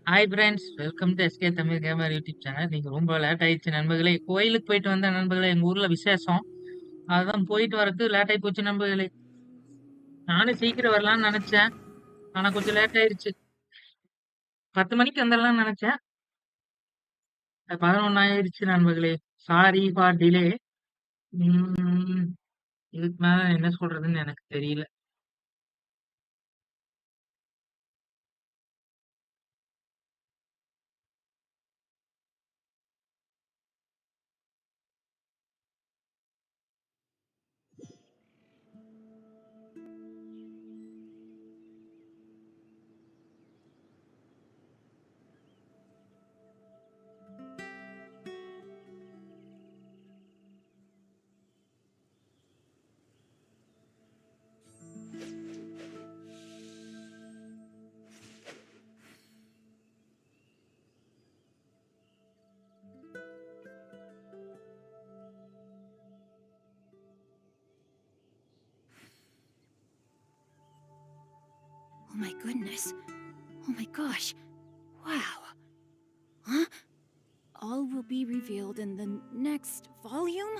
Hi friends, welcome to SK Tamil gamer YouTube channel. நீங்க ரொம்ப late ஆயிடுச்சு நண்பர்களே. கோயிலுக்கு போயிட்டு வந்த நண்பர்களே, எங்க ஊர்ல விசேஷம். அதான் போயிட்டு வரக்கு லேட் ஆகி போச்சு நண்பர்களே. நானும் சீக்கிரம் வரலாம்னு நினைச்சேன், ஆனா கொஞ்சம் லேட் ஆயிடுச்சு. 10 மணிக்கு வந்துடலாம்னு நினைச்சேன், அது 11 ஆயிடுச்சு நண்பர்களே. Sorry for delay. இதுக்கு மேல என்ன சொல்றதுன்னு எனக்கு தெரியல. Oh my goodness. Oh my gosh. Wow. Huh? All will be revealed in the next volume?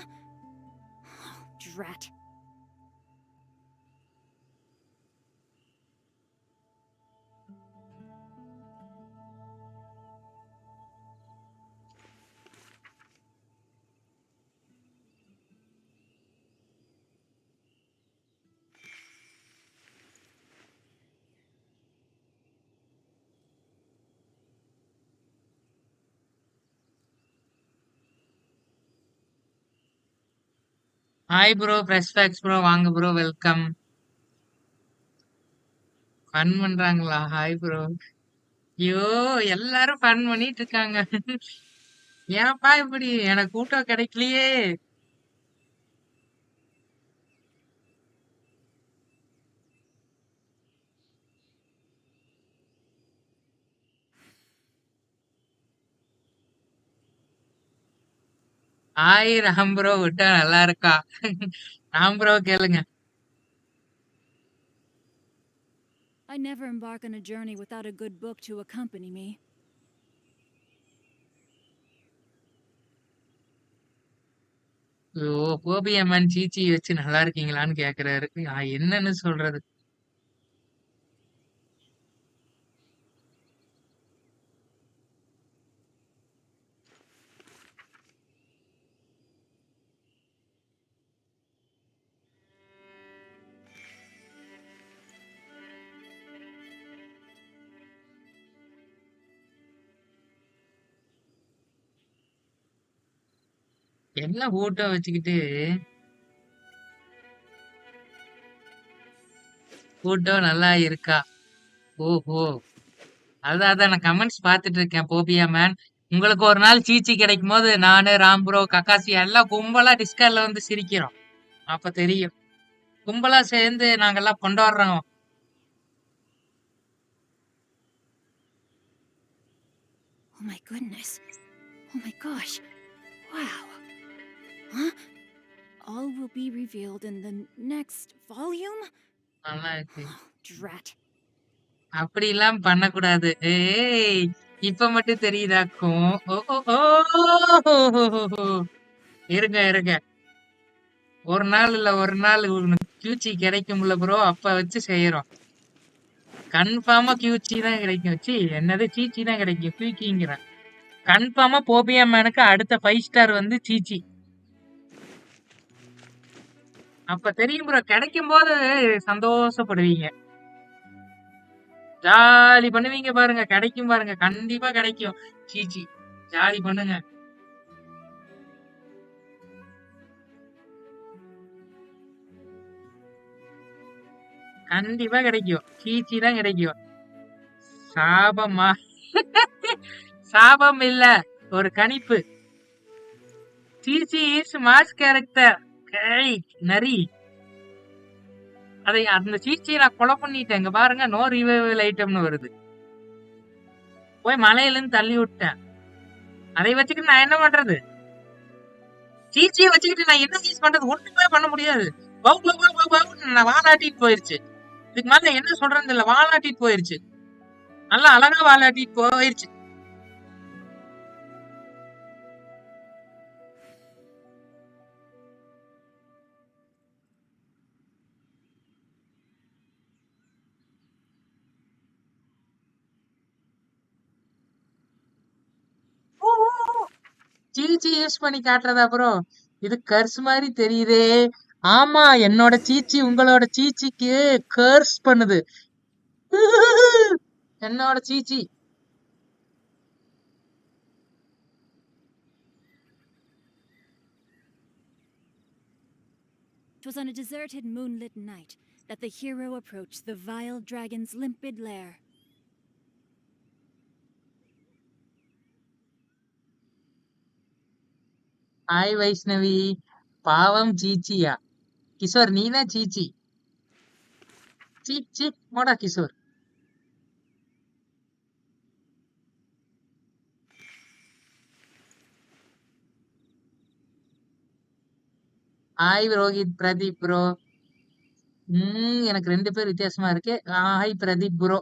Oh, drat. Hi bro, fresh fakes bro, வாங்க ப்ரோ, வெல்கம். ஃபன் பண்றாங்களா? Hi bro. ஐயோ, எல்லாரும் ஃபன் பண்ணிட்டு இருக்காங்க. ஏன்ப்பா இப்படி எனக்கு கூட்டம் கிடைக்கலையே? ஹாய் ராம் ப்ரோ, விட்டா நல்லா இருக்கா? ராம் ப்ரோ கேளுங்க. I never embark on a journey without a good book to accompany me. ஓ, கோபியம்மன் சீச்சி வச்சு நல்லா இருக்கீங்களான்னு கேக்குறாரு. என்னன்னு சொல்றது? என்ன போட்டோ வச்சுக்கிட்டு போட்டோ நல்லா இருக்கா? ஓஹோ, அதான் நான் கமெண்ட்ஸ் பாத்துட்டு இருக்கேன். போபியா மேன், உங்களுக்கு ஒரு நாள் சீச்சி கிடைக்கும் போது நானு ராம் ப்ரோ கக்காசி எல்லாம் கும்பலா டிஸ்கார்ட்ல வந்து சிரிக்கிறோம். அப்ப தெரியும். கும்பலா சேர்ந்து நாங்கெல்லாம் கொண்டாடுறோம். Oh my goodness. Oh my gosh. Wow. Huh? All will be revealed in the next volume? நல்லா இருக்கு. Oh, drat. அப்படி எல்லாம் பண்ணக்கூடாது. ஏய், இப்ப மட்டும் தெரியுதாக்கும். ஓ ஓ ஓ, இருங்க இருங்க. ஒரு நாள் இல்ல ஒரு நாள் உனக்கு கியூச்சி கிடைக்கும்ல ப்ரோ, அப்ப வச்சு செய்யறோம். கன்ஃபார்மா கியூச்சி தான் கிடைக்கும். சி, என்னது சீச்சி தான் கிடைக்கும். கியூச்சிங்கிறேன். கன்ஃபார்மா போபியா மேனுக்கு அடுத்த 5 ஸ்டார் வந்து சீச்சி. அப்ப தெரியும் ப்ரோ, கிடைக்கும் போது சந்தோஷப்படுவீங்க, ஜாலி பண்ணுவீங்க பாருங்க. கிடைக்கும் பாருங்க, கண்டிப்பா கிடைக்கும் சீச்சி. ஜாலி பண்ணுங்க, கண்டிப்பா கிடைக்கும். சீச்சி தான் கிடைக்கும். சாபமா? சாபம் இல்ல, ஒரு கணிப்பு. சீச்சி இஸ் மாஸ் கேரக்டர். நரி. அதை அந்த சீச்சியை நான் கொலை பண்ணிட்டேன். இங்க பாருங்க, நோ ரிவைவல் ஐட்டம்னு வருது. போய் மலையில இருந்து தள்ளி விட்டேன். அதை வச்சுக்கிட்டு நான் என்ன பண்றது? சீச்சியை வச்சுக்கிட்டு நான் என்ன யூஸ் பண்றது? ஒண்ணுமே பண்ண முடியாது. பவு பவு பவு பவு பவுன்னு நான் வாலாட்டிட்டு போயிருச்சு. இதுக்கு மேல என்ன சொல்றேன்னு தெரியல, வாலாட்டிட்டு போயிருச்சு. நல்லா அழகா வாலாட்டிட்டு போயிருச்சு. சீச்சி யூஸ் பண்ணி காட்டுறது அப்புறம் இது கர்ஸ் மாதிரி தெரியுதே. ஆமா, என்னோட சீச்சி உங்களோட சீச்சிக்கு கர்ஸ் பண்ணுது. என்னோட சீச்சி. It was on a deserted moonlit night that the hero approached the vile dragon's limpid lair. Hi Vaishnavi. பாவம் சீச்சியா? கிஷோர் நீதான் சீச்சி. சீச்சி போடா கிஷோர். Hi Rohit Pradeep bro. எனக்கு 2 பேர் வித்தியாசமா இருக்கு. Hi Pradeep bro.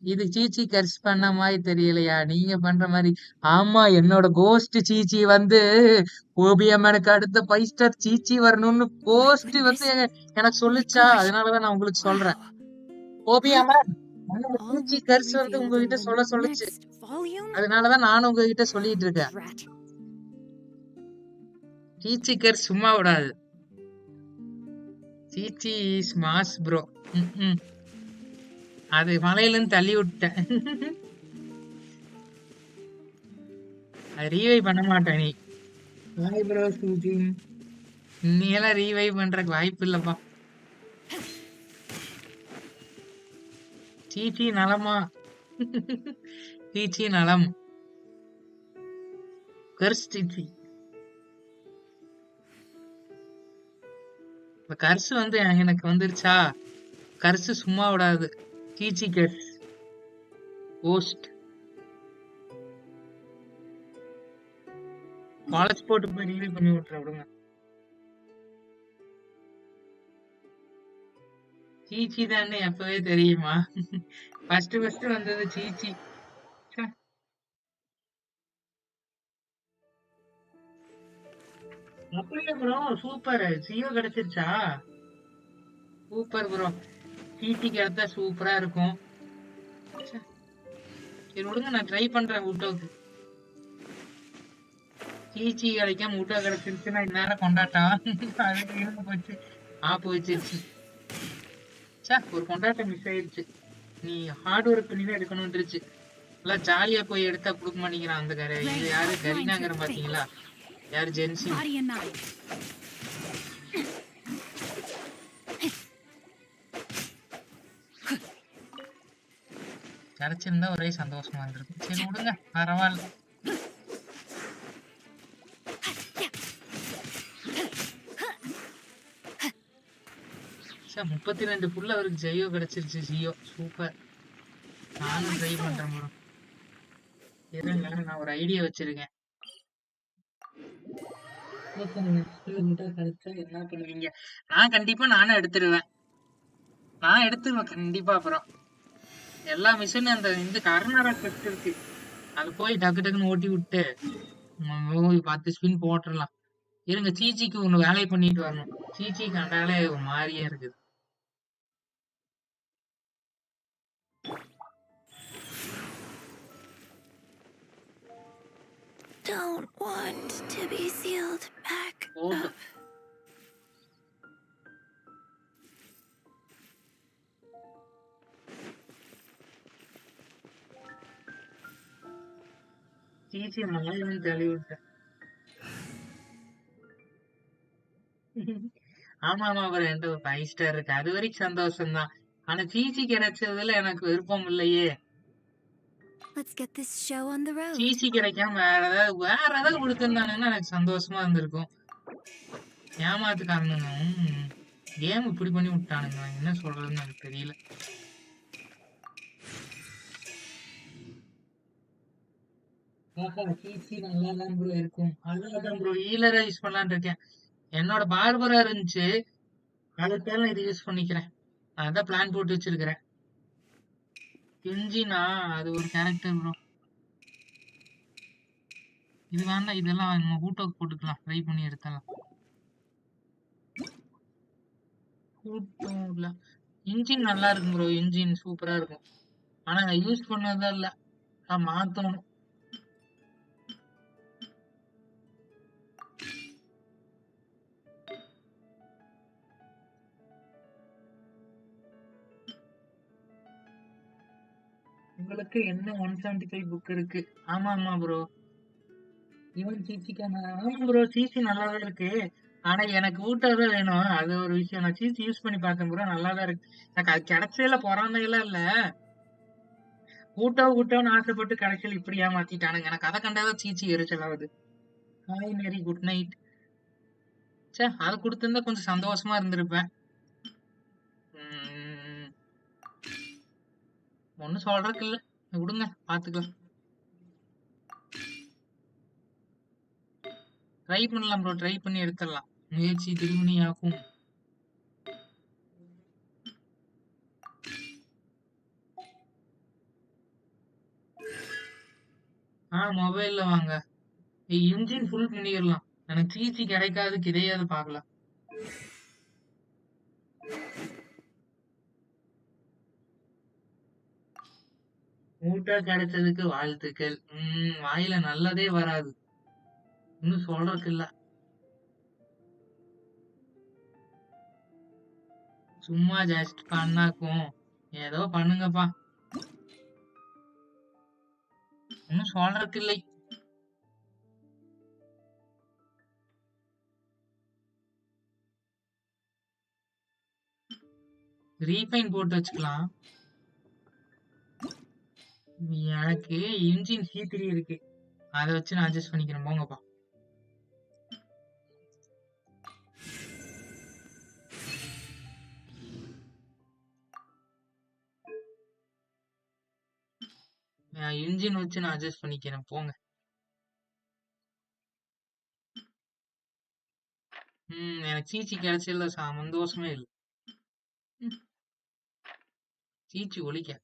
இது சீச்சி கர்ஸ் பண்ண மாதிரி தெரியலையா? நீங்க பண்ற மாதிரி. ஆமா, என்னோட கோஸ்ட் சீச்சி வந்து ஓபிஎம்னுக்கு அடுத்த 5 ஸ்டார் சீச்சி வரணும்னு My கோஸ்ட் வந்து goodness. எனக்கு Oh my சொல்லுச்சா, gosh. அதனாலதான் நான் உங்களுக்கு சொல்றேன். Wow. ஓபிஎம் உன்னோட All சீச்சி will be கர்ஸ் வந்து revealed in உங்ககிட்ட the சொல்ல சொல்லுச்சு. next volume? அதனாலதான் நானும் உங்ககிட்ட சொல்லிட்டு இருக்கேன். Drat. சீச்சி கர்ஸ் சும்மா விடாது. சீச்சி இஸ் மாஸ் ப்ரோ. அது மலையில இருந்து தள்ளி விட்டேன். அது ரீவைவ் பண்ண மாட்டேன் நீ. ஹாய் ப்ரோ சூஜின். நீ எல்லாம் ரீவைவ் பண்றதுக்கு வாய்ப்பு இல்லப்பா. சீச்சி நலமா? சீச்சி நலம். கர்ஸ் சீச்சி. இப்ப கர்ஸ் வந்து எனக்கு வந்துருச்சா? கர்ஸ் சும்மா விடாது. சீச்சி கர்ஸ் கோஸ்ட். காலேஜ் போட்டு போய் ரீவைவ் பண்ணி விட்டுற விடுங்க. சீச்சி தானே எப்பவே தெரியுமா? ஃபர்ஸ்ட் வந்தது சீச்சி. ச்சே. அப்படியே ப்ரோ சூப்பர். சியோ கிடைச்சிருச்சா? Super bro. சீச்சி கிடைச்சா சூப்பரா இருக்கும். ச்சே. சரி விடுங்க, நான் ட்ரை பண்றேன் ஊட்டோக்கு. சீச்சி கிடைக்காம ஊட்டோ கிடைச்சிருச்சுன்னா இந்நேரம் கொண்டாட்டம். அதுக்கு இருந்து போச்சு. வச்சிருச்சு. சே, ஒரு கொண்டாட்டம் மிஸ் ஆயிடுச்சு. நீ ஹார்ட் ஒர்க் பண்ணி தான் எடுக்கணும்ன்றுச்சு. எல்லாம் ஜாலியா போய் எடுத்தா கொடுக்க மாட்டேங்கிறான் அந்த கரை. இது யாரு கரீனாங்கிற பாத்தீங்களா? யாரு ஜென்சின். Body and mind. கிடைச்சிருந்தா ஒரே சந்தோஷமா இருந்திருக்கும். சரி விடுங்க, பரவாயில்ல. சார் 32 புள்ள அவருக்கு ஜெயோ கிடைச்சிருச்சு. ஜியோ சூப்பர். நானும் ட்ரை பண்றேன் ப்ரோ. இருங்க, நான் ஒரு ஐடியா வச்சிருக்கேன். கிடைச்சா என்ன பண்ணுவீங்க? நான் கண்டிப்பா நானும் எடுத்துருவேன். நான் எடுத்துருவேன் கண்டிப்பா. அப்புறம் எல்லா மிஷினும் அந்த இந்த கர்நாடகா டெஸ்ட் இருக்கு, அது போய் டக்கு டக்குன்னு ஓட்டி விட்டு 10 ஸ்பின் போட்டுடலாம். இருங்க, சீச்சிக்கு ஒண்ணு வேலையை பண்ணிட்டு வரணும். சீச்சி கண்டாலே ஒரு மாதிரியே இருக்குது. Don't want to be sealed back up. சீச்சி மலையிலும் தள்ளி விட்டேன். ஆமா ஆமா, அப்புறம் என்கிட்ட ஒரு 5 ஸ்டார் இருக்கு, அது வரைக்கும் சந்தோஷம்தான். ஆனா சீச்சி கிடைச்சதுல எனக்கு விருப்பம் இல்லையே. Let's get this show on the road. சீச்சி கிடைக்காம வேற ஏதாவது கொடுத்திருந்தானுங்கன்னா எனக்கு சந்தோஷமா இருந்திருக்கும். ஏமாத்துக்காரனுங்க கேம் இப்படி பண்ணி விட்டானுங்க. என்ன சொல்றதுன்னு எனக்கு தெரியல. சீச்சி நல்லாதான் ப்ரோ இருக்கும். அதுதான் ப்ரோ ஹீலரா யூஸ் பண்ணலான்னு இருக்கேன். என்னோட பார்பரா இருந்துச்சு, அதுக்காக இது யூஸ் பண்ணிக்கிறேன். அதான் பிளான் போட்டு வச்சிருக்கிறேன். கெஞ்சினா அது ஒரு கேரக்டர் ப்ரோ. இது வேண்டாம், இதெல்லாம் நம்ம ஹூட்டோக்கு போட்டுக்கலாம், ட்ரை பண்ணி எடுத்துடலாம். ஹூட்டோல இன்ஜின் நல்லா இருக்கும் ப்ரோ, இன்ஜின் சூப்பரா இருக்கும். ஆனா நான் யூஸ் பண்ணதா இல்ல, நான் மாத்தணும். உங்களுக்கு என்ன 175 புக் இருக்கு? ஆமா ஆமா ப்ரோ. ஈவன் சிசிக்கான ஆமா ப்ரோ, சிசி நல்லாதான் இருக்கு. ஆனா எனக்கு ஊட்டோ தான் வேணும், அது ஒரு விஷயம். நான் சிசி யூஸ் பண்ணி பார்த்தேன் ப்ரோ, நல்லாதான் இருக்கு. எனக்கு அது கிடைச்சதுல பொறாமையெல்லாம் இல்ல. ஊட்டோன்னு ஆசைப்பட்டு கடைசியில் இப்படி ஏமாத்திட்டானுங்க. எனக்கு அதை கண்டாதான் சீச்சி எரிச்சல் ஆகுது. ஹாய் மேரி, குட் நைட். சே, அதை கொடுத்திருந்தா கொஞ்சம் சந்தோஷமா இருந்திருப்பேன். ஒன்னும் சொல்றதுக்கு இல்ல, விடுங்க பாத்துக்கலாம். ட்ரை பண்ணலாம் ப்ரோ, ட்ரை பண்ணி எடுத்துடலாம். முயற்சி திருவினையாக்கும். மொபைல்ல வாங்க. இன்ஜின் ஃபுல் பண்ணிடலாம். எனக்கு சிசி கிடைக்காது, கிடையாது, பார்க்கலாம். மூட்டா கிடைச்சதுக்கு வாழ்த்துக்கள். வாயில நல்லதே வராது, இன்னும் சொல்றதுக்கு இல்ல. சும்மா ஜஸ்ட் பண்ணாக்கும், ஏதோ பண்ணுங்கப்பா, இன்னும் சொல்றதுக்கு இல்லை. ரீஃபைன் போட்டு வச்சுக்கலாம். எனக்கு இன்ஜின் C3 இருக்கு, அதை வச்சு நான் அட்ஜஸ்ட் பண்ணிக்கிறேன், போங்கப்பா. இன்ஜின் வச்சு நான் அட்ஜஸ்ட் பண்ணிக்கிறேன், போங்க. எனக்கு சீச்சி கிடைச்சதுல சந்தோஷமே இல்லை. சீச்சி ஒழிக்க.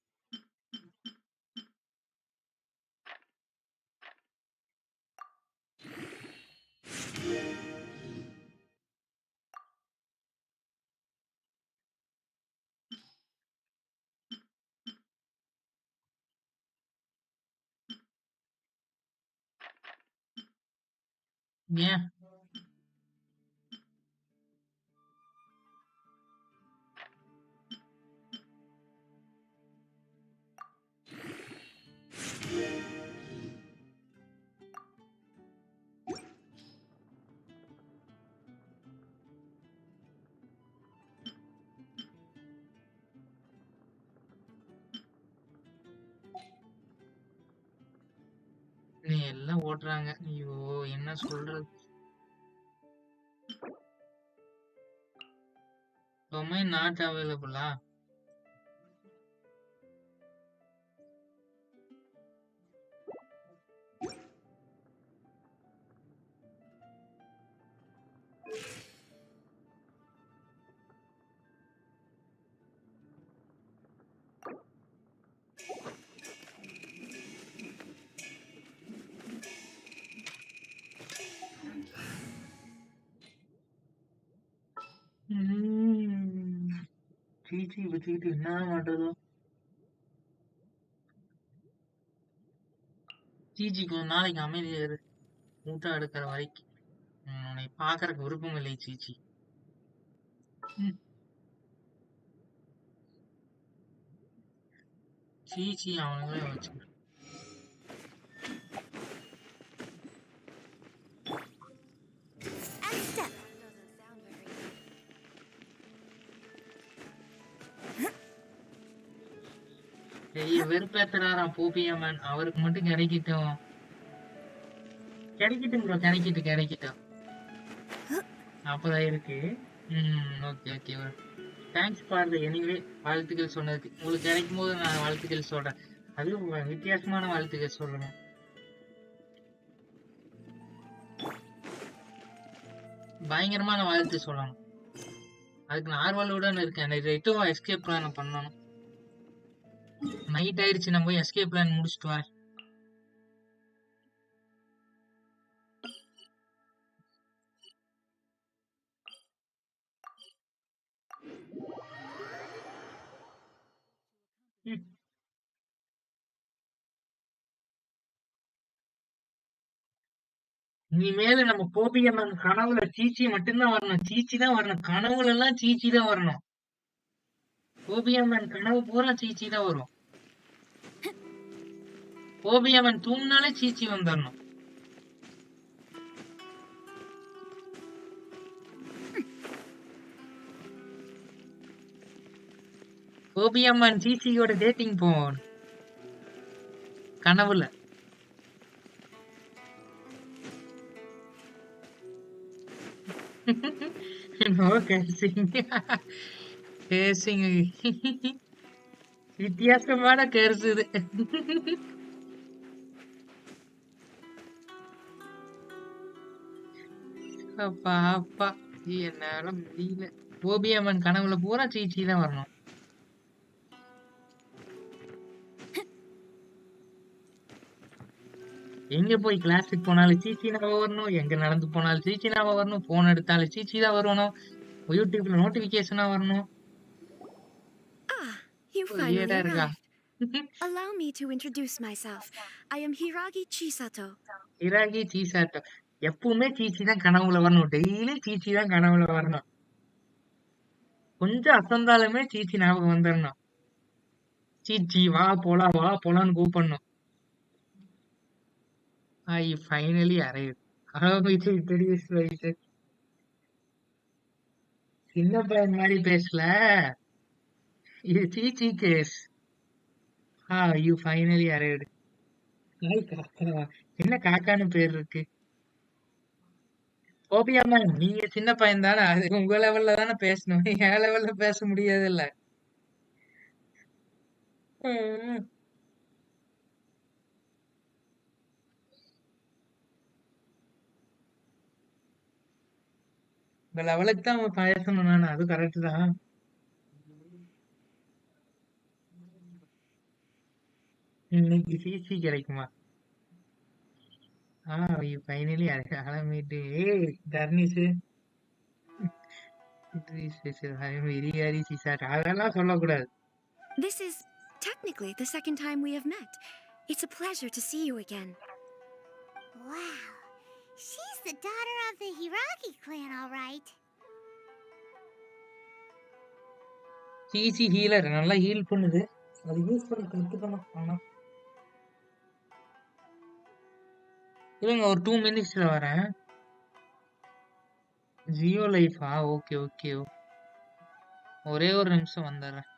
ஏன் நீ எல்லாம் ஓட்டுறாங்க, ஐயோ என்ன சொல்றது. டொமைன் நாட் அவைலபிளா? சீச்சி வச்சுக்கிட்டு என்ன பண்றதோ. சீச்சி கொஞ்ச நாளைக்கு அமைதியா இரு, மூட்டை எடுக்கிற வரைக்கும். உன்னை பாக்குறதுக்கு விருப்பம் இல்லை சீச்சி. சீச்சி அவனுங்களே வச்சு. பெரிய வெறுப்பேத்துறாராம் பூபியம்மன், அவருக்கு மட்டும் கிடைக்கட்டும். கிடைக்கட்டும் ப்ரோ, கிடைக்கட்டும். அப்பதான் இருக்கு. Okay okay, thanks for the anyway, வாழ்த்துக்கள் சொன்னதுக்கு. உங்களுக்கு கிடைக்கும் போது நான் வாழ்த்துக்கள் சொல்றேன், அதுவும் வித்தியாசமான வாழ்த்துக்கள் சொல்றேன். பயங்கரமான வாழ்த்து சொல்லணும், அதுக்கு நான் ஆர்வலுடன் இருக்கேன். ரிட்டோ எஸ்கேப் நான் பண்ணணும். நைட் ஆயிடுச்சு, நம்ம போய் எஸ்கேப் பிளான் முடிச்சிட்டு வா. ம். இனிமேல நம்ம கோபியம்மன் கனவுல சீச்சி மட்டும்தான் வரணும். சீச்சி தான் வரணும். கனவுல எல்லாம் சீச்சி தான் வரணும். கோபியம்மன் கனவு பூரா சீச்சி தான் வரும். கோபியம்மன் தூங்கினாலே சீச்சி வந்துடணும். கோபியம்மன் சீச்சியோட டேட்டிங் போன் கனவுல. No cursing. கர்சிங். வித்தியாசமான கருசு இது. அப்பா அப்பா, என்னால முடியல. கோபியம்மன் கனவுல பூரா சீச்சி தான் வரணும். எங்க போய் கிளாஸுக்கு போனாலும் சீச்சி ஞாபகம் வரணும். எங்க நடந்து போனாலும் சீச்சி ஞாபகம் வரணும். போன் எடுத்தாலும் சீச்சி தான் வரணும். யூடியூப்ல நோட்டிபிகேஷனா வரணும். Ah, you finally வியர்டா இருக்கா? arrived. Allow me to introduce myself. I am Hiragi Chisato. Ragi சீசாட்டம். எப்பவுமே சீச்சி தான் கனவுல வரணும். டெய்லி சீச்சி தான் கனவுல வரணும். கொஞ்சம் அசந்தாலுமே சீச்சி ஞாபகம் வந்துடணும். சீச்சி வா போலாம் வா போலான்னு கூப்பிடணும். I finally arrived. இது பெரிய வயசு. சின்ன பையன் மாதிரி பேசல. இது சீச்சி case. You finally arrived. Hi காக்கா. என்ன காக்கான்னு பேர் இருக்கு? கோபியம்மா, நீங்க சின்ன பையன் தானே, அது உங்க லெவல்ல தானே பேசணும். என் லெவல்ல பேச முடியாது இல்ல. உங்க லெவலுக்கு தான் அவன் பேசணும். நானு அது கரெக்ட் தான். இன்னைக்கு சிசி கிடைக்குமா? ஃபைனலி அலமேட்டு. ஏய் தர்னிஷ், வெரி வெரி சிசாட் அதெல்லாம் சொல்லக்கூடாது. This is technically the second time we have met. It's a pleasure to see you again. Wow. She's the daughter of the Hiragi clan, all right. CC healer நல்லா heel பண்ணுது. அது use பண்ண கத்துக்கணும். ஆனா இல்லைங்க, ஒரு 2 மினிட்ஸ்ல வரேன். ஜியோ லைஃபா? Okay okay. ஒரே ஒரு நிமிஷம் வந்துடுறேன்.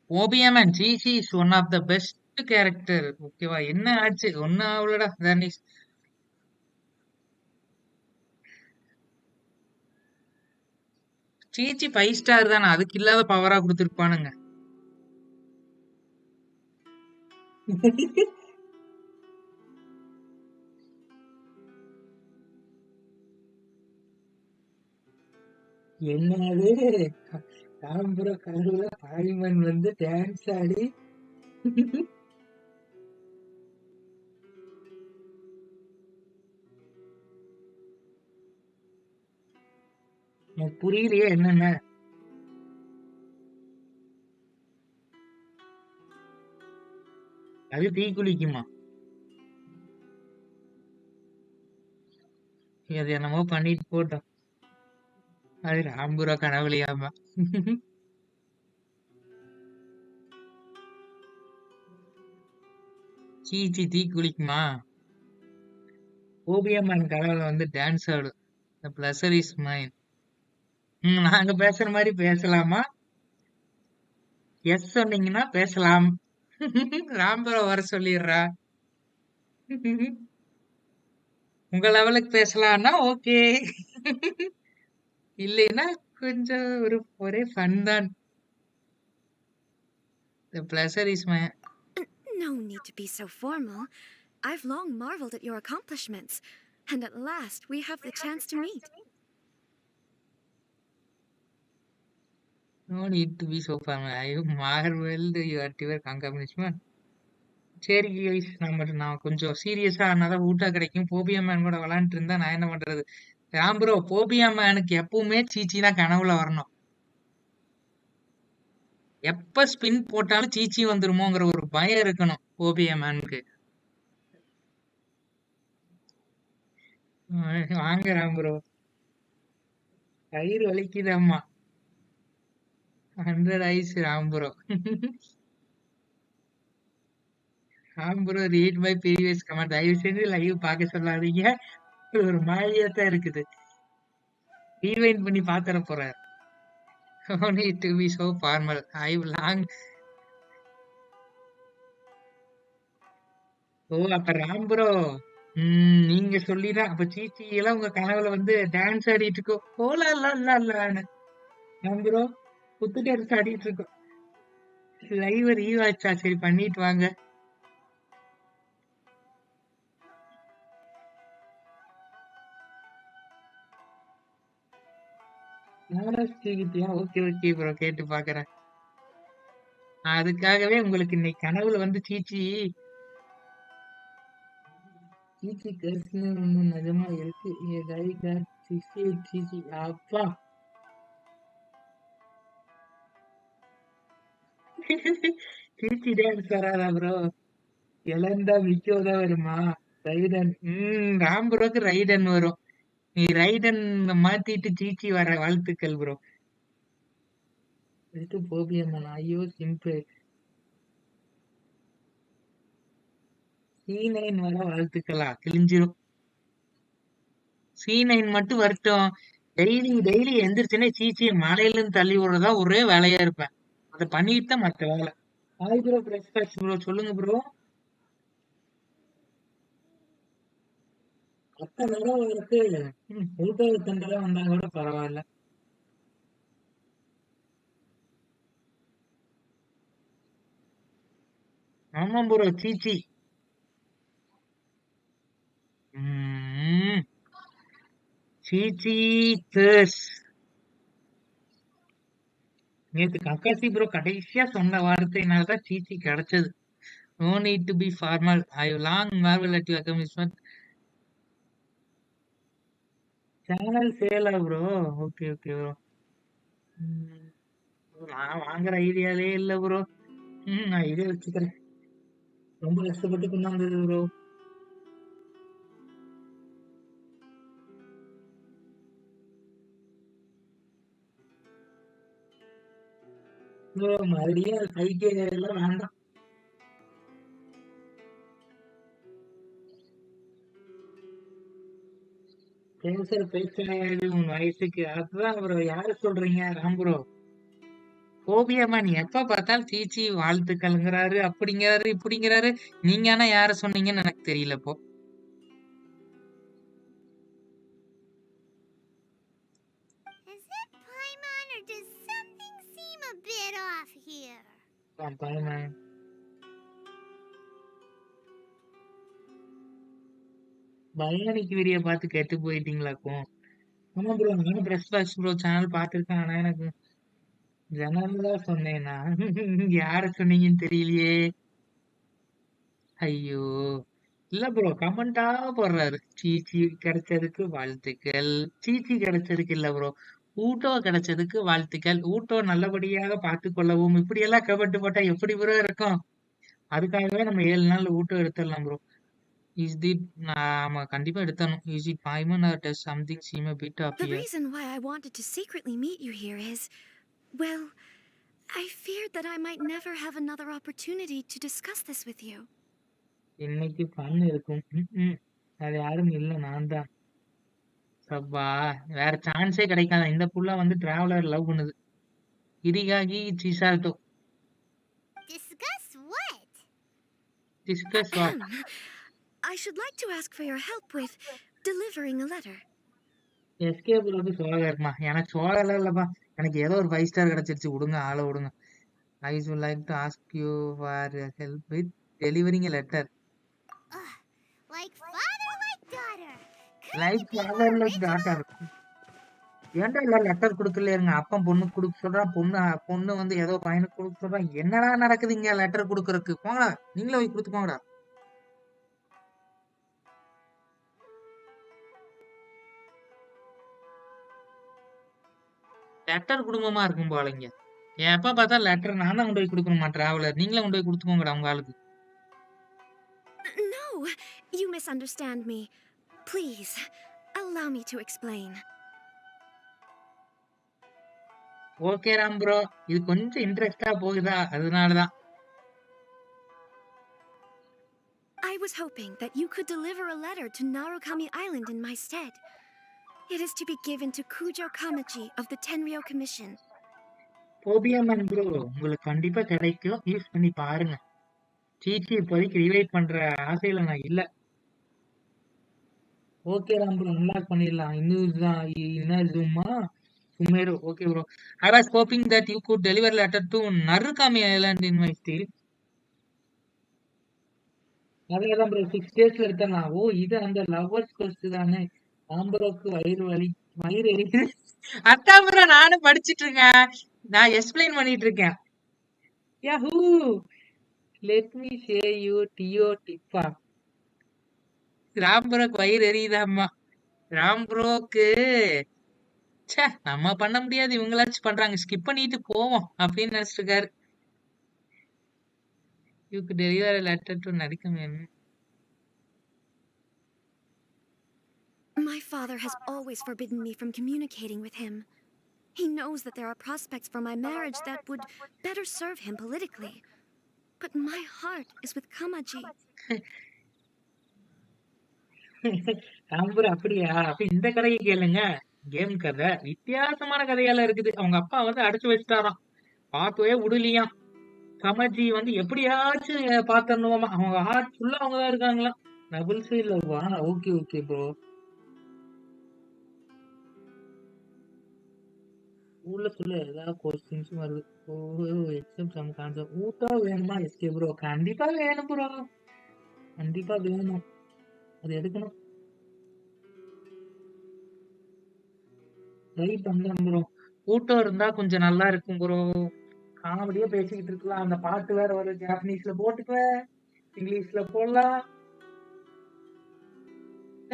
ஓபிஎம்என் Qiqi is one of the best character. ஓகேவா? என்ன ஆச்சு? ஒன்னும் ஆகலடா தர்னிஷ். சீச்சி 5 ஸ்டார் தானே, அதுக்கு இல்லாத பவரா கொடுத்துருப்பானுங்க. என்னது ராம்புரோ கனவுல பாய்மன் வந்து டான்ஸ் ஆடி எனக்கு புரியலையே என்னென்ன. அது தீ குளிக்குமா? அது என்னமோ பண்ணிட்டு போட்டோம். அது ராம்புரோ கனவுலையாமா. சீச்சி தீ குளிக்குமா? ஓபியம்மன் கனவுல வந்து டான்ஸ் ஆடும். The pleasure is mine. நாங்க பேசுற மாதிரி பேசலாமா? எஸ் சொன்னீங்கன்னா பேசலாம். ராம்புரோ வர சொல்லிடுறா. உங்க லெவலுக்கு பேசலாம்னா ஓகே. இல்லைன்னா கொஞ்சம் ஒரே ஃபன் தான். The pleasure is mine. No need to be so formal. I've long marveled at your accomplishments, and at last we have the chance to meet. No need to be so formal. I marveled at your accomplishment. சரி guys, நான் கொஞ்சம் சீரியஸா ஆனாதான் ஊட்டா கிடைக்கும். Phobia man கூட விளையாண்டுட்டு இருந்தா நான் என்ன பண்றது? ராம்புரோ போபியா மேனுக்கு எப்பவுமே சீச்சி தான் கனவுல வரணும். எப்ப ஸ்பின் போட்டாலும் சீச்சி வந்துருமோங்கிற ஒரு பயம் இருக்கணும் போபியா மேனுக்கு. வாங்க ராம்புரோ, கயிறு வலிக்குதம்மா. 100 ஐஸ் Ram bro. Ram bro read my previous comment. தயவு செஞ்சு லைவ் பார்க்க சொல்லாதீங்க. ஒரு மாதிரியா தான் இருக்குது. ரீவைண்ட் பண்ணி பாத்திர போறார். No need to be so formal. I long. ஓ அப்ப ராம்புரோ, நீங்க சொல்லிதான் அப்ப சீச்சி எல்லாம் உங்க கனவுல வந்து டான்ஸ் ஆடிட்டு இருக்கோம். ஓலான்னு ராம்புரோ குத்து டான்ஸ் ஆடிட்டு இருக்கோம். லைவ் ரீவாச்சா? சரி பண்ணிட்டு வாங்க. ஓகே ஓகே ப்ரோ, கேட்டு பாக்குறேன். அதுக்காகவே உங்களுக்கு இன்னைக்கு கனவுல வந்து சீச்சி சீச்சி கருத்துன்னு ஒண்ணு நிஜமா இருக்கு. சீச்சி அப்பா. சீச்சி டான்ஸ் வராதா ப்ரோ? இழந்தா மிக்கோதான் வருமா? ரைடன். ராம்புரோக்கு ரைடன் வரும். நீ ரைடன் மாத்திட்டு சீச்சி வர வாழ்த்துக்கள் ப்ரோ. இது போபியம்மன். ஐயோ சிம்பிள். C9 வர வாழ்த்துக்களா? கிழிஞ்சிரும். C9 மட்டும் வரட்டும். டெய்லி டெய்லி எந்திரிச்சுனே சீச்சியை மலையில இருந்து தள்ளி விடுறதா ஒரே வேலையா இருப்பேன். அதை பண்ணிட்டு தான் மத்த வேலை. ஹாய் ப்ரோ, பிரஸ்பாக்ஸ் ப்ரோ, சொல்லுங்க ப்ரோ. மத்த நேரம் உங்களுக்கு ஊட்டக தண்டெல்லாம் வந்தா கூட பரவாயில்ல. ஆமா ப்ரோ, சீச்சி. ம், சீச்சி கேர்ஸ். நேத்து கக்காசி ப்ரோ கடைசியா சொன்ன வார்த்தையினாலதான் சீச்சி கிடைச்சது. No need to be formal. I long marvel at you accomplishment. Channel சேலா ப்ரோ? Okay okay bro. நான் வாங்குற ஐடியாலே இல்ல ப்ரோ. நான் இதே வச்சுக்கிறேன். ரொம்ப கஷ்டப்பட்டு கொண்டாந்தது ப்ரோ. ப்ரோ மறுபடியும் கைக்கு எல்லாம் வேண்டாம். பேசுற பேச்சாயாது உன் வயசுக்கு. அதுதான் ப்ரோ. யாரு சொல்றீங்க? ராம்புரோ ஓபியம்மன் எப்ப பார்த்தாலும் சீச்சி வாழ்த்துக்கள்ங்கிறாரு, அப்படிங்கிறாரு, இப்படிங்கிறாரு. நீங்க ஆனா யார சொன்னீங்கன்னு எனக்கு தெரியல இப்போ. Is it Paimon or does something seem a bit off here? பாருங்க, பயானிக்கு வீடியோ பார்த்து கெட்டு போயிட்டீங்களாக்கும். ஆமா ப்ரோ, நானும் பிரஸ் பாக்ஸ் ப்ரோ சேனல் பார்த்திருக்கேன். ஆனா எனக்கு ஜெனரலா சொன்னேன் நான். யார சொன்னீங்கன்னு தெரியலையே. ஐயோ! இல்ல ப்ரோ, கமெண்டா போடுறாரு. சீச்சி கிடைச்சதுக்கு வாழ்த்துக்கள். சீச்சி கிடைச்சதுக்கு இல்ல ப்ரோ. ஊட்டோ கிடைச்சதுக்கு வாழ்த்துக்கள். ஊட்டோ நல்லபடியாக பார்த்துக் கொள்ளவும். இப்படியெல்லாம் கமெண்ட் போட்டா எப்படி ப்ரோ இருக்கும்? அதுக்காகவே நம்ம 7 நாள்ல ஊட்டோ எடுத்துடலாம் ப்ரோ. இஸ் திட் ஆமா கண்டிப்பா எடுத்தரணும். Is it Paimon or does something seem a bit off The here? reason why I wanted to secretly meet you here is, well, I feared that I might never have another opportunity to discuss this with you. இன்னைக்கு fun இருக்கும். ம்ம். அது யாரும் இல்ல, நான் தான். அப்பா! வேற சான்ஸே கிடைக்காதா? இந்த புள்ள வந்து டிராவலர் லவ் பண்ணுது. இரிகாகி சிசால்டோ. Discuss what? Discuss what? I should like to ask for your help with delivering a letter. Escape வந்து சோழகர்மா. எனக்கு சோழலாம் இல்லப்பா. எனக்கு ஏதோ ஒரு 5 ஸ்டார் கிடைச்சிருச்சு. விடுங்க, ஆள விடுங்க. I would like to ask you for help with delivering a letter. Ugh, like father, like daughter. Like Couldn't be more father like original. Daughter. ஏன்டா இல்ல லெட்டர் குடுக்கலையேங்க? அப்பன் பொண்ணுக்கு குடுக்க சொல்றான். பொண்ணு வந்து ஏதோ பையனுக்கு குடுக்க சொல்றான். என்னடா நடக்குது இங்க லெட்டர் குடுக்கறக்கு? போங்கடா. நீங்களே போய் குடுத்து போங்கடா. லெட்டர் குடும்பமா இருக்கும் போல இங்க. எப்ப பார்த்தா லெட்டர் நான் தான் கொண்டு போய் குடுக்கணுமா டிராவலர்? நீங்களே கொண்டு போய் குடுத்துக்கோங்கடா உங்க ஆளுக்கு. No, you misunderstand me. Please, allow me to explain. Okay Ram bro. இது கொஞ்சம் இன்ட்ரெஸ்டா போகுதா? அதனாலதான். I was hoping that you could deliver a letter to Narukami Island in my stead. It is to be given to Kujo Kamachi of the Tenryou Commission. போபியமன் bro, உங்களுக்கு கண்டிப்பா கிடைக்கும். Use பண்ணி பாருங்க. சீச்சி இப்போதைக்கு ரிவைட் பண்ற ஆசையில நான் இல்ல. ஓகே ராம் ப்ரோ, அன்லாக் பண்ணிடலாம். இன்னும் இதுமா Sumeru. Okay bro. I was hoping that you could deliver letter to Narukami Island in my state. அதேதான் ப்ரோ, 6 டேஸ்ல எடுத்துடலாம். ஓ, இது அந்த லவ்வர்ஸ் கோஸ்ட் தானே. ஆம்பரோக்கு வயிறு எரியுது. அதான் ப்ரோ நானும் படிச்சிட்டு இருக்கேன். நான் எக்ஸ்பிளைன் பண்ணிட்டு இருக்கேன். யாஹூ, லெட் மீ ஷே யூ டியோ டிப்பா. ராம்பரோக்கு வயிறு எரியுதாம்மா. ராம்பரோக்கு ச்சே, நம்ம பண்ண முடியாது, இவங்களாச்சும் பண்றாங்க, ஸ்கிப் பண்ணிட்டு போவோம் அப்படின்னு நினைச்சிட்டு இருக்காரு. You could deliver a letter to Narukami. My father has always forbidden me from communicating with him. He knows that there are prospects for my marriage that would better serve him politically. But my heart is with Kamaji. ராம்பரோ அப்படியா? அப்ப இந்த கதையை கேளுங்க. Game கதை வித்தியாசமான கதையெல்லாம் இருக்குது. அவங்க அப்பா வந்து அடைச்சு வச்சுட்டாராம், பார்க்கவே விடலையாம். கமர்ஜி வந்து எப்படியாச்சும் பாத்தரணுமா. அவங்க ஹார்ட் ஃபுல்லா அவங்கதான் இருக்காங்களாம். டபுள் சைட் லவ்வா? Okay okay bro. ஊர்ல சொல்ல ஏதாவது கொஸ்டின்ஸ் வருது. ஓ, எக்ஸாம் சம் கான்செப்ட். ஊட்டா வேணுமா? எஸ்கே ப்ரோ, கண்டிப்பா வேணும் ப்ரோ. கண்டிப்பா வேணும். அது எடுக்கணும். ட்ரை பண்றேன் ப்ரோ. ஊட்டம் இருந்தா கொஞ்சம் நல்லா இருக்கும் ப்ரோ. காமெடியா பேசிக்கிட்டு இருக்கலாம். அந்த பாட்டு வேற ஒரு ஜாப்பனீஸ்ல போட்டுக்குவேன், இங்கிலீஷ்ல போடலாம்.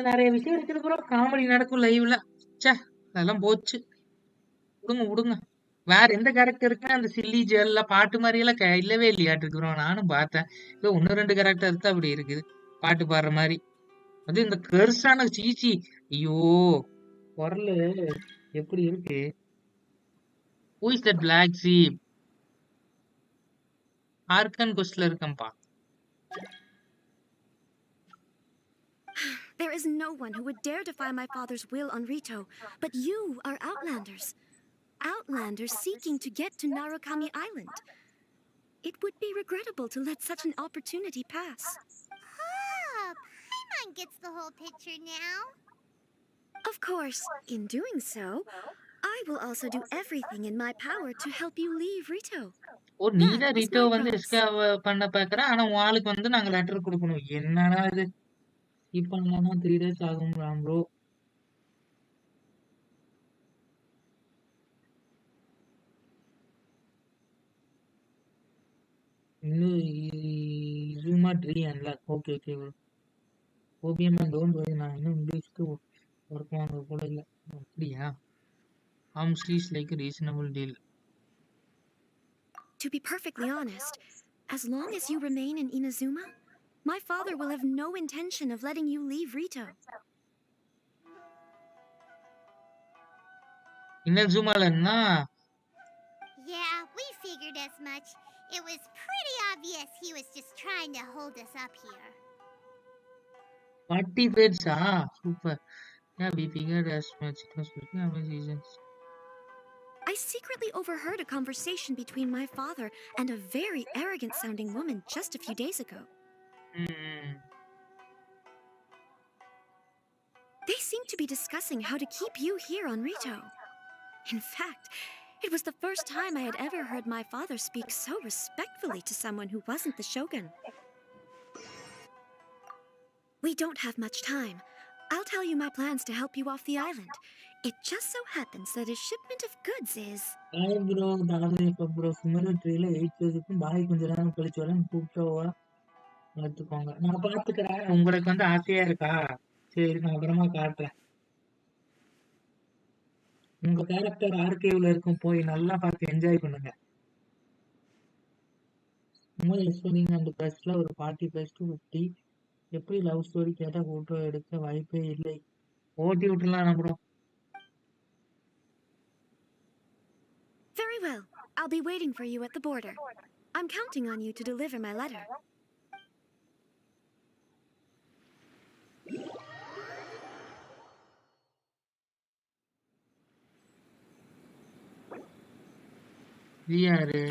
நிறைய விஷயம் இருக்குது ப்ரோ. காமெடி நடக்கும் லைவ்ல. ச்சே, அதெல்லாம் போச்சு. விடுங்க விடுங்க. வேற எந்த கேரக்டர் இருக்குன்னா அந்த சில்லி ஜெல்ல பாட்டு மாதிரி எல்லாம் இல்லவே இல்லையாட்டு இருக்கு ப்ரோ. நானும் பார்த்தேன். இப்போ 1 2 கேரக்டர் தான் அப்படி இருக்குது, பாட்டு பாடுற மாதிரி. அது இந்த கருசான சீச்சி. ஐயோ, குரலு எப்படி இருக்கு. Who is that black sheep? ஆர்கன் கொஸ்ட்ல இருக்கேன்ப்பா. There is no one who would dare defy my father's will on Rito, but you are outlanders. Outlanders seeking to get to Narukami Island. It would be regrettable to let such an opportunity pass. Oh, Paimon gets the whole picture now. Of course, in doing so, I will also do everything in my power to help you leave Rito. ஓ, நீ That தான் was ரிட்டோ my வந்து promise. எஸ்கேவ் பண்ண பாக்குற. ஆனா உன் ஆளுக்கு வந்து நாங்க லெட்டர் கொடுக்கணும். என்னடா இது? இப்ப 3 days ஆகும் ப்ரோ. இன்னும் Zuma tree unlock. Okay, okay bro. OPM don't worry, நான் இன்னும் இங்கிலீஷ்க்கு ஒர்க் வாங்க கூட இல்லை. அப்படியா? She's like a reasonable deal. To be perfectly honest, as long as you remain in Inazuma, my father will have no intention of letting you leave Rito. Inazumaலன்னா Yeah, we figured as much. It was pretty obvious he was just trying to hold us up here. 40 பேர்ஸா? Super. Yeah, we figured as much. It was looking at my seasons. I secretly overheard a conversation between my father and a very arrogant-sounding woman just a few days ago. They seemed to be discussing how to keep you here on Rito. In fact, it was the first time I had ever heard my father speak so respectfully to someone who wasn't the shogun. We don't have much time. I'll tell you my plans to help you off the island. It just so happens that a shipment of goods is... Hi bro, தாதே bro similar ட்ரீல 8 பேருக்கும் பாய் கொஞ்ச நேரம் கழிச்சு வரேன் கூப்பிட்டோவா பார்த்துக்கோங்க. நான் பார்த்துக்கிறேன். உங்களுக்கு வந்து ஆசையா இருக்கா? சரி, நான் அப்புறமா காட்டுறேன். உங்க கேரக்டர் ஆர்கேவ்ல இருக்கும், போய் நல்லா பார்த்து என்ஜாய் பண்ணுங்க. உங்கள் எக்ஸ்போரிங் அண்ட் ப்ளஸ்ல ஒரு 40+50. எப்படி லவ் ஸ்டோரி கேட்டா போட்டோ எடுக்க வாய்ப்பே இல்லை. ஓட்டி விட்டுலாம் bro. Very well. I'll be waiting for you at the border. I'm counting on you to deliver my letter. இது யாரு?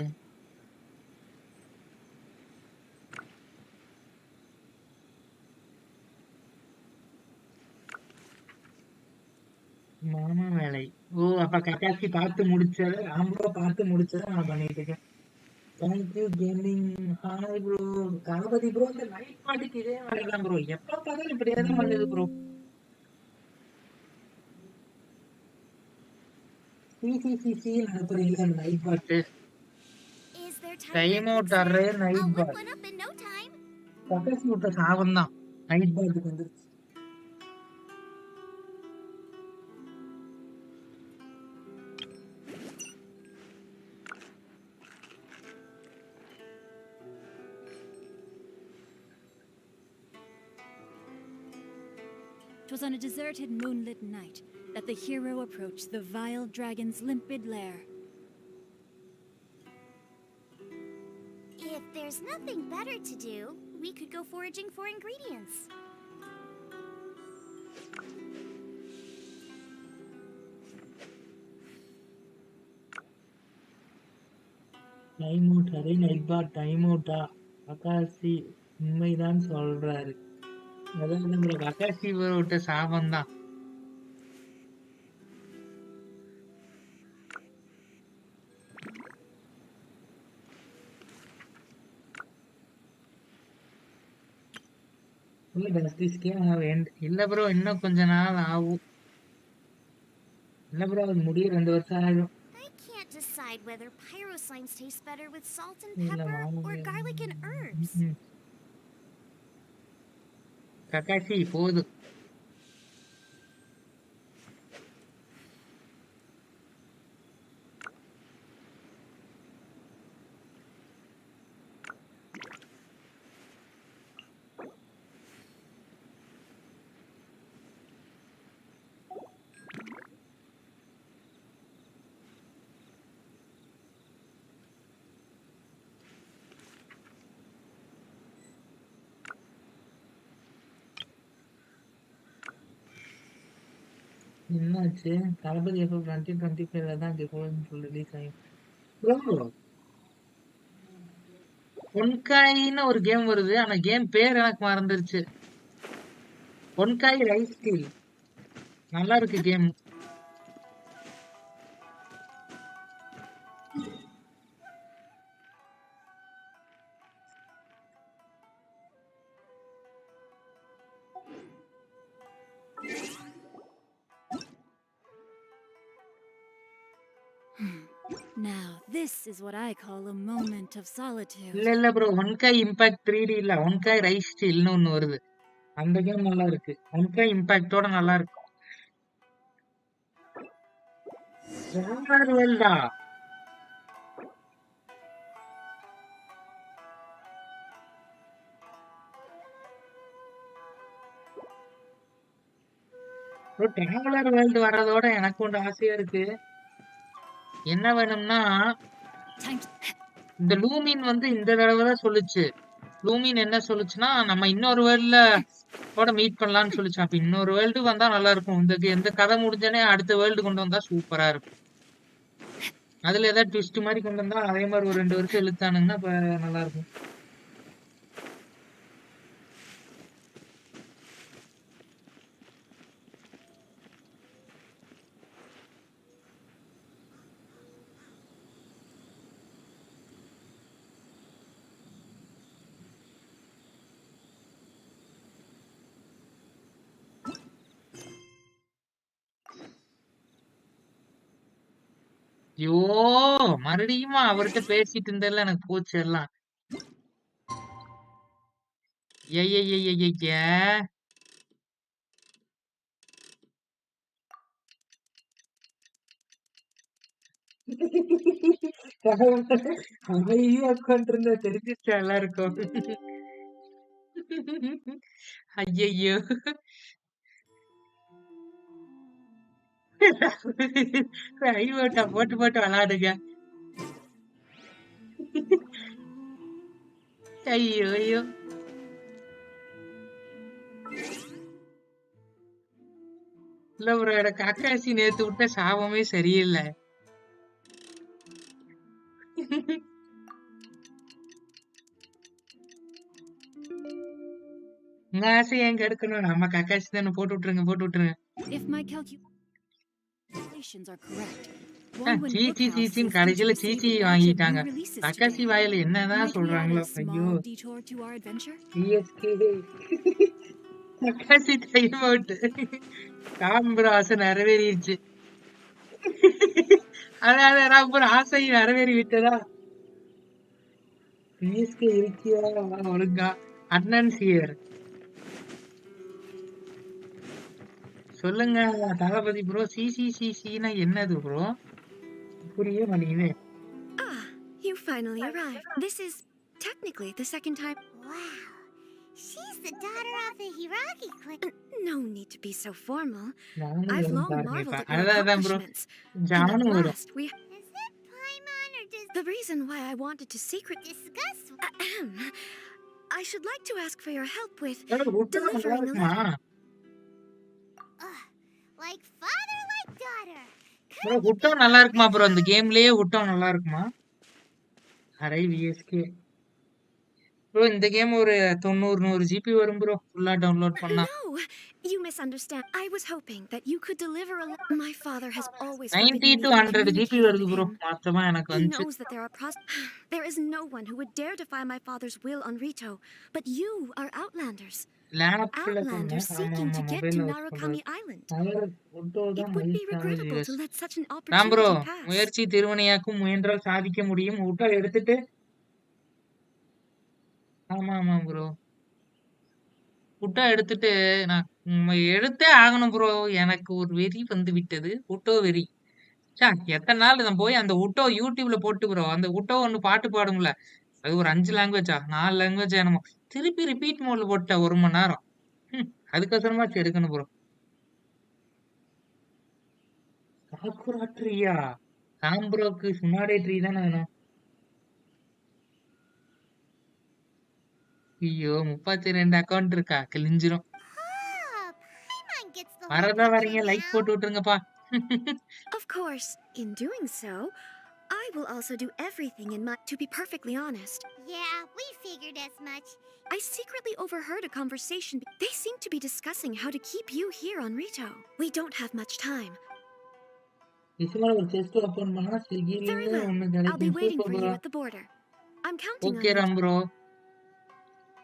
மாமா வேலை. ஓ, அப்ப கக்காசி பார்த்து முடிச்சத, ஆம்பளோ பார்த்து முடிச்சத நான் பண்ணிட்டு இருக்கேன். Thank you gaming. Hi bro. Thalapathy bro, இந்த நைட் பார்ட்டிக்கு இதே வேலைதான் ப்ரோ. எப்ப பார்த்தாலும் இப்படியே தான் பண்ணுது ப்ரோ. சிசிசிசி நடத்துறீங்களா night party? Is there time time for a out quick ஆடுறே snack? Night I'll whip party. one up in no time. Kakashi விட்ட சாபம் தான் நைட் பார்ட்டுக்கு வந்துருச்சு. It was on a deserted moonlit night that the hero approached the vile dragon's limpid lair. If there's nothing better to do, we could go foraging for ingredients. Time out அதே night part time அவுட்டா? Kakashi உண்மைதான் சொல்றாரு. அதான் நம்மள Kakashi விட்ட சாபம் தான். இல்ல ப்ரோ, இன்னும் கொஞ்ச நாள் ஆகும். இல்ல ப்ரோ, அது முடிய 2 வருஷம் ஆகும். I can't decide whether pyro slimes taste better with salt and இல்ல pepper மாமா. or garlic and herbs. Kakashi போதும். என்னாச்சு? தளபதி எப்போ 2025 தான் ரிலீஸ் ஆகும் ப்ரோ. பொன்காயின்னு ஒரு கேம் வருது, ஆனா கேம் பேர் எனக்கு மறந்துருச்சு. பொன்காய் ரைஸ் ஸ்டீல் நல்லா இருக்கு game. Now, this is what I call a moment of solitude. இல்ல ப்ரோ, ஒன்காய் இம்பாக்ட் 3D இல்ல, ஒன்காய் ரைஸ் ஸ்டீல்னு ஒண்ணு வருது. அந்த கேம் நல்லா இருக்கு. ஒன்காய் இம்பாக்டோட நல்லா இருக்கும். டிராவலர் வேர்ல்டா? ப்ரோ, டிராவலர் வேர்ல்டு வர்றதோட எனக்கு ஒன்று ஆசையா இருக்கு. என்ன வேணும்னா, Time to... இந்த லூமின் வந்து இந்த தடவை தான் சொல்லுச்சு. லூமின் என்ன சொல்லுச்சுன்னா, நம்ம இன்னொரு வேர்ல்ட்ல கூட மீட் பண்ணலாம்னு சொல்லுச்சு. அப்ப இன்னொரு வேர்ல்டு வந்தா நல்லா இருக்கும். இந்த கதை முடிஞ்சனே அடுத்த வேர்ல்டு கொண்டு வந்தா சூப்பரா இருக்கும். அதுல ஏதாவது ட்விஸ்ட் மாதிரி கொண்டு வந்தா அதே மாதிரி ஒரு 2 வருஷம் இழுத்தானுங்கன்னா இப்ப நல்லா இருக்கும். ஐயோ, மறுபடியுமா அவர்கிட்ட பேசிட்டு இருந்ததுல எனக்கு போச்சு எல்லாம். ஏ அமைதியா உட்காந்துருந்த தெரிஞ்சிச்சா எல்லாருக்கும்? ஐயையோ, ஐயோட்டா போட்டு போட்டு விளையாடுங்க. ஐயோ ஐயோ, இல்ல ப்ரோ, எனக்கு அக்காசி நேத்து விட்ட சாபமே சரியில்லை. உங்க ஆசையை எங்க எடுக்கணும்? நம்ம கக்காசி தானே, போட்டு விட்டுருங்க, போட்டு விட்டுருங்க. If my calculations are correct, Wanwen சீச்சி Bookhouse சீச்சின்னு will soon கடைசியில receive சீச்சி a batch of வாங்கிட்டாங்க. new releases Kakashi today. வாயில என்னதான் Might we add சொல்றாங்களோ. a ஐயோ, small detour to our adventure? CSK Kakashi time out. காம்பர் ஆசை நிறைவேறிடுச்சு. அதாவது ஒரு ஆசை நிறைவேறி விட்டதா? சிஎஸ்கே இருக்கியா ஒழுங்கா? அண்ணன் சியர் சொல்லுங்க தளபதி ப்ரோ. சிசிசிசினா என்னது ப்ரோ? புரிய மாட்டேங்குது. Ah, you finally arrived. This is technically the second time. Wow. She's the daughter of the Hiragi clan. No need to be so formal. நானும் I've வரும் long பாருங்க. marveled இப்ப at your அதான் bro, accomplishments. And at ஜானும் வரும். last, we... Is that Paimon or does The reason why I wanted to secret... discuss? Ahem. I should like to ask for your help with விட்டா நல்லா delivering a இருக்குமா? letter. Like father, like daughter. Bro விட்டா நல்லா இருக்குமா bro? இந்த கேம்லயே விட்டா நல்லா இருக்குமா? அரை விஎஸ்கே ப்ரோ, இந்த கேம் ஒரு 90-100 ஜிபி வரும் ப்ரோ ஃபுல்லா டவுன்லோட் பண்ணா. No, you misunderstand. I was hoping that you could deliver a letter. My father has always 90 forbidden me to from 100 GB communicating வருது with ப்ரோ. him. மொத்தமா எனக்கு He வந்துச்சு. knows that there are there is no one who would dare defy my father's will on Rito, but you are outlanders. லேப்ல Outlanders seeking to get to Narukami Island. It would be regrettable to let such an Ram bro, opportunity pass. முயற்சி திருவினையாக்கும், முயன்றால் சாதிக்க முடியும். விட்டா எடுத்துட்டு. ஆமா ஆமா bro, விட்டா எடுத்துட்டு நான் எடுத்தே ஆகணும் ப்ரோ. எனக்கு ஒரு வெறி வந்து விட்டது, உட்டோ வெறி. எத்தனை நாள் நான் போய் அந்த உட்டோ யூடியூப்ல போட்டு ப்ரோ, அந்த உட்டோ ஒண்ணு பாட்டு பாடும்ல, அது ஒரு 5 லாங்குவேஜா 4 லாங்குவேஜ் என்னமோ, திருப்பி ரிப்பீட் மோட்ல போட்ட 1 மணி நேரம். அதுக்கப்புறமாச்சு எடுக்கணும் ப்ரோ. சாக்குரா ட்ரீயா? சாம்புரோக்கு சுனாடே ட்ரீ தானே வேணும். ஐயோ, 32 அக்கௌண்ட் இருக்கா? கிழிஞ்சிரும். Oh, Paimon gets the whole வரதா picture வரீங்க, லைக் now. போட்டு விட்டுருங்கப்பா. Of course, in doing so, I will also do everything in my... To be perfectly honest, Yeah, we figured as much. I secretly overheard a conversation. They seem to be discussing how to keep you here on Rito. We don't have much time. நிச்சயமா ஒரு chest open பண்ணா Very ஸ்விக்கில well. ஒண்ணு I'll be கிடைக்கும். waiting super for bro. you at the border. I'm counting okay on you. Ram bro,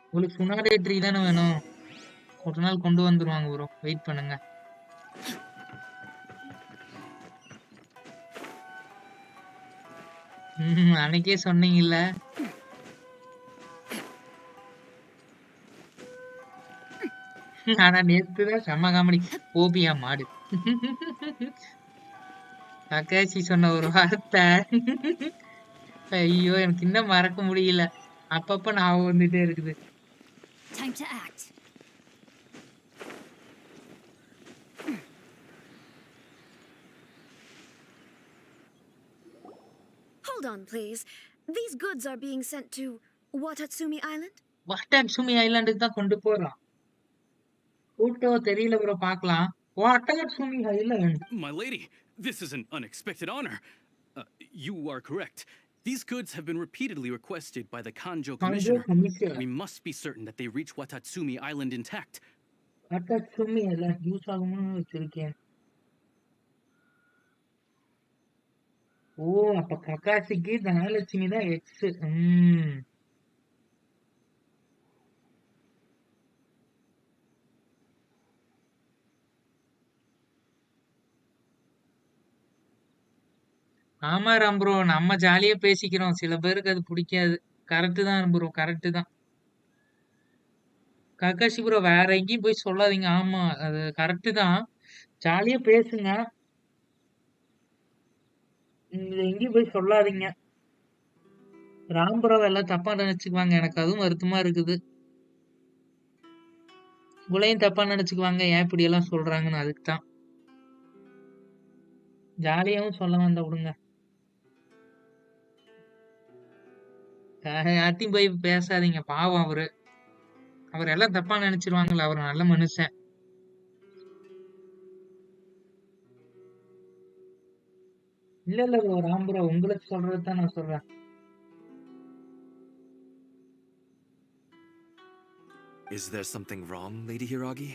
உங்களுக்கு சுனாடே tree தானே வேணும்? ஒரு நாள் கொண்டு வந்துருவாங்க ப்ரோ, வெயிட் பண்ணுங்க. அன்னைக்கே சொன்னீங்கல்ல. ஆனா நேத்துதான் செம்ம காமெடி. போபியா மாடு. தக்காசி சொன்ன ஒரு வார்த்தை. ஐயோ எனக்கு இன்னும் மறக்க முடியல. அப்பப்ப ஞாபகம் வந்துட்டே இருக்குது. Time to act. Hold on, please. These goods are being sent to Watatsumi Island? வாட்டாட்சுமி ஐலாண்டுக்கு தான் கொண்டு போறோம். கூட்டோ தெரியல ப்ரோ, பார்க்கலாம். வாட்டாட்சுமி island. My lady, this is an unexpected honor. You are correct. These goods have been repeatedly requested by the Kanjo Commissioner. We must be certain that they reach Watatsumi Island intact. Watatsumi island use ஆகும்னு வச்சிருக்கேன். ஓ அப்ப கக்காசிக்கு தனலட்சுமி தான் X. ஆமா Ram bro, நம்ம ஜாலியா பேசிக்கிறோம், சில பேருக்கு அது பிடிக்காது. கரெக்ட் தான் ப்ரோ, கரெக்ட் தான். கக்காசி ப்ரோ வேற எங்கேயும் போய் சொல்லாதீங்க. ஆமா அது கரெக்ட் தான், ஜாலியா பேசுங்க. இங்க எங்கேயும் போய் சொல்லாதீங்க. ராம் ப்ரோ எல்லாம் தப்பா நினைச்சுக்குவாங்க, எனக்கு அதுவும் வருத்தமா இருக்குது. உங்களையும் தப்பா நினைச்சுக்குவாங்க, ஏன் இப்படி எல்லாம் சொல்றாங்கன்னு. அதுக்கு தான் ஜாலியாவும் சொல்ல வேண்டாம், விடுங்க. யார்ட்டையும் போய் பேசாதீங்க, பாவம் அவரு. அவர் எல்லாம் தப்பா நினைச்சிருவாங்கல்ல, அவர் நல்ல மனுஷன். இல்ல இல்ல ப்ரோ, ராம் ப்ரோ உங்களுக்கு சொல்றது தான் நான் சொல்றேன். Is there something wrong, Lady Hiragi?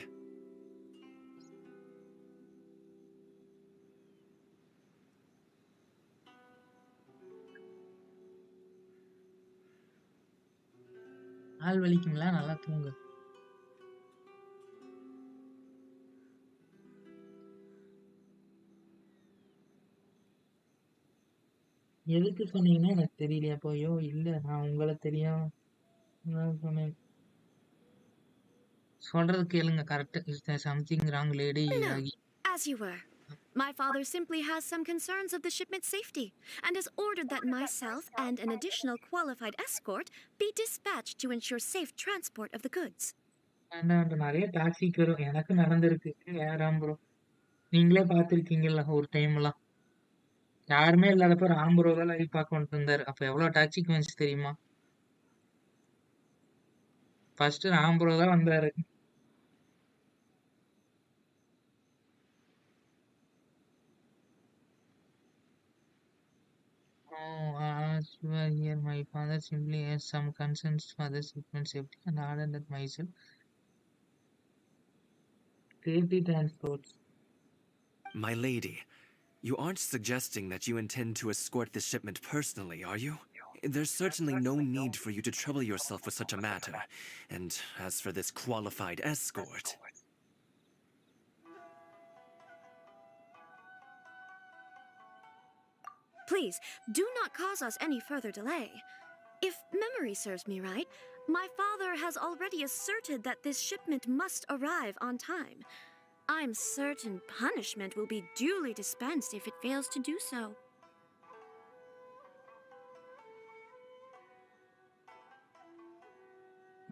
ஆள் வலிக்குங்களா? நல்லா தூங்கு. எதுக்கு சொன்னீங்கன்னா எனக்கு தெரியலையா போயோ? இல்ல நான் உங்களை தெரியும் சொன்னேன். சொல்றது கேளுங்க, correct. Is there something wrong lady Hiiragi? As you were. My father simply has some concerns of the shipment's safety and has ordered that myself and an additional qualified escort be dispatched to ensure safe transport of the goods. நிறைய toxic வரும், எனக்கு நடந்திருக்கு. Ram bro நீங்களே பார்த்துருக்கீங்கல்ல ஒரு time எல்லாம், யாருமே இல்லாதப்ப Ram bro தான் லைவ் பார்க்க வந்துட்டு இருந்தாரு. அப்ப எவ்வளவு டாக்ஸிக் வந்துச்சு தெரியுமா? ஃபர்ஸ்ட் ராம் ப்ரோ தான் வந்தாரு. Oh, as you are here, my father simply has some concerns for the shipment safety and ordered that myself safety transports. My lady, you aren't suggesting that you intend to escort this shipment personally, are you? There's certainly no need for you to trouble yourself with such a matter. And as for this qualified escort... Please, do not cause us any further delay. If memory serves me right, my father has already asserted that this shipment must arrive on time. I'm certain punishment will be duly dispensed if it fails to do so.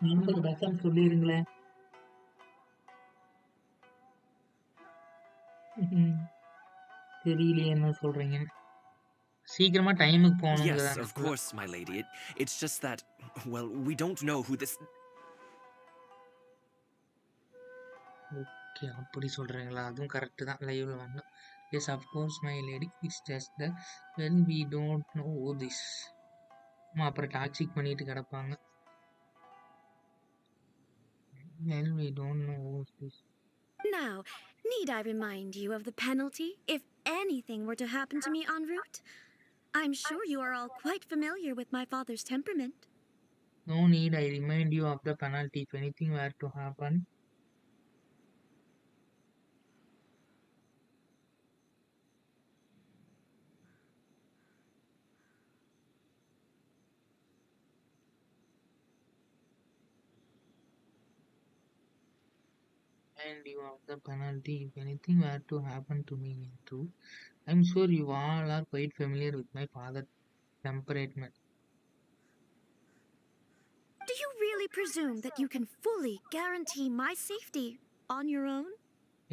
நீங்க பசங்க சொல்லிருங்களேன். தெரியலையே என்ன சொல்றீங்க. சீக்கிரமா டைமுக்கு போகணுங்க. Yes, of course, my lady. It's just that, well, we don't know who this... okay அப்படி சொல்றீங்களா? அதுவும் கரெக்ட் தான், லைவ்ல வந்து. Yes, of course, my lady. It's just that when we don't know this. அப்புறம் டாக்ஸிக் பண்ணிட்டு கிடப்பாங்க. When we don't know this. Now, need I remind you of the penalty if anything were to happen to me en route? I'm sure you are all quite familiar with my father's temperament. No need I remind you of the penalty if anything were to happen. and you have the penalty if anything were to happen to me in truth. I'm sure you all are quite familiar with my father's temperament. Do you really presume that you can fully guarantee my safety on your own?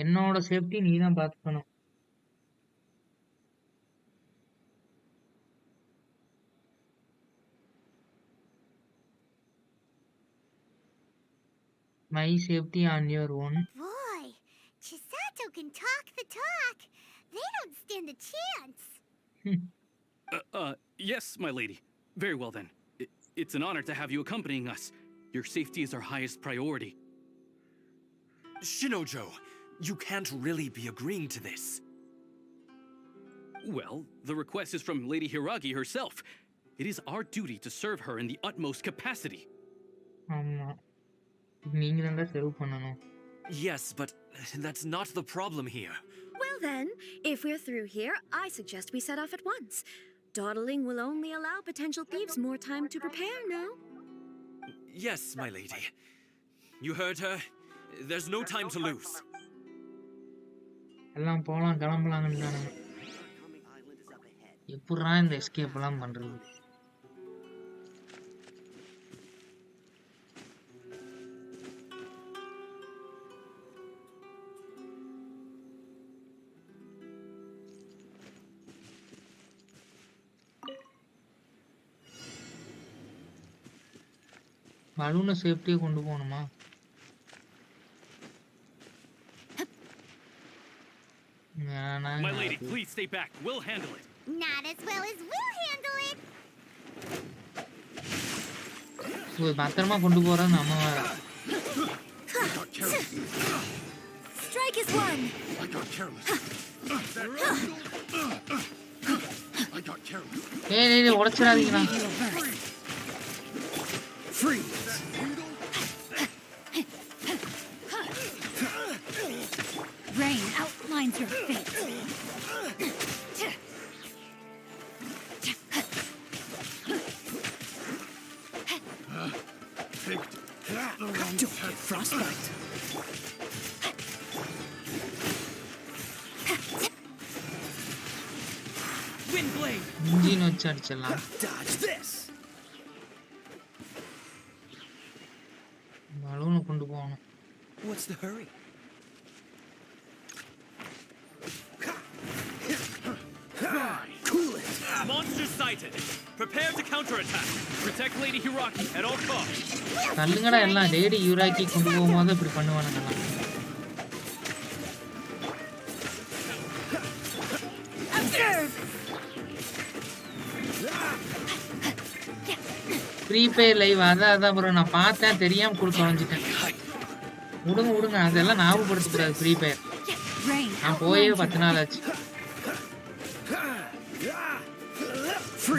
என்னோட safety நீ தான் பார்த்துக்கணும். My safety on your own. Boy, Chisato can talk the talk. They don't stand a chance. Yes, my lady. Very well then. It's an honor to have you accompanying us. Your safety is our highest priority. Shinojo, you can't really be agreeing to this. Well, the request is from Lady Hiragi herself. It is our duty to serve her in the utmost capacity. ஆமா, நீங்க தான் serve பண்ணணும். Yes, but that's not the problem here. Well then, if we're through here, I suggest we set off at once. Dawdling will only allow potential thieves more time to prepare, no? Yes, my lady. You heard her. There's no time to lose. எல்லாம் போலாம் கிளம்பலாங்கன்னு எப்படா இந்த escape எல்லாம் பண்றது? பலூனை சேஃப்டியா கொண்டு போகணுமா? My lady, please stay back. We'll handle it. Not as well as we'll handle it. பத்திரமா கொண்டு போறது நம்ம வேற. Strike is one. I got careless. I got careless. ஏய் உடைச்சிராதீங்கடா. Freeze. Rain outlines your fate. Don't get frostbite. Wind blade. Engine வச்சு அடிச்சிடலாம். Dodge this. பலூனை கொண்டு போகணும். What's the hurry? Cool it. Monster sighted. Prepare to counterattack. Protect Lady Hiraki at all costs. தள்ளுங்கடா எல்லாம். Lady யூராக்கி கொண்டு போகும்போது இப்படி பண்ணுவானுங்கலாம். Observe. ஃப்ரீ ஃபயர் லைவ் அதான் ப்ரோ நான் பார்த்தேன், தெரியாம கொடுத்து தொலைஞ்சிட்டேன். விடுங்க அதெல்லாம் ஞாபகப்படுத்தக்கூடாது. ஃப்ரீ ஃபயர் Rain நான் போயே outlines 10 your நாள் ஆச்சு.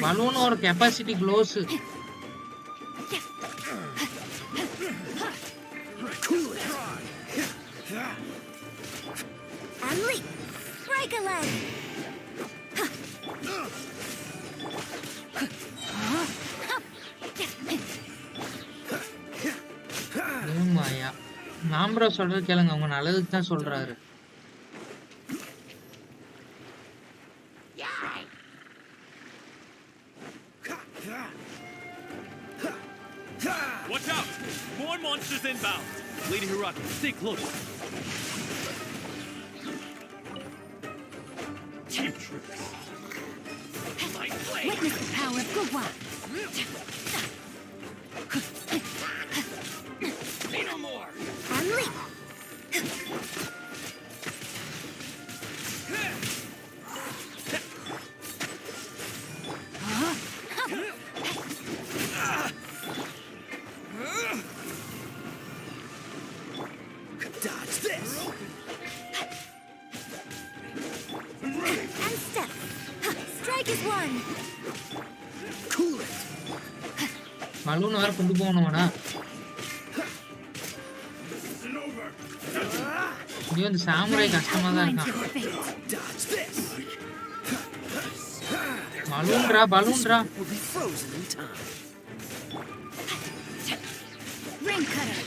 பலூன் ஒரு capacity close. Cool it. and leap. Break a leg. ஏமாயா நான் ப்ரோ சொல்றது கேளுங்க, அவங்க நல்லதுக்கு தான் சொல்றாரு. Watch out! More monsters inbound. Lady Hiraki, stay close. Cheap tricks. My blade. Witness the power of Gugwa. Say no more. And leap. Dodge this. And step. Strike is one. Cool it. Balloon வேற கொண்டு போகணுமாடா? இது வந்து samurai கஷ்டமா தான் Outlines இருக்கான். your fate. Dodge this. பலூன்ரா We'll be frozen in time. Ring cutter.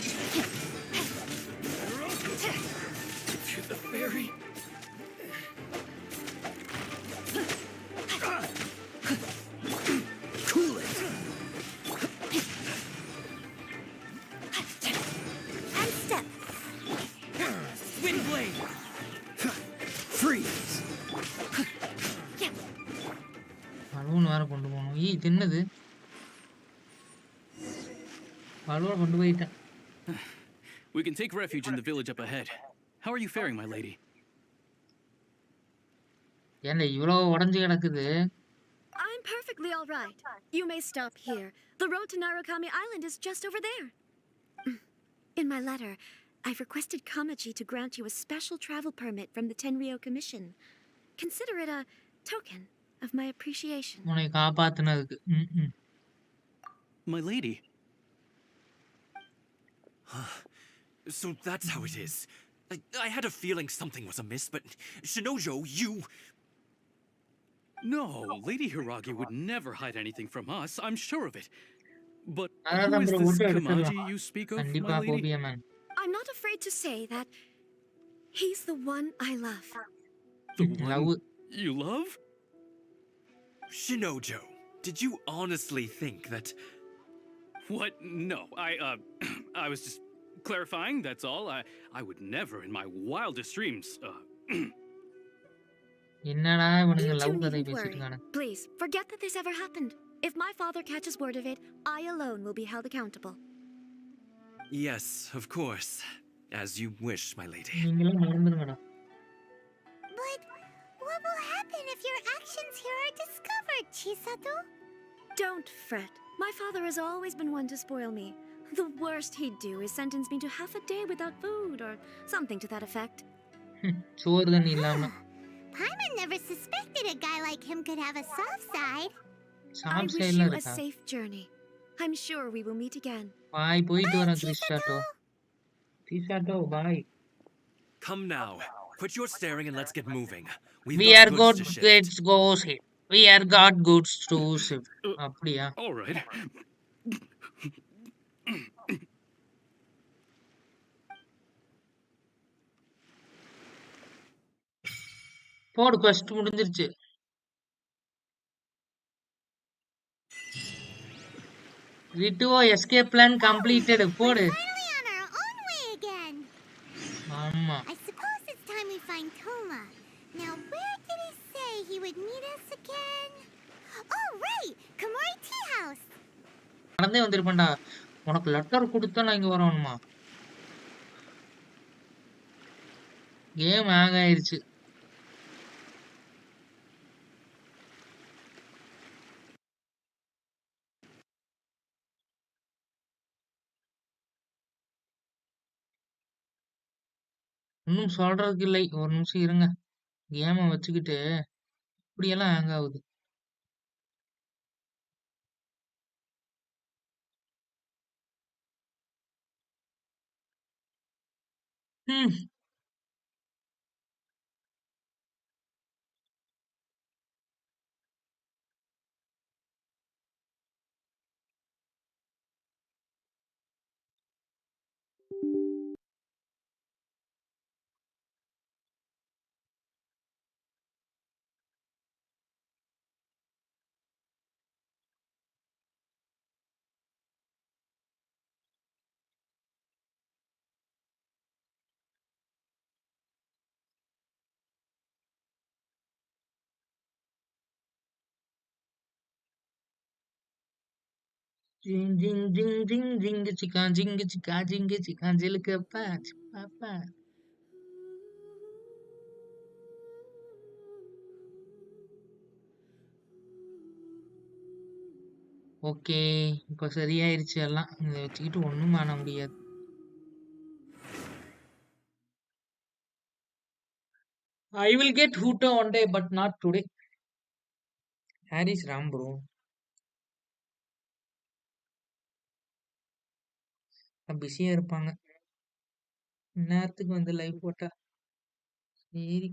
Balloon வேற கொண்டு போகணும். இது என்னது? பலூனை கொண்டு போயிட்டேன். We can take refuge in the village up ahead. How are you faring, my lady? ஏன்டா இவ்வளவு உடஞ்சு கிடக்குது? I'm perfectly all right. You may stop here. The road to Narukami Island is just over there. In my letter, I've requested Kamachi to grant you a special travel permit from the Tenryo Commission. Consider it a token of my appreciation. உன்னை காப்பாத்துனதுக்கு. My lady. So that's how it is. I had a feeling something was amiss, but Shinojo, you... No, Lady Hiragi would never hide anything from us. I'm sure of it. But அதான் who is bro, this விட்டு எடுத்துடலாம். Kamaji you speak of, கண்டிப்பா my lady? கோபியா man. I'm not afraid to say that he's the one I love. The Love. one you love? Shinojo, did you honestly think that... What? No, I was just clarifying, that's all. I would never in my wildest dreams, என்னடா இவனுங்க You love two கதை needn't பேசிட்டு worry. இருக்கானு. Please, forget that this ever happened. If my father catches word of it, I alone will be held accountable. Yes, of course. As you wish, my lady. நீங்களும் மறந்துடுங்கடா. But what will happen if your actions here are discovered, Chisato? Don't fret. My father has always been one to spoil me. The worst he'd do is sentence me to half a day without food or something to that effect. சோறு தண்ணி இல்லாம. Paimon never suspected a guy like him could have a soft side. I Sam wish ஸ்டைல்ல you a இருக்கா. safe journey. I'm sure we will meet again. பாய் போயிட்டு வரேன் கிறிஸ்டாட்டோ. கிறிஸ்டாட்டோ பாய். Come now. Quit your staring and let's get moving. We've We got are good goods to ship. kids goes here. We are got goods to ship. அப்படியா? all right. போடு quest முடிஞ்சிருச்சு. Rituo escape plan completed. போடு. Finally on our own way again. ஆமா. I suppose it's time we find Toma. Now, where did he say he would meet us again? Oh, right! Komori Tea House. நடந்தே வந்திருப்பேன்டா. உனக்கு letter கொடுத்தா நான் இங்க வரணுமா? Game hang ஆயிருச்சு. இன்னும் சொல்றதுக்கு இல்லை. ஒரு நிமிஷம் இருங்க. கேமை வச்சுக்கிட்டு இப்படியெல்லாம் ஹேங் ஆகுது. ம். ஜிங் ஜிங் ஜிங் ஜிங் ஜிங்கு சிக்கா ஜிங்கு சிக்கா ஜிங்கு சிக்கா ஜிலுக்கப்பா பாப்பா. ஓகே, இப்ப சரியாயிருச்சு எல்லாம். இதை வச்சுக்கிட்டு ஒண்ணும் பண்ண முடியாது. I will get Hu Tao one day, but not today. Harry's Ram bro. பிஸியா இருப்பாங்க. நேரத்துக்கு வந்து லைவ் போட்டா சரி.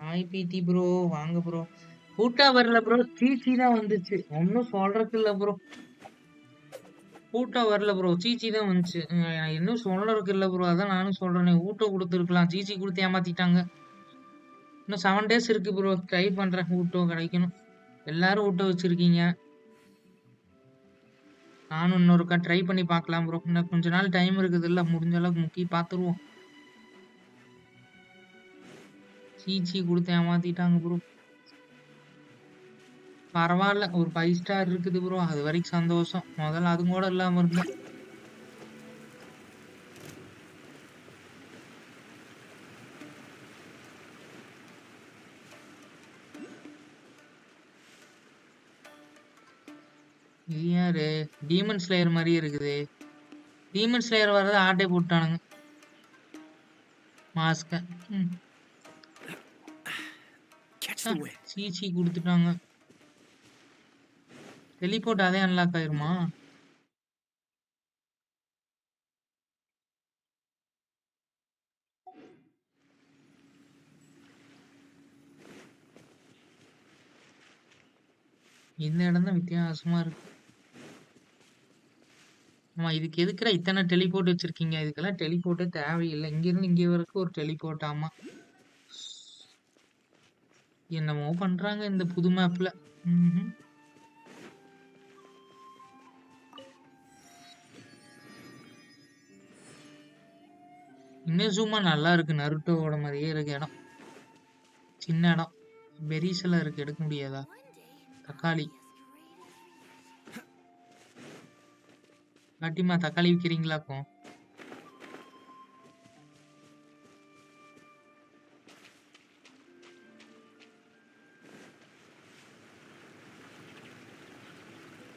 ஹாய் பிடி ப்ரோ, வாங்க ப்ரோ. கூட்டா வரல ப்ரோ, சீச்சி தான் வந்துச்சு. ஒன்னும் சொல்றதுக்கு இல்ல ப்ரோ. கூட்டா வரல ப்ரோ, சீச்சி தான் வந்துச்சு. இன்னும் சொல்றதுக்கு இல்ல ப்ரோ. அதான் நானும் சொல்றேனே, ஊட்ட கொடுத்துருக்கலாம், சீச்சி கொடுத்து ஏமாத்திட்டாங்க. இன்னும் 7 டேஸ் இருக்கு ப்ரோ. ட்ரை பண்றேன், ஊட்டோ கிடைக்கணும். எல்லாரும் ஊட்ட வச்சிருக்கீங்க. நானும் இன்னொருக்கா ட்ரை பண்ணி பார்க்கலாம் ப்ரோ. இன்னும் கொஞ்ச நாள் டைம் இருக்குது இல்ல, முடிஞ்ச அளவுக்கு முக்கி பார்த்துருவோம். சீச்சி கொடுத்து ஏமாத்திட்டாங்க ப்ரோ. பரவாயில்ல, ஒரு 5 ஸ்டார் இருக்குது ப்ரோ, அது வரைக்கும் சந்தோஷம். முதல்ல அது கூட இல்லாம இருந்தேன். இது யாரு? டீமன் ஸ்லேயர் மாதிரி இருக்குது. டீமன் ஸ்லேயர் வர்றது ஆட்டை போட்டானுங்க மாஸ்க. Catch the wind. சீச்சி கொடுத்துட்டாங்க. டெலிபோர்ட் அதே அன்லாக் ஆயிருமா? இந்த இடம் தான் வித்தியாசமா இருக்கு. ஆமா, இதுக்கு எதுக்குடா இத்தனை டெலிபோர்ட் வச்சிருக்கீங்க? இதுக்கெல்லாம் டெலிபோர்ட்டே தேவையில்லை. இங்க இருந்து இங்க வரைக்கும் ஒரு டெலிபோர்ட். ஆமா, என்னமோ பண்றாங்க இந்த புது மேப்ல. இன்னும் நல்லா இருக்கு, நருட்டோவோட மாதிரியே இருக்கு இடம். சின்ன இடம், பெரிஸ் எல்லாம் இருக்கு, எடுக்க முடியாதா? தக்காளி பாட்டிமா, தக்காளி விற்கிறீங்களாக்கும்?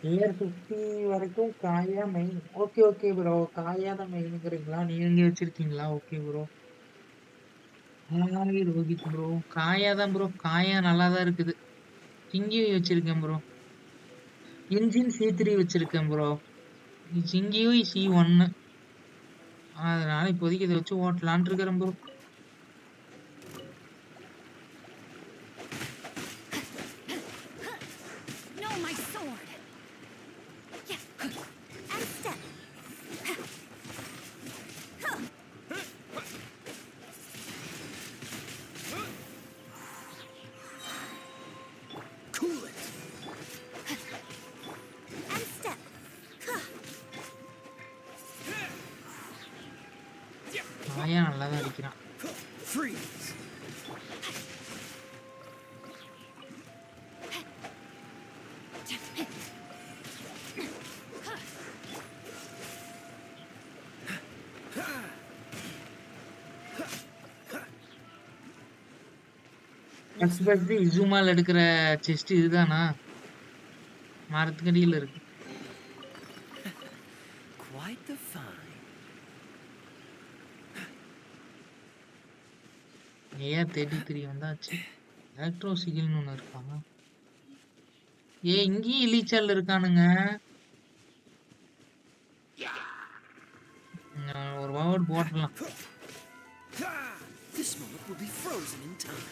Layer 50 வரைக்கும் காயா மெயின். ஓகே ஓகே ப்ரோ, காயா தான் மெயினுங்கிறீங்களா? நீங்க வச்சிருக்கீங்களா? Okay bro. Hi Rohit bro, காயா தான் ப்ரோ, காயா நல்லா தான் இருக்குது. சிங்கி வச்சிருக்கேன் ப்ரோ. இன்ஜின் C3 வச்சிருக்கேன் ப்ரோ. சிங்கியூ C1. அதனால இப்போதைக்கு இதை வச்சு ஓட்டலான் இருக்கிறேன் bro. No, my sword. Yeah. And step. Cool it. And step. காயா நல்லா தான் அடிக்கிறான். Freeze. ஃபர்ஸ்ட் இசுமால் எடுக்கிற செஸ்ட் இதுதானா? மரத்துக்கு அடியில் இருக்கு. Quite the find. ஏஆர் 33 வந்தாச்சு. எலக்ட்ரோ சிகில்னு ஒன்று இருக்காங்க. இங்கேயும் இலிச்சால் இருக்கானுங்க. ஒரு வேர்ட் போட்டலாம். This moment will be frozen in time.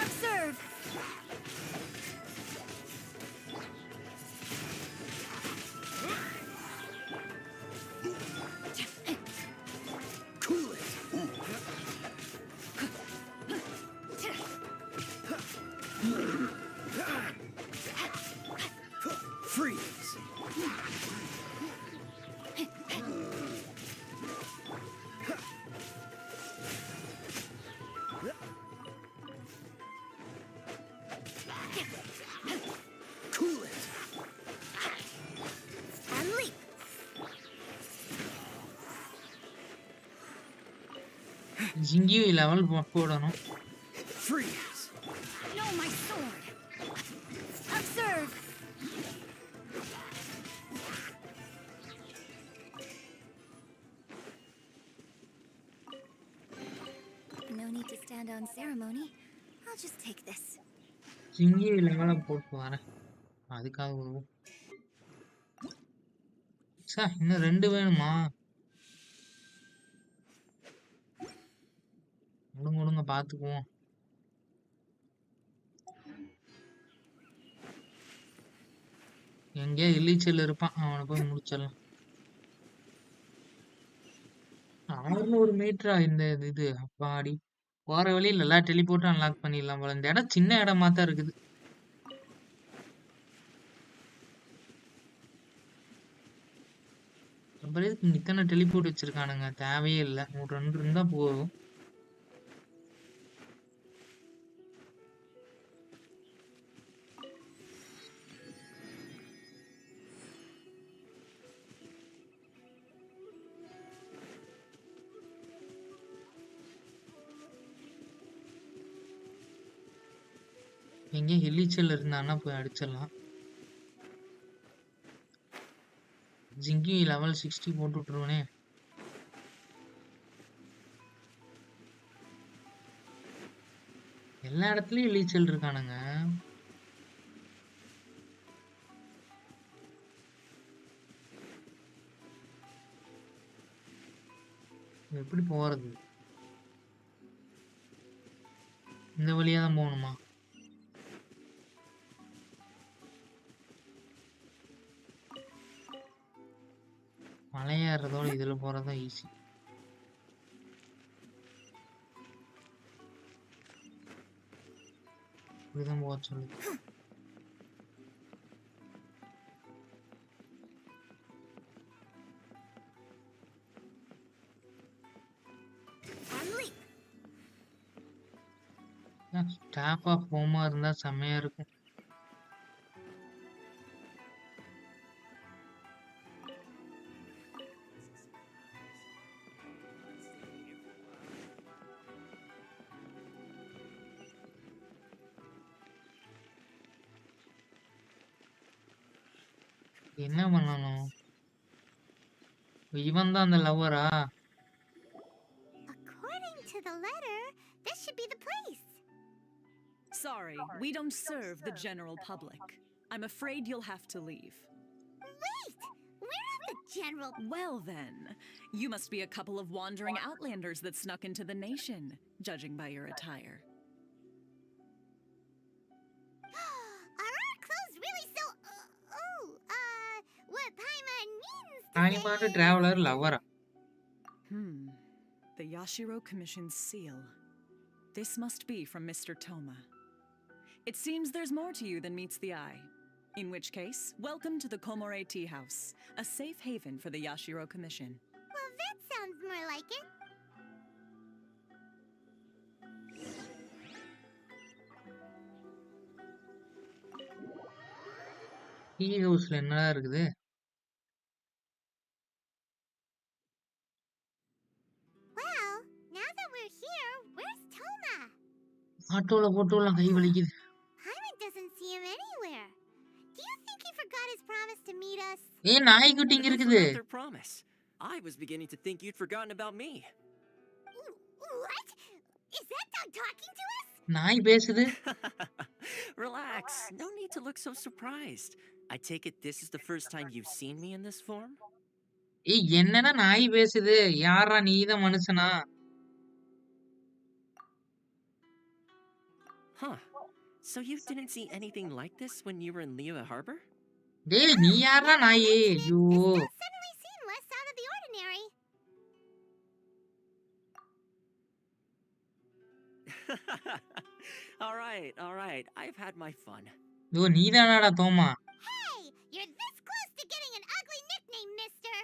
Observe. Cool it. Freeze. Cool it. And leap. ஜிங்கியூ லெவல் போடணும். Freeze. No, my sword. Observe. No need to stand on ceremony. I'll just take this. ஜிங்கியூ லெவலை போட்டு வரேன். அதுக்காக விடுவோம். Sir இன்னும் 2 வேணுமா? பாத்துக்குவோம். எங்கேயோ இலிச்சல் இருப்பான், அவனை போய் முடிச்சிடலாம். 600 மீட்டரா இந்த இது? அப்பாடி! போற வழியில எல்லா டெலிபோர்ட்டும் அன்லாக் பண்ணிடலாம் போல. இந்த இடம் சின்ன இடமா தான் இருக்குது. அப்புறம் எதுக்கு இத்தனை டெலிபோர்ட் வச்சிருக்கானுங்க? தேவையே இல்லை. ஒரு 2 இருந்தா போதும். எங்கேயும் ஹில்லிச்சல் இருந்தான்னா போய் அடிச்சிடலாம். ஜிங்கி லெவல் 60 போட்டு விட்டுருவனே. எல்லா இடத்துலயும் இலிச்சல் இருக்கானுங்க. எப்படி போறது? இந்த வழியா தான் போகணுமா? மலையேறதோட இதுல போறதுதான் ஈஸி. இப்படிதான் போக சொல்லுது. ஸ்டாப் ஆஃப் ஹோமா இருந்தா செம்மையா இருக்கும். என்ன பண்ணணும்? இவன் தான் அந்த லவ்வரா? According to the letter, this should be the place. Sorry, we don't serve the general public. I'm afraid you'll have to leave. Wait! We're not the general. Well then, you must be a couple of wandering outlanders that snuck into the nation, judging by your attire. Are our clothes really so? What Paimon means to தாய்மான say traveller லவ்வரா? The Yashiro Commission's seal. This must be from Mr. Toma. It seems there's more to you than meets the eye. In which case, welcome to the Komore Tea House, a safe haven for the Yashiro Commission. Well, that sounds more like it. Tea ஹவுஸ்ல என்னடா இருக்குது? Well, now that we're here, where's Toma? ஆட்டோல போட்டுலாம் கை வலிக்குது. Paimon doesn't see him anywhere. Do you think he forgot his promise to meet us? ஏய், நாய்க்குட்டி இங்க Who இருக்குது. forgot their promise? I was beginning to think you'd forgotten about me. What? Is that dog talking to us? நாய் பேசுது. Relax. No need to look so surprised. I take it this is the first time you've seen me in this form? ஏய், என்னடா நாய் பேசுது? யாரா நீதான் மனுஷனா? Huh. So you didn't see anything like this when you were in Liyue Harbor? டேய், நீ யாரா நாயே? ஐயோ. This does suddenly seem less out of the ordinary. all right. I've had my fun. ஐயோ, நீதானாடா தோமா? Hey, you're this close to getting an ugly nickname, mister.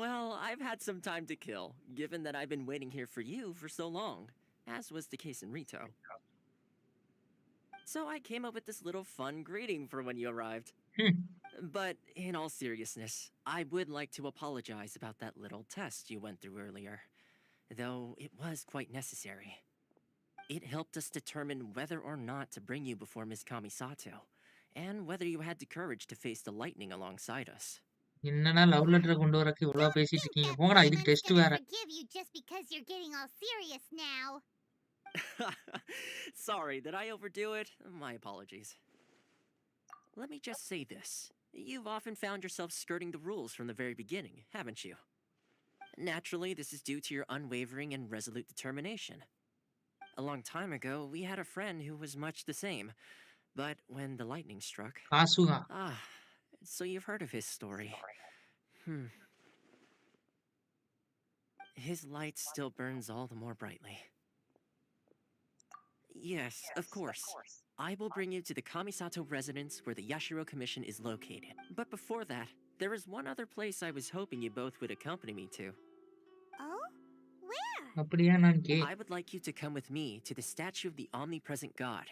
Well, I've had some time to kill, given that I've been waiting here for you for so long, as was the case in Rito. So I came up with this little fun greeting for when you arrived. But in all seriousness, I would like to apologize about that little test you went through earlier, though it was quite necessary. It helped us determine whether or not to bring you before Ms. Kamisato, and whether you had the courage to face the lightning alongside us. என்னடா love letter கொண்டு வரக்கு இவ்வளவு பேசிட்டு இருக்கீங்க? போங்கடா, இதுக்கு Paimon's test gonna வேற. forgive you just because you're getting all serious now. Sorry, did I overdo it? My apologies. Let me just say this. You've often found yourself skirting the rules from the very beginning, haven't you? Naturally, this is due to your unwavering and resolute determination. A long time ago, we had a friend who was much the same. But when the lightning struck... காசுகா Ah, so you've heard of his story. His light still burns all the more brightly. Yes, of course. I will bring you to the Kamisato residence where the Yashiro Commission is located. But before that, there is one other place I was hoping you both would accompany me to. Oh? Where? அப்படியா நான் I would like you to come with me to the statue of the omnipresent god.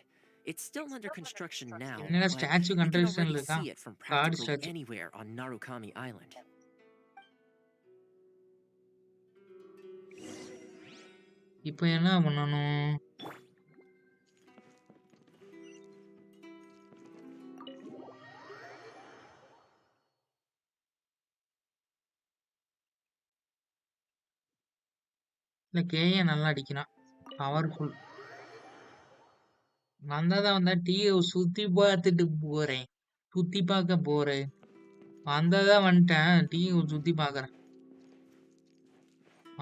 It's still under construction now, என்னடா but statue you can கன்ஸ்ட்ரக்ஷன்ல already இருக்கா see it from card practically statue anywhere on Narukami Island. இப்போ என்ன பண்ணணும் இல்ல K A நல்லா அடிக்கிறான் powerful வந்தா tea சுத்தி பார்த்துட்டு போறேன் சுத்தி பார்க்க போறேன் வந்ததா வந்துட்டேன் டீ சுத்தி பார்க்கறேன்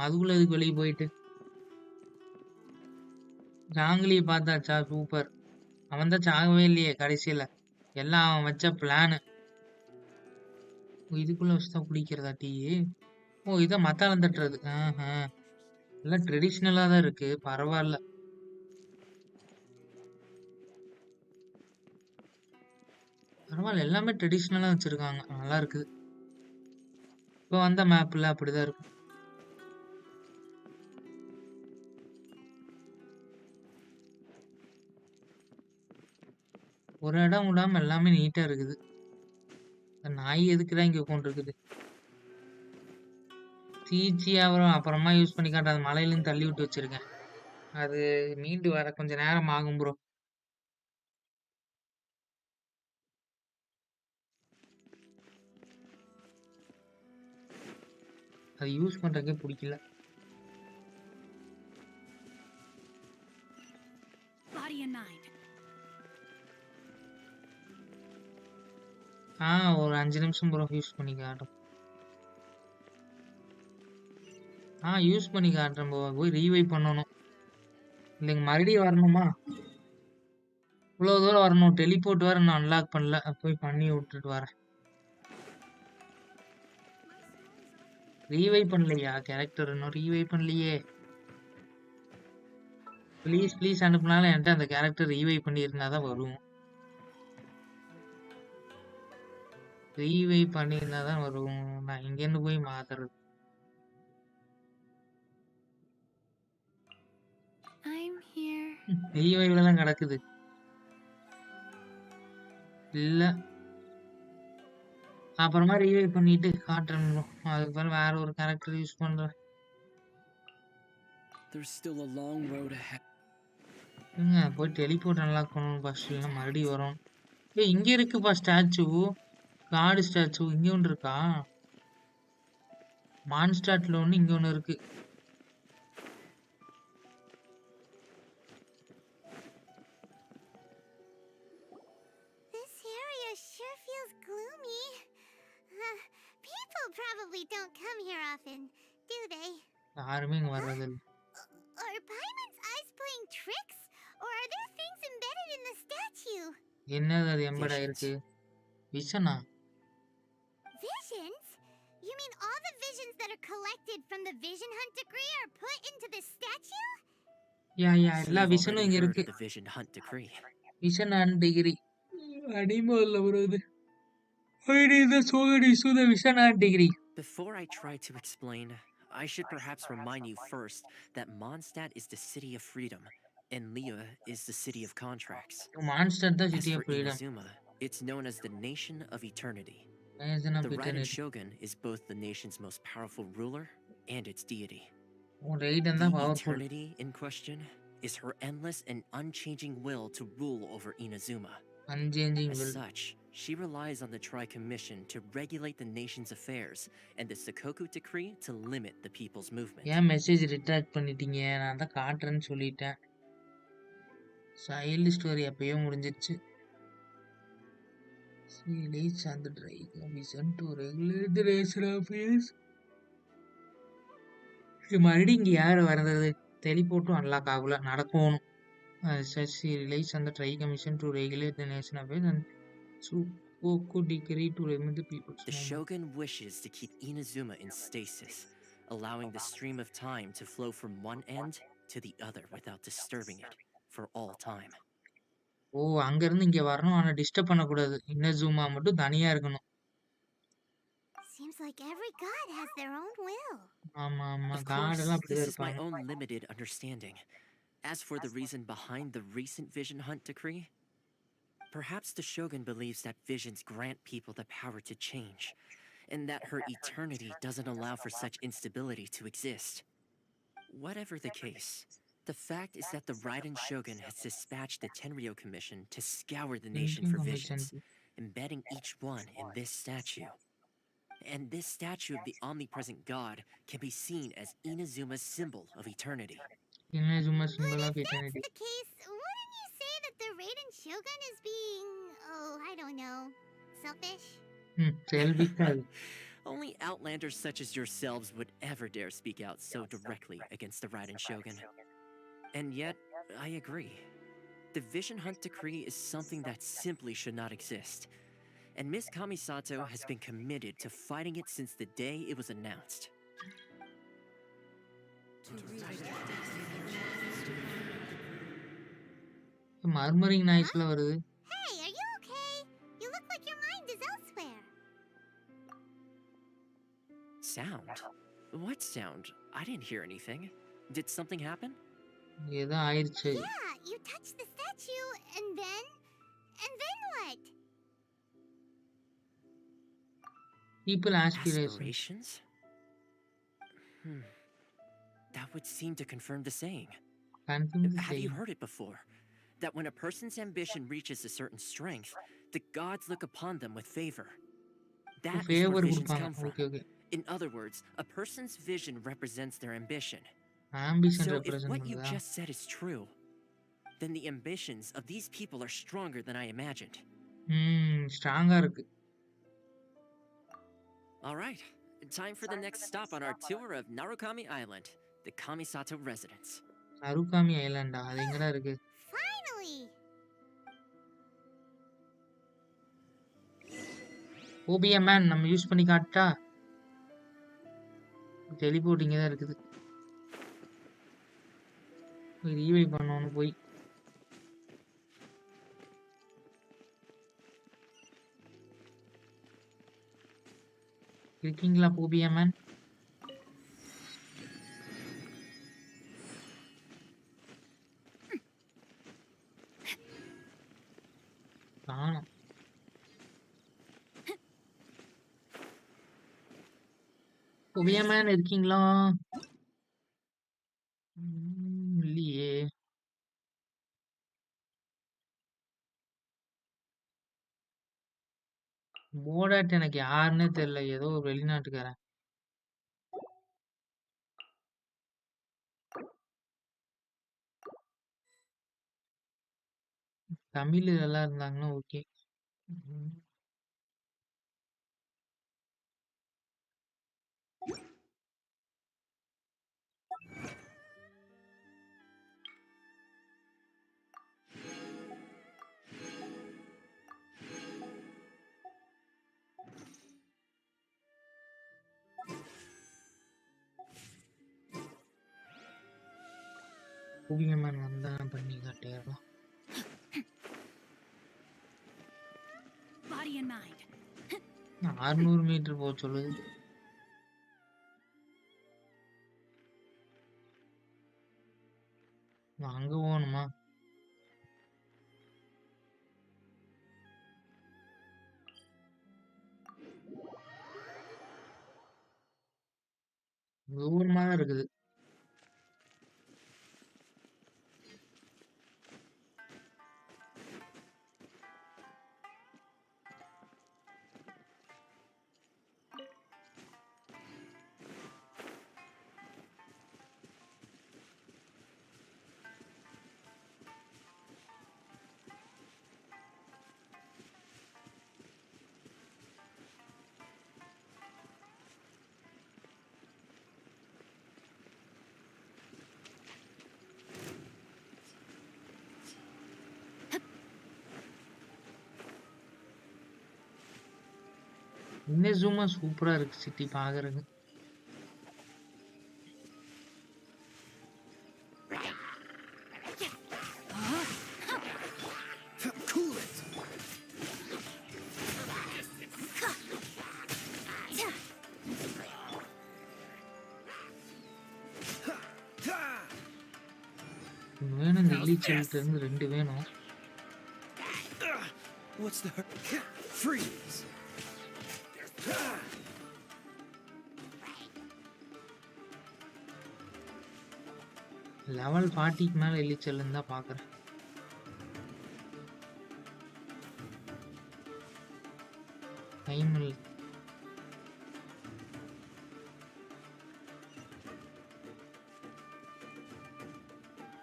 அதுக்குள்ள இதுக்கு வெளியே போயிட்டு ஜாங்கிலியை பார்த்தாச்சா சூப்பர் அவன் தான் சாகவே இல்லையே கடைசியில எல்லாம் அவன் வச்ச பிளானு இதுக்குள்ள வச்சுதான் குடிக்கிறதா டீ ஓ இதை மத்தாலம் தட்டுறது எல்லாம் ட்ரெடிஷ்னலா தான் இருக்கு பரவாயில்ல பரவாயில்ல எல்லாமே ட்ரெடிஷ்னலா வச்சிருக்காங்க நல்லா இருக்குது இப்போ வந்த மேப்ல அப்படிதான் இருக்கு ஒரு இடம் விடாம எல்லாமே நீட்டா இருக்குது நாய் எதுக்குதான் இங்க உட்காந்துருக்குது தீச்சி அப்புறமா யூஸ் பண்ணி காட்டுற அது மலையிலும் தள்ளி விட்டு வச்சிருக்கேன் அது மீண்டு வர கொஞ்ச நேரம் ஆகும் ப்ரோ அது யூஸ் பண்றதுக்கே பிடிக்கல Body and mind. ஒரு 5 நிமிஷம் ப்ரோ யூஸ் பண்ணி காட்டும் யூஸ் பண்ணி காட்டுறேன் போய் ரீவைவ் பண்ணணும் இல்லைங்க மறுபடியும் வரணுமா இவ்வளவு தூரம் வரணும் டெலிபோர்ட் வர நான் அன்லாக் பண்ணல போய் பண்ணி விட்டுட்டு வரேன் ரீவைவ் பண்ணலையா கேரக்டர் இன்னும் ரீவைவ் பண்ணலையே ப்ளீஸ் அனுப்புனாலும் என்கிட்ட அந்த கேரக்டர் ரீவைவ் பண்ணி இருந்தாதான் வரும் ரீவைவ் பண்ணியிருந்தாதான் வரும் நான் இங்கேருந்து போய் மாத்துறது I'm here. ரீவைவ்ல தான் கிடக்குது இல்ல அப்புறமா ரீவைவ் பண்ணிட்டு காட்டுறேன் அதுக்கு பிறகு வேற ஒரு கேரக்டர் யூஸ் பண்றேன் There's still a long road ahead. போய் டெலிபோர்ட் அன்லாக் பண்ணணும் ஃபர்ஸ்ட் இல்லைன்னா மறுபடியும் வரும் இங்க இருக்குப்பா ஸ்டாச்சு காடு ஸ்டாச்சு இங்க ஒன்று இருக்கா மான்ஸ்டாட்ல ஒண்ணு இங்க ஒண்ணு இருக்கு This area sure feels gloomy. People probably don't come here often, do they? யாருமே இங்க வர்றதில்லை Are Paimon's eyes playing tricks? Or are there things embedded in the statue? என்னது அது எம்படா இருக்கு விஷனா Visions? You mean all the visions that are collected from the Vision Hunt decree are put into this statue? Yeah So எல்லா you've விஷனும் already இங்க heard இருக்கு of the Vision Hunt decree. Vision and decree அடிமல்ல வருது the Sogari Su the Vision and degree. Before I try to explain, I should perhaps remind you first that Mondstadt is the city of freedom, and Liyue is the city of contracts. Monster the As city for of freedom. Inazuma, it's known as the Nation of Eternity. Nation of The Raiden eternity. Shogun is both the nation's most powerful ruler and its deity. Raiden The the powerful. eternity in question is her endless and unchanging will to rule over Inazuma. Unchanging As will. such, she relies on the Tri-Commission to regulate the nation's affairs and the Sakoku Decree to limit the people's movement. ஏன் message retract பண்ணிட்டீங்க நான் தான் காட்டுறேன்னு சொல்லிட்டேன் child story அப்பயே முடிஞ்சிருச்சு Release and the Dragon Vision to regulate the race affairs. இது மறுபடியும் இங்க யாரு வர்றது? டெலிபோர்ட்டும் அன்லாக் ஆகல. நடக்கணும். Says he relies on the Tri Commission to regulate the nation affairs and Sukoku decree to remove the people's The movement. Shogun wishes to keep Inazuma in stasis, allowing the stream of time to flow from one end to the other without disturbing it for all time. ஓ, அங்க இருந்து இங்க வரணும். ஆனா disturb பண்ணக்கூடாது. இன்னசூமா மட்டும் தனியா இருக்கணும். Seems like every god has their own will. ஆமா ஆமா, Of காட் course, எல்லாம் அப்படிதான் this is my இருப்பாங்க. own limited understanding. As for the reason behind the recent Vision Hunt decree, perhaps the Shogun believes that visions grant people the power to change, and that her eternity doesn't allow for such instability to exist. Whatever the case, the fact is that the Raiden Shogun has dispatched the Tenryo Commission to scour the nation for visions, embedding each one in this statue. And this statue of the omnipresent god can be seen as Inazuma's symbol of eternity. Inazuma But symbol if of that's eternity. the case, wouldn't you say that the Raiden Shogun is being, oh, I don't know, selfish? செல்விக்கா அது. Only outlanders such as yourselves would ever dare speak out so directly against the Raiden Shogun. And yet, I agree. The Vision Hunt decree is something that simply should not exist. And Miss Kamisato has been committed to fighting it since the day it was announced. Murmuring நாய்ஸ்ல வருது. Hey, are you okay? You look like your mind is elsewhere. Sound? What sound? I didn't hear anything. Did something happen? ஏதோ ஆயிடுச்சு. Yeah, you touched the statue, and then what? People aspiration. Aspirations? That would seem to confirm the saying. Have you heard it before? That when a person's ambition reaches a certain strength, the gods look upon them with favor. That is where favour visions கொடுப்பாங்க. come from. Okay okay. In other words, a person's vision represents their ambition. Ambition So if represent what you பண்ணுதா? just said is true, then the ambitions of these people are stronger than I imagined. ஸ்ட்ராங்கா இருக்கு. All right, time for the next stop on our tour of Narukami Island, the Kamisato residence. அருகாமி ஐலாண்டா? அது எங்கடா இருக்கு? Finally! ஓபிஎம்என் நம்ம use பண்ணி காட்டா? Teleport இங்க தான் இருக்குது. ரீவைவ் பண்ணணும் போய். இருக்கீங்களா ஓபிஎம்என்? காணோம். ஓபிஎம்என் இருக்கீங்களா? இல்லையே. போடாட் எனக்கு யாருன்னே தெரியல. ஏதோ ஒரு வெளிநாட்டுக்காரன். தமிழ் இதெல்லாம் இருந்தாங்கன்னா ஓகே. ஓபிஎம்என் வந்தா பண்ணி காட்டிடலாம். Body and mind. 600 மீட்டர் போக சொல்லுது. அங்க போகணுமா? தூரமா தான் இருக்குது. இந்த ஜூமா சூப்பரா இருக்கு சிட்டி பாக்குறதுக்கு. Cool it. வேணும் இந்த இலிச்சல்ட்ட இருந்து 2 வேணும். What's the freeze? லெவல் 40க்கு மேல இலிச்சல் இருந்தா பாக்குறேன். டைம் இல்ல.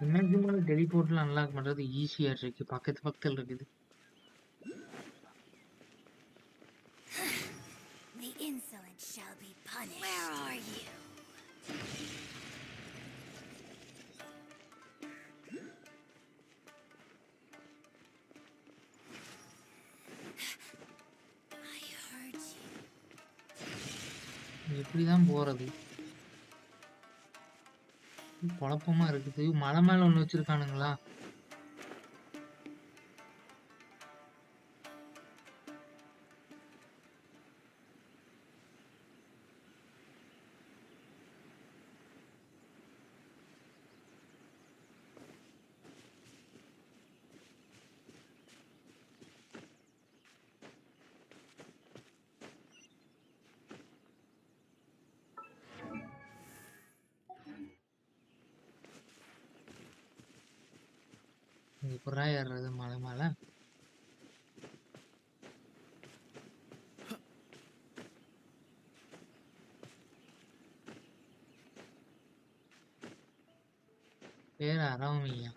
இமேஜினல் டெலிபோர்ட்ல அன்லாக் பண்றது ஈஸியா இருக்கு. பக்கத்துல இருக்குது. The insolent shall be punished. Where are you? I heard you. எப்படிதான் போறது? குழப்பமா இருக்குது. மலை மேல ஒண்ணு வச்சிருக்கானுங்களா? எப்படா ஏறுறது மலை மேல? பேர் அரவமையா.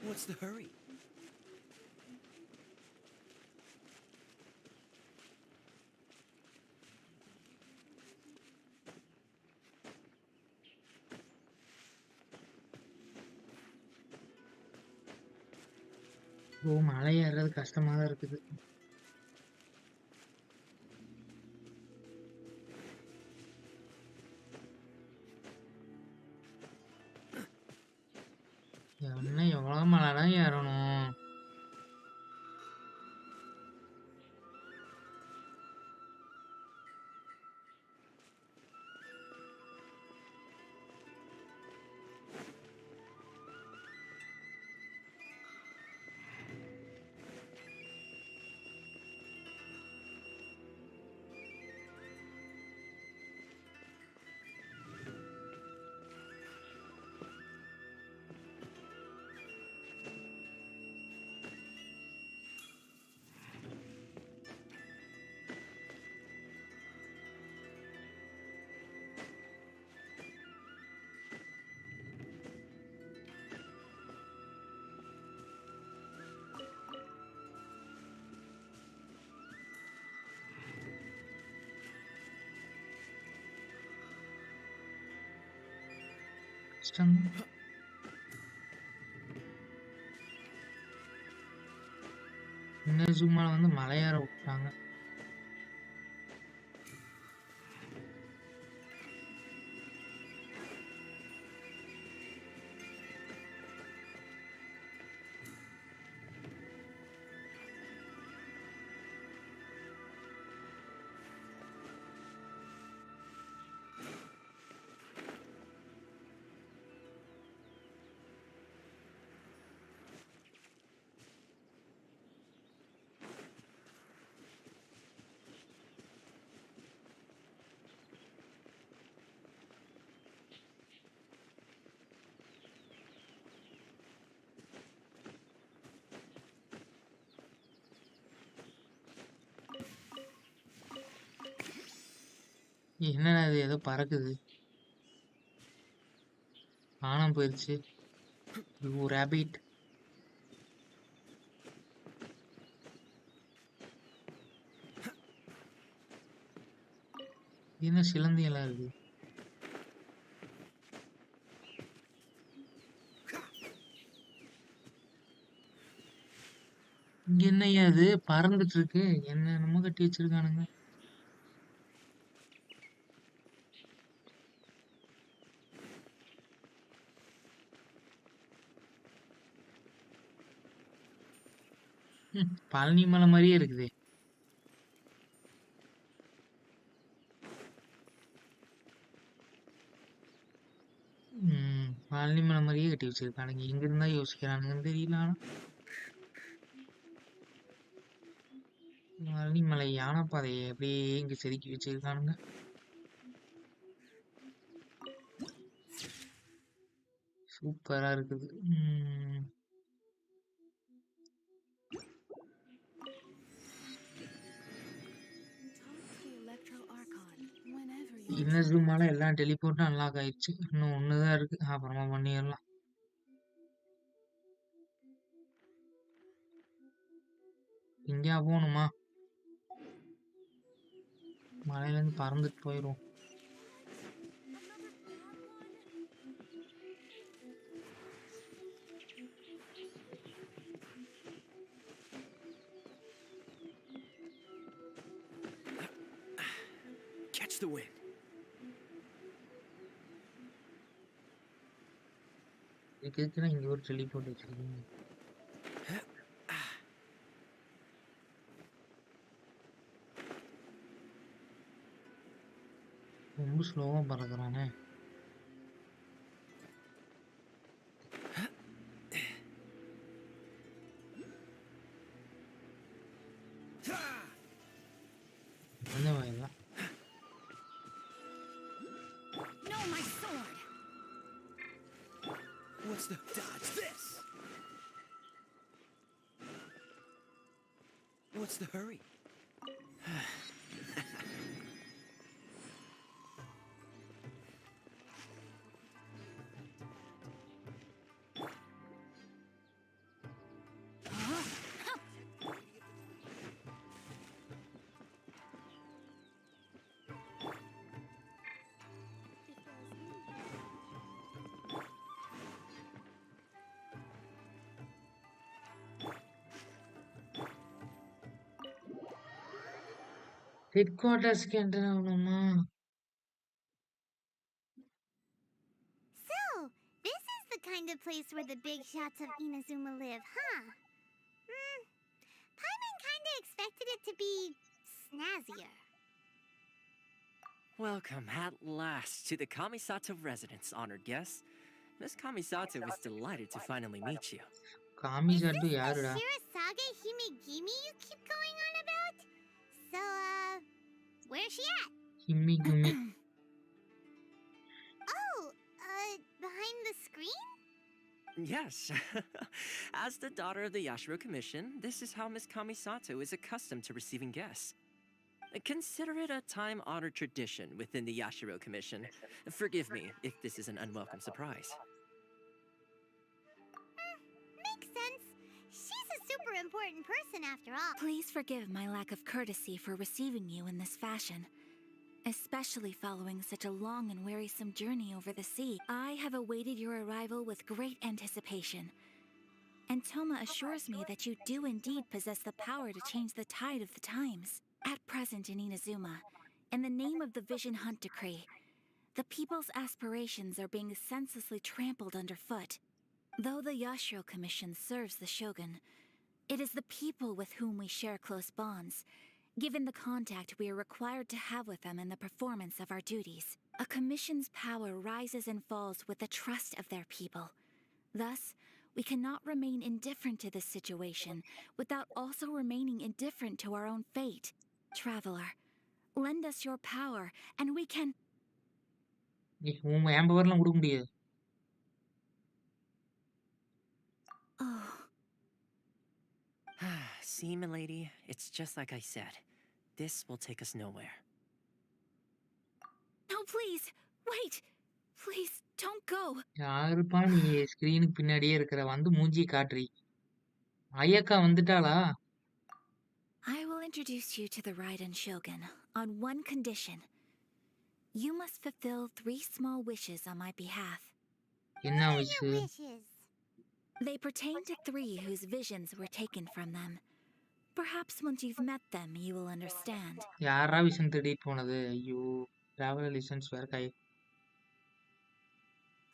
What's the hurry? ஓ, மலை ஏறுறது கஷ்டமா தான் இருக்குது. என்ன எவ்வளவு மலைதான் ஏறணும்? கஷ்டம். இந்த ஜூமால வந்து மலை ஏற விட்டாங்க. என்னடா இது ஏதோ பறக்குது காணாம போயிருச்சு யூ ரேபிட் என்ன சிலந்தி எல்லாம் இருக்கு இங்க என்னய்யா அது பறந்துட்டு இருக்கு என்னென்னமோ கட்டி வச்சிருக்கானுங்க பழனி மலை மாதிரியே இருக்குது பழனி மலை மாதிரியே கட்டி வச்சிருக்கானுங்க எங்க இருந்தா யோசிக்கிறானுங்கன்னு தெரியல ஆனா பழனி மலை யானை பாதையை அப்படியே இங்க செதுக்கி வச்சிருக்கானுங்க சூப்பரா இருக்குது இன்னர் ஜூமால எல்லாம் டெலிபோர்ட்டும் அன்லாக் ஆயிடுச்சு இன்னும் ஒண்ணுதான் இருக்கு அப்புறமா பண்ணிடலாம் இந்தியா போகணுமா மலையில இருந்து பறந்துட்டு போயிரும் Catch the wind. இதுக்குன்னா இங்க ஒரு டெலிபோர்ட் வச்சிருக்கீங்க ரொம்ப ஸ்லோவா பறக்குறானே அந்த வயலாம் No, my sword! What's the dodge this? What's the hurry? Head குவார்ட்டர்ஸ்க்கு என்டர் ஆகணுமா So, this is the kind of place where the big shots of Inazuma live, huh? Paimon kinda expected it to be snazzier. Welcome at last to the Kamisato residence, honored guests. Miss Kamisato is delighted to finally meet you. காமிசாட்டு Is this யாருடா the Shirasaga Himegimi you keep going on about? So, where's she at? Gimme Kummi Oh, behind the screen? Yes. As the daughter of the Yashiro Commission, this is how Miss Kamisato is accustomed to receiving guests. Consider it a time-honored tradition within the Yashiro Commission. Forgive me if this is an unwelcome surprise. Makes sense. She's a super important person after all. Please forgive my lack of courtesy for receiving you in this fashion. Especially following such a long and wearisome journey over the sea. I have awaited your arrival with great anticipation. And Toma assures me that you do indeed possess the power to change the tide of the times. At present in Inazuma, in the name of the Vision Hunt Decree, the people's aspirations are being senselessly trampled underfoot. Though the Yashiro Commission serves the Shogun, it is the people with whom we share close bonds, given the contact we are required to have with them in the performance of our duties. A commission's power rises and falls with the trust of their people. Thus, we cannot remain indifferent to this situation without also remaining indifferent to our own fate. Traveler, lend us your power, and we can... உன் என் பவர்லாம் கொடுக்க முடியாது Oh, See, milady, it's just like I said. This will take us nowhere. please, wait. Please, don't go. யாருப்பா நீ ஸ்கிரீனுக்கு பின்னாடியே இருக்கிற வந்து மூஞ்சியை காட்டுறி. ஐயக்கா வந்துட்டாளா? I will introduce you to the Raiden Shogun on one condition. You must fulfill 3 small wishes on my behalf. என்ன What are விஷயம்? your wishes? They pertain to 3 whose visions were taken from them. Perhaps once you've met them, you will understand. யாரா விஷயம் தேடிட்டு போனது? ஐயோ, travel listens வேற கை.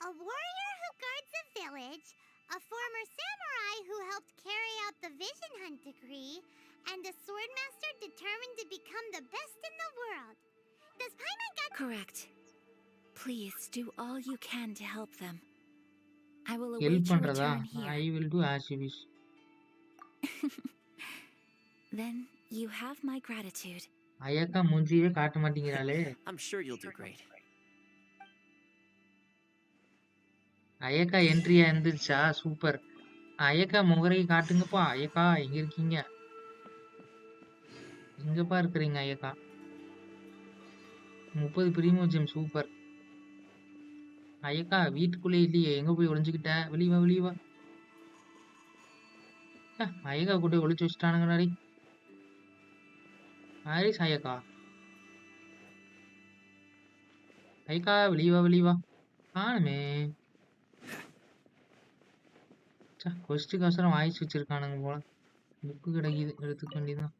A warrior who guards a village, a former samurai who helped carry out the Vision Hunt decree, and a swordmaster determined to become the best in the world. Does Paimon got... Correct. Please do all you can to help them. I will help await your பண்றதா? return here. I will do as you wish. Then you have my gratitude. ஐயக்கா மூஞ்சியே காட்ட மாட்டேங்கிறாளே. I'm sure you'll do great. ஐயக்கா என்ட்ரியா இருந்துச்சா? Super. ஐயக்கா முகரையை காட்டுங்கப்பா. ஐயக்கா எங்க இருக்கீங்க? எங்கப்பா இருக்கிறீங்க ஐயக்கா? 30 பிரீமோஜியம் super. ஐயக்கா வீட்டுக்குள்ளே இல்லையே, எங்க போய் ஒளிஞ்சுக்கிட்ட? வெளிவா வெளிவா. ஐயக்கா கூட ஒளிச்சு வச்சுட்டானுங்க நாடி. ஹாரிஸ் ஐயக்கா. ஐயக்கா வெளிவா வெளிவா. காணுமே. கொஸ்டுக்கு அவசரம் வாய்ஸ் வச்சிருக்கானுங்க போல. புக்கு கிடைக்குது, எடுத்துக்க வேண்டியதுதான்.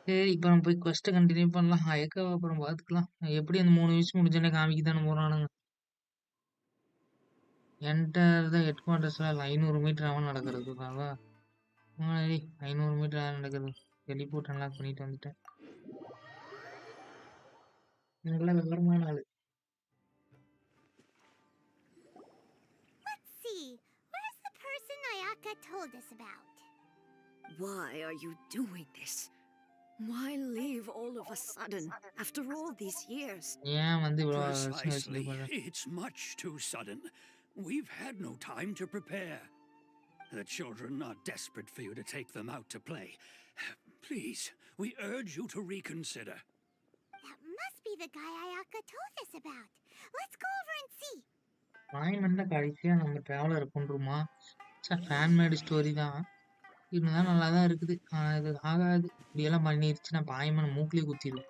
சரி, இப்ப நம்ம போய் கொஸ்ட்டை கண்டினியூ பண்ணலாம். ஐயக்காவை அப்புறம் பார்த்துக்கலாம். எப்படி அந்த 3 விஷயம் முடிஞ்சோடனே காமிக்கத்தானே போறானுங்க. என்டர் த ஹெட் குவார்டர்ஸ்ல 500 மீட்டர் அவன் நடக்கிறது. 500 மீட்டர் நடக்கிறது. டெலிபோர்ட் அன்லாக் பண்ணிட்டு வந்துட்டேன். நல்ல விவரமான ஆளு. Let's see. Where's the person Ayaka told us about? Why are you doing this? Why leave all of a sudden, after all these years? ஏன் வந்து இவ்வளவு விஷயம் Precisely. வச்சிருப்பாரு? It's much too sudden. We've had no time to prepare. The children are desperate for you to take them out to play. Please, we urge you to reconsider. That must be the guy Ayaka told us about. Let's go over and see. பாய்மன்ல கடைசியா நம்ம traveller கொண்டுருமா? Fan mat story தான். இருந்தா நல்லா தான் இருக்குது. ஆனா இது ஆகாது. இப்படியெல்லாம் பண்ணிருச்சுன்னா பாய்மன் மூக்கிலே குத்திடும்.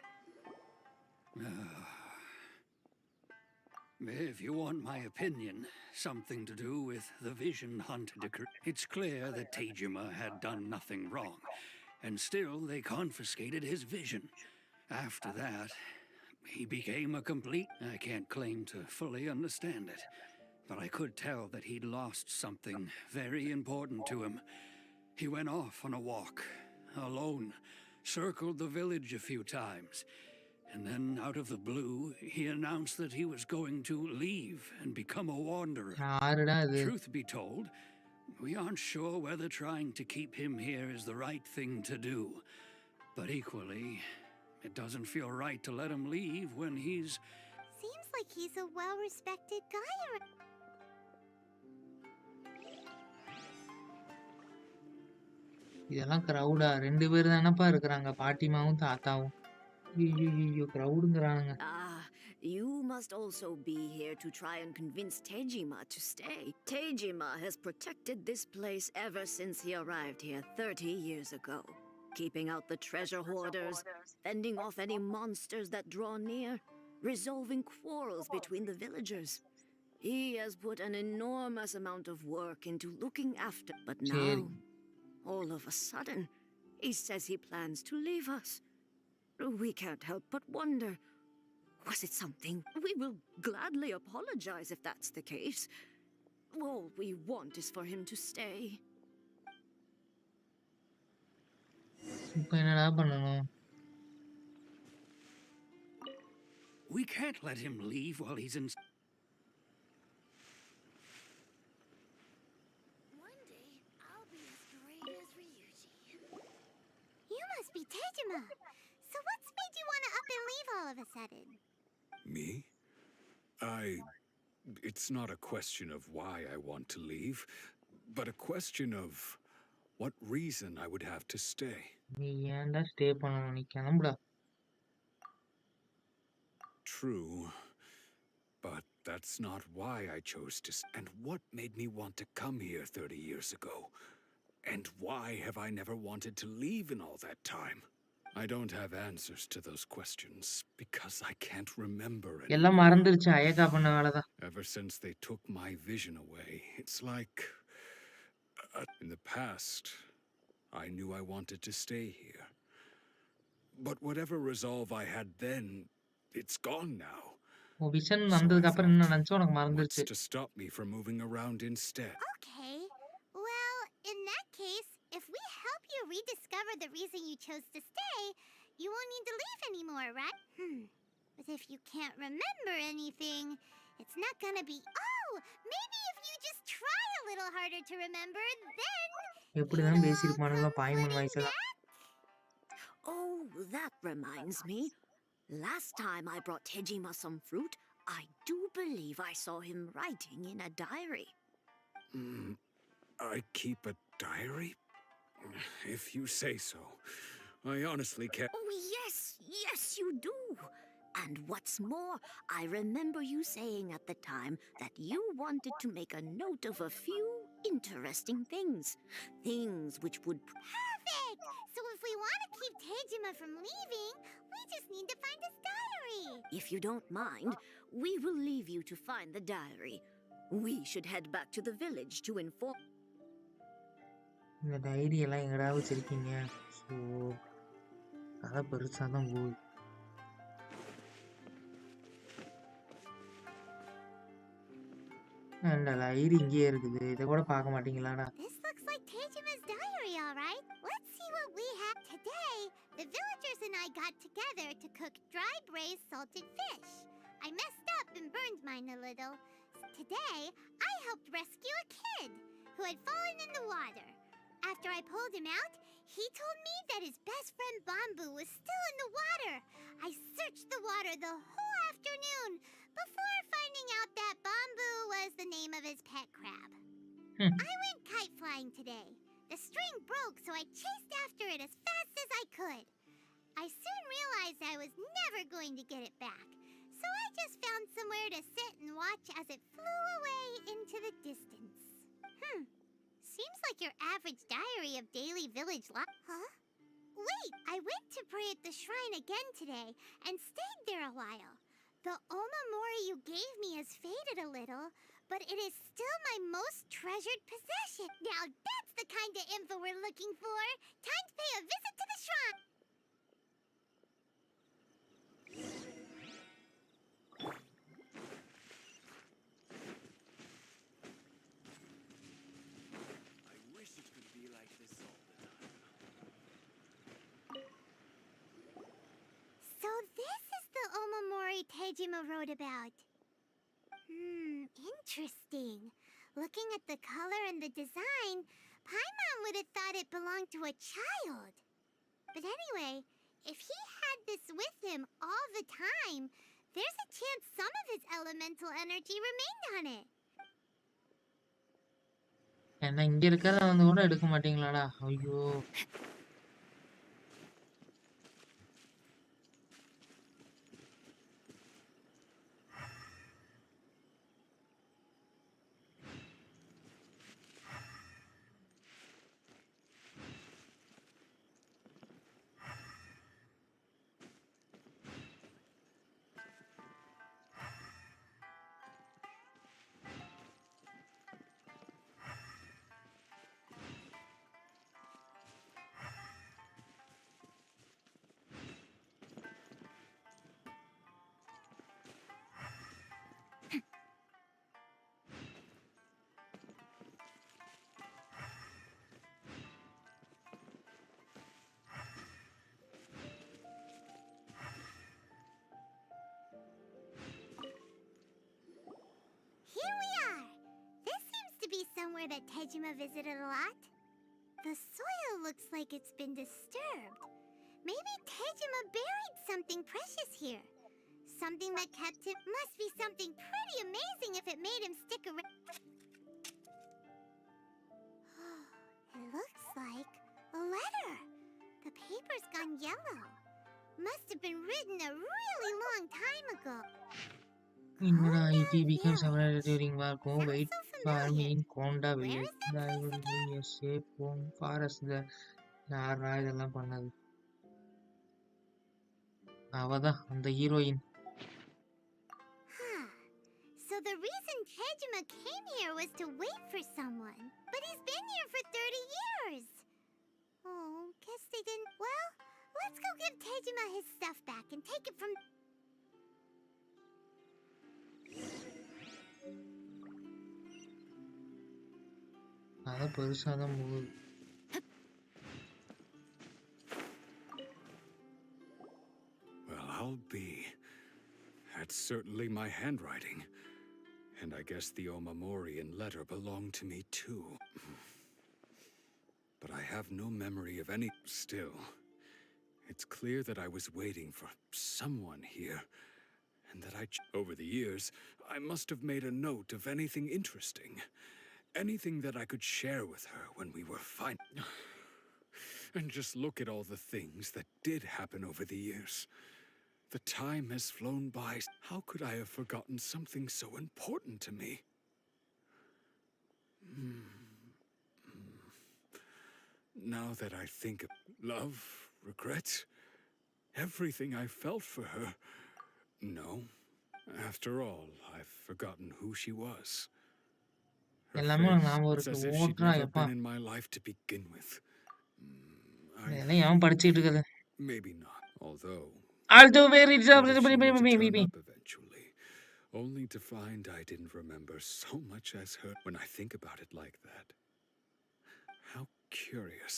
If you want my opinion, something to do with the Vision Hunt decree. It's clear that Tejima had done nothing wrong, and still they confiscated his vision. After that, he became a complete... I can't claim to fully understand it, but I could tell that he'd lost something very important to him. He went off on a walk, alone, circled the village a few times, and then out of the blue, he announced that he was going to leave and become a wanderer. யாருடா இது? Truth be told, we aren't sure whether trying to keep him here is the right thing to do. But equally, it doesn't feel right to let him leave when he's... Seems like he's a well-respected guy. இதெல்லாம் கிரௌடா? 2 பேர் தானப்பா இருக்கிறாங்க, பாட்டிமாவும் தாத்தாவும். ஐயோ கிரௌடுங்கிறானுங்க. You must also be here to try and convince Tejima to stay. Tejima has protected this place ever since he arrived here 30 years ago, keeping out the treasure hoarders, fending off any monsters that draw near, resolving quarrels between the villagers. He has put an enormous amount of work into looking after, but now, all of a sudden, he says he plans to leave us. We can't help but wonder, was it something? We will gladly apologize if that's the case. All we want is for him to stay. இப்போ என்னடா பண்ணணும்? We can't let him leave while he's in... One day, I'll be as great as Ryuji. You must be Tejima. So what's made you want to up and leave all of a sudden? Me? It's not a question of why I want to leave, but a question of what reason I would have to stay. நீ ஏன்டா stay பண்ணணும், நீ கிளம்புடா. True, but that's not why I chose to. And what made me want to come here 30 years ago? And why have I never wanted to leave in all that time? I don't have answers to those questions because I can't remember எல்லாம் anymore. மறந்துருச்சு, அயக்கா பண்ண வேலைதான். Ever since they took my vision away, it's like in the past, I knew I wanted to stay here. But whatever resolve I had then, it's gone now. உன் vision So I வந்ததுக்கு அப்புறம் என்ன thought, நினைச்சோ உனக்கு what's மறந்துருச்சு. to stop me from moving around instead? Okay. Well, in that case, if we help you rediscover the reason you chose to stay, you won't need to leave anymore, right? But if you can't remember anything, it's not gonna be. Oh, maybe if you just try a little harder to remember, then எப்படிதான் it'll all பேசியிருப்பானுங்களோ, come பாய்மன் flooding வயசுல. back. Oh, that reminds me. Last time I brought Tejima some fruit, I do believe I saw him writing in a diary. I keep a diary? If you say so. I honestly can't. Oh, yes, you do. And what's more, I remember you saying at the time that you wanted to make a note of a few interesting things. Things which would. Perfect! So if we want to keep Tejima from leaving, we just need to find his diary. If you don't mind, we will leave you to find the diary. We should head back to the village to inform. இந்த diary எல்லாம் எங்கடா வச்சிருக்கீங்க? So கதை பெருசாக தான் போகுது. இந்த diary இங்கேயே இருக்குது, இதை கூட பார்க்க மாட்டீங்களாடா? This looks like Tejima's diary, all right. Let's see what we have today. The villagers and I got together to cook dry braised salted fish. I messed up and burned mine a little. Today, I helped rescue a kid who had fallen in the water. After I pulled him out, he told me that his best friend Bamboo was still in the water. I searched the water the whole afternoon before finding out that Bamboo was the name of his pet crab. I went kite flying today. The string broke, so I chased after it as fast as I could. I soon realized I was never going to get it back, so I just found somewhere to sit and watch as it flew away into the distance. Seems like your average diary of daily village life. Huh? Wait, I went to pray at the shrine again today and stayed there a while. The omamori you gave me has faded a little, but it is still my most treasured possession. Now that's the kind of info we're looking for. Time to pay a visit to the shrine. I wish it could be like this all the time. So this is the omamori Tejima wrote about. Interesting. Looking at the color and the design, Paimon would have thought it belonged to a child. But anyway, if he had this with him all the time, there's a chance some of his elemental energy remained on it. என்ன இங்க இருக்கிறத வந்து கூட எடுக்க மாட்டீங்களாடா? ஐயோ. Here we are. This seems to be somewhere that Tejima visited a lot. The soil looks like it's been disturbed. Maybe Tejima buried something precious here. Something that kept him. Must be something pretty amazing if it made him stick around. It looks like a letter. The paper's gone yellow. Must have been written a really long time ago. Inra, Konda it becomes Village. available during war. Sounds Wait so for me familiar. in Konda Where village. is that I place will again? be a safe home for us. யாரா இதெல்லாம் பண்ணது? அவதான் அந்த heroine. Huh. So the reason Tejima came here was to wait for someone. But he's been here for 30 years. Oh, guess they didn't. Well, let's go give Tejima his stuff back and take it from. அத பெருசாதான் போகுது. Well, I'll be. That's certainly my handwriting. And I guess the Omamorian letter belonged to me too. But I have no memory of any. Still, it's clear that I was waiting for someone here. And that over the years, I must have made a note of anything interesting. Anything that I could share with her when we were fine. And just look at all the things that did happen over the years. The time has flown by. How could I have forgotten something so important to me? Now that I think of love, regret, everything I felt for her. No. After all, I've forgotten who she was. Her எல்லாமே face, ஞாபகம் it's இருக்கு. as if she'd ஓட்றா never எப்பா. been in my life to begin with. இதெல்லாம் ஏன் படிச்சிட்டு இருக்குது? Maybe not. Although, I'll do very what if she were to turn maybe. up eventually, only to find I didn't remember so much as her. When I think about it like that, how curious.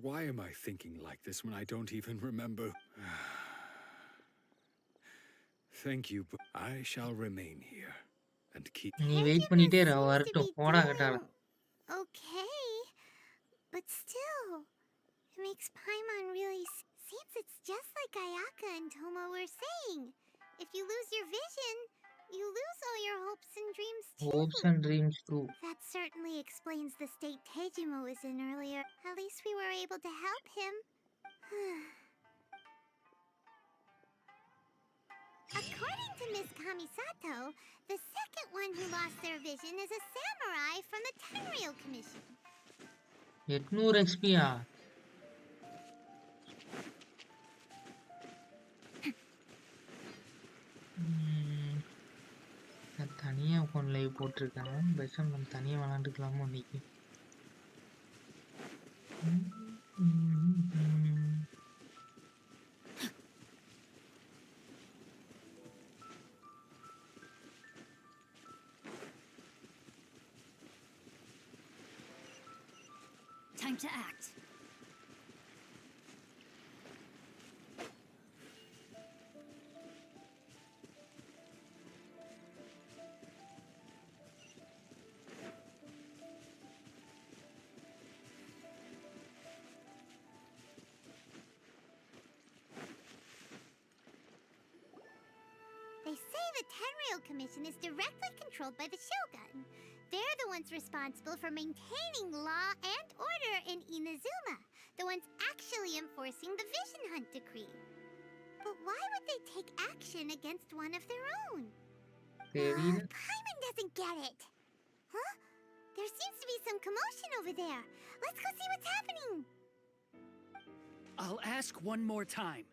Why am I thinking like this when I don't even remember? Thank you, but I shall remain here and keep. நீ wait பண்ணிட்டே இரு, அவ Tejima seems to வரட்டும். be போடா கட்டால. doing okay, but still, it makes Paimon really seems it's just like Ayaka and Toma were saying. If you lose your vision, you lose all your hopes and dreams too. Hopes and dreams too. That certainly explains the state Tejima was in earlier. At least we were able to help him. According to Miss Kamisato, the second one who lost their vision is a samurai from the Tenryou Commission. 800 XP-யா? நான் தனியா உட்காந்து live போட்டிருக்கேன். Best நம்ம தனியா விளாண்டுக்கலாமோ இன்னைக்கு? Time to act. They say the Tenryou Commission is directly controlled by the Shogun. They're the ones responsible for maintaining law and order in Inazuma, the ones actually enforcing the Vision Hunt Decree. But why would they take action against one of their own? தெரியல. Paimon doesn't get it. Huh? There seems to be some commotion over there. Let's go see what's happening. I'll ask one more time.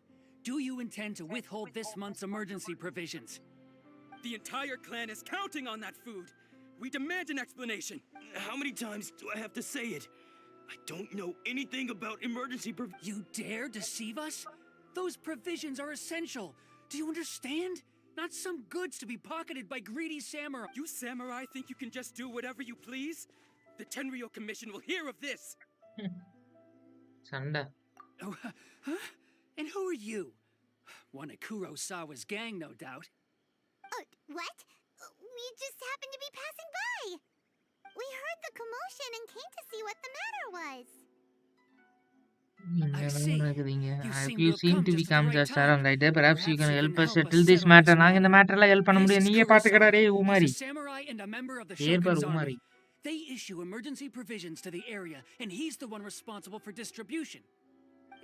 Do you intend to withhold this month's emergency provisions? The entire clan is counting on that food. We demand an explanation. How many times do I have to say it? I don't know anything about emergency provisions. You dare deceive us? Those provisions are essential. Do you understand? Not some goods to be pocketed by greedy samurai. You samurai think you can just do whatever you please? The Tenryou Commission will hear of this. சண்டை. Oh, huh? And who are you? One of Kurosawa's gang, no doubt. What? We just happened to be passing by. We heard the commotion and came to see what the matter was. You seem to be come just around right there. Perhaps you can help us settle this matter. நாங்க இந்த மேட்டர்ல help பண்ண முடியும். நீயே பாத்துக்கடா டேய் உமாரி. As a samurai and a member of the பேர் பாரு Shogun's உமாரி. army, They issue emergency provisions to the area, and he's the one responsible for distribution.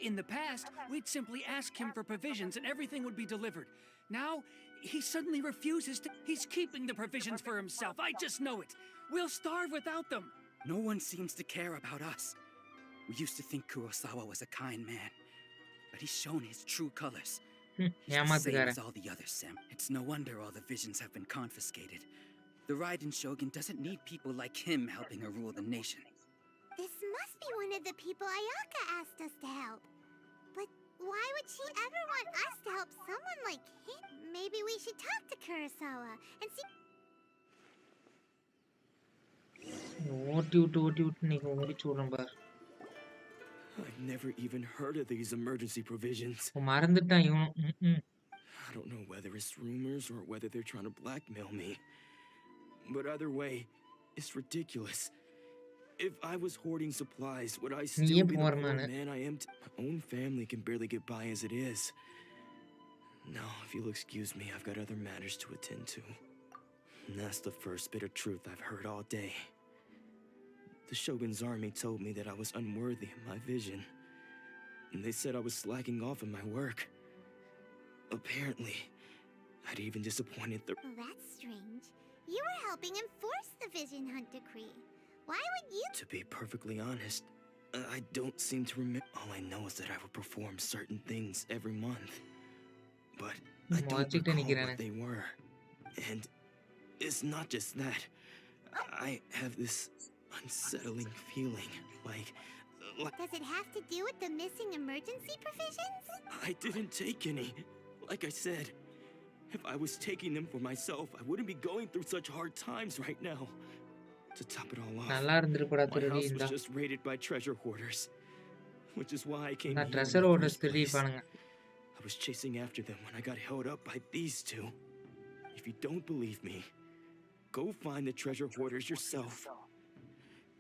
In the past, we'd simply ask him for provisions and everything would be delivered. Now, he suddenly refuses to. He's keeping the provisions for himself. I just know it. We'll starve without them. No one seems to care about us. We used to think Kurosawa was a kind man, but he's shown his true colors. He's the same ஏமாத்துக்காரன். as all the others, Sam. It's no wonder all the visions have been confiscated. The Raiden Shogun doesn't need people like him helping her rule the nation. This must be one of the people Ayaka asked us to help. But why would she ever want us to help someone like him? Maybe we should talk to Kurosawa and see. ஓட்டி விட்டு நீங்க முடிச்சு விடுறேன் பாரு. I've never even heard of these emergency provisions. மறந்துட்டான் இவனும். I don't know whether it's rumors or whether they're trying to blackmail me. But either way, it's ridiculous. If I was hoarding supplies, would I still be the poor man I am? My own family can barely get by as it is. Now, if you'll excuse me, I've got other matters to attend to. And that's the first bit of truth I've heard all day. The Shogun's army told me that I was unworthy of my vision. And they said I was slacking off in my work. Apparently, I'd even disappointed the... Oh, that's strange. You were helping enforce the Vision Hunt Decree. Why would you... To be perfectly honest, I don't seem to remember. All I know is that I would perform certain things every month. But I don't recall what they were. And it's not just that. I have this unsettling feeling, like... Does it have to do with the missing emergency provisions? I didn't take any. Like I said, if I was taking them for myself, I wouldn't be going through such hard times right now. To top it all off, my house was just raided by treasure hoarders, which is why I came here. Treasure hoarders I was chasing after them when I got held up by these two. If you don't believe me, go find the treasure hoarders yourself.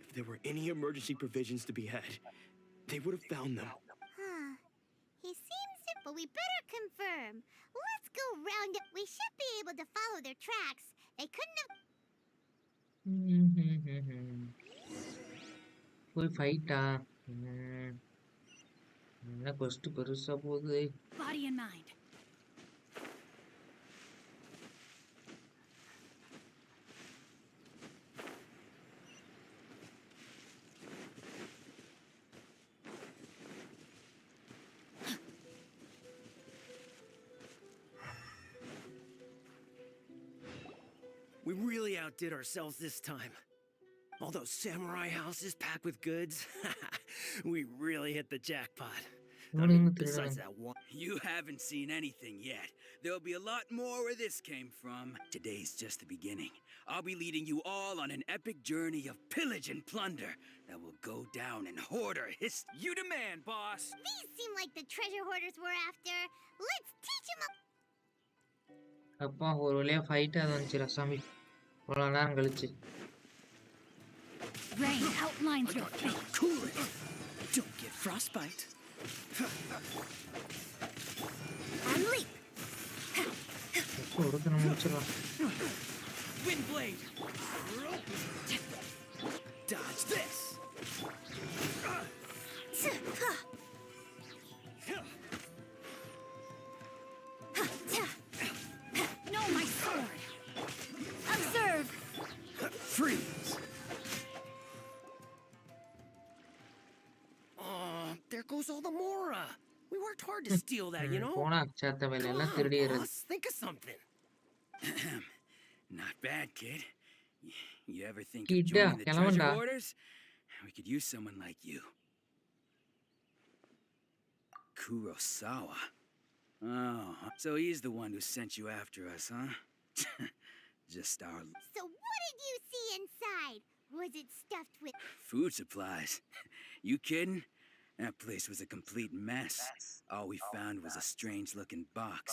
If there were any emergency provisions to be had, they would have found them. Huh. He seems to, but we better confirm. Let's go round it. We should be able to follow their tracks. They couldn't have... போய் ஃபைட்டா என்ன கொஸ்ட் பெருசா போகுது. Body and mind. We really outdid ourselves this time. All those samurai houses packed with goods. We really hit the jackpot. I mean, besides that one. You haven't seen anything yet. There'll be a lot more where this came from. Today's just the beginning. I'll be leading you all on an epic journey of pillage and plunder that will go down in hoarder history. You demand, boss! These seem like the treasure hoarders we're after. Let's teach them a... அப்பா ஒரு வழியா fight அது வந்துச்சுடா சாமி. இவ்வளோ நேரம் கழிச்சு. Rain outlines your fate. Cool it. Don't get frostbite. And leap. ஒருத்தனை முடிச்சிடலாம். Wind blade. Dodge this. No, my sword. Observe. Freeze. There goes all the Mora. We worked hard to steal that, you know? போனா அச்சாத்த Come வேலையெல்லாம் on, திருடிடுறது. boss, think of something. Not bad, kid. You ever think of Kidda, joining the treasure kilamanda. hoarders? We could use someone like you. Kurosawa. Oh, so he's the one who sent you after us, huh? Just our So what did you see inside? Was it stuffed with... food supplies. You kidding? That place was a complete mess. All we found was a strange-looking box.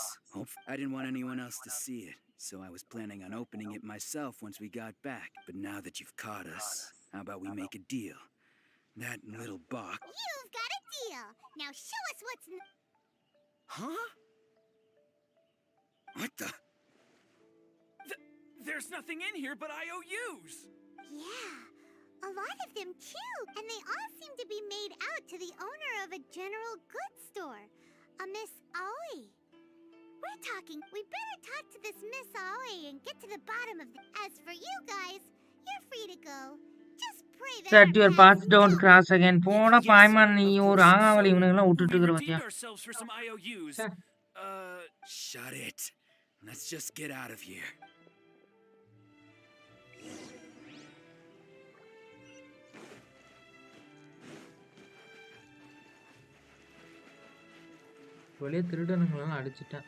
I didn't want anyone else to see it, so I was planning on opening it myself once we got back. But now that you've caught us, how about we make a deal? That little box... You've got a deal. Now show us what's... Huh? What the... There's nothing in here but IOUs! Yeah, A lot of them too, and they all seem to be made out to the owner of a general goods store, a Miss Aoi. We're talking. We better talk to this Miss Aoi and get to the bottom of it. As for you guys, you're free to go. Just pray that Set your our paths paths don't cross again. போனா Yes, பாய்மான் நீ of ஒரு course. ஆங்காவலி So, இவனுங்கெல்லாம் விட்டுட்டு we இருக்கிற redeemed பத்தியா ourselves for some IOUs. ச்சே. Shut it. Let's just get out of here. வெளியே திருடனுங்களெல்லாம் அடிச்சிட்டேன்.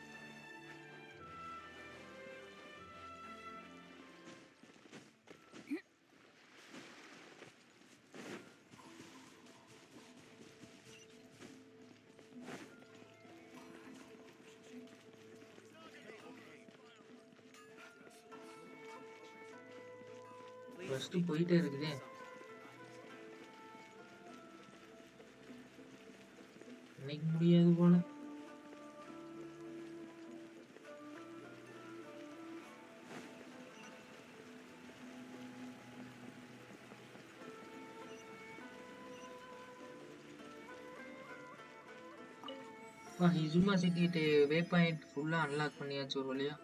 First போயிட்டே இருக்குதே. இன்னைக்கு முடியாது போல. இசுமா சிட்டி வே பாயிண்ட் ஃபுல்லா அன்லாக் பண்ணியாச்சு ஒரு வழியா.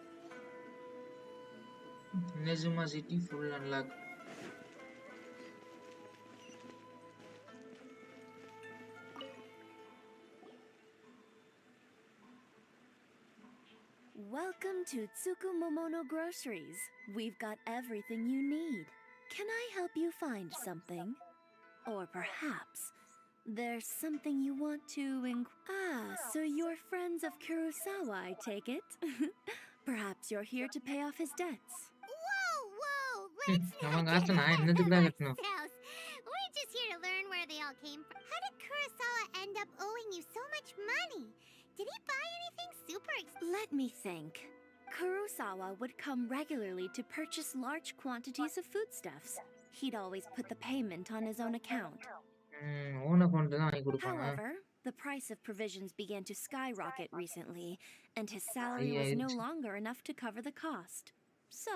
நெசுமா city full unlock. Welcome to Tsukumomono Groceries. We've got everything you need. Can I help you find something? Or perhaps there's something you want to so you're friends of Kurosawa, I take it? Perhaps you're here to pay off his debts. Whoa! Let's அவன் not காசை get நான் ahead என்னத்துக்குடா of கட்டணும்? ourselves. We're just here to learn where they all came from. How did Kurosawa end up owing you so much money? Did he buy anything super expensive? Let me think. Kurosawa would come regularly to purchase large quantities of foodstuffs. He'd always put the payment on his own account. Own account தான் வாங்கி கொடுப்பாங்க. However, the price of provisions began to skyrocket recently, and his salary was no longer enough to cover the cost. So,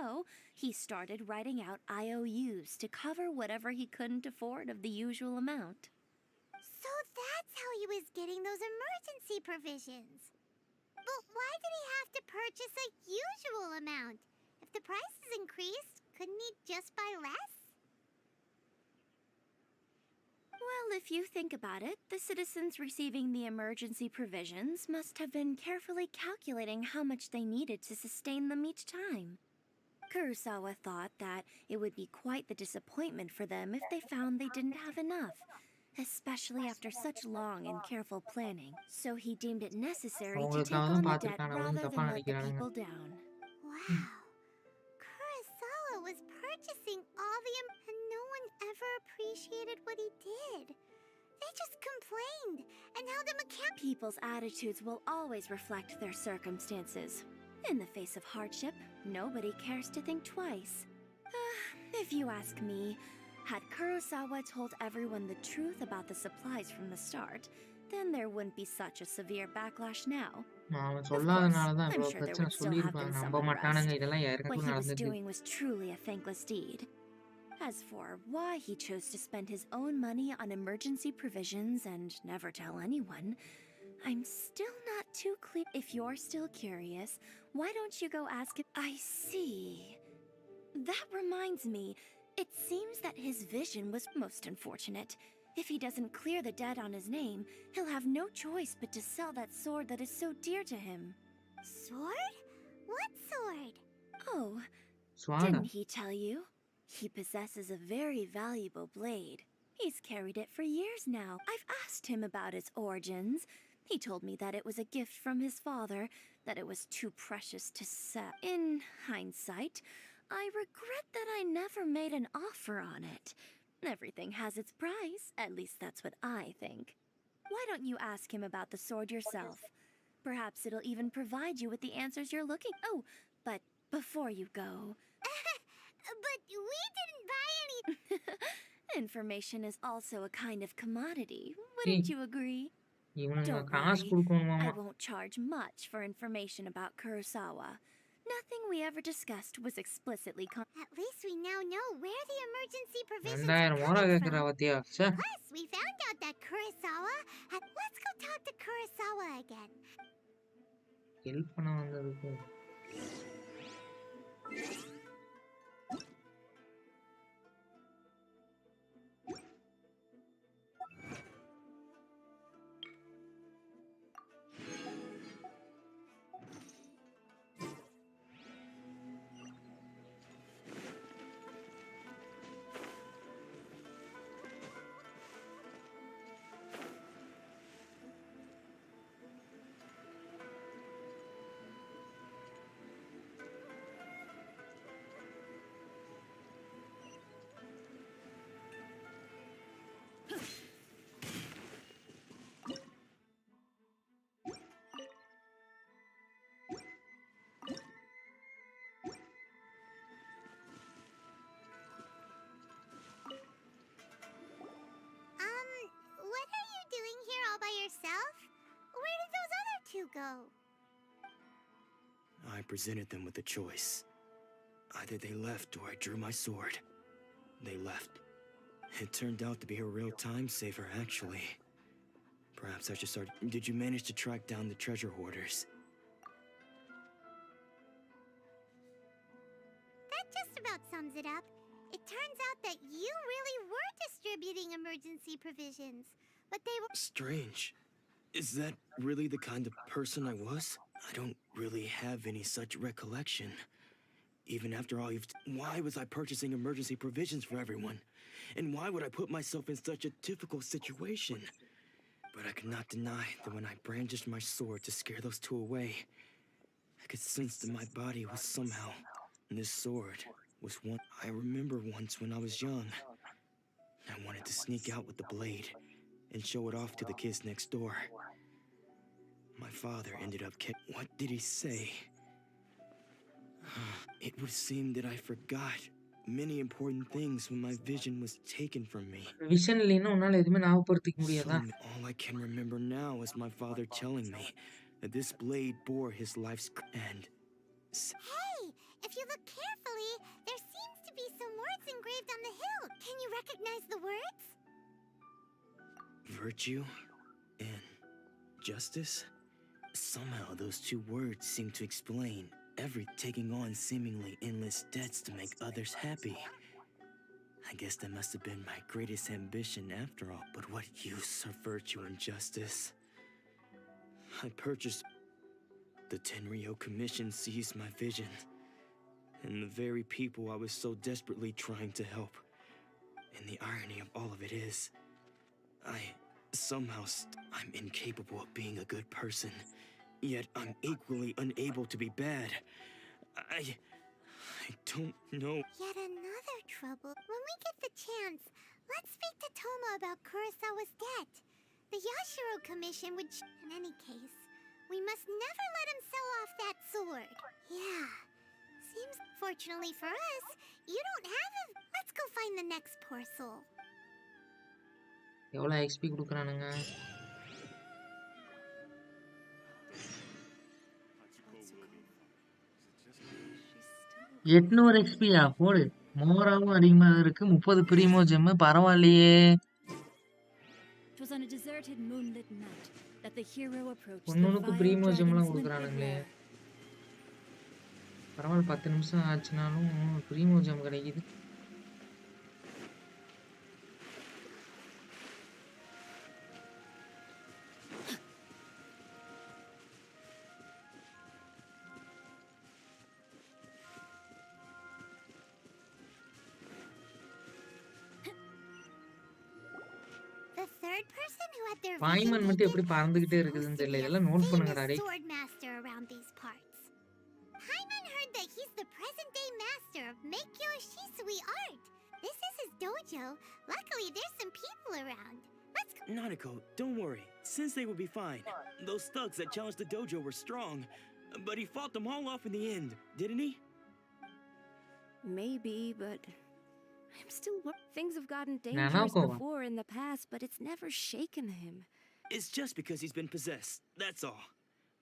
he started writing out IOUs to cover whatever he couldn't afford of the usual amount. So that's how he was getting those emergency provisions. But why did he have to purchase a usual amount? If the prices increased, couldn't he just buy less? Well, if you think about it, the citizens receiving the emergency provisions must have been carefully calculating how much they needed to sustain them each time. Kurosawa thought that it would be quite the disappointment for them if they found they didn't have enough, especially after such long and careful planning. So he deemed it necessary to take on the debt rather than let the people down. Wow. Kurosawa was purchasing all the and no one ever appreciated what he did. They just complained, and how the mechanic... People's attitudes will always reflect their circumstances. In the face of hardship, nobody cares to think twice. If you ask me, had Kurosawa told everyone the truth about the supplies from the start, then there wouldn't be such a severe backlash now. அவன் Of course, சொல்லாதனால தான் I'm இவ்வளவு sure there பிரச்சனை would still have சொல்லியிருப்பாங்க. been some நம்ப மாட்டானுங்க. unrest. இதெல்லாம் What யாருக்கும் he was நடந்தது. doing was truly a thankless deed. As for why he chose to spend his own money on emergency provisions and never tell anyone, I'm still not too clear. If you're still curious, why don't you go ask him? I see. That reminds me, it seems that his vision was most unfortunate. If he doesn't clear the debt on his name, he'll have no choice but to sell that sword that is so dear to him. Sword? What sword? Oh, சுவாடா didn't he tell you? He possesses a very valuable blade. He's carried it for years now. I've asked him about its origins. He told me that it was a gift from his father, that it was too precious to sell. In hindsight, I regret that I never made an offer on it. Everything has its price, at least that's what I think. Why don't you ask him about the sword yourself? Perhaps it'll even provide you with the answers you're looking. Oh, but before you go, But we didn't buy any... information is also a kind of commodity. Wouldn't you agree? இவனுங்க Don't காசு worry. கொடுக்கணுமாமா. I won't charge much for information about Kurosawa. Nothing we ever discussed was explicitly At least we now know where the emergency provisions 2000 are மோரா coming கேக்குறா from. பாத்தியா ச்சே Plus, we found out that Kurosawa had... Let's go talk to Kurosawa again. Help பண்ண வந்ததுக்கு What are you doing here all by yourself? Where did those other two go? I presented them with a choice. Either they left or I drew my sword. They left. It turned out to be a real time saver, actually. Perhaps I should start. Did you manage to track down the treasure hoarders? That just about sums it up. It turns out that you really were distributing emergency provisions, but they were... Strange. Is that really the kind of person I was? I don't really have any such recollection. Even after all you've... Why was I purchasing emergency provisions for everyone? And why would I put myself in such a difficult situation? But I could not deny that when I brandished my sword to scare those two away, I could sense that my body was somehow... This sword was one... I remember once when I was young, I wanted to sneak out with the blade and show it off to the kids next door. My father ended up What did he say? It would seem that I forgot many important things when my vision was taken from me. Vision இல்லைன்னா உன்னால எதுவுமே ஞாபகப்படுத்திக்க முடியாதா All I can remember now is my father telling me that this blade bore his life's end. Hey, if you look carefully, there seems to be some words engraved on the hill. Can you recognize the words? Virtue and justice? Somehow those two words seem to explain taking on seemingly endless debts to make others happy. I guess that must have been my greatest ambition after all. But what use of virtue and justice? I purchased... The Tenryo Commission seized my vision. And the very people I was so desperately trying to help. And the irony of all of it is... I'm incapable of being a good person. Yet I'm equally unable to be bad. I don't know. Yet another trouble. When we get the chance, let's speak to Toma about Kurosawa's debt. The Yashiro Commission would... In any case, we must never let him sell off that sword. Yeah. Seems... Fortunately for us, you don't have a... Let's go find the next poor soul. எவ்வளவு XP கொடுக்குறானுங்க எட்நூறு எக்ஸ்பியா போடு மோராவும் அதிகமா இருக்கு 30 பிரீமோ GeM பரவாயில்லையே It was on a deserted moonlit night that the hero approached the ஒண்ணுக்கு vile பிரீமோ ஜெம்லாம் dragon's கொடுக்குறானுங்களே lair. பரவாயில்ல 10 நிமிஷம் ஆச்சுனாலும் பிரீமோ GeM கிடைக்குது The third person who had their பாய்மன் vision மட்டும் எப்படி taken பறந்துகிட்டே was இருக்குதுன்னு supposed to தெரியல be a இதெல்லாம் நோட் பண்ணுங்கடா famous டேய் sword master around these parts. Paimon heard that he's the present-day master of Meikyo Shisui art. This is his dojo. Luckily, there's some people around. Let's go. Nanako, don't worry. Sensei will be fine. Those thugs that challenged the dojo were strong, but he fought them all off in the end, didn't he? Maybe, but I'm still things have gotten Nanako. dangerous before in the past, but it's never shaken him. It's just because he's been possessed, that's all.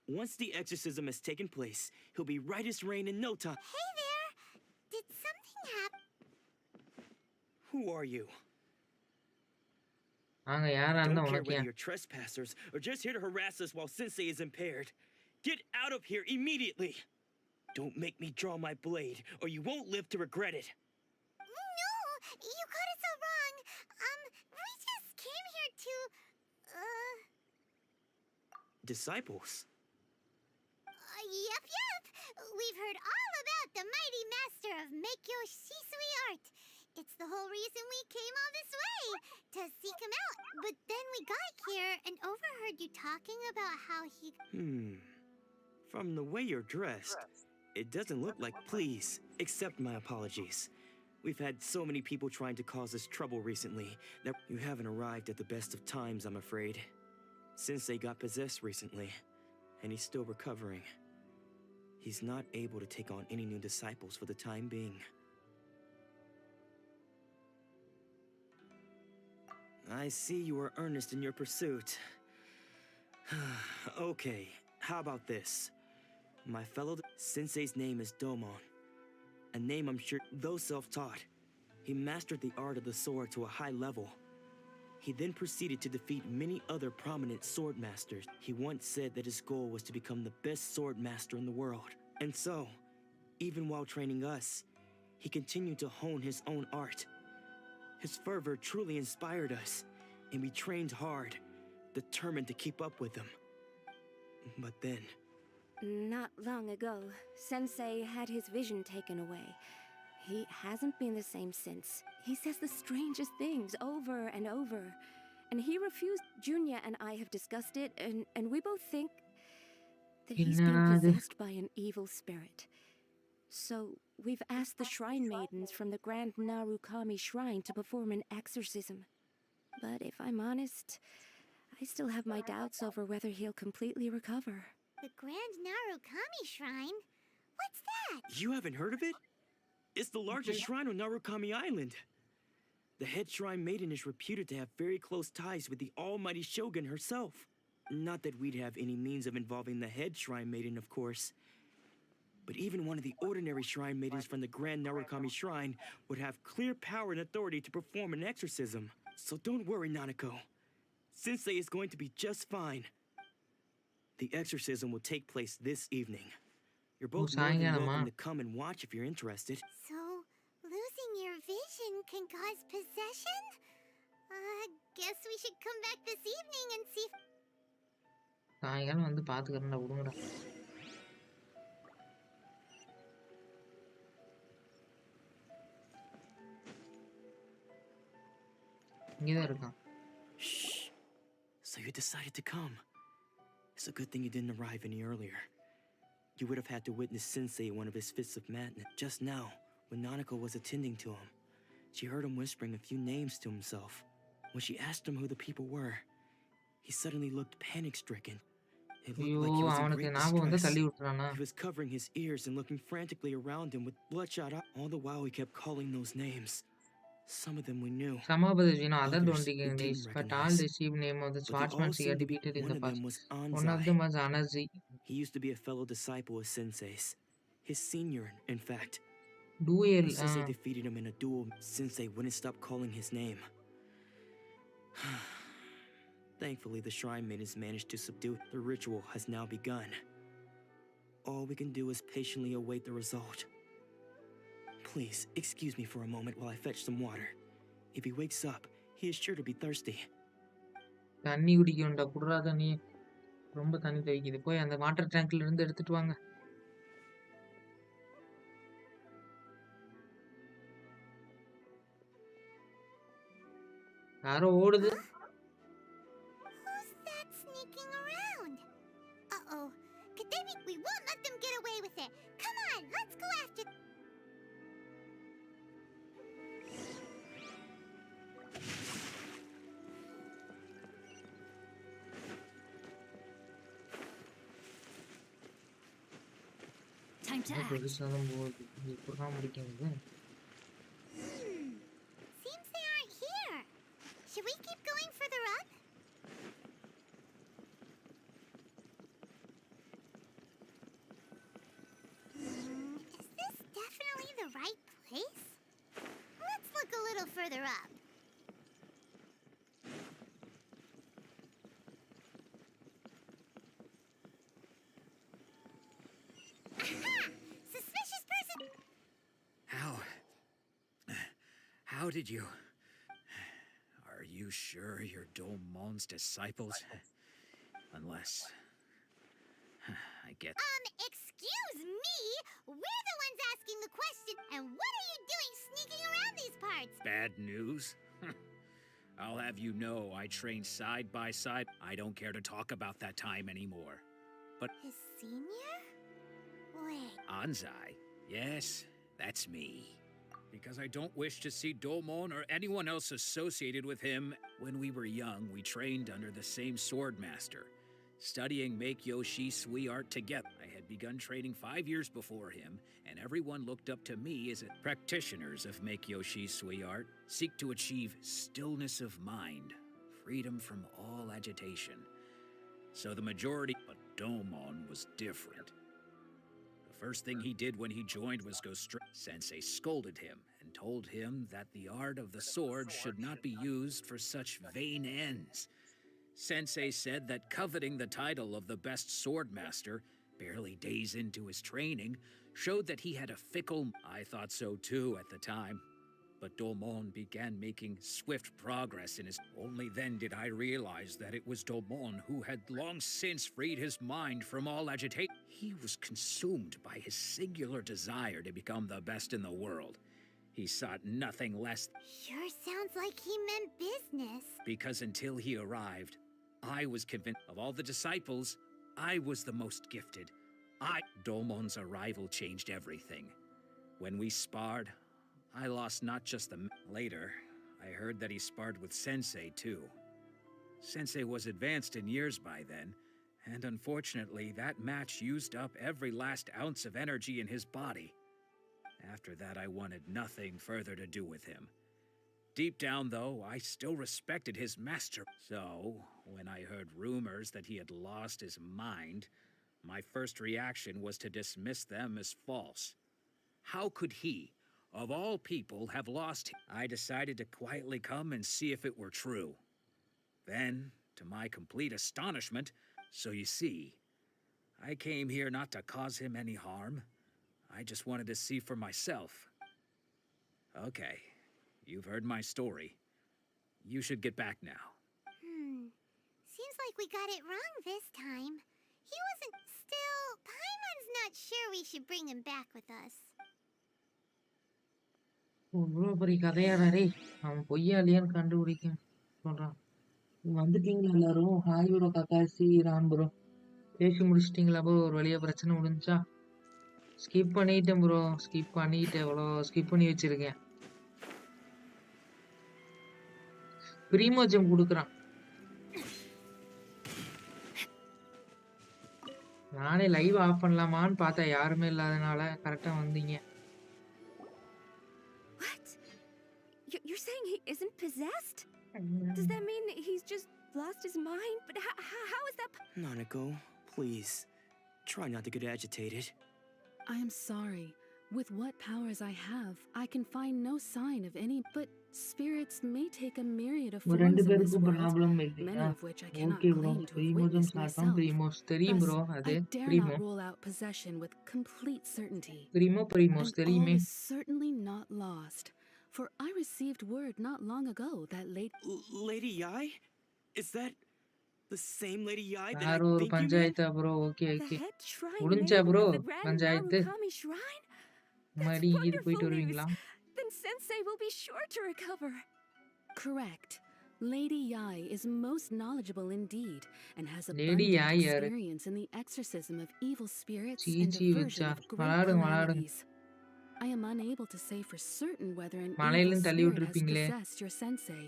Once the exorcism has taken place, he'll be right as rain in no time. Hey there! Did something happen? Who are you? நாங்க யாரா I இருந்தா don't care உனக்கு whether ஏன்? you're trespassers or just here to harass us while Sensei is impaired. Get out of here immediately! Don't make me draw my blade, or you won't live to regret it. No! You got it so wrong. We just came here to... Disciples? Yep. We've heard all about the mighty master of Meikyo Shisui art. It's the whole reason we came all this way, to seek him out. But then we got here and overheard you talking about how he... From the way you're dressed, it doesn't look like please. Accept my apologies. We've had so many people trying to cause us trouble recently that you haven't arrived at the best of times, I'm afraid. Sensei got possessed recently, and he's still recovering. He's not able to take on any new disciples for the time being. I see you are earnest in your pursuit. Okay, how about this? My fellow Sensei's name is Domon. A name I'm sure, though self-taught, he mastered the art of the sword to a high level. He then proceeded to defeat many other prominent sword masters. He once said that his goal was to become the best sword master in the world. And so, even while training us, he continued to hone his own art. His fervor truly inspired us, and we trained hard, determined to keep up with him. But then... Not long ago, Sensei had his vision taken away. He hasn't been the same since. He says the strangest things over and over. And he refused. Junya and I have discussed it, and we both think that he's been possessed by an evil spirit. So we've asked the shrine maidens from the Grand Narukami Shrine to perform an exorcism. But if I'm honest, I still have my doubts over whether he'll completely recover. The Grand Narukami Shrine? What's that? You haven't heard of it? It's the largest shrine on Narukami Island. The head shrine maiden is reputed to have very close ties with the almighty Shogun herself. Not that we'd have any means of involving the head shrine maiden, of course. But even one of the ordinary shrine maidens from the Grand Narukami Shrine would have clear power and authority to perform an exorcism. So don't worry, Nanako. Sensei is going to be just fine. The exorcism will take place this evening. You're both more than welcome to come and watch if you're interested. So, losing your vision can cause possession? Guess we should come back this evening and see... சாயங்காலம் வந்து பாத்துக்கறேன்டா விடுங்கடா. இங்கதான் இருக்கான். Shh. So you decided to come. It's a good thing you didn't arrive any earlier. You would have had to witness Sensei in one of his fits of madness. Just now, when Nanako was attending to him, she heard him whispering a few names to himself. When she asked him who the people were, he suddenly looked panic-stricken. It looked like he was in great distress. He was covering his ears and looking frantically around him with bloodshot eyes. All the while he kept calling those names. Some of them we knew. Some of us, other don't recognize, but all received name of the swordsman he had defeated in the past. One of them was Anazi. He used to be a fellow disciple of Sensei's. His senior, in fact. Duel. Sensei defeated him in a duel. Sensei wouldn't stop calling his name. Thankfully, the shrine maidens managed to subdue. The ritual has now begun. All we can do is patiently await the result. Please, excuse me for a moment while I fetch some water. If he wakes up, he is sure to be thirsty. தண்ணி குடிக்கணும்டா, குடுறா தண்ணி. ரொம்ப தண்ணி தவிக்குது. போய் அந்த water டேங்க்ல இருந்து எடுத்துட்டு வாங்க. யாரோ ஓடுது. Who's that sneaking around? Uh-oh. Could they be... We won't let them get away with it. Come on, let's go after... Time to act. Seems they aren't here. Should we keep going further up? further up. Aha! Suspicious person! How did you... Are you sure you're Domon's disciples? Unless... I get... Excuse me? We're the ones asking the question, and what are you doing sneaking around these parts? Bad news? I'll have you know I trained side by side. I don't care to talk about that time anymore. But... His senior? Wait. Anzai? Yes, that's me. Because I don't wish to see Domon or anyone else associated with him. When we were young, we trained under the same sword master, studying Make-Yoshi Sui art together. I had begun training 5 years before him, and everyone looked up to me as practitioners of Make-Yoshi Sui art seek to achieve stillness of mind, freedom from all agitation. So the majority, but Domon was different. The first thing he did when he joined was go straight. Sensei scolded him and told him that the art of the sword should not be used for such vain ends. Sensei said that coveting the title of the best sword master, barely days into his training, showed that he had a fickle... I thought so too at the time. But Domon began making swift progress in his... Only then did I realize that it was Domon who had long since freed his mind from all agitation. He was consumed by his singular desire to become the best in the world. He sought nothing less... Sure sounds like he meant business. Because until he arrived, I was convinced of all the disciples, I was the most gifted. Domon's arrival changed everything. When we sparred, I lost not just the... Later, I heard that he sparred with Sensei, too. Sensei was advanced in years by then, and unfortunately, that match used up every last ounce of energy in his body. After that, I wanted nothing further to do with him. Deep down, though, I still respected his master. So, when I heard rumors that he had lost his mind, my first reaction was to dismiss them as false. How could he, of all people, have lost him? I decided to quietly come and see if it were true. Then, to my complete astonishment, so you see, I came here not to cause him any harm. I just wanted to see for myself. Okay, you've heard my story. You should get back now. Seems like we got it wrong this time. He wasn't... Still, Paimon's not sure we should bring him back with us. இவ்வளோ பெரிய கதையாடா அவன் பொய்யாலியான்னு கண்டுபிடிக்க சொல்றான். வந்துட்டீங்களா எல்லாரும்? Hi bro, Kakashi, Ram bro. பேசி முடிச்சிட்டீங்களா bro? ஒரு வழியா பிரச்சனை முடிஞ்சா? ஸ்கிப் பண்ணிட்டேன் ப்ரோ, ஸ்கிப் பண்ணிட்டேன். எவ்வளோ ஸ்கிப் பண்ணி வச்சிருக்கேன். பிரீமோஜம் கொடுக்குறான். நானே லைவ் ஆஃப் பண்ணலாமான்னு பார்த்தா யாருமே இல்லாதனால கரெக்டா வந்தீங்க. What? You're saying he isn't possessed? Does that mean he's just lost his mind? But how is that... Nanako, please, try not to get agitated. I am sorry. With what powers I have, I can find no sign of any, but spirits may take a myriad of forms in this world, many of which I cannot claim to have witnessed myself. Thus, I dare not rule out possession with complete certainty. And all is certainly not lost, for I received word not long ago that Lady Yai? Is that the same Lady Yai that I think you mean? The head shrine maiden of the Grand Narukami Shrine? That's wonderful news. Then Sensei will be sure to recover. Correct. Lady Yai is most knowledgeable indeed, and has abundant experience in the exorcism of evil spirits and diversion of great calamities. I am unable to say for certain whether an evil spirit has possessed your sensei,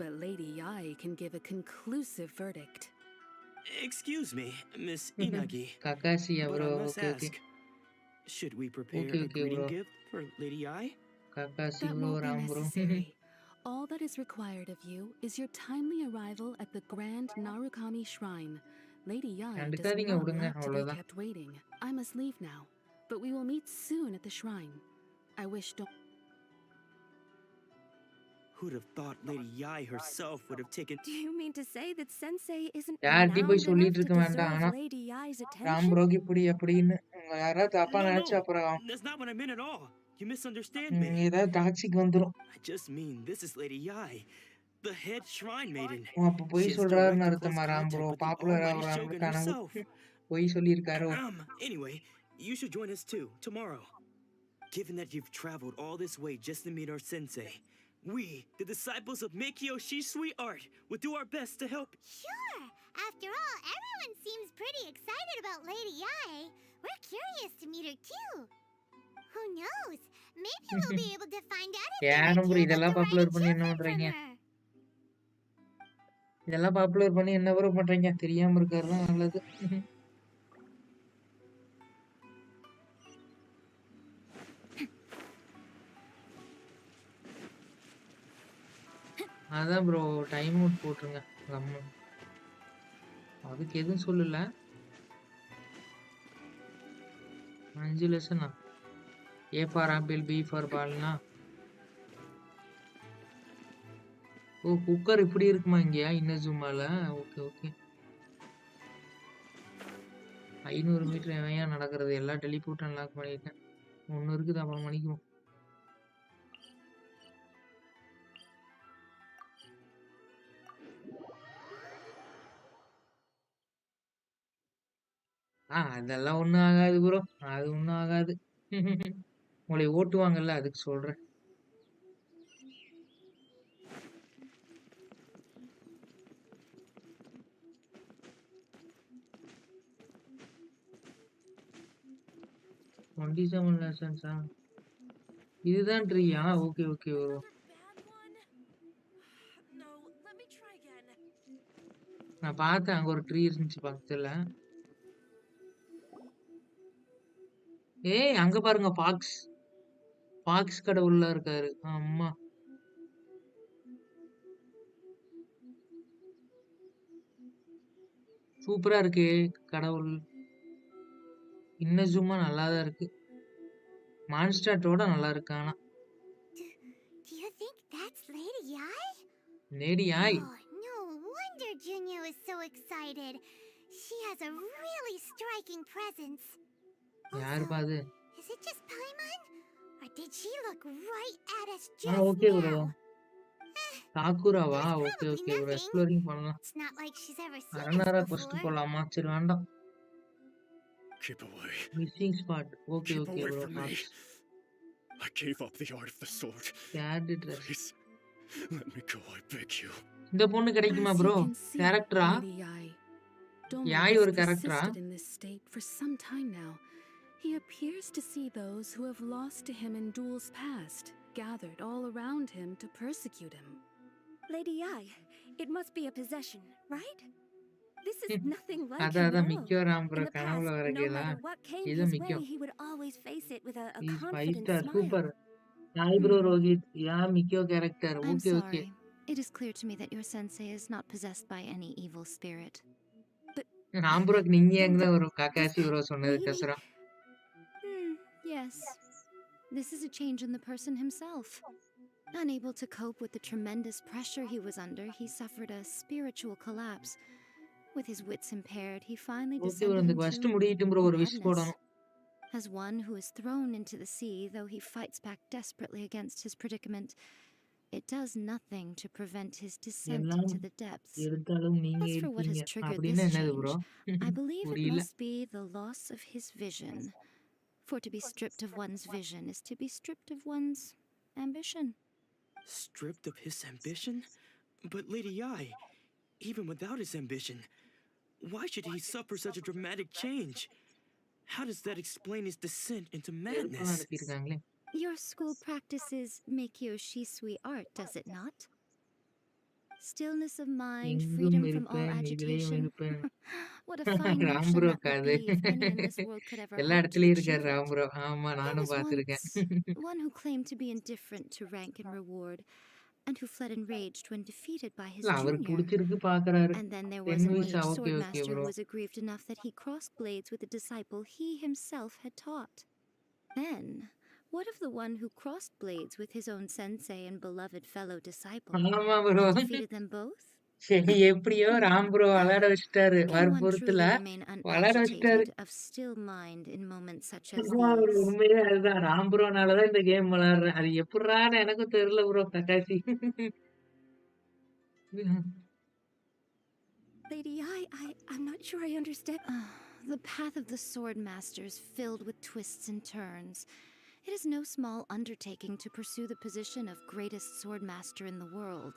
but Lady Yai can give a conclusive verdict. Excuse me, Miss Inagi, Kakashi, but bro. I must ask, should we prepare a greeting gift for Lady Yai? Kakashi, That bro, won't be Ram, bro. necessary. All that is required of you is your timely arrival at the Grand Narukami Shrine. Lady Yai does not like to be kept waiting. I must leave now, but we will meet soon at the shrine. I wish Who'd have thought Lady Yai herself would have taken... Do you mean to say that Sensei isn't யார்கிட்டயும் போய் renowned சொல்லிட்டு enough to இருக்க வேண்டாம். deserve ஆனா Lady Yai's Ram attention? ப்ரோக்கு இப்படி அப்படின்னு யாராவது தப்பா No, நினைச்சு no, அப்புறம் that's not what I meant at all. You misunderstand me. ஏதாவது டாக்ஸிக் வந்துரும். I just mean this is Lady Yai, the head shrine maiden. அப்ப பொய் She has சொல்றாருன்னு direct and அர்த்தமா close Ram bro? contact with the popular almighty ஆகுறாரு Shogun கனவு. himself. பொய் சொல்லியிருக்காரோ? Anyway, you should join us too, tomorrow. Given that you've traveled all this way just to meet our sensei, we, the disciples of Meikyo Shisui Art, will do our best to help. Sure! After all, everyone seems pretty excited about Lady Yai. We're curious to meet her too. Who knows? Maybe we'll be able to find out if யாரும் bro Meikyo got இதெல்லாம் the right popular பண்ணி என்ன achievement from பண்றீங்க? her. இதெல்லாம் popular பண்ணி என்ன bro பண்றீங்க? தெரியாம இருக்கிறது நல்லது. அதான் ப்ரோ டைம் அவுட் போட்டுருங்க. அதுக்கு எதுவும் சொல்லல. 5 லெசனா? A for apple, B for ballனா? ஓ குக்கர் இப்படி இருக்குமா இங்கயா இன்னுமால? Okay okay. 500 மீட்டர் எவையா நடக்கிறது எல்லா டெலிபோர்ட் அன்லாக் பண்ணிட்டேன். 1 இருக்குது அப்புறம் பண்ணிக்குவோம். அதெல்லாம் ஒண்ணும் ஆகாது ப்ரோ. அது ஒண்ணும் ஆகாது. உங்களை ஓட்டுவாங்கல்ல அதுக்கு சொல்றேன். lessons-ஆ? இதுதான் ட்ரீயா? Okay okay bro. நான் பார்த்தேன் அங்க ஒரு ட்ரீ இருந்துச்சு பக்கத்துல. ஏய் அங்க பாருங்க ஃபாக்ஸ். ஃபாக்ஸ் கடவுள்ல இருக்காரு. அம்மா சூப்பரா இருக்கு கடவுள். இன்னுமா நல்லாதான் இருக்கு. மான்ஸ்டாட்டோட நல்லா இருக்கு ஆனா. Do you think that's Lady Yai? Lady Yai. Oh, no wonder Junyo is so excited. She has a really striking presence. யார் பாது? Is it just Paimon? Or did she look right at us just okay now? Bro. சாக்குராவா? Okay okay bro. Exploring பண்ணலாம். It's not like she's ever seen Aranara us first before. போலாமா? சரி வேண்டாம். Keep away. Missing spot. Okay Keep okay away bro. from me. I gave up the art of the sword. கேட் ட்ரெஸ். Please, let me go, I beg you. இந்த பொண்ணு கிடைக்குமா As you bro? can see, கேரக்டரா? Lady Yai, Doma யாய் has ஒரு கேரக்டரா? persisted in this state for some time now. He appears to see those who have lost to him in duels past, gathered all around him to persecute him. Lady Yai, it must be a possession, right? This is nothing like him அதான் at all. Miko Ram bro In the past, கனவுல no வரக்கேல. matter what came இது his Miko. way, he would always face it with a 5 confident star smile. Super. Hi bro Rohit. Yeah Miko character. I'm okay okay. sorry. It is clear to me that your sensei is not possessed by any evil spirit. Ram ப்ரோக்கு நீங்க எங்க ஒரு Kakashi bro சொன்னது Maybe. கசரா. Yes. This is a change in the person himself. Unable to cope with the tremendous pressure he was under, he suffered a spiritual collapse. With his wits impaired, he finally okay bro descended இந்த first into முடியிட்டும் bro ஒரு wish madness. போடணும். As one who is thrown into the sea, though he fights back desperately against his predicament, it does nothing to prevent his descent எல்லாம் into the depths. எடுத்தாலும் நீங்க As for what has இருக்கீங்க. triggered அப்படின்னா this என்னது bro? change, I believe it புரியல. must be the loss of his vision. For to be stripped of one's vision is to be stripped of one's ambition. Stripped of his ambition? But Lady Yai, even without his ambition, why should he suffer such a dramatic change? How does that explain his descent into madness? நடத்திருக்காங்களே. Your school practices Meikyo Shisui art, does it not? Stillness of mind, எங்கும் freedom from all இருப்பேன் இதிலேயும் agitation. இருப்பேன். What a fine Ram notion bro that would காது. be if any in this world could ever எல்லா hope to இடத்துலயும் achieve இருக்காரு Ram it. Bro. ஆமா There நானும் was பார்த்திருக்கேன். once one who claimed to be indifferent to rank and reward, and who fled enraged when defeated by his இல்ல அவருக்கு junior. பிடிச்சிருக்கு பாக்குறாரு. And then there was பெண் an visa aged okay okay swordmaster bro. who was aggrieved enough that he crossed blades with a disciple he himself had taught. Then, What of the one who crossed blades with his own sensei and beloved fellow disciple ஆமா bro. and defeated them both? சரி எப்படியோ Ram bro விளையாட வச்சுட்டாரு. Can one வற்புறுத்தல truly remain விளையாட வச்சுட்டாரு. unagitated, of still mind in moments such as ஆமா bro, these? உண்மையிலே அதுதான். ராம் ப்ரோனாலதான் இந்த கேம் விளையாடுறேன். அது எப்படிறான்னு எனக்கும் தெரியல bro கட்டாசி. Lady, I'm not sure I understand. The path of the sword master is filled with twists and turns. It is no small undertaking to pursue the position of greatest sword master in the world.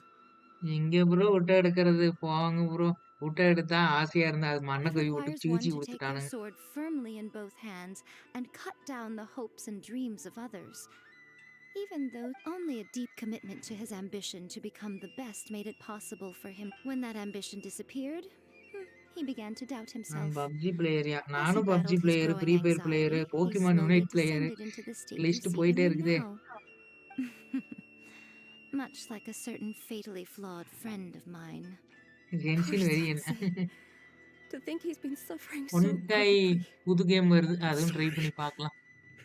எங்க bro விட்ட எடுக்கிறது போவாங்க bro. விட்ட எடுத்தா ஆசையா இருந்தா அது மண்ணை It கை விட்டு requires one சீச்சி to take their கொடுத்துட்டானுங்க. sword firmly in both hands and cut down the hopes and dreams of others. Even though only a deep commitment to his ambition to become the best made it possible for him. When that ambition disappeared, he began to doubt நான் himself. PUBG பிளேயரியா? As he நானும் PUBG battled his player, growing free fire anxiety, player, he Pokemon slowly unite player, descended into the state you list see போயிட்டே in him இருக்குதே. now. Much like a certain fatally flawed friend of mine. Genshin Poor வெறியன். Sensei. To think he's been suffering so ஒன்காய் greatly. புது game வருது. அதுவும் try பண்ணி பார்க்கலாம்.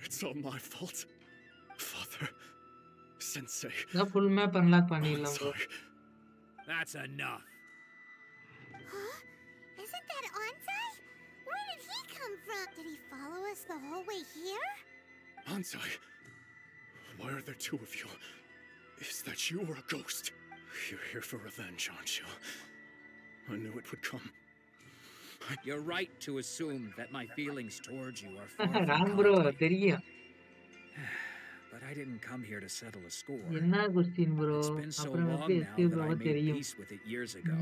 It's all my fault. Father, Sensei. நான் full map unlock I'm பண்ணிடலாம் bro. sorry. That's enough. Huh? Isn't that Onsai? Where did he come from? Did he follow us the whole way here? Ansai, why are there two of you? Is that you or a ghost? You're here for revenge, aren't you? I knew it would come. You're right to assume that my feelings towards you are far from Ram bro kindly. தெரியும். But I didn't come here to settle a score. என்ன question bro? It's been so அப்புறம் long எப்படி now escape that I ஆக made தெரியும். peace with it years ago.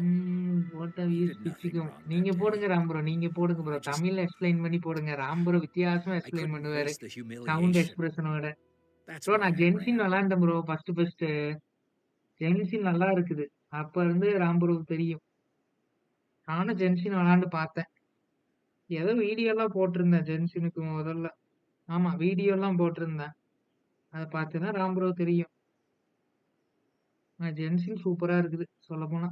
What are you You did nothing speaking? wrong நீங்க that day. போடுங்க Ram bro. நீங்க போடுங்க bro. I just தமிழ்ல எக்ஸ்பிளைன் பண்ணி போடுங்க. ராம் ப்ரோ வித்தியாசமா I எக்ஸ்பிளைன் couldn't பண்ணுவாரு. face the sound humiliation. எக்ஸ்பிரஷனோட. That's bro why நான் I Genshin ran. விளாண்டேன் bro. First Genshin நல்லா இருக்குது. அப்ப இருந்து ராம் ப்ரோ தெரியும். நானும் ஜென்ஷின் விளாண்டு பார்த்தேன். ஏதோ வீடியோ எல்லாம் போட்டிருந்தேன் ஜென்ஷினுக்கு முதல்ல. ஆமா வீடியோ எல்லாம் போட்டிருந்தேன். அதை பார்த்துதான் ராம் ப்ரோ தெரியும். ஜென்ஷின் சூப்பரா இருக்குது சொல்ல போனா.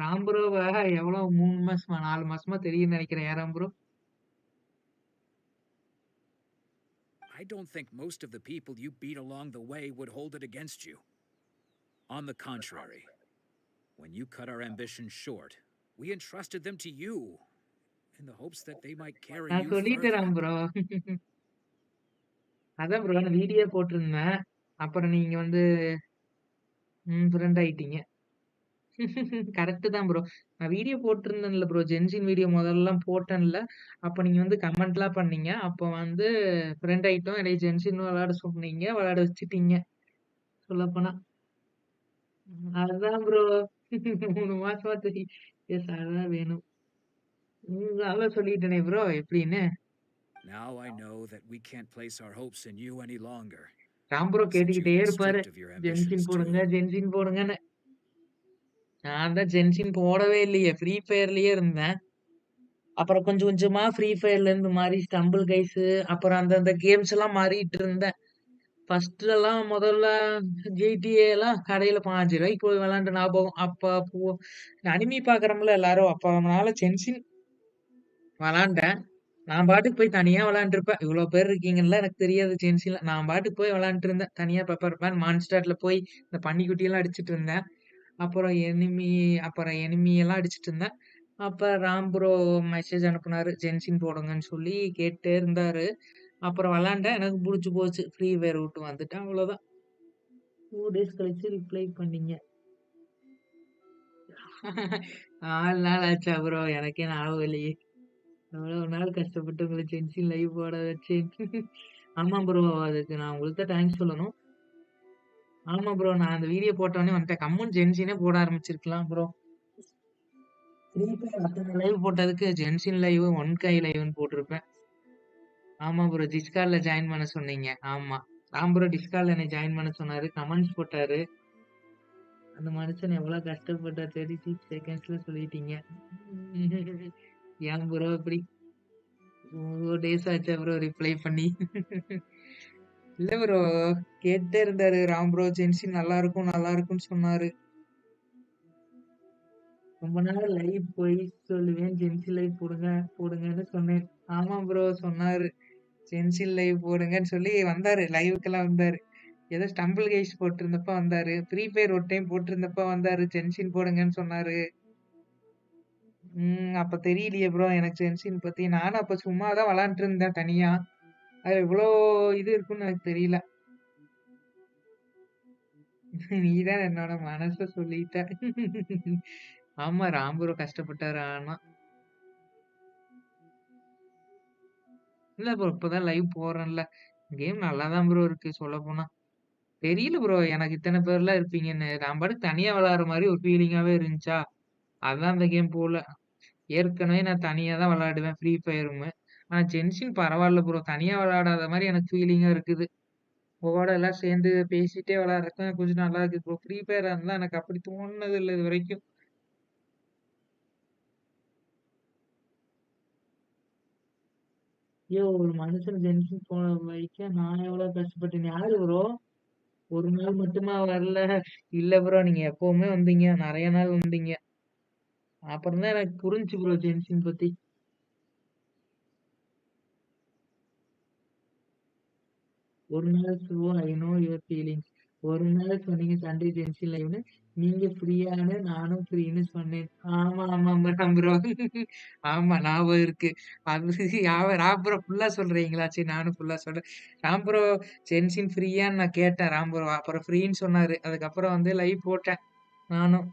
ராம் ப்ரோவை எவ்வளவு 3 மாசமா 4 மாசமா தெரியும் நினைக்கிறேன். ஏன் Ram bro? I don't think most of the people you beat along the way would hold it against you. On the contrary, when you cut our ambitions short, we entrusted them to you in the hopes that they might carry நான் you சொல்லிட்டேன் further. Ram bro. அதான் bro நான் video போட்டிருந்தேன். அப்புறம் நீங்க வந்து friend ஆயிட்டீங்க. Correct தான் ப்ரோ. நான் வீடியோ போட்டிருந்தேன்ல ப்ரோ. ஜென்ஷின் வீடியோ முதல்லாம் போட்டேன்ல. அப்ப நீங்க வந்து கமெண்ட்லாம் பண்ணீங்க. அப்ப வந்து ஃப்ரெண்ட் ஆயிட்டோம். இடையே ஜென்ஷின் விளையாட சொன்னீங்க. விளையாட வச்சுட்டீங்க சொல்லப்போனா. அதுதான் ப்ரோ. 3 மாசமா தெரியும். எஸ் அதான் வேணும். அதான் சொல்லிட்டேனே ப்ரோ எப்படின்னு. Now I know that we can't place our hopes in you any longer, Ram bro since கேட்டுக்கிட்டே you've been இருப்பாரு. stripped of your Genshin ambitions போடுங்க, too. ஜென்ஷின் போடுங்கன்னு. நான் தான் ஜென்ஷின் போடவே இல்லையே. ஃப்ரீ ஃபயர்லயே இருந்தேன். அப்புறம் கொஞ்சம் கொஞ்சமா ஃப்ரீ ஃபயர்ல இருந்து மாறி ஸ்டம்பிள் கைஸ் அப்புறம் அந்தந்த கேம்ஸ் எல்லாம் மாறிட்டு இருந்தேன். ஃபர்ஸ்ட் எல்லாம் முதல்ல ஜிடிஏ எல்லாம் கடையில 5 ரூபாய்க்கு போய் விளையாண்டு ஞாபகம். அப்ப அனிமி பாக்குறோம்ல எல்லாரும். அப்ப அதனால ஜென்ஷின் விளாண்டேன். நான் பாட்டுக்கு போய் தனியா விளையாண்டுருப்பேன். இவ்வளவு பேர் இருக்கீங்கல்ல எனக்கு தெரியாது ஜென்ஷின்ல. நான் பாட்டுக்கு போய் விளையாண்டுட்டு இருந்தேன். தனியா பெப்பர் மேன் மான்ஸ்டர்ல போய் இந்த பன்னிக்குட்டி எல்லாம் அடிச்சிட்டு இருந்தேன். அப்புறம் எனிமி எல்லாம் அடிச்சிட்டு இருந்தேன். அப்ப ராம் ப்ரோ மெசேஜ் அனுப்புனாரு. ஜென்ஷின் போடுங்கன்னு சொல்லி கேட்டே இருந்தாரு. அப்புறம் விளையாண்டேன். எனக்கு புடிச்சு போச்சு. ஃப்ரீ ஃபயர் விட்டு வந்துட்டேன். அவ்வளவுதான். 2 டேஸ் கழிச்சு ரிப்ளை பண்ணீங்க. 4 நாள் ஆச்சா ப்ரோ? எனக்கே ஞாபகம் இல்லையே. அவ்வளவு நாள் கஷ்டப்பட்டு உங்களை ஜென்ஷின் லைவ் போட வச்சேன். ஆமா ப்ரோ. அதுக்கு நான் உங்கள்ட்ட தேங்க்ஸ் சொல்லணும். ஆமா ப்ரோ. நான் அந்த வீடியோ போட்டோடனே வந்துட்டேன். கம்முன்னு ஜென்ஷினே போட ஆரம்பிச்சிருக்கலாம் ப்ரோ. ஃப்ரீ ஃபயர் அத்தனை லைவ் போட்டதுக்கு ஜென்ஷின் லைவ் 1K லைவ்னு போட்டிருப்பேன். ஆமா ப்ரோ. டிஸ்கார்ட்ல ஜாயின் பண்ண சொன்னீங்க. ஆமா ராம் ப்ரோ டிஸ்கார்ட்ல என்னை ஜாயின் பண்ண சொன்னாரு. கமெண்ட்ஸ் போட்டாரு. அந்த மனுஷன் எவ்வளவு கஷ்டப்பட்டா 36 செகண்ட்ஸ்ல சொல்லிட்டீங்க. ஏன் ப்ரோ இப்படி 4 டேஸ் ஆச்சா ப்ரோ ரிப்ளை பண்ணி? இல்ல ப்ரோ கேட்டே இருந்தாரு. ராம் ப்ரோ ஜென்ஷின் நல்லா இருக்கும் நல்லா இருக்கும்னு சொன்னாரு. ரொம்ப நாள் லைவ் போய் சொல்லுவேன் ஜென்ஷின் லைவ் போடுங்க போடுங்கன்னு சொன்னேன். ஆமா ப்ரோ சொன்னாரு. ஜென்சின் லைவ் போடுங்கன்னு சொல்லி வந்தாரு. லைவுக்கெல்லாம் வந்தாரு. ஏதோ ஸ்டம்பிள் கைஸ் போட்டிருந்தப்ப வந்தாரு. ஃப்ரீ ஃபயர் ஒரு டைம் போட்டிருந்தப்ப வந்தாரு. ஜென்சின் போடுங்கன்னு சொன்னாரு. அப்ப தெரியலையே ப்ரோ எனக்கு ஜென்சின் பத்தி. நானும் அப்ப சும்மா தான் விளையாண்டுட்டு இருந்தேன் தனியா. அது இவ்வளோ இது இருக்குன்னு எனக்கு தெரியல. நீதான் என்னோட மனச சொல்லிட்ட. ஆமா ராம் ப்ரோ கஷ்டப்பட்டாரு. ஆனா இல்ல ப்ரோ இப்பதான் லைவ் போடுறேன்ல. கேம் நல்லா தான் ப்ரோ இருக்கு சொல்லப்போனா. தெரியல ப்ரோ எனக்கு இத்தனை பேர்லாம் இருப்பீங்கன்னு. நான் பாட்டுக்கு தனியா விளையாடுற மாதிரி ஒரு ஃபீலிங்காவே இருந்துச்சா. அதான் அந்த கேம் போல. ஏற்கனவே நான் தனியா தான் விளையாடுவேன் ஃப்ரீ ஃபயரும். ஆனா ஜென்ஷின் பரவாயில்ல ப்ரோ. தனியா விளையாடாத மாதிரி எனக்கு ஃபீலிங்கா இருக்குது. உங்களோட எல்லாம் சேர்ந்து பேசிட்டே விளையாடுறதுக்கு கொஞ்சம் நல்லா இருக்கு ப்ரோ. ஃப்ரீ ஃபயர் இருந்தா எனக்கு அப்படி தோணுனது இல்லை இது வரைக்கும். ஐயோ ஒரு மனுஷன் ஜென்ஷன் போன வைக்க நான் எவ்வளவு கஷ்டப்பட்டேன். யாரு ப்ரோ? ஒரு நாள் மட்டுமா வரல? இல்ல ப்ரோ நீங்க எப்பவுமே வந்தீங்க. நிறைய நாள் வந்தீங்க. அப்புறம் தான் எனக்கு புரிஞ்சு ப்ரோ ஜென்ஷன் பத்தி. ஒரு நாள் bro I know your feelings. ஒரு நாள் சொன்னீங்க சண்டே ஜென்ஷன் லைவ்னு. நீங்க ஃப்ரீயானு நானும் ஃப்ரீன்னு சொன்னேன். ஆமா ஆமா ப்ரோ. ஆமா ஞாபகம் இருக்கு. அது ராம் ப்ரோ ஃபுல்லா சொல்றீங்களா? சரி நானும் ஃபுல்லா சொல்றேன். ராம் ப்ரோ ஜென்ஷன் ஃப்ரீயான்னு நான் கேட்டேன் ராம் ப்ரோ. அப்புறம் ஃப்ரீன்னு சொன்னாரு. அதுக்கப்புறம் வந்து லைவ் போட்டேன் நானும்.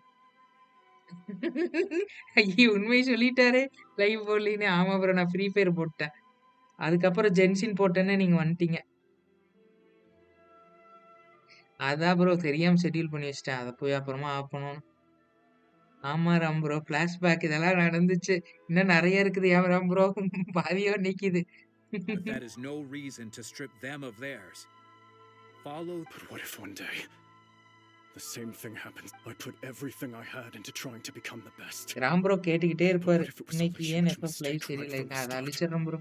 ஐயோ உண்மையை சொல்லிட்டாரே லைவ் போடலின்னு. ஆமா ப்ரோ நான் ஃப்ரீ ஃபயர் போட்டேன். அதுக்கப்புறம் ஜென்ஷின் போட்டேன்னு நீங்க வந்துட்டீங்க. அதான் ப்ரோ தெரியாம ஷெட்யூல் பண்ணி வச்சிட்டேன். அதை போய் அப்புறமா ஆஃப் பண்ணணும். ஆமா ராம் ப்ரோ ஃபிளாஷ்பேக் இதெல்லாம் நடந்துச்சு. இன்னும் நிறைய இருக்குது ஏன் ராம் ப்ரோ. பாதியோ நிக்குது. But that is no reason to strip them of theirs. Follow. But what if one day the same thing happens? I put everything I had into trying to become the best. Ram bro கேட்டுக்கிட்டே But இருப்பாரு. what if it was இன்னைக்கு such a ஏன் huge FF live mistake சரியில்லை right from இருக்கா? the அதை start? அழிச்சிடுறோம் bro.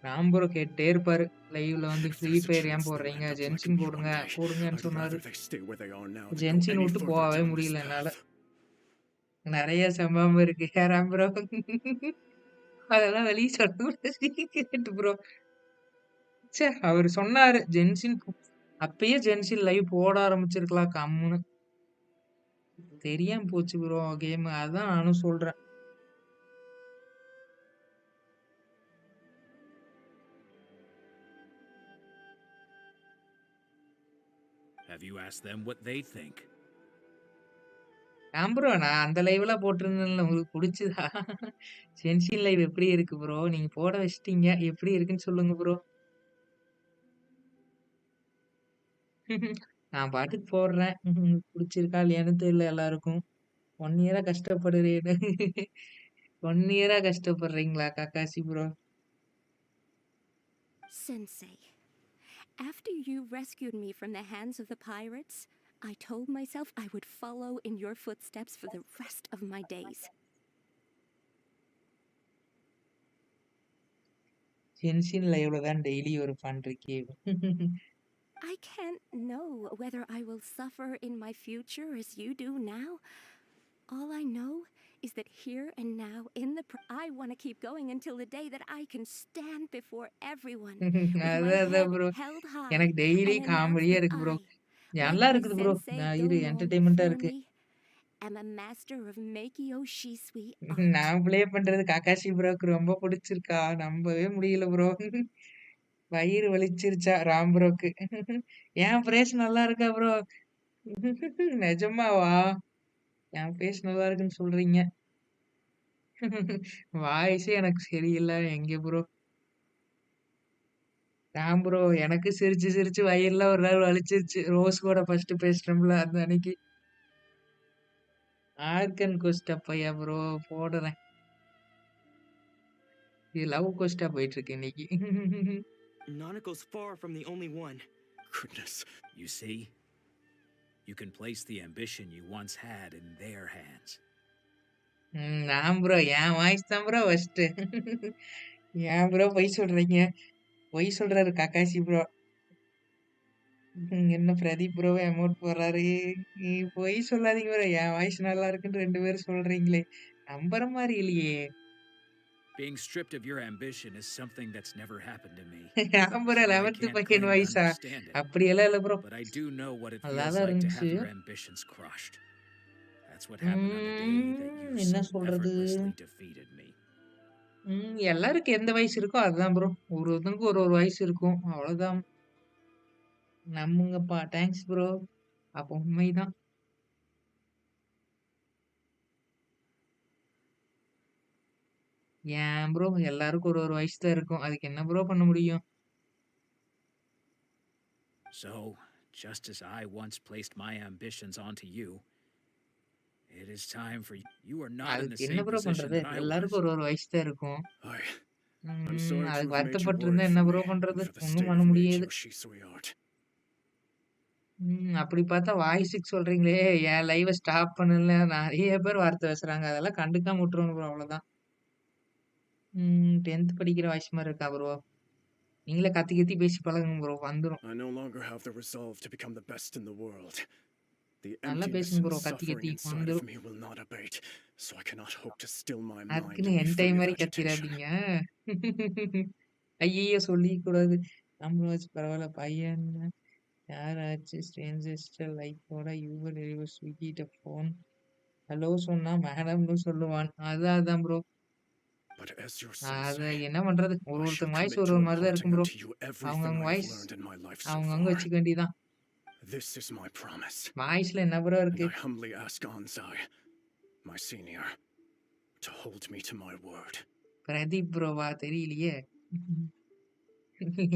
Ram bro கேட்டே இருப்பாரு. லைவ்ல வந்து If free there's a fire ஏன் chance they'll போடுறீங்க? end up like Genshin me போடுங்க one day, போடுங்கன்னு I'd சொன்னாரு. rather they stay where they are now than go Genshin any விட்டு further போகவே down this முடியல என்னால. path. நிறைய சம்பவம் இருக்கு ராம் ப்ரோ. அதெல்லாம் வெளியே சொல்ல கேட்டு ப்ரோ. ச்சே அவர் சொன்னாரு ஜென்ஷின் அப்பயே ஜென்ஷின் லைவ் போட ஆரம்பிச்சிருக்கலாம் கம்முன்னு. தெரியாம போச்சு ப்ரோ கேம். அதான் நானும் சொல்றேன். Have you asked them what they think? Ram bro நான் அந்த லைவ்லாம் போட்டிருந்தேன்ல உங்களுக்கு பிடிச்சதா? ஜென்ஷின் லைவ் எப்படி இருக்கு ப்ரோ? நீங்க போட வச்சிட்டீங்க. எப்படி இருக்குன்னு சொல்லுங்க ப்ரோ. நான் பாட்டுக்கு போடுறேன். பிடிச்சிருக்கா இல்லையான்னு தெரியல எல்லாருக்கும். 1 இயரா கஷ்டப்படுறேன்னு. 1 இயரா கஷ்டப்படுறீங்களா Kakashi bro? Sensei, after you rescued me from the hands of the pirates, I told myself I would follow in your footsteps for the rest of my days. Genshin லைவ்ல தான் டெய்லி ஒரு ஃபன் இருக்கே. I can't know whether I will suffer in my future as you do now. All I know is that here and now I want to keep going until the day that I can stand before everyone with my அதான் head bro. held high எனக்கு daily and announce காமெடியா that இருக்கு bro. I, நல்லா like my இருக்குது bro. sensei இரு Domo என்டர்டைன்மெண்டா before இருக்கு. me, am a master of Meikyo Shisui art. நான் play பண்றது காக்காஷி ப்ரோக்கு ரொம்ப பிடிச்சிருக்கா? நம்பவே முடியல ப்ரோ. வயிறு வலிச்சிருச்சா ராம் ப்ரோக்கு. என் ஃபேஸ் நல்லா இருக்கா ப்ரோ? நிஜமாவா? என் ஃபேஸ் நல்லா இருக்குன்னு சொல்றீங்க. வாய்ஸே எனக்கு சரியில்லை எங்க ப்ரோ? ராம் ப்ரோ எனக்கு சிரிச்சு சிரிச்சு வயிறுலாம் ஒரு நாள் வலிச்சிருச்சு. ரோஸ் கூட ஃபர்ஸ்ட் பேசுறோம்ல அந்த அன்னைக்கு. ஆர்கன் கோஸ்டா பையா ப்ரோ போடுறேன். இது லவ் கோஸ்டா போயிட்டு இருக்கு இன்னைக்கு. Nanako's far from the only one. Goodness. You see? You can place the ambition you once had in their hands. Ram bro N voice தான் ப்ரோ ஃபர்ஸ்ட். ஏன் bro பொய் சொல்றீங்க? பொய் சொல்றாரு காக்காசி ப்ரோ. என்ன பிரதீப் ப்ரோ அமௌண்ட் போடுறாரு. நீ பொய் சொல்லாதீங்க ப்ரோ. என் வாய்ஸ் நல்லா இருக்குன்னு 2 பேரும் சொல்றீங்களே. நம்புற மாதிரி இல்லையே. Being stripped of your ambition is something that's never happened to me. நான் bro So I 11th can't பையன் claim to வயசா understand it. அப்படியெல்லாம் இல்ல bro. But I do know what it நல்லா feels தான் like to have இருந்துச்சு. your ambitions crushed. That's what happened on the day that you என்ன so சொல்றது? effortlessly defeated me. எல்லாருக்கும் எந்த வயசு இருக்கோ அதுதான் ப்ரோ. ஒருத்தனுக்கும் ஒரு வயசு இருக்கும். அவ்வளவுதான். நம்புங்கப்பா. Thanks bro. அப்ப உண்மைதான். ஏன் ப்ரோ எல்லாருக்கும் ஒரு வயசு தான் இருக்கும். அதுக்கு என்ன ப்ரோ பண்ண முடியும்? So, just as I once placed my ambitions onto you, it is time for you. You are not in the அதுக்கு என்ன same ப்ரோ position பண்றது? that I was. எல்லாருக்கும் ஒரு வயசு தான் இருக்கும். I'm sorry to அதுக்கு have made you வருத்தப்பட்டு worry இருந்தா for என்ன me ப்ரோ and பண்றது? for the ஒண்ணும் state பண்ண of முடியாது. Meiji, sweetheart. அப்படி பார்த்தா வாய்ஸுக்கு சொல்றீங்களே, என் லைவ ஸ்டாப் பண்ணல. நெறைய பேர் வார்த்தை பேசுறாங்க. அதெல்லாம் கண்டுக்காம விட்டுருங்க ப்ரோ அவ்வளவுதான். 10th படிக்கிற வாய்ஸ் மாரி இருக்கா ப்ரோ? நீங்களே கத்தி கத்தி பேசி பழகுங்க ப்ரோ. வந்துரும். I no longer have the resolve to become the best in the world. The நல்லா emptiness பேசுங்க and ப்ரோ. கத்தி suffering கத்தி inside of வந்துரும். me will not abate, so I cannot hope to still my mind அதுக்குன்னு and be N free time of மாரி agitation. கத்திராதீங்க. ஐயையோ! சொல்லிக்க கூடாது. நம்மளாச்சும் பரவால்ல. பையன் யாராச்சும் ஸ்ட்ரேஞ்சர்ஸ்ட்ட லைக்கோட யூவர் டெலிவர் ஸ்விக்கிட்ட ஃபோன் ஹலோ சொன்னா மேடம்னு சொல்லுவான். அதான் ப்ரோ. But as your அத sensei, என்ன பண்றது? I shall ஒருத்தங்க வாய்ஸ் commit to ஒரு மாரி தான் imparting இருக்கும் ப்ரோ. unto you everything அவங்கவங்க I have voice learned in my life so அவங்கவங்க far. வச்சுக்க வேண்டியதுதான். This is my promise, வாய்ஸ்ல என்ன ப்ரோ and இருக்கு? I humbly ask Ansai, my senior, to hold me to my word. Pradeep ப்ரோவா? தெரியலையே.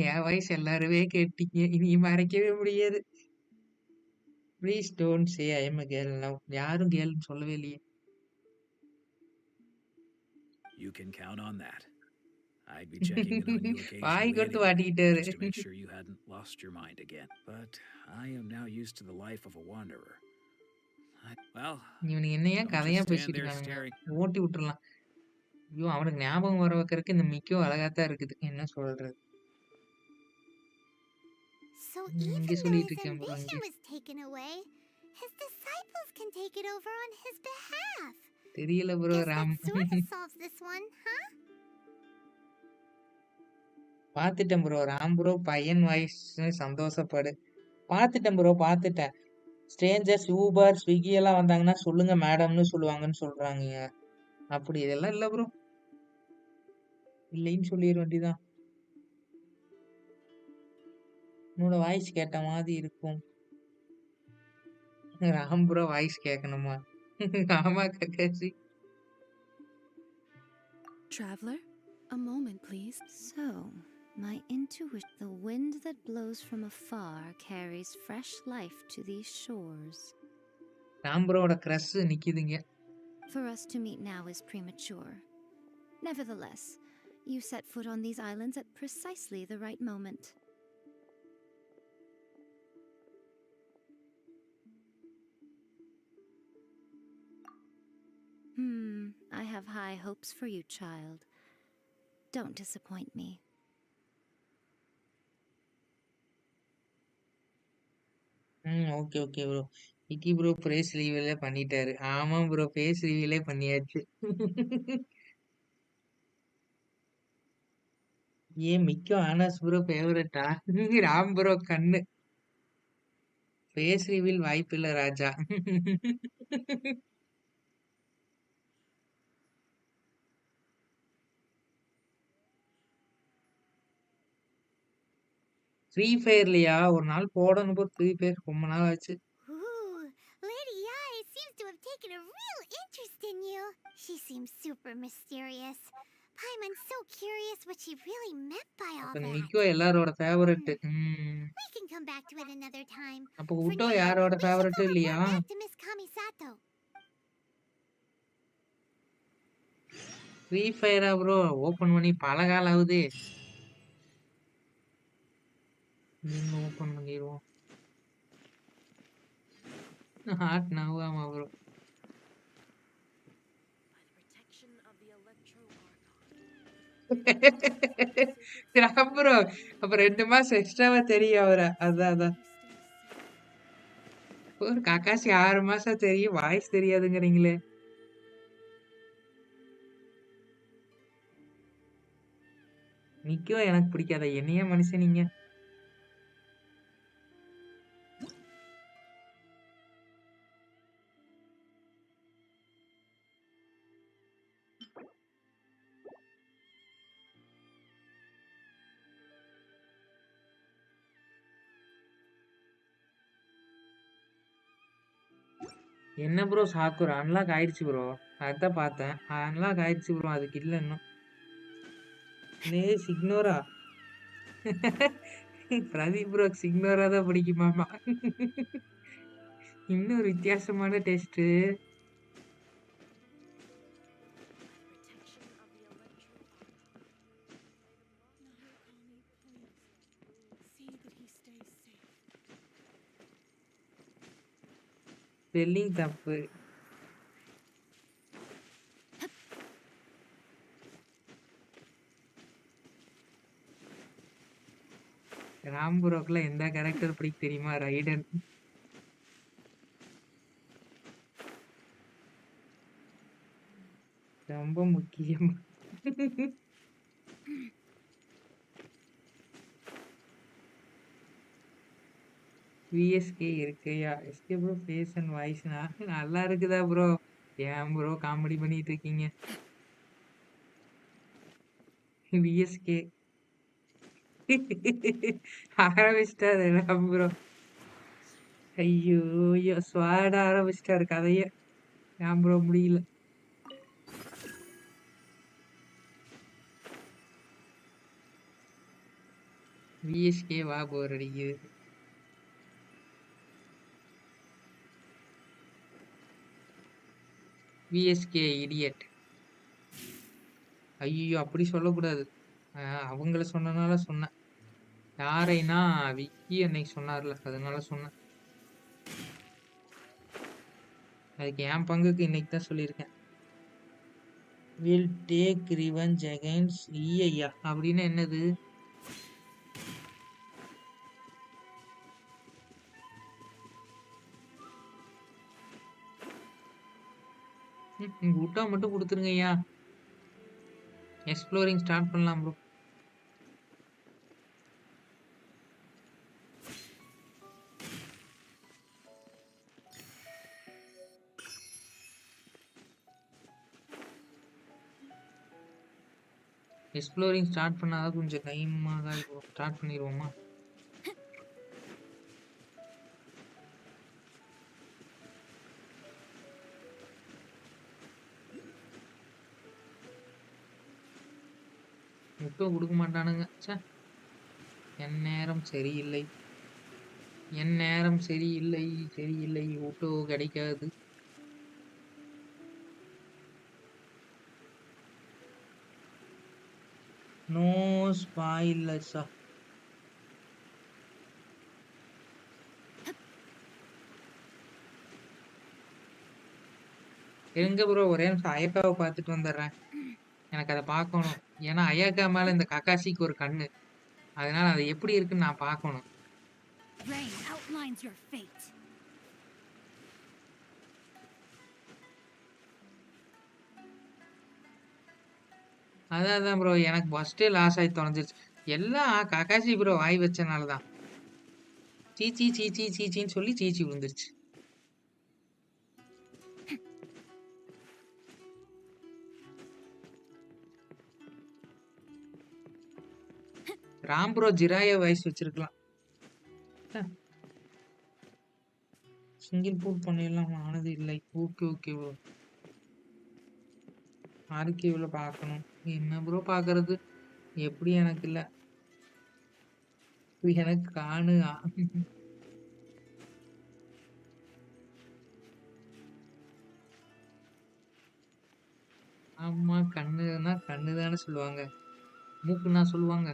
என் வாய்ஸ் எல்லாருமே கேட்டீங்க. இனி மறைக்கவே முடியாது. Please don't say I am a girl now. யாரும் கேர்ள்னு சொல்லவே இல்லையே. You can count on that. I'd be checking in on you why occasionally கொட்டு anyway, வாட்டிக்கிட்டாரு. just to make sure you hadn't lost your mind again. But I am now used to the life of a wanderer. Well, இவனுக்கு என்னையா don't கதையா just stand பேசிட்டு there இருக்கானுங்க. staring. ஓட்டி விட்டுறலாம். ஐயோ! அவனுக்கு ஞாபகம் வர வைக்கிறதுக்கு இந்த மிக்கோ அழகாத்தான் இருக்குது. என்ன சொல்றது? So even இங்க though சொல்லிட்டு his இருக்கேன் ப்ரோ இங்க. ambition was taken away, his disciples can take it over on his behalf. தெரியல bro Guess Ram. that sort of solves this one, huh? பாத்துட்டேன் ப்ரோ. ராம் ப்ரோ பையன் வாய்ஸ் சந்தோஷப்படு. பாத்துட்டேன் ப்ரோ பாத்துட்டேன். Strangers Uber Swiggy எல்லாம் வந்தாங்கன்னா சொல்லுங்க மேடம்னு சொல்லுவாங்கன்னு சொல்றாங்க. அப்படி இதெல்லாம் இல்ல ப்ரோ. இல்லைன்னு சொல்லிட வேண்டியதான். உன்னோட வாய்ஸ் கேட்ட மாதிரி இருக்கும். ராம் ப்ரோ வாய்ஸ் கேட்கணுமா? ஆமா Kakashi. Traveler, a moment, please. So, my intuition. The wind that blows from afar carries fresh life to these shores. Ram ப்ரோவோட கிரஷ் நிக்குதுங்க. For us to meet now is premature. Nevertheless, you set foot on these islands at precisely the right moment. I have high hopes for you, child. Don't disappoint me. Okay okay bro. Vicky bro face ரிவீலே பண்ணிட்டாரு. ஆமா bro face ரிவீலே பண்ணியாச்சு. ஏன் Miko ஆனஸ் bro ஃபேவரட்டா? Ram bro கண்ணு. Face reveal வாய்ப்பில்லை ராஜா. ஃப்ரீ ஃபயர்லையா? ஒரு நாள் போடணும் ப்ரோ ஃப்ரீ ஃபயர். ரொம்ப நாள் ஆச்சு. Ooh, Lady Ai seems to have taken a real interest in you. She seems super mysterious. Paimon's so curious what she really meant by all அப்ப that. மிக்கோ எல்லாரோட favourite. We can come back to it another time. அப்ப For உட்டோ now, யாரோட we should favourite go இல்லையா? report back to Miss Kamisato. Free ஃபயரா bro? Open பண்ணி பல காலம் ஆகுது. நீங்க ஓபன் பண்ணிடுவோம். ஹாட் நவ் ஆமா ப்ரோ. ராம் ப்ரோ அப்ப 2 மாசம் எக்ஸ்ட்ராவா தெரியும் அவரை. அதான். ஒரு காக்காசி 6 மாசம் தெரியும். வாய்ஸ் தெரியாதுங்கிறீங்களே. நிக்கும் எனக்கு பிடிக்காத என்னைய மனுஷன் நீங்க. என்ன ப்ரோ சாக்குரா அன்லாக் ஆயிடுச்சு ப்ரோ. அதான் பார்த்தேன். அன்லாக் ஆயிடுச்சு ப்ரோ. அதுக்கு இல்ல இன்னும். சிக்னோரா பிரதீப் ப்ரோ சிக்னோரா தான் பிடிக்குமாமா. இன்னொரு வித்தியாசமான டெஸ்ட். ஸ்பெல்லிங் தப்பு. ராம்புரோக்குலாம் எந்த கேரக்டர் பிடிக்கும் தெரியுமா? ரைடன். ரொம்ப முக்கியம். விஎஸ்கே இருக்கையா? எஸ்கே ப்ரோ ஃபேஸ் அண்ட் வாய்ஸ்னா நல்லா இருக்குதா ப்ரோ? ஏன் ப்ரோ காமெடி பண்ணிட்டு இருக்கீங்க? விஎஸ்கே ஆரம்பிச்சிட்டாரு ப்ரோ. ஐயோ ஐயோ ஸ்வாட ஆரம்பிச்சிட்டாரு கதைய. ஏன் ப்ரோ முடியல. விஎஸ்கே வா போர் அடிக்குது. VSK idiot. ஐயோ அப்படி சொல்லக்கூடாது. அவங்கள சொன்னனால சொன்னேன். யாரைனா விக்கி அன்னைக்கு சொன்னார்ல அதனால சொன்னேன். அதுக்கு என் பங்குக்கு இன்னைக்கு தான் சொல்லியிருக்கேன். வில் டேக் ரிவெஞ்ச் அகைன்ஸ்ட் ஈஐயா அப்படின்னு என்னது? விட்டா மட்டும் கொடுத்துருங்க ஐயா. எக்ஸ்ப்ளோரிங் ஸ்டார்ட் பண்ணலாம் ப்ரோ. எக்ஸ்ப்ளோரிங் ஸ்டார்ட் பண்ணாதான் கொஞ்சம் டைமாக தான் இருக்கும். ஸ்டார்ட் பண்ணிடுவோமா? முட்டை கொடுக்க மாட்டானுங்க. சே என் நேரம் சரியில்லை. என் நேரம் சரியில்லை சரியில்லை. ஊட்டோ கிடைக்காது. நோ ஸ்பாயிலர்ஸா? எங்க ப்ரோ ஒரே நிமிஷம் அயக்காவை பார்த்துட்டு வந்துடுறேன். எனக்கு அதை பார்க்கணும். ஏன்னா அயக்கா மேல இந்த கக்காசிக்கு ஒரு கண்ணு. அதனால அது எப்படி இருக்குன்னு நான் பார்க்கணும். Rain outlines your fate. அதான் ப்ரோ எனக்கு ஃபர்ஸ்டே லாஸ் ஆகி தொலைஞ்சிருச்சு. எல்லாம் கக்காசி ப்ரோ வாய் வச்சனால தான். சீச்சி சீச்சி சீச்சின்னு சொல்லி சீச்சி விழுந்துருச்சு. ராம் ப்ரோ ஜிராய வாய்ஸ் வச்சிருக்கலாம். சிங்கிள் பூட் பண்ணிடலாம். ஆனது இல்லை. Okay okay bro. ஆர்கியூல பார்க்கணும். என்ன ப்ரோ பார்க்கறது? எப்படி எனக்கு இல்லை. எனக்கு காணு. ஆமா கண்ணுன்னா கண்ணு தானே சொல்லுவாங்க. மூக்குன்னா சொல்லுவாங்க.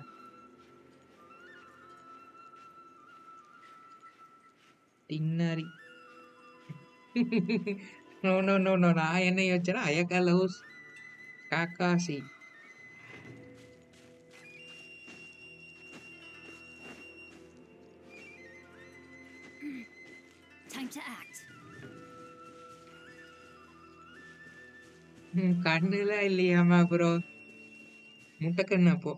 டின்னரி. No no no no. நான் என்ன யோசிச்சேன்னா Ayaka loves Kakashi. Time to act. கண்ணுலாம் இல்லையாமா ப்ரோ? முட்டைக்கண்ணு அப்போ.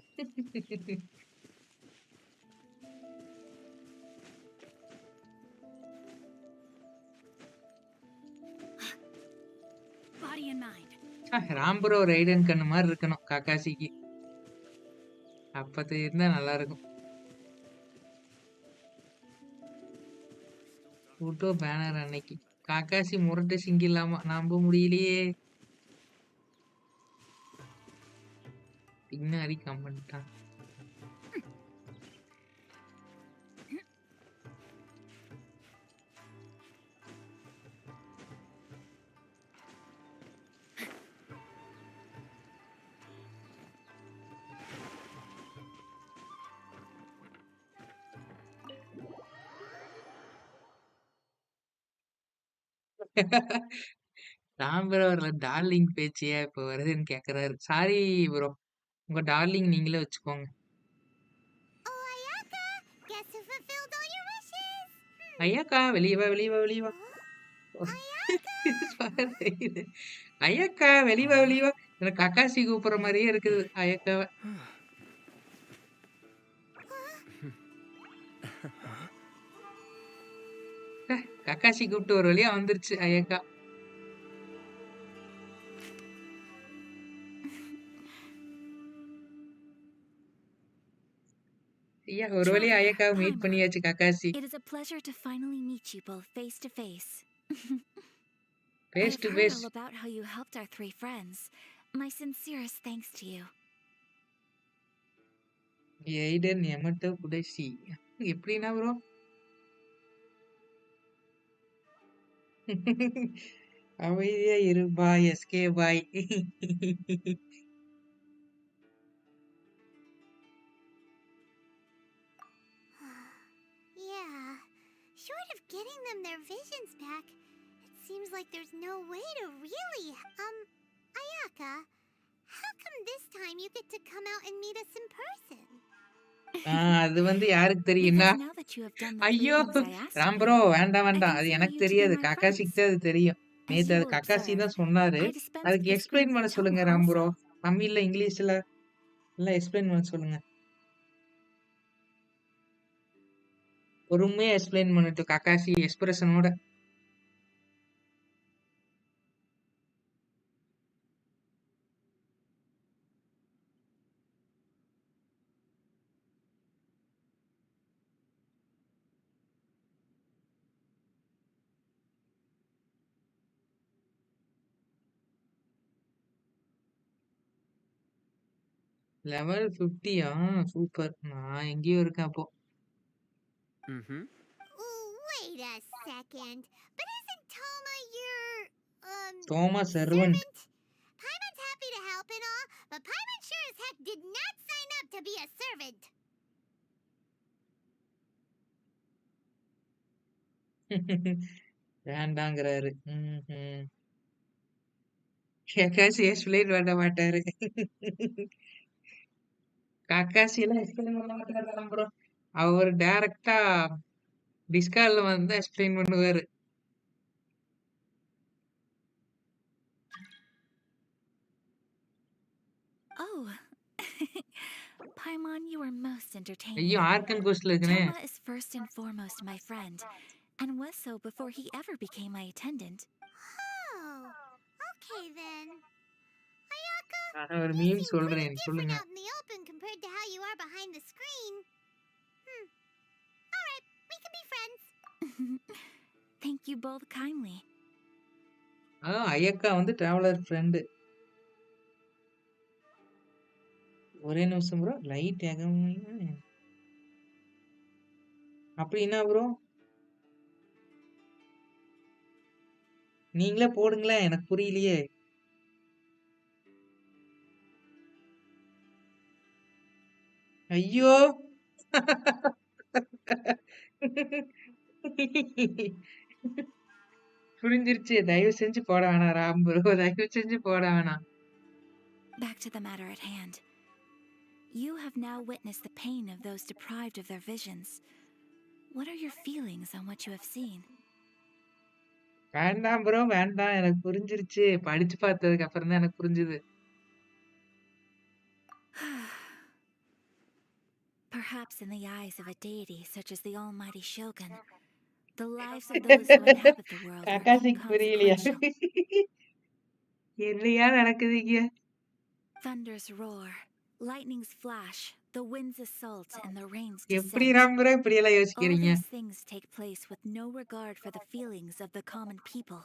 Body and mind. ராம்பரோ ரைடன் கண்ணு மாதிரி இருக்கணும் காக்காசிக்கு. அப்பது இருந்தா நல்லா இருக்கும். போட்டோ பேனர் அன்னைக்கு காக்காசி முரட்டு சிங்கில்லாமா நம்ப முடியலையே. பின்னாடி கமெண்டா ராம்பரோ வரல டார்லிங் பேச்சியா இப்ப வருதுன்னு கேக்குறாரு. சாரி ப்ரோ, உங்க டார்லிங் நீங்களே வச்சுக்கோங்க. Oh, Ayaka! Guess who fulfilled all your wishes? ஐயாக்கா வெளியே வா, வெளியே வா, வெளியே வா. Ayaka! ஐயாக்கா வெளியே வா, வெளியே வா. எனக்கு கக்காசி கூப்பிடுற மாதிரியே இருக்குது ஐயாக்காவை. கக்காசி கூப்பிட்டு ஒரு வழியா வந்துருச்சு ஐயாக்கா. ஐயா ஒரு வழியா ஐயாக்காவை மீட் பண்ணியாச்சு Kakashi. It is a pleasure to finally meet you both face to face. Face I've to heard face. all about how you helped our 3 friends. My sincerest thanks to you. எய்டன் எமட்டோ குடைசி எப்படின்னா bro? அமைதியா இரு பாய், SK பாய். Yeah. Short of getting them their visions back, it seems like there's no way to really. Ayaka, how come this time you get to come out and meet us in person? அது வந்து யாருக்கு தெரியும்னா, Because now that you have done the 3 ஐயோ things I asked Ram you, bro வேண்டாம் I வேண்டாம், can அது feel எனக்கு you to be தெரியாது, my காக்காசிக்கு friends. தான் அது தெரியும். As நேத்து you அது will காக்காசி observe, தான் சொன்னாரு. I dispensed அதுக்கு your எக்ஸ்பிளைன் screen பண்ண for சொல்லுங்க Toma ராம் ப்ரோ. also. தமிழ்ல இங்கிலீஷ்ல எல்லாம் எக்ஸ்பிளைன் பண்ண சொல்லுங்க. பொறுமையா எக்ஸ்பிளைன் பண்ணட்டும் காக்காசி எக்ஸ்பிரஷனோட. லெவல் 50யா? சூப்பர். நான் எங்கேயோ இருக்கேன் அப்போ. Mm-hmm. Wait a second. But isn't Toma your Toma servant. servant? Paimon's happy to help and all, but Paimon sure as heck did not sign up to be a servant. வேண்டாங்கிறாரு. Kakashi explain பண்ண மாட்டாரு. Kakashi எல்லாம் explain பண்ண மாட்டாரு bro. அவர் டைரக்டா டிஸ்கார்ட்ல வந்து explain பண்ணுவாரு. Oh. Paimon, you are most entertaining. ஐயோ organ கோஸ்ட்ல இருக்கனே. Toma is first and foremost my friend, and was so before he ever became my attendant. Oh, okay then. Ayaka, நான் ஒரு you meme seem pretty சொல்றேன் different சொல்லுங்க. out in the open compared to how you are behind the screen. Alright, we can be friends. Thank you both kindly. ஐயக்கா வந்து traveller friend. ஒரே நிமிஷம் bro, light அப்படின்னா bro நீங்களே போடுங்களேன், எனக்கு புரியலையே. ஐயோ புரிஞ்சிருச்சு. தயவு செஞ்சு போட வேணாம் ராம் ப்ரோ, தயவு செஞ்சு போட வேணாம். Back to the matter at hand. You have now witnessed the pain of those deprived of their visions. What are your feelings on what you have seen? வேண்டாம் ப்ரோ வேண்டாம், எனக்கு புரிஞ்சிருச்சு. படிச்சு பார்த்ததுக்கு அப்புறம் தான் எனக்கு புரிஞ்சுது. Perhaps in the eyes of a deity such as the almighty Shogun, the lives of those who inhabit the world are கக்காசிக்கு புரியலையா? inconsequential. என்னையா நடக்குதுங்க? Thunders roar, lightnings flash, the winds assault, and the rains எப்படி descend. ராம்பரா இப்படி எல்லாம் All யோசிக்கிறீங்க? these things take place with no regard for the feelings of the common people.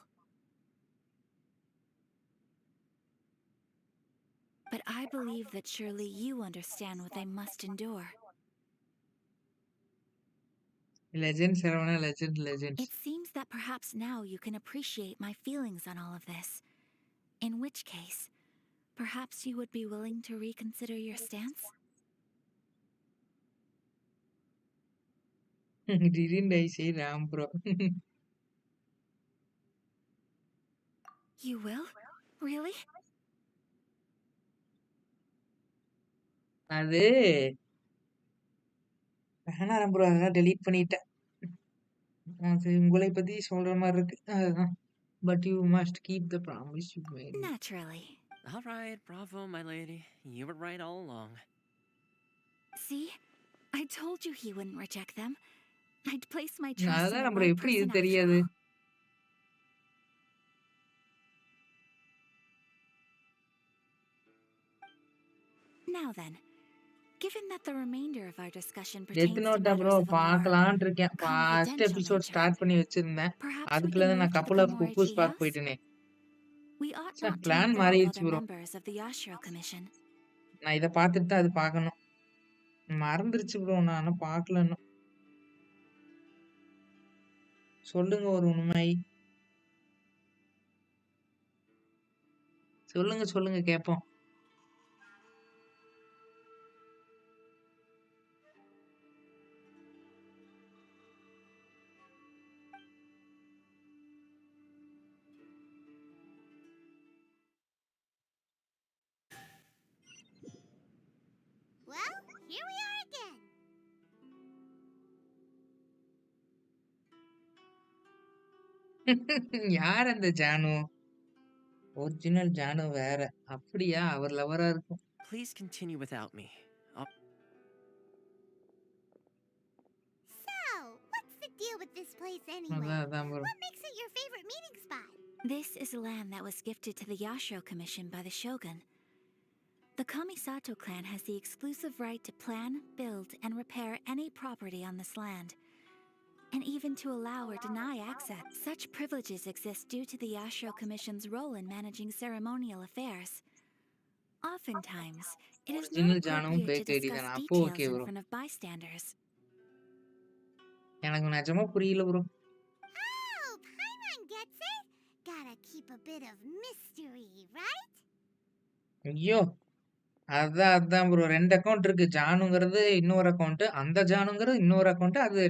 But I believe that surely you understand what they must endure. Legend Saravana, legend. It seems that perhaps now you can appreciate my feelings on all of this. In which case, perhaps you would be willing to reconsider your stance? Didn't I say ராம்பரோ? You will? Really? அது வேணாம் ராம்பரோ, அதெல்லாம் delete பண்ணிட்டேன். அது உங்களை பத்தி சொல்ற மாதிரி இருக்கு. அதுதான். But you must keep the promise you made me. Naturally. All right, bravo, my lady. You were right all along. See? I told you he wouldn't reject them. I'd place my trust in அதான் the ராம்பரோ, right எப்படி இது person after தெரியாது? all. Now then, given that the remainder of our discussion death pertains to NOTA bro matters of a more பார்க்கலான்னு இருக்கேன். First confidential episode nature, start பண்ணி வச்சிருந்தேன். perhaps we அதுக்குள்ள can தான் move நான் to the கப்பல் of Komore குக்கூஸ் tea பார்க்க house? போயிட்டேனே. We ought sir not to plan involve மாறிடுச்சு other bro. members of the Yashiro Commission. நான் இதை பார்த்துட்டு தான் அது பார்க்கணும். மறந்துருச்சு ப்ரோ, நான் இன்னும் பார்க்கல இன்னும். சொல்லுங்க ஒரு உண்மை. சொல்லுங்க கேட்போம். Well, here we are again. யார் அந்த ஜானு? ஒரிஜினல் ஜானு வேற. அப்படியா? அவர் லவரா இருக்கும். Please continue without me. So, what's the deal with this place anyway? அதான் bro. What makes it your favorite meeting spot? This is land that was gifted to the Yashiro Commission by the Shogun. The Kamisato clan has the exclusive right to plan, build, and repair any property on this land, and even to allow or deny access. Such privileges exist due to the Yashiro Commission's role in managing ceremonial affairs. Oftentimes, it is not original ஜானுவும் appropriate to பேக் ஐடி discuss தானே. அப்போ details okay in bro. front of bystanders. எனக்கு நிஜமா புரியல bro. Oh, Paimon gets it. Gotta keep a bit of mystery, right? ஐயோ, அதான் ப்ரோ. 2 அக்கவுண்ட் இருக்கு. ஜானுங்கிறது இன்னொரு அக்கவுண்ட், அந்த ஜானுங்கிறது இன்னொரு அக்கவுண்ட். அது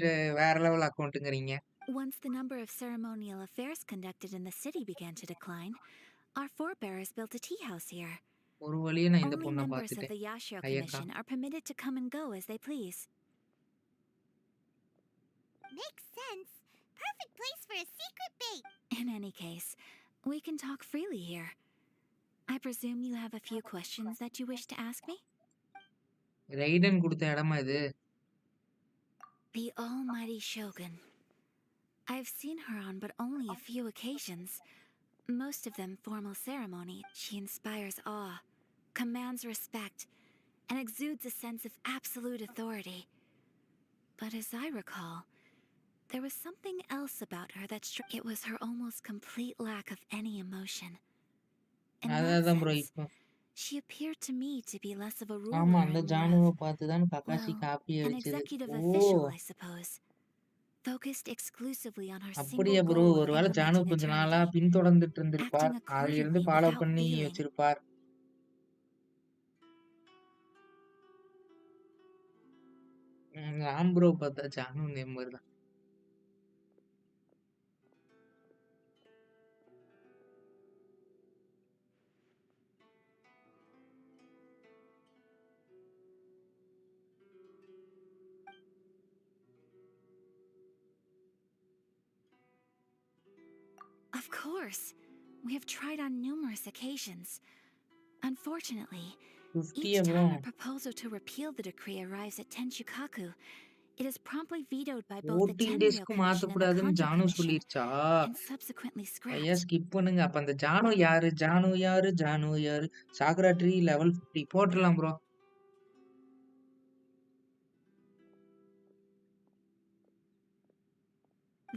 வேற level அக்கவுண்ட்ங்கறீங்க. Once the number of ceremonial affairs conducted in the city began to decline, our forebears built a tea house here. ஒரு வழியா நான் இந்த Only பொண்ணை members of பார்த்துட்டேன். the Yashiro ஐயக்கா. Commission are permitted to come and go as they please. Makes sense. Perfect place for a secret bait. In any case, we can talk freely here. I presume you have a few questions that you wish to ask me? ரைடன் கொடுத்த இடமா இது? The almighty Shogun. I've seen her on but only a few occasions. Most of them formal ceremony. She inspires awe, commands respect, and exudes a sense of absolute authority. But as I recall, there was something else about her that it was her almost complete lack of any emotion. In that அதான் bro sense, இப்போ. she appeared to me to be less of a ஆமா, ruler அந்த and more ஜானுவை of, பார்த்து தான் கக்காசி well, காப்பியை an வச்சது. executive ஓ, official, I suppose. Focused exclusively on her அப்படியா single ப்ரோ? goal of ஒருவேளை ஜானு implementing கொஞ்ச நாளா eternity, பின்தொடர்ந்துட்டு இருந்திருப்பார். acting அதுல இருந்து accordingly ஃபாலோ without பண்ணி feeling. வச்சிருப்பார். ராம் ப்ரோ பார்த்தா ஜானு நேம் தான். Of course. We have tried on numerous occasions. Unfortunately, 50 Each time அப்புறம் a proposal to repeal the decree arrives at Tenchukaku, it is promptly vetoed by both the 14 Tenryou டேஸ்க்கு Commission and the மாத்தக்கூடாதுன்னு Kanjo ஜானு Commission, சொல்லிருச்சா? and subsequently ஐயா scrapped. Skip பண்ணுங்க. அப்ப அந்த ஜானு யாரு? ஜானு யாரு? ஜானு யாரு? சாகுரா ட்ரீ லெவல் 50 போட்டுடலாம் bro.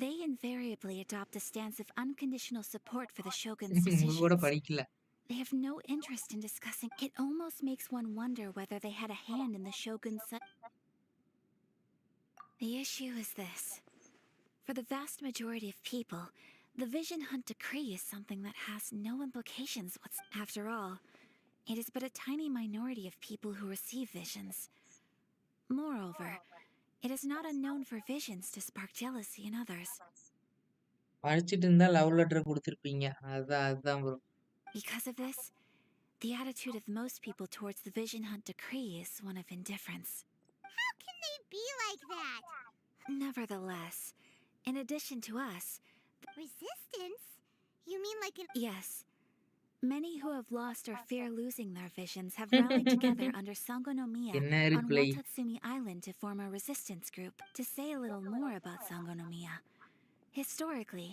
They invariably adopt a stance of unconditional support for the shogun's உங்க கூட decisions. படிக்கல. They have no interest in discussing. It almost makes one wonder whether they had a hand in the shogun's. The issue is this. For the vast majority of people, the Vision Hunt Decree is something that has no implications whatsoever. After all, it is but a tiny minority of people who receive visions. Moreover, it is not unknown for visions to spark jealousy in others. படிச்சிட்டு இருந்தா love letter கொடுத்திருப்பீங்க. அதுதான் bro. Because of this, the attitude of most people towards the Vision Hunt Decree is one of indifference. How can they be like that? Nevertheless, in addition to us, Resistance? You mean like an... yes, many who have lost or fear losing their visions have rallied together under Sangonomiya என்ன on reply? Watatsumi Island to form a resistance group. To say a little more about Sangonomiya, historically,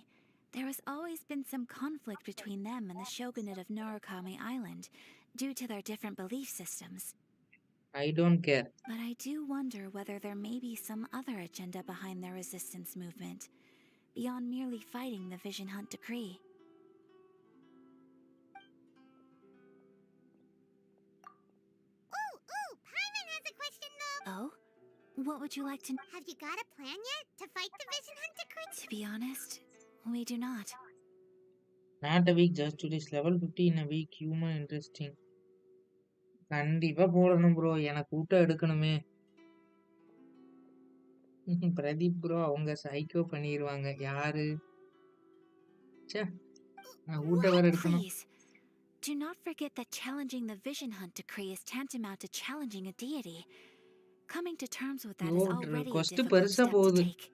there has always been some conflict between them and the shogunate of Narukami Island due to their different belief systems. I don't care. But I do wonder whether there may be some other agenda behind their resistance movement, beyond merely fighting the Vision Hunt Decree. Ooh, Paimon has a question though. Oh? What would you like to know? Have you got a plan yet to fight the Vision Hunt Decree? To be honest, we do not. Not a week, just to this level 50 in a week. Human interesting. கண்டிப்பா போடணும் bro. எனக்கு கூட்டம் எடுக்கணுமே. Pradeep bro அவங்க psycho பண்ணிடுவாங்க. யாரு? ச்சே, நான் ஊட்ட வேற எடுக்கணும். Please, do not forget that challenging the Vision Hunt Decree is tantamount to challenging a deity. Coming to terms with that is ஐயோ, already a cost difficult பெருசா step to போகுது. take.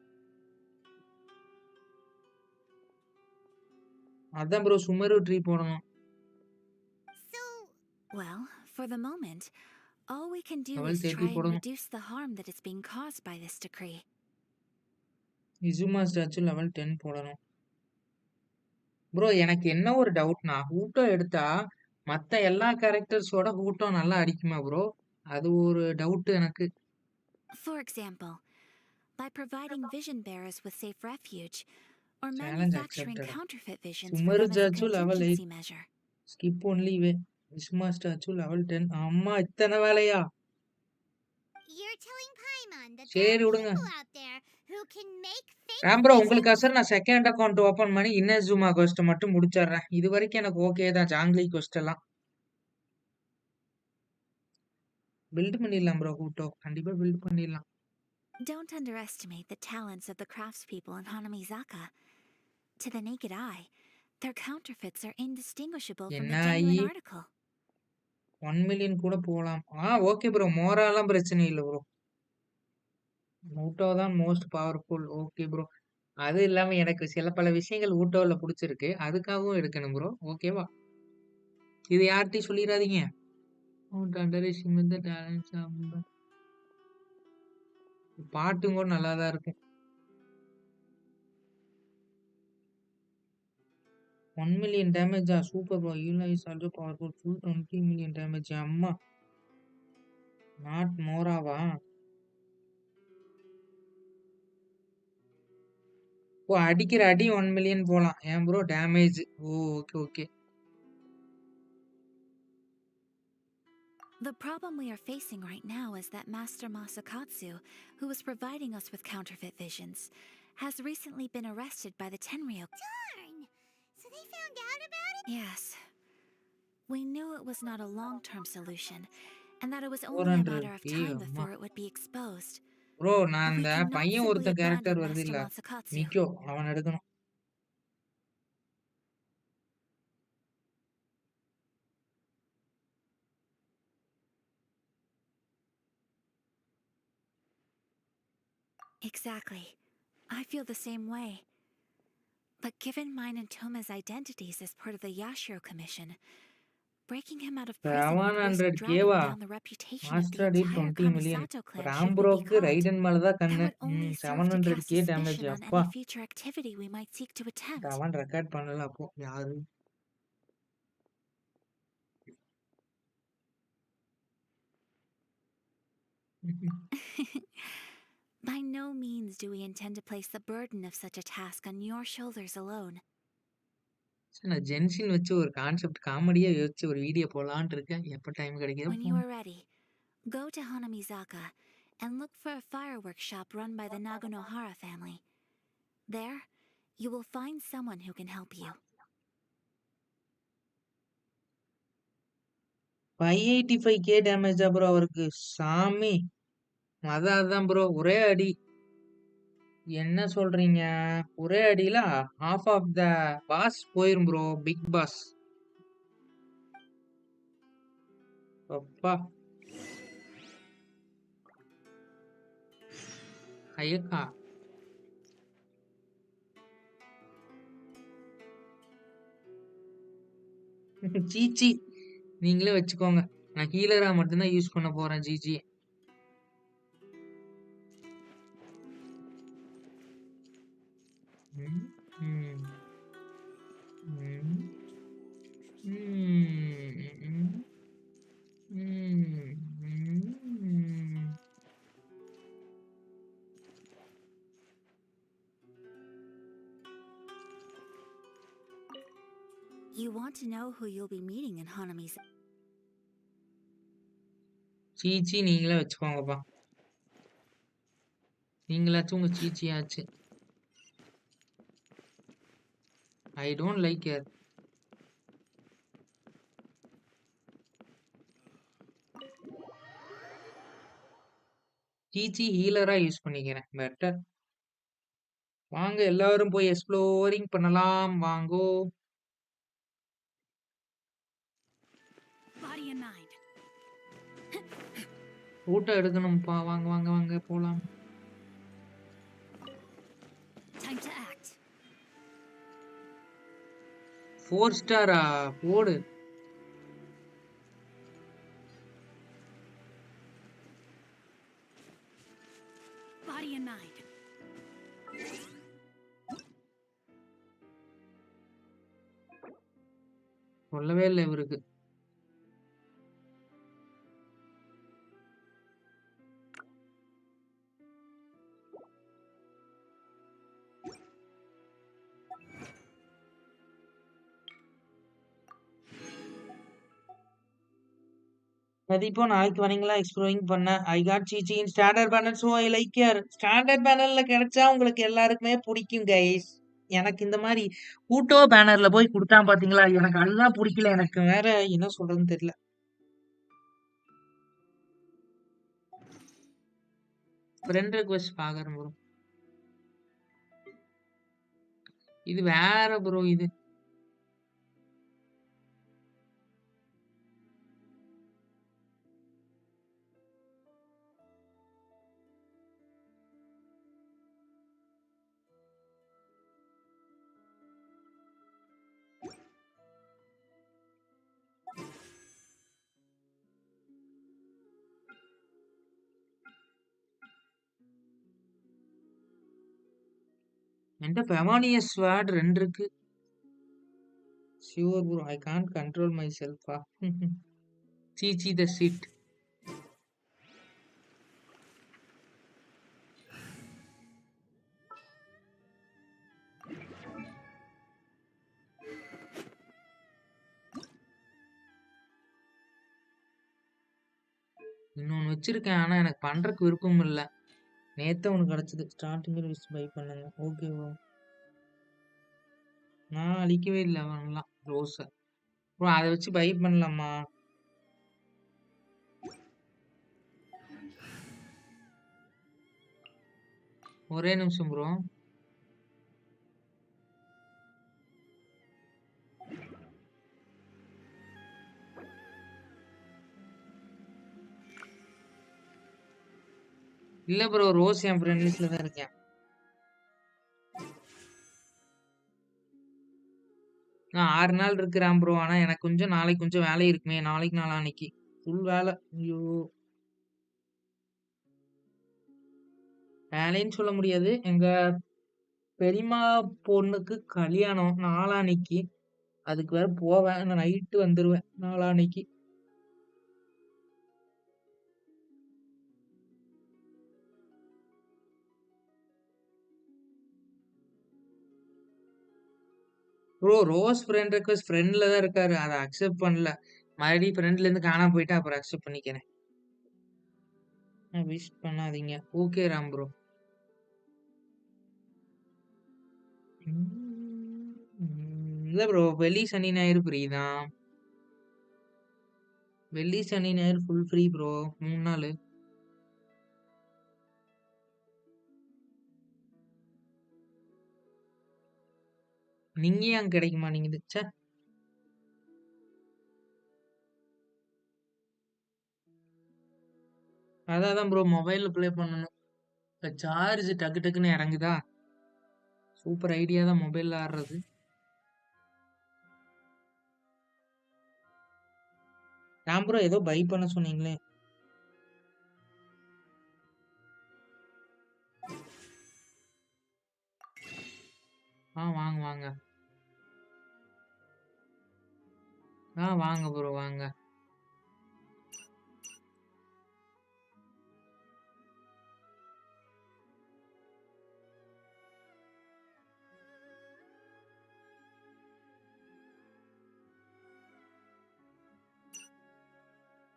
அதான் ப்ரோ சுமரு ட்ரீ போடணும். So, Well, for the moment, all we can do Level is 30 try and போடணும். reduce the harm that is being caused by this decree. இசுமா statue level 10 போடணும். Bro எனக்கு என்ன ஒரு டவுட்னா, ஹூட்டோ எடுத்தா மத்த எல்லா கேரக்டர்ஸோட ஹூட்டோ நல்லா அடிக்குமா ப்ரோ? அது ஒரு டவுட் எனக்கு. For example, by providing vision bearers with safe refuge, or challenge manufacturing accepted. counterfeit visions for சுமரு them as a statue level 8. contingency measure. Skip only way. இசுமா ஸ்டாச்சு லெவல் 10. அம்மா இத்தனை வேலையா? you're telling Paimon that there சரி are விடுங்க. people out there who can make fake Ram bro visions? உங்களுக்கோசரம் நான் second account open பண்ணி inner ஜூமா cost மட்டும் முடிச்சிடுறேன். இது வரைக்கும் எனக்கு ஓகே தான். ஜாங்லி கோஸ்ட் எல்லாம் பில்ட் பண்ணிடலாம் ப்ரோ. ஹூட்டோ கண்டிப்பா பில்ட் பண்ணிடலாம். Don't underestimate the talents of the craftspeople in Hanamizaka. To the naked eye, their counterfeits are indistinguishable from என்ன the genuine ஆகி article. 1 மில்லியன் கூட போகலாம். Okay bro. மோராலாம் பிரச்சனை இல்லை ப்ரோ. ஊட்டோ தான் மோஸ்ட் பவர்ஃபுல். Okay bro. அது இல்லாம எனக்கு சில பல விஷயங்கள் ஊட்டோவில் பிடிச்சிருக்கு. அதுக்காகவும் எடுக்கணும் ப்ரோ. ஓகேவா? இது யார்கிட்டையும் சொல்லிடாதீங்க. பாட்டும் கூட நல்லா தான் இருக்கும். 1 மில்லியன் டேமேஜா? Super bro. Eula is also powerful. Full 20 million damage. அம்மா நாட் மோராவா? ஓ அடிக்கிற அடி 1 மில்லியன் போலாம். ஏன் bro damage? Oh okay okay. The problem we are facing right now is that Master Masakatsu, who was providing us with counterfeit visions, has recently been arrested by the Tenryou. Darn! So they found out about it? Yes. We knew it was not a long-term solution, and that it was only a 400 matter of K time அம்மா. before it would be exposed. Bro நான் But we அந்த cannot பையன் simply ஒருத்த character abandon வருது Master இல்ல, Masakatsu. மிக்கோ, அவன் எடுக்கணும். Exactly. I feel the same way. But given mine and Toma's identities as part of the Yashiro Commission, Breaking him out of prison would risk 700k dragging வா down the reputation of the master அடி entire 20 million Kamisato clan should we be ராம்பரோக்கு caught. ரைடன் மேல தான் That கண்ணு would only serve to cast 700k damage suspicion on அப்பா any future activity we might seek to attempt. அவன் record பண்ணல அப்போ யாரு By no means do we intend to place the burden of such a task on your shoulders alone. நான் Genshin வச்சு ஒரு concept காமெடியா யோசிச்சு ஒரு வீடியோ போடலான்னு இருக்கேன் எப்ப டைம் கிடைக்குதோ When you are ready, go to Hanamizaka and look for a fireworks shop run by the Naganohara family. There, you will find someone who can help you. 585k டேமேஜா bro அவருக்கு சாமி அதான் bro ஒரே அடி என்ன சொல்றீங்க ஒரே அடியில half ஆஃப் த பாஸ் போயிரும் ப்ரோ பிக் பாஸ் அப்பா ஐயக்கா ஜிஜி நீங்களே வச்சுக்கோங்க நான் ஹீலரா மட்டும்தான் யூஸ் பண்ண போறேன் GG You want to know who you'll be meeting in Hanamizaka? சீச்சி நீங்களே வச்சுக்கோங்கப்பா நீங்களாச்சும் உங்க சீச்சியாச்சு ஐ டோன்ட் லைக் ஹர் சீச்சி ஹீலரா யூஸ் பண்ணிக்கிறேன் பெட்டர் வாங்க எல்லாரும் போய் எக்ஸ்ப்ளோரிங் பண்ணலாம் வாங்கோ Body and mind. போட்டோ எடுக்கணும்ப்பா வாங்க வாங்க வாங்க போலாம் Time to act. 4 ஸ்டாரா போடு Body and mind. சொல்லவே இல்லை இவருக்கு இப்போ நாளைக்கு வரீங்களா எக்ஸ்ப்ளோரிங் பண்ண I got Qiqi in standard banner so I like your standard பேனல்ல கிடைச்சா உங்களுக்கு எல்லாருக்குமே பிடிக்கும் கைஸ் எனக்கு இந்த மாதிரி ஹூட்டோ பேனர்ல போய் கொடுத்தா பாத்தீங்களா எனக்கு அதுதான் பிடிக்கல எனக்கு வேற என்ன சொல்றதுன்னு தெரியல ஃப்ரெண்ட் ரெக்வெஸ்ட் பாக்குறேன் ப்ரோ இது வேற ப்ரோ இது என்கிட்ட ஃபெமானியஸ் ஸ்வாட் 2 இருக்கு sure bro I can't control my செல்ஃபா சீச்சி த சிட் இன்னொன்னு வச்சிருக்கேன் ஆனா எனக்கு பண்றதுக்கு விருப்பம் இல்ல நேத்து உனக்கு கிடைச்சது ஸ்டார்டிங்ல லிஸ்ட் பை பண்ணுங்க ஓகே ப்ரோ நான் அழிக்கவே இல்லை அவன்லாம் ரோஸ ப்ரோ அதை வச்சு பை பண்ணலாமா ஒரே நிமிஷம் ப்ரோ இல்ல ப்ரோ ரோஸ் என் ஃப்ரெண்ட் லிஸ்ட்ல தான் இருக்கேன் நான் 6 நாள் இருக்கிறேன் ப்ரோ. ஆனா எனக்கு கொஞ்சம் நாளைக்கு கொஞ்சம் வேலை இருக்குமே. நாளைக்கு நாளான்னைக்கு ஃபுல் வேலை. ஐயோ! வேலைன்னு சொல்ல முடியாது. எங்க பெரியம்மா பொண்ணுக்கு கல்யாணம் நாளான்னைக்கு. அதுக்கு வேற போவேன். நான் நைட்டு வந்துருவேன் நாளான்னைக்கு. ப்ரோ ரோஸ் ஃப்ரெண்ட் ரிக்வெஸ்ட் ஃப்ரெண்ட்ல தான் இருக்காரு. அத அக்செப்ட் பண்ணல. மறுபடியும் ஃப்ரெண்ட்ல இருந்து காணாம போயிட்டா அப்புறம் அக்செப்ட் பண்ணிக்கிறேன். விஷ் பண்ணாதீங்க. Okay Ram bro. இல்ல ப்ரோ வெள்ளி சனி ஞாயிறு ஃப்ரீ தான். வெள்ளி சனி ஞாயிறு ஃபுல் ஃப்ரீ ப்ரோ. 3 நாளு. நீங்க ஏன் கிடைக்க மாட்டேங்குது? ச்சே. அதான் ப்ரோ மொபைல்ல ப்ளே பண்ணணும். இப்ப சார்ஜ் டக்கு டக்குன்னு இறங்குதா? சூப்பர் ஐடியா தான் மொபைல்ல ஆடுறது. ராம் ப்ரோ ஏதோ பை பண்ண சொன்னீங்களே. வாங்க வாங்க. வாங்க ப்ரோ வாங்க.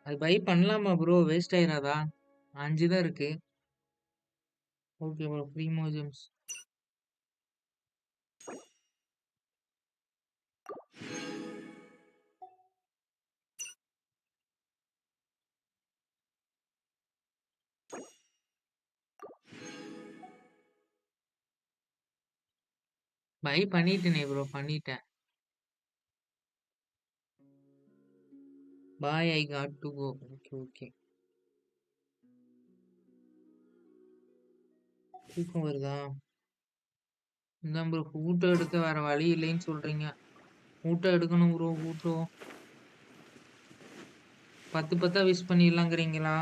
அது பை பண்ணலாமா ப்ரோ? வேஸ்ட் ஆயிராதா? 5 தான் இருக்கு. ஓகே ப்ரோ ஃப்ரீ மோஜம்ஸ். பை பண்ணிட்டேனே ப்ரோ பண்ணிட்டேன். Bye I got to go. Okay okay. தூக்கம் வருதா? இதான் ப்ரோ ஃபோட்டோ எடுக்க வேற வழி இல்லைன்னு சொல்றீங்க. ஃபோட்டோ எடுக்கணும் ப்ரோ ஃபோட்டோ. 10 10 விஷ் பண்ணிடலாங்கிறீங்களா?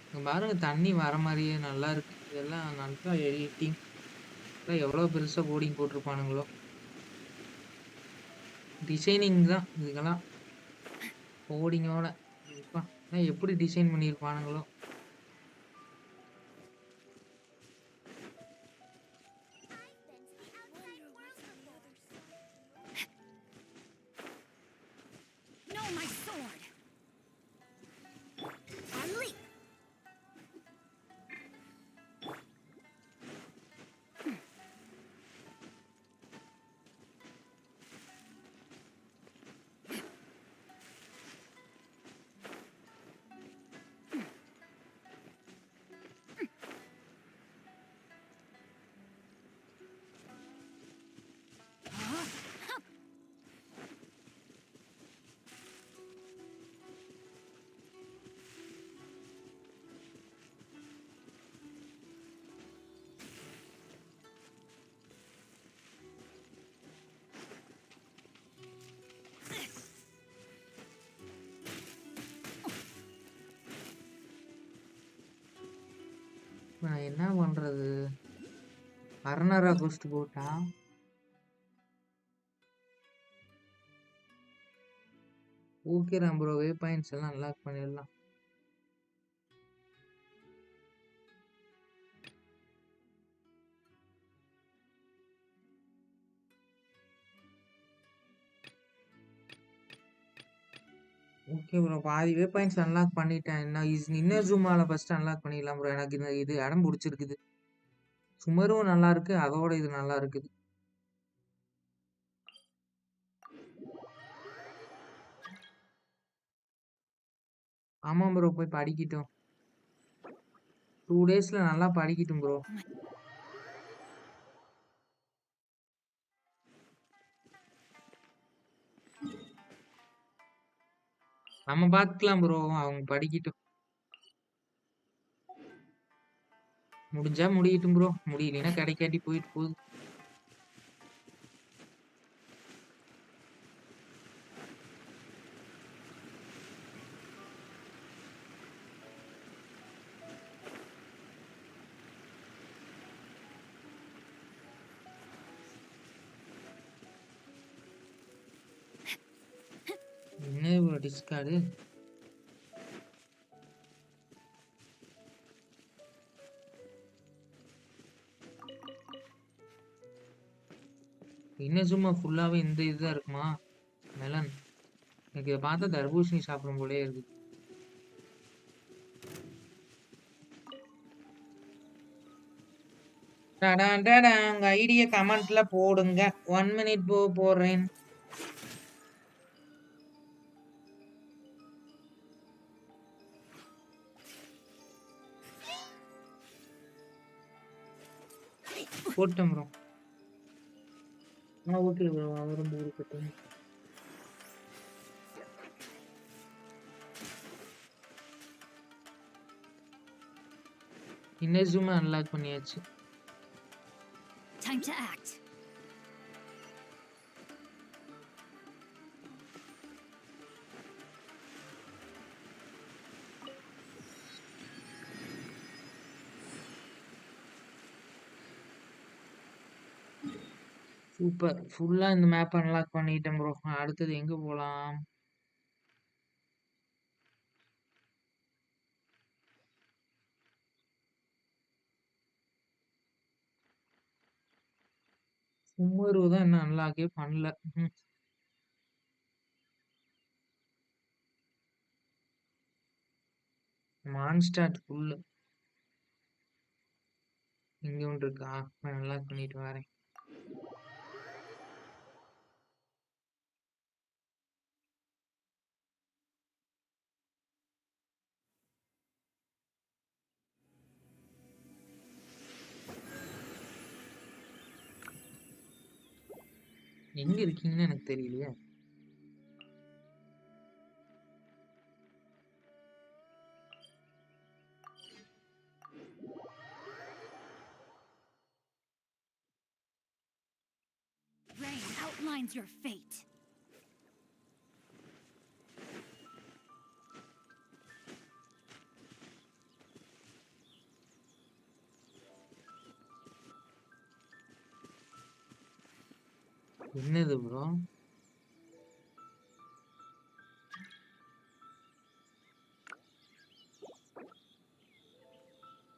இங்க பாருங்க தண்ணி வர மாதிரியே நல்லா இருக்கு. இதெல்லாம் நல்லா எடிட்டிங். எவ்வளவு பெருசா போர்டிங் போட்டிருப்பானுங்களோ. டிசைனிங் தான் இதுக்கெல்லாம். போர்டிங்கோட எப்படி டிசைன் பண்ணியிருப்பானுங்களோ. No, my sword! And leap! நான் என்ன பண்றது? அரணரா கோஸ்ட் போட்டா okay Ram bro. Waypoints எல்லாம் அன்லாக் பண்ணிடலாம். ஓகே ப்ரோ பாதி வே பாயிண்ட்ஸ் அன்லாக் பண்ணிட்டேன். இன்னர் ஜூமால ஃபர்ஸ்ட் அன்லாக் பண்ணிடலாம் ப்ரோ. எனக்கு இது இடம் பிடிச்சிருக்குது. சுமரும் நல்லா இருக்கு. அதோட இது நல்லா இருக்குது. ஆமா ப்ரோ போய் படிக்கட்டும். 2 டேஸ்ல நல்லா படிக்கட்டும் ப்ரோ. நம்ம பார்த்துக்கலாம் ப்ரோ. அவங்க படிக்கட்டும். முடிஞ்சா முடியட்டும் ப்ரோ, முடியலைன்னா கடைக்காட்டி போயிட்டு போகுது. என்ன ப்ரோ டிஸ்கார்டு? இன்னும் சும்மா ஃபுல்லாவே இந்த இதுதான் இருக்குமா? மெலன். எனக்கு இதை பார்த்தா தர்பூசணி சாப்பிடும் போலே இருக்கு. உங்க ஐடிய கமெண்ட்ல போடுங்க. 1 மினிட் போடுறேன். போட்டேன் ப்ரோ. ஓகே ப்ரோ, அவரும் இருக்கட்டும். இன்னும் ஜூம் அன்லாக் பண்ணியாச்சு. Time to act. சூப்பர். ஃபுல்லா இந்த மேப் அன்லாக் பண்ணிட்டேன் ப்ரோ. அடுத்தது எங்க போலாம்? சும்மரு தான் இன்னும் அன்லாக்கே பண்ணல. மான்ஸ்டார்ட் ஃபுல்லு. இங்க ஒன்று இருக்கா? நான் அன்லாக் பண்ணிட்டு வரேன். எங்க இருக்கீங்கன்னு எனக்கு தெரியலையே. Rain outlines your fate. என்னது ப்ரோ?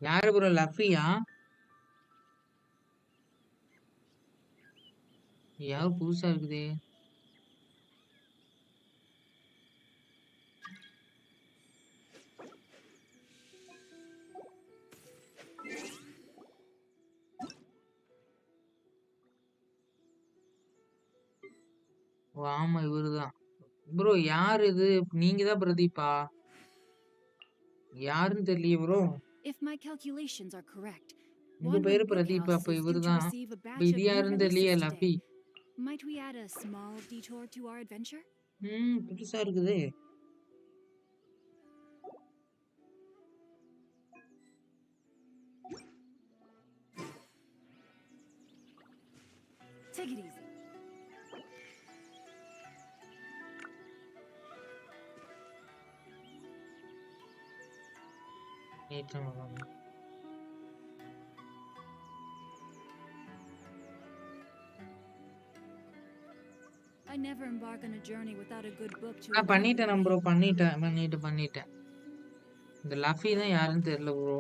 யாரு ப்ரோ? லஃபியா? யாரோ புதுசா இருக்குதே. ஓ ஆமா, இவருதான். ப்ரோ யார் இது? நீங்க தான் பிரதீப்பா? யாருன்னு தெரியலையே bro. If my calculations are correct, உங்க பேரு பிரதீப், அப்ப is due to இவருதான். receive a அப்ப batch இது of new யாருன்னு தெரியலையே. releases Luffy. today. Might we add a small detour to our adventure? புதுசா இருக்குது. Take it easy. ஏற்றம் வரும். I never embark on a journey without a good book to நான் பண்ணிட்டேன் accompany ப்ரோ. me. பண்ணிட்டேன். இந்த லஃபி தான் யாருன்னு தெரியல ப்ரோ.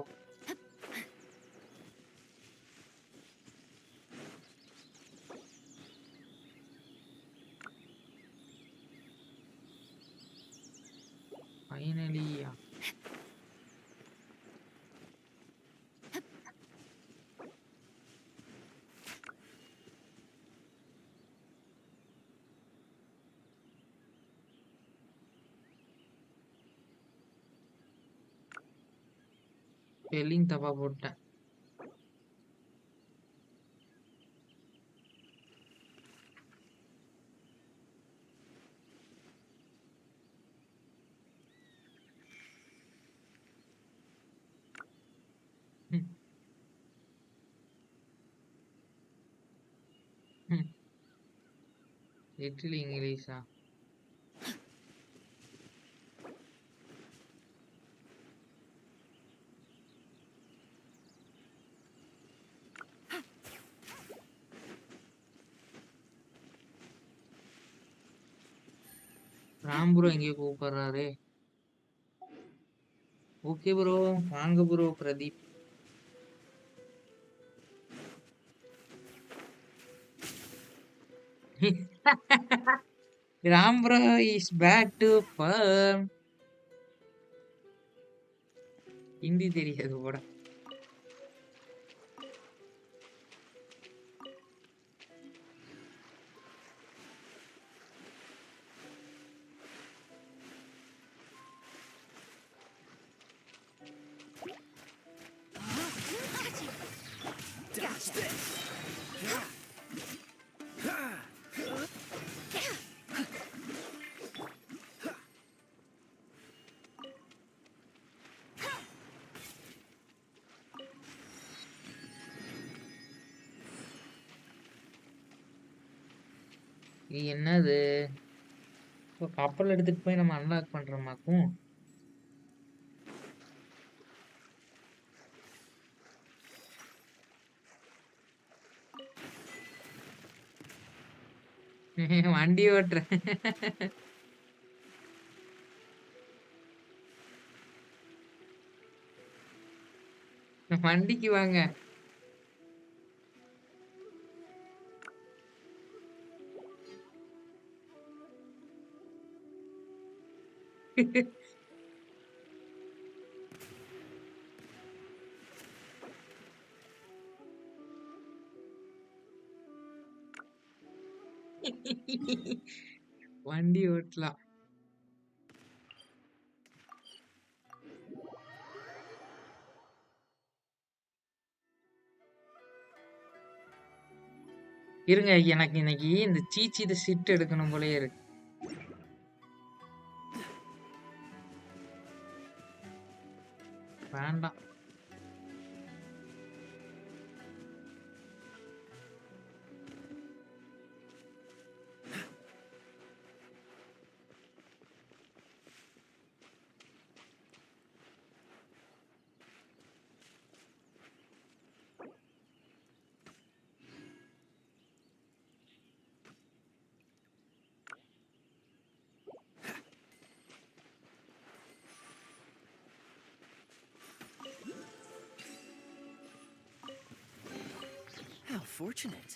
ஃபைனலி ஸ்பெல்லிங் தப்பா போட்டேன். லிட்டில் இங்கிலீஷா? ராம் ப்ரோ எங்கேயோ கூப்பிடுறாரு. ஓகே ப்ரோ, வாங்க bro Pradeep. Ram bro is back to form. Hindi தெரியாது போட. இது என்னது? கப்பல் எடுத்துட்டு போய் நம்ம அன்லாக் பண்றோமாக்கும். வண்டி ஓட்டுறேன். வண்டிக்கு வாங்க. வண்டி ஓட்டலாம். இருங்க, எனக்கு இன்னைக்கு இந்த சீச்சித சிட் எடுக்கணும் போலயே இருக்கு. வேண்டாம். How fortunate.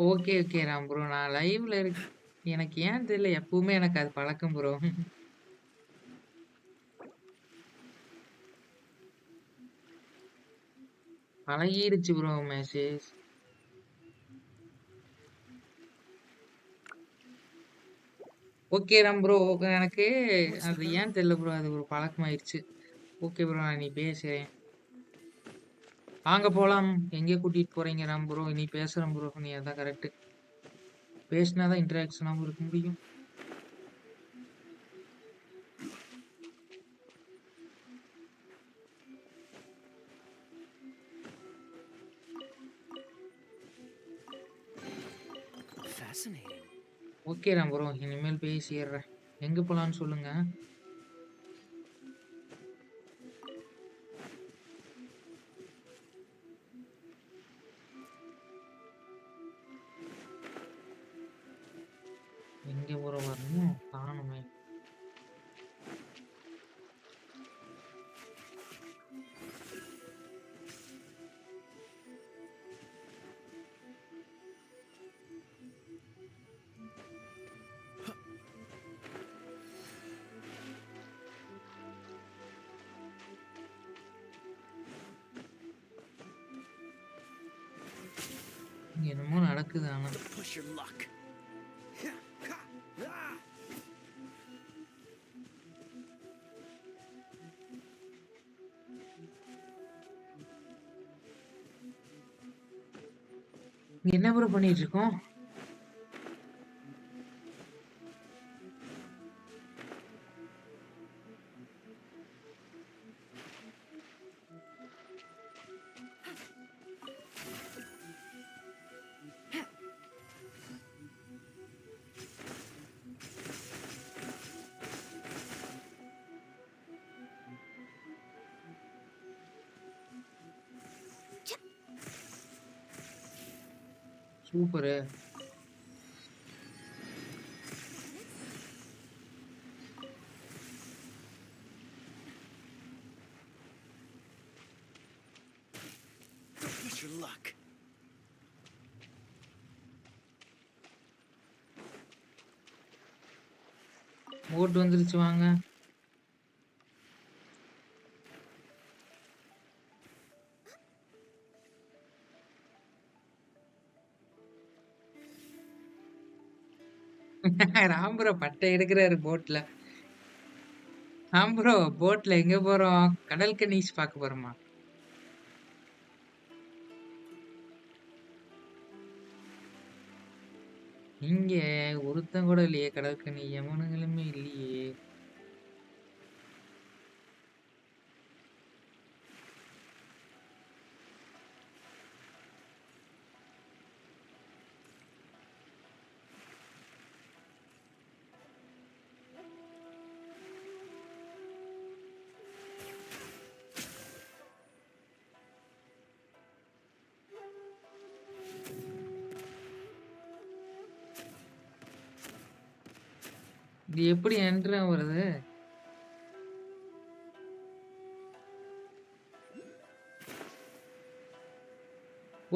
Okay okay Ram bro, நான் லைவ்ல இருக்கு. எனக்கு ஏன் தெரியல, எப்பவுமே எனக்கு அது பழக்கம் ப்ரோ. பழகிடுச்சு bro message. Okay Ram bro, எனக்கு What's the அது hurry? ஏன் தெரியல ப்ரோ, அது ஒரு பழக்கமாயிருச்சு. ஓகே ப்ரோ, நான் நீ பேசுறேன். வாங்க போலாம். எங்கே கூட்டிட்டு போறீங்க ராம் ப்ரோ? நீ பேசுறேன் ப்ரோ, நீ அதான் கரெக்ட். பேசினாதான் இன்டராக்ஷனாகவும் இருக்க முடியும். Fascinating. ஓகே ராம் ப்ரோ, இனிமேல் பேசிடுறேன். எங்க போலான்னு சொல்லுங்க. எங்க ப்ரோ வரணும்? காணுமே. என்னமோ நடக்குது ஆனா. Push your luck. என்ன ப்ரோ பண்ணிட்டு இருக்கோம்? Super. Don't push your luck. ஓட்டு வந்துருச்சு வாங்க. ராம்புரோ பட்டை எடுக்கிறாரு போட்ல. ராம்புரோ போட்ல எங்க போறோம்? கடல் கணீஸ் பார்க்க போறோமா? இங்க ஒருத்தன் கூட இல்லையே கடல் கனி, எவனுங்களுமே இல்லையே. இது எப்படி என்ட்ரு ஆகுறது?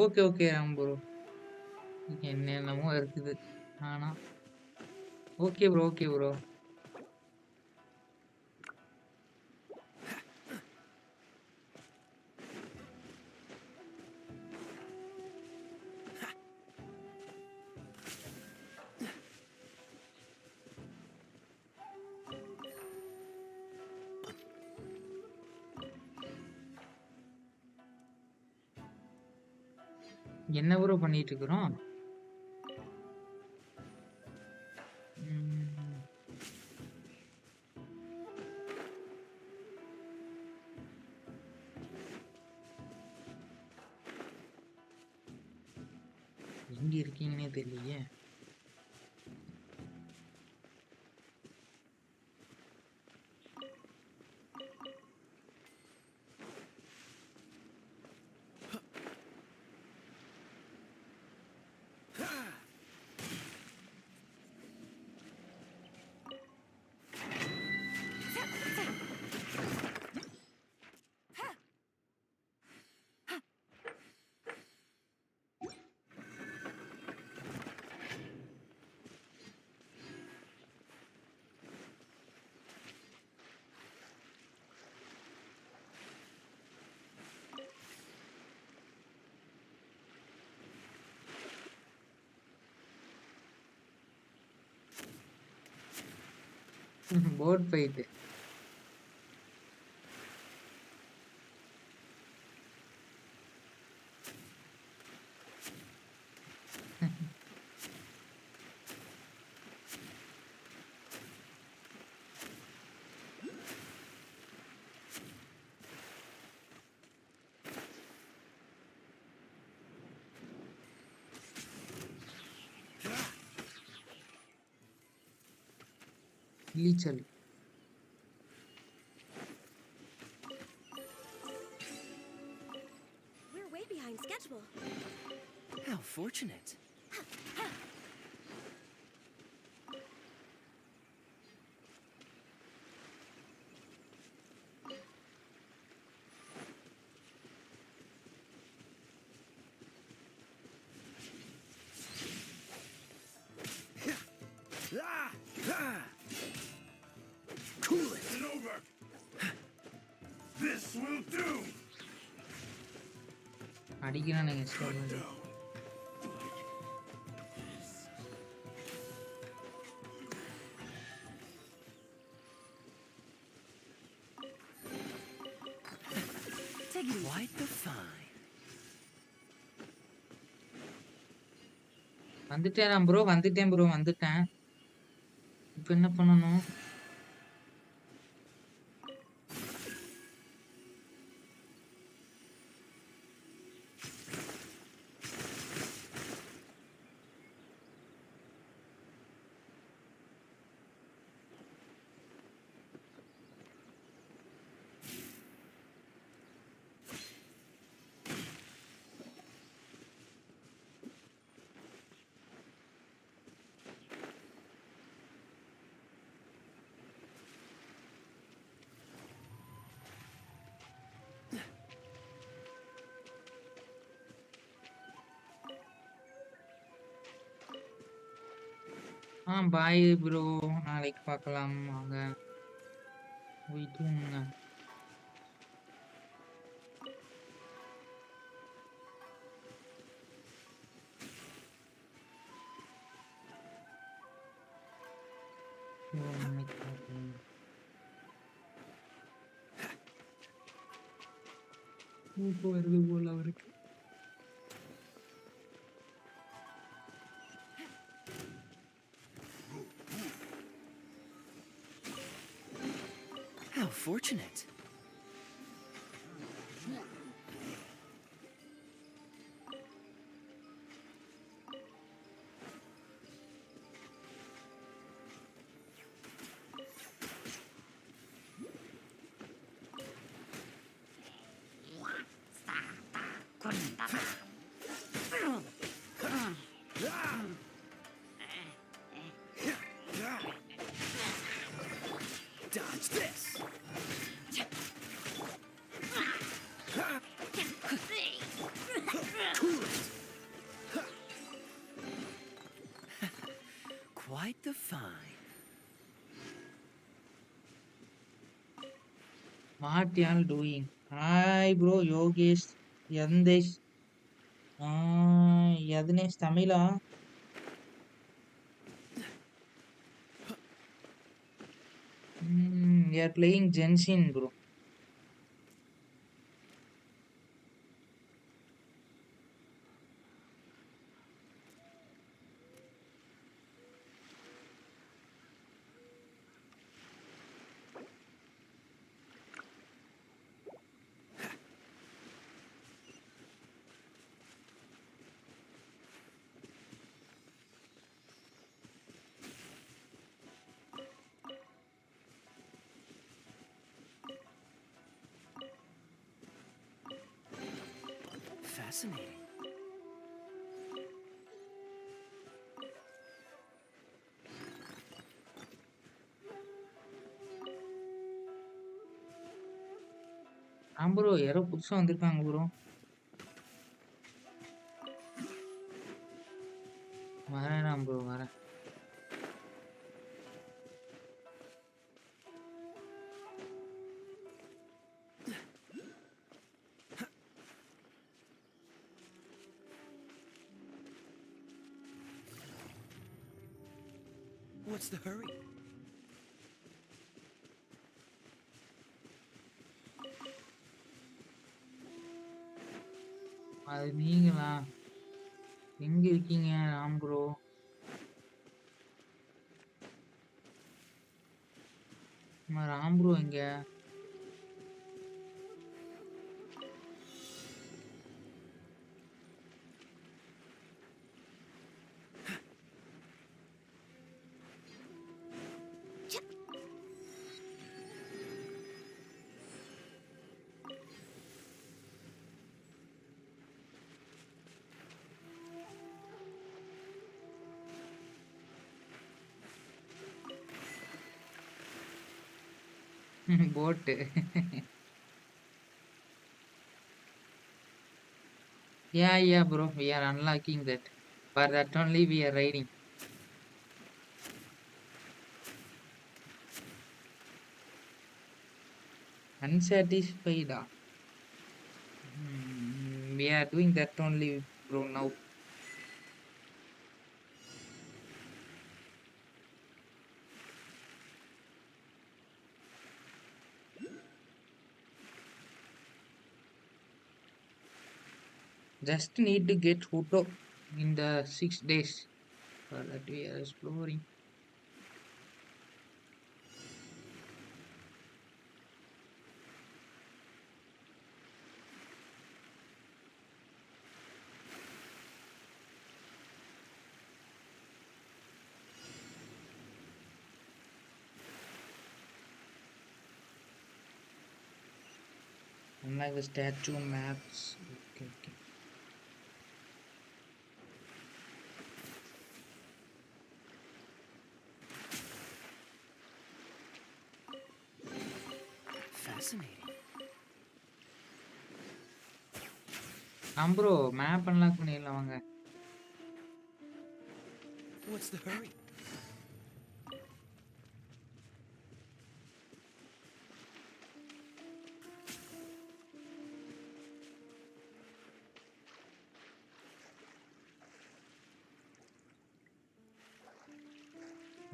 ஓகே ஓகே ராம்புரோ, என்னென்னமோ இருக்குது ஆனா. Okay bro okay bro. என்ன ப்ரோ பண்ணிட்டு இருக்கிறோம்? எங்க இருக்கீங்கன்னே தெரியலையே. Boat fight. நீச்சல். We're way behind schedule. How fortunate. Cool it. It's over. This will do. அடிக்கிறானுங்க. Cut down. Quite the find. வந்துட்டேன் ப்ரோ, வந்துட்டேன் ப்ரோ, வந்துட்டேன். இப்போ என்ன பண்ணணும்? பாய் ப்ரோ, நாளைக்கு பார்க்கலாம். வாங்க போய் தூங்குங்க. தூக்கம் வருது போல அவருக்கு. How fortunate. Dodge this. Quite the find. What y'all doing? Hi bro, Yogesh, Yandesh, Yadnesh, Tamila. We are playing Genshin, bro. Fascinating. Bro யாரோ புதுசா வந்திருக்காங்க ப்ரோ. வரேன் ப்ரோ, வரேன். What's the hurry? அது நீங்களா? எங்க இருக்கீங்க ராம் ப்ரோ? ராம் ப்ரோ எங்க? போட்டு. Yeah, bro. We are unlocking that. For that only we are riding. Unsatisfied. We are doing that only, bro, now. Just need to get Hu Tao in the 6 days. For that we are exploring. Unlike the statue maps. Okay. Fascinating. Bro, map unlock பண்ணிடலாம் வாங்க. What's the hurry?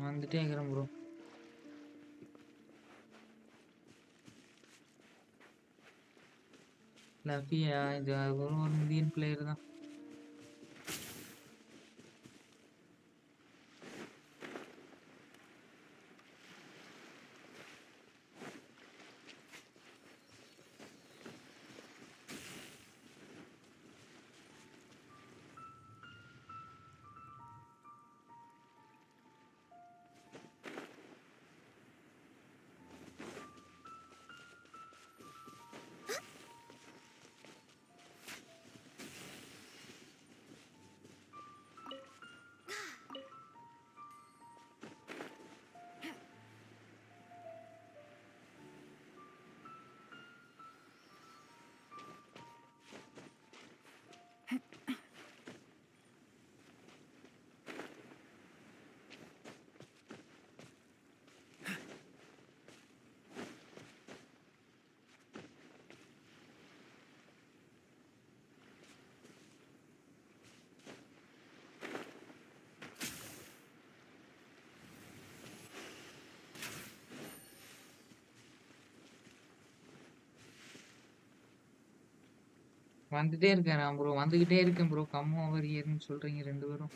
வந்துட்டே இருக்கிறேன் bro. லஃபியா இது ஒரு Indian player தான். வந்துட்டே இருக்கேன் bro. வந்துகிட்டே இருக்கேன் ப்ரோ. கம் ஓவர் ஹியர்னு சொல்றீங்க 2 பேரும்.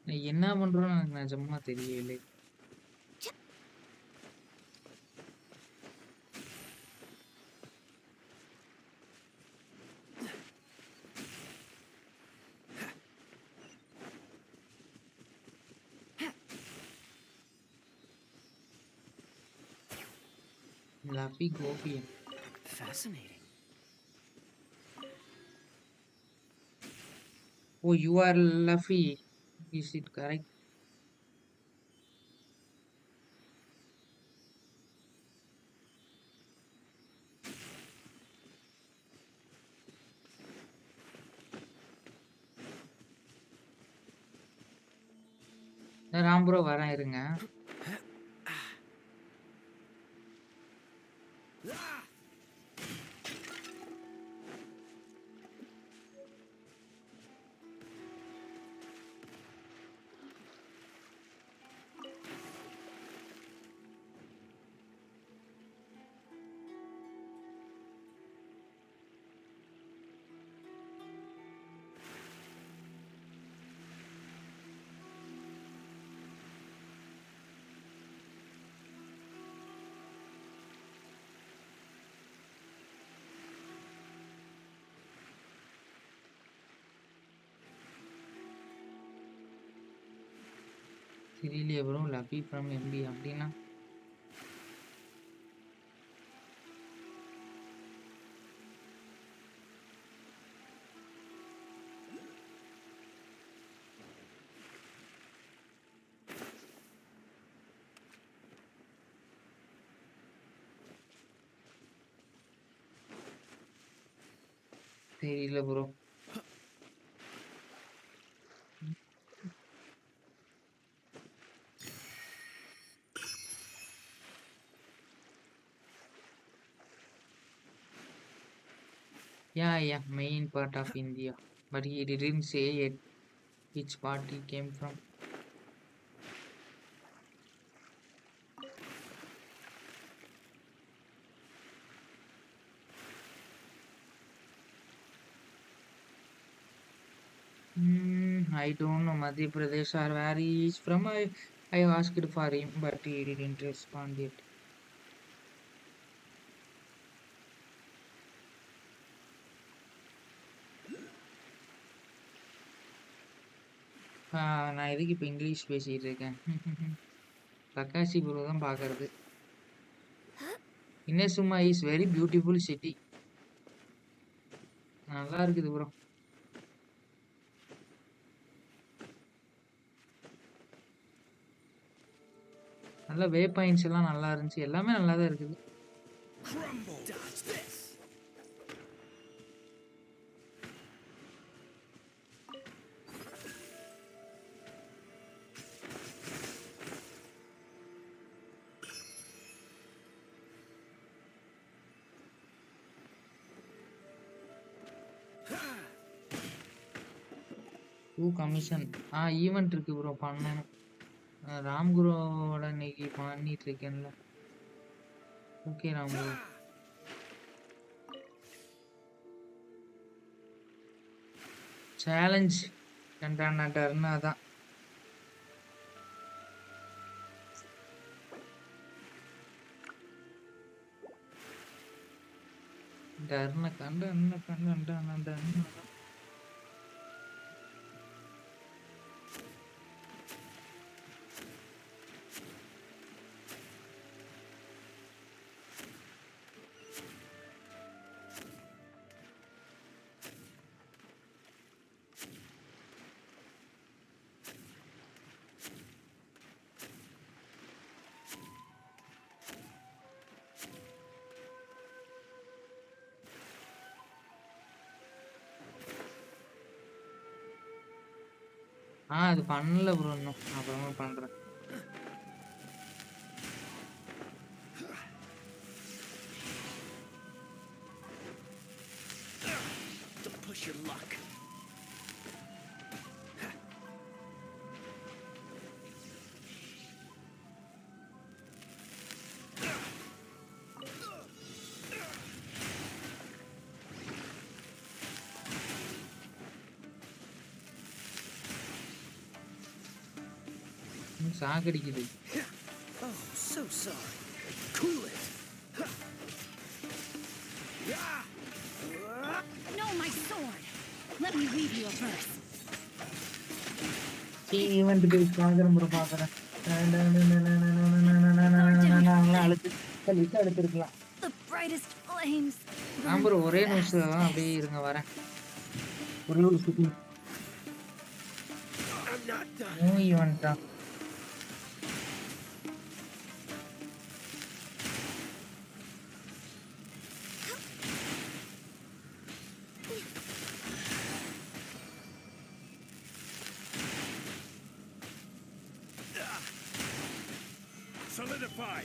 நான் என்ன பண்றோம்னு எனக்கு நிஜமா தெரியவில்லை. லஃபி கோபியன். Fascinating. Oh, you are Luffy. Is it correct? Ram bro வரேன் இருங்க. தெரியலையே ப்ரோ. லஃபி ஃப்ரம் எம்பி அப்படின்னா தெரியல bro. Yeah, main part of India. But he didn't say it, which part he came from. I don't know Madhya Pradesh or where he is from. I asked for him, but he didn't respond yet. நான் எதுக்கு இப்ப English பேசிட்டு இருக்கேன்? தக்காசி bro தான் பாக்குறது. இன்னசுமா is very beautiful city. நல்லா இருக்குது bro. நல்ல வே பாயிண்ட்ஸ் எல்லாம் நல்லா இருந்துச்சு. எல்லாமே நல்லா தான் இருக்குது. கமிஷன் ஈவென்ட் இருக்கு ப்ரோ, பண்ணணும். ராம்குருவோட இன்னைக்கு பண்ணிட்டு இருக்கேன்ல. ஓகே ராம்குரு. சேலஞ்ச் கண்டாடர்னு அதான். டர்ன கண்ட அது பண்ணல ப்ரோ, இன்னும் அப்புறமா பண்றேன். Don't push your luck. சாகடிக்குது. Oh, so sorry. Cool it. No, my sword. Let me read you a verse. Event போய் பாக்குறேன் ப்ரோ, பாக்குறேன். அழுத்திருக்கலாம். The brightest flames. ப்ரோ ஒரே நிமிஷம் அப்படியே இருங்க, வரேன். ஒரே ஒரு செகண்ட். ஈவென்ட் தான். Solidify.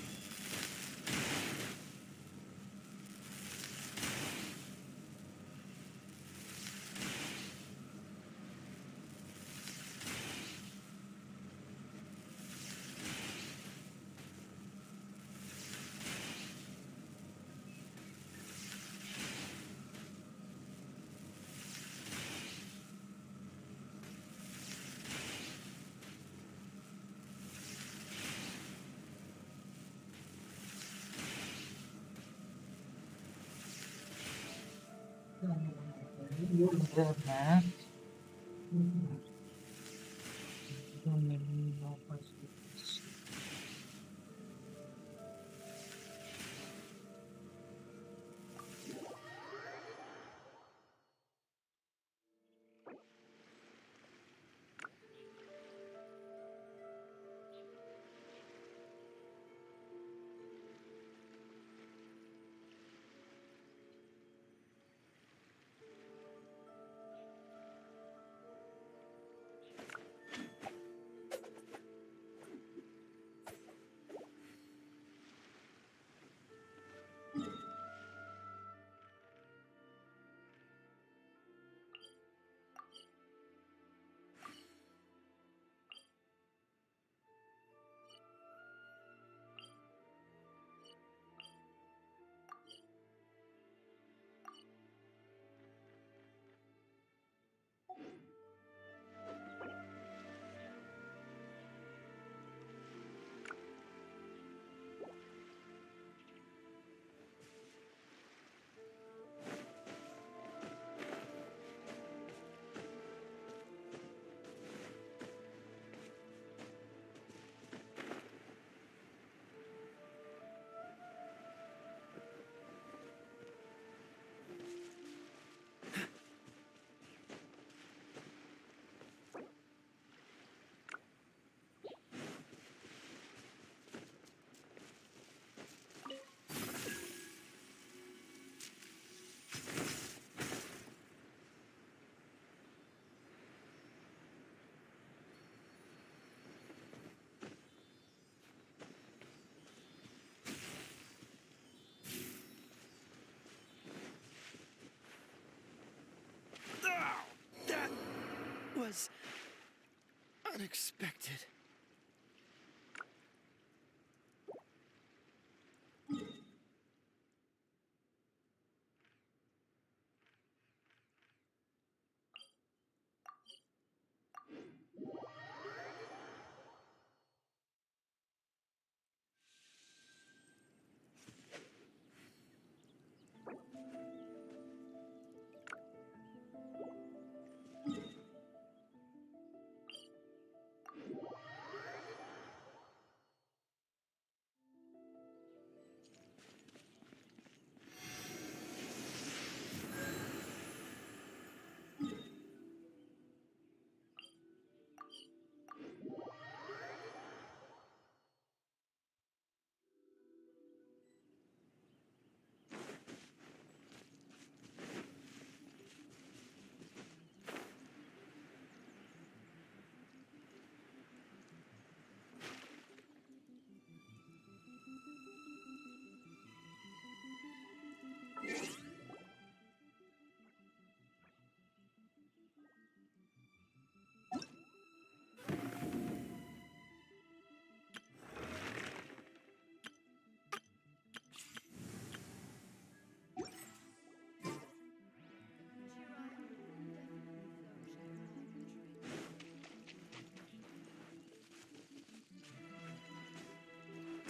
unexpected.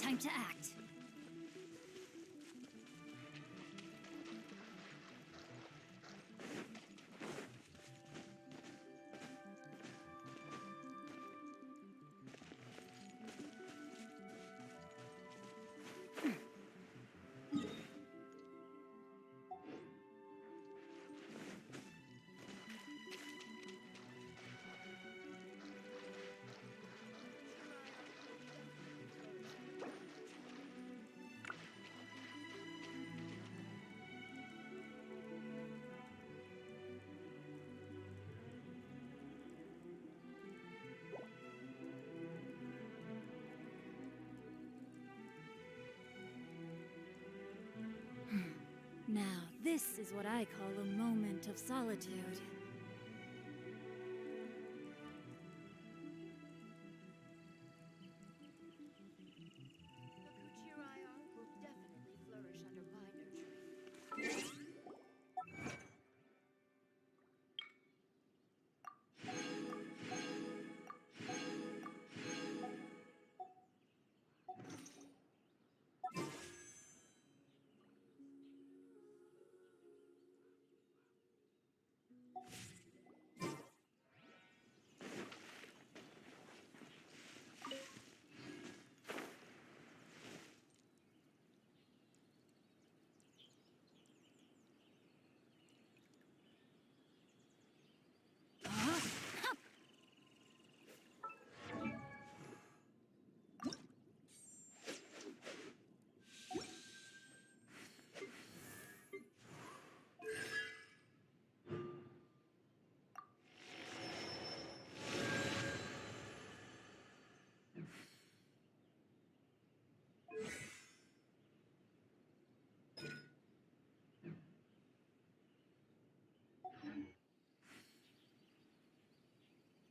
Time to act. Now, this is what I call a moment of solitude.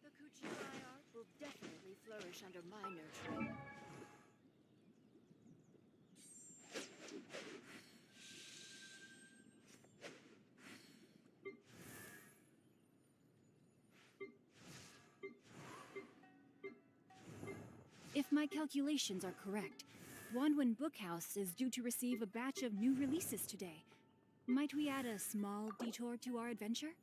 The Kuchirai art will definitely flourish under my nurturing. If my calculations are correct, Wanwen Bookhouse is due to receive a batch of new releases today. Might we add a small detour to our adventure?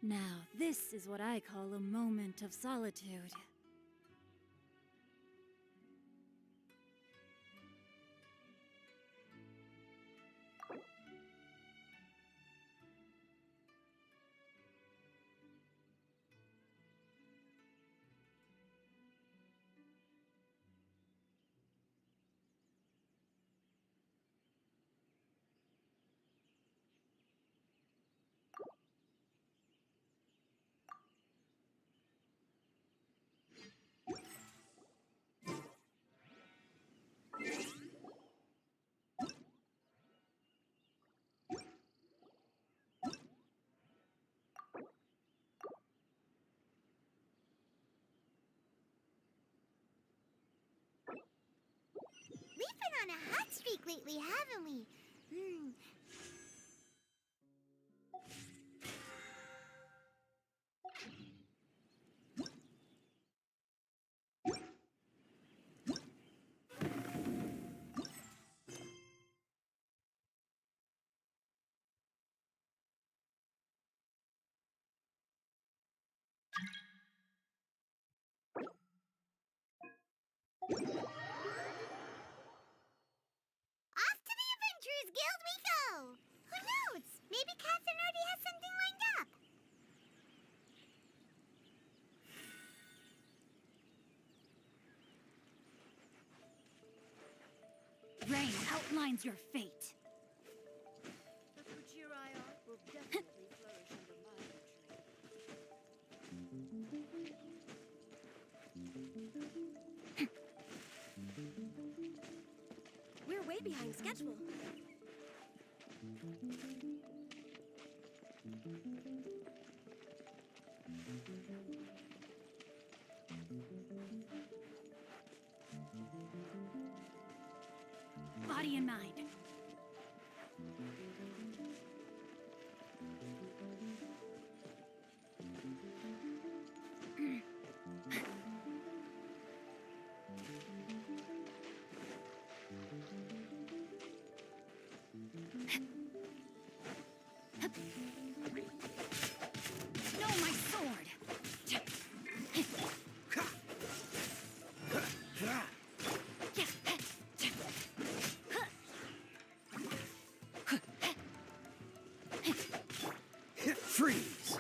Now, this is what I call a moment of solitude. We've been on a hot streak lately, haven't we? Off to the Adventurers Guild we go! Who knows? Maybe Catherine already has something lined up. Rain outlines your fate. The Kuchirai art will definitely flourish under my tutelage. We're way behind schedule. Body and mind. No, my sword! Freeze!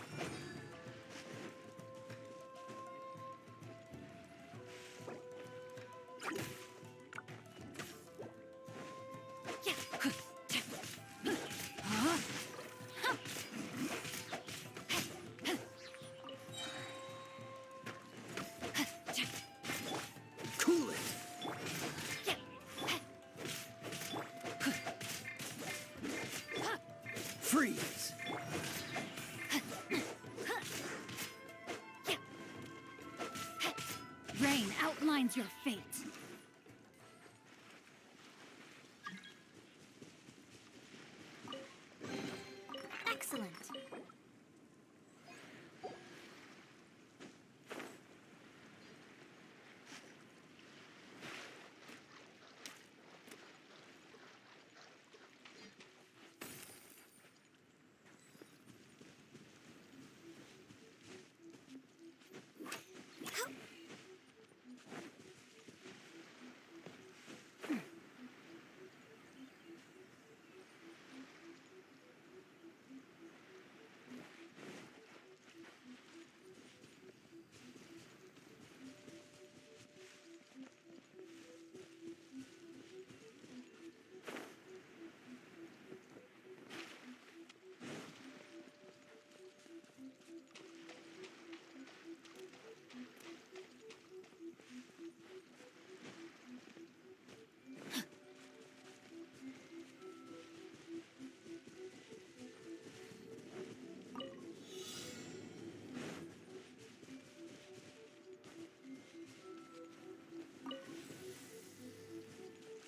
Cool it! Freeze! Rain outlines your fate. Excellent.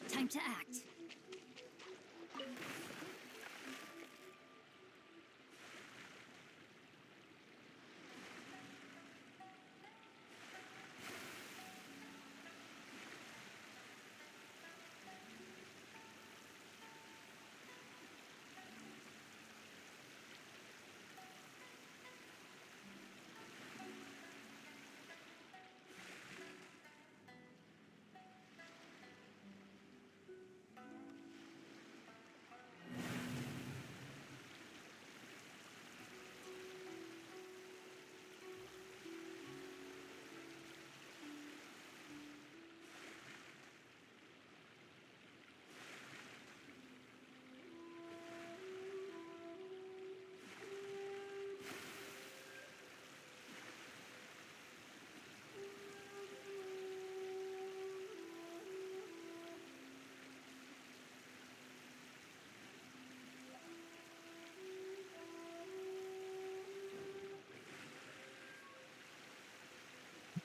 Time to act.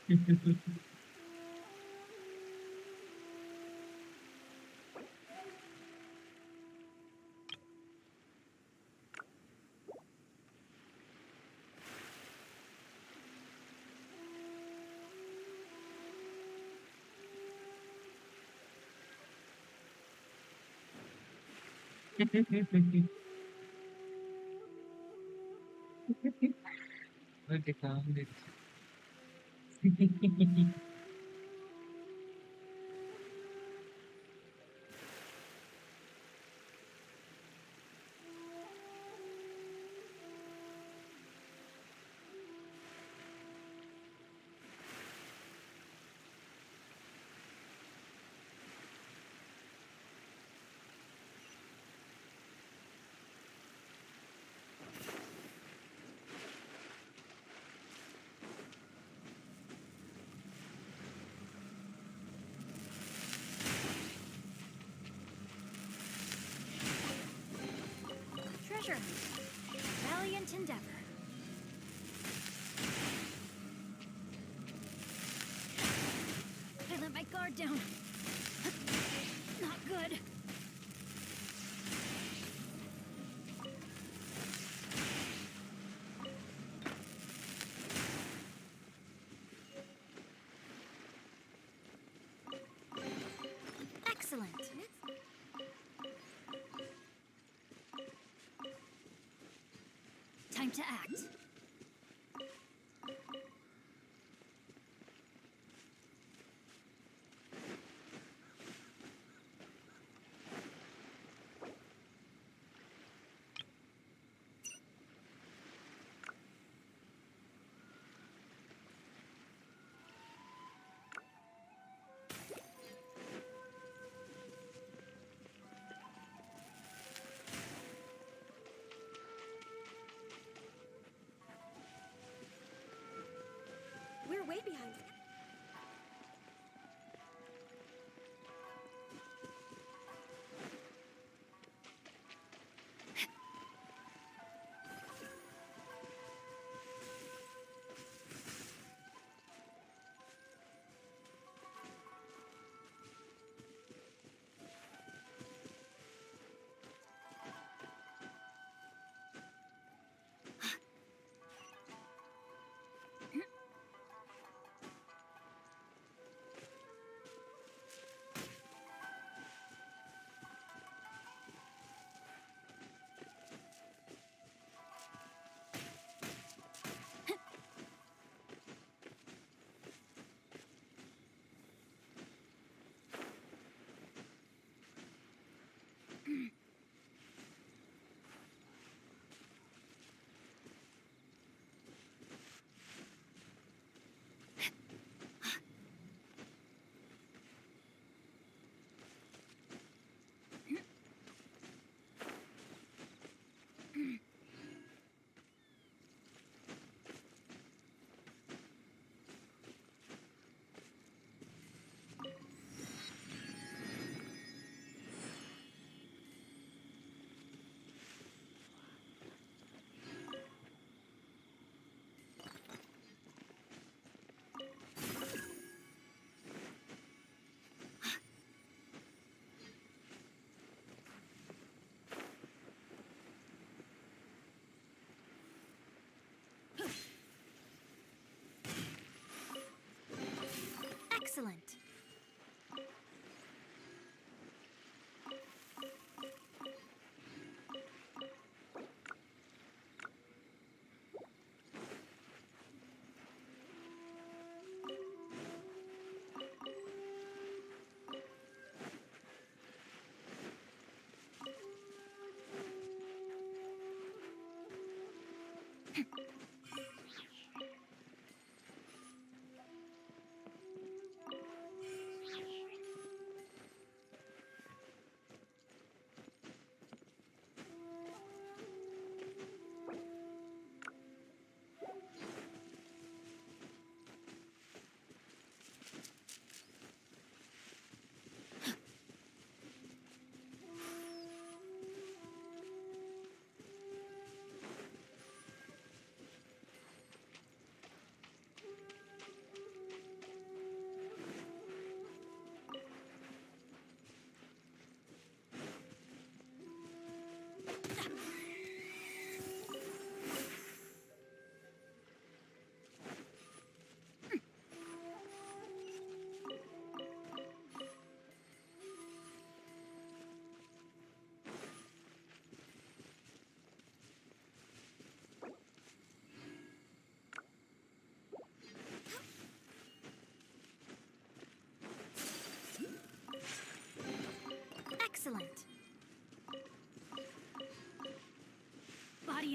Okay, calm it. Treasure hunt. Valiant endeavor. I let my guard down. Not good. Excellent. Time to act. We're way behind. Excellent.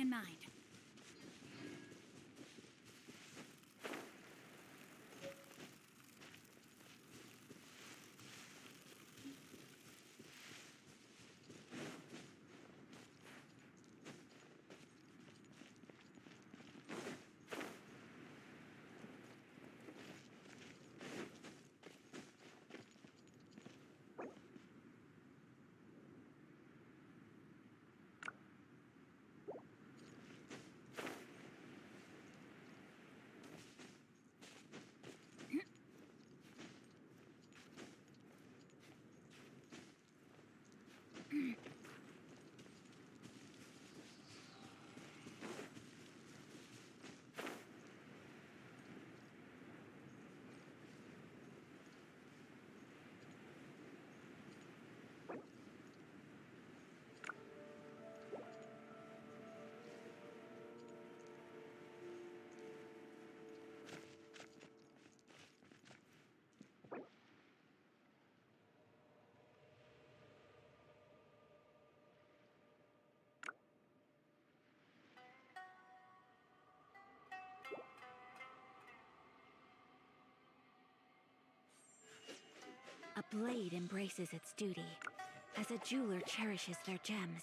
me in mind. A blade embraces its duty, as a jeweler cherishes their gems.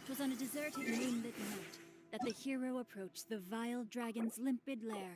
It was on a deserted moonlit night that the hero approached the vile dragon's limpid lair.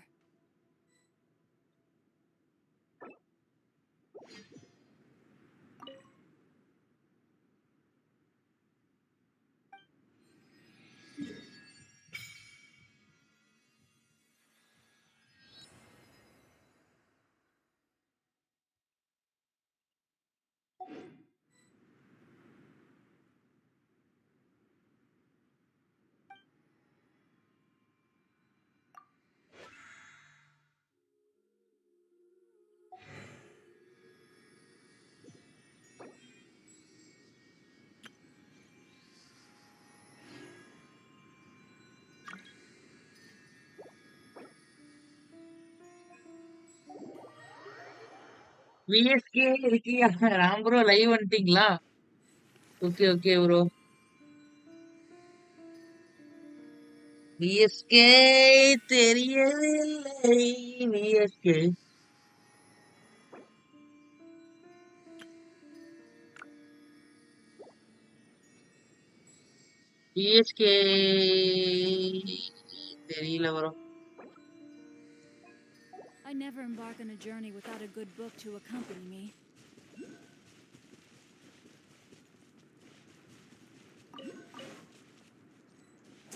VSK இருக்கீங்க Ram bro live வந்துட்டீங்களா? Okay okay bro. VSK தெரியவில்லை. VSK VSK தெரியல bro. I never embark on a journey without a good book to accompany me.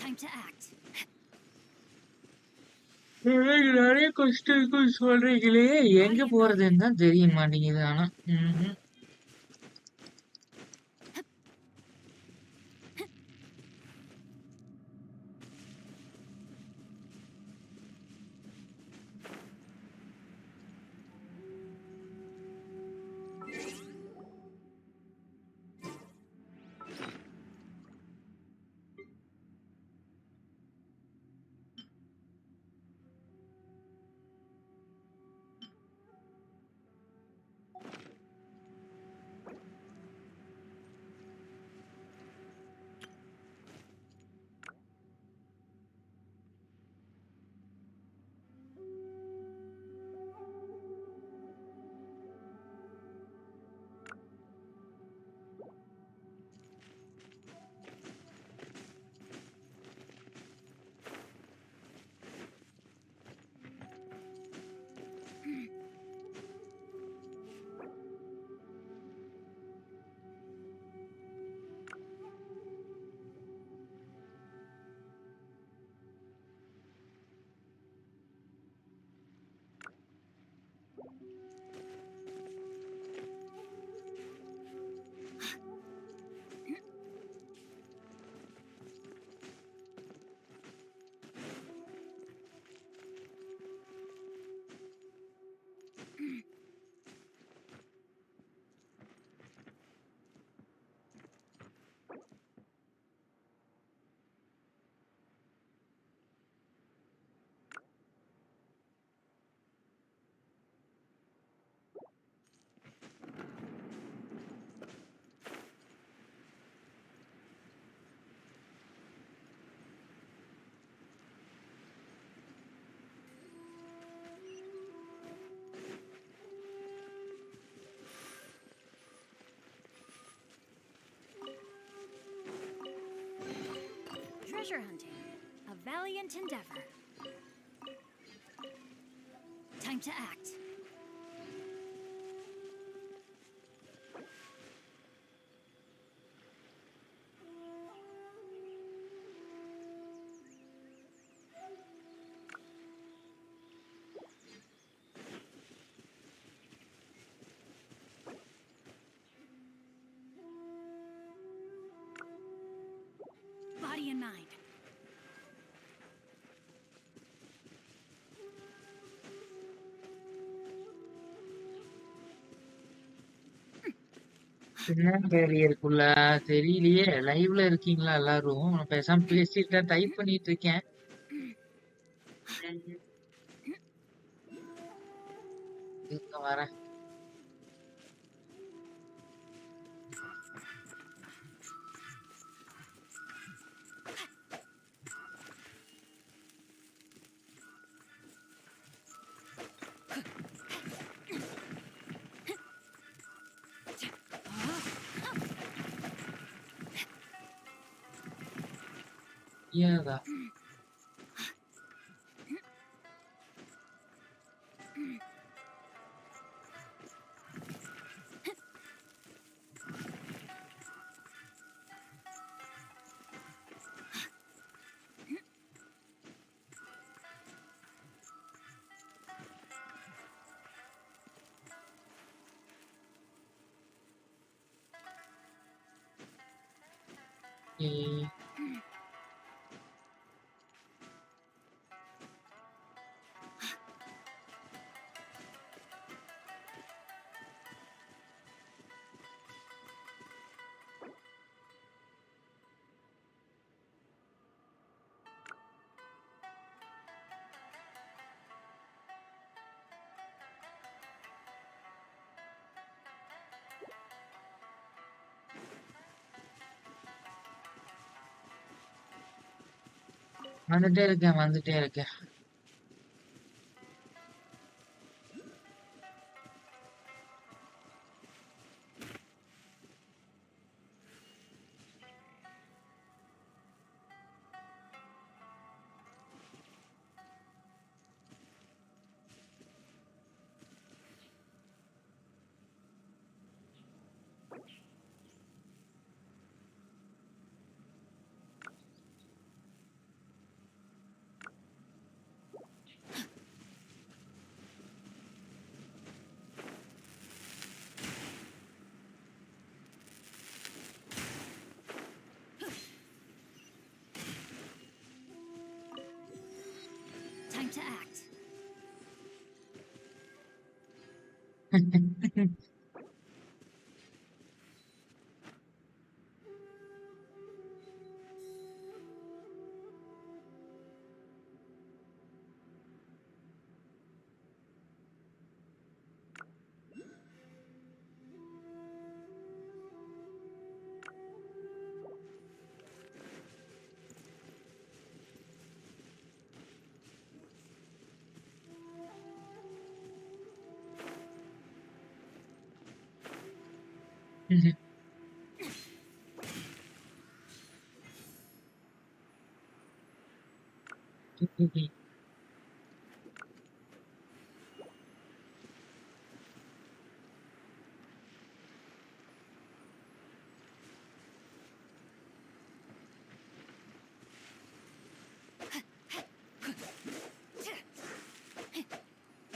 Time to act. எனக்கு நிறைய question சொல்றீங்களே எங்க போறதுன்னு தான் தெரிய மாட்டேங்குது. ஆனா treasure hunting. A valiant endeavor. Time to act. Body and mind. என்ன கேரியருக்குள்ள தெரியலையே. லைவ்ல இருக்கீங்களா எல்லாரும்? நான் பேசாம பேசிட்டு டைப் பண்ணிட்டு இருக்கேன். இருங்க வரேன். ஏதா வந்துட்டே இருக்கேன். Time to act.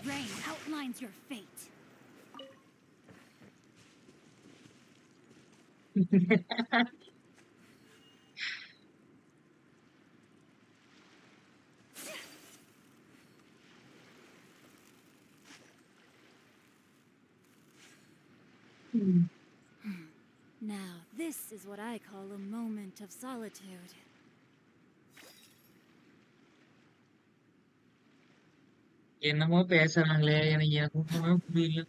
Rain outlines your fate. Now, this is what I call a moment of solitude. என்னமோ பேசுறாங்களே, எனக்கு ஒண்ணுமே புரியல.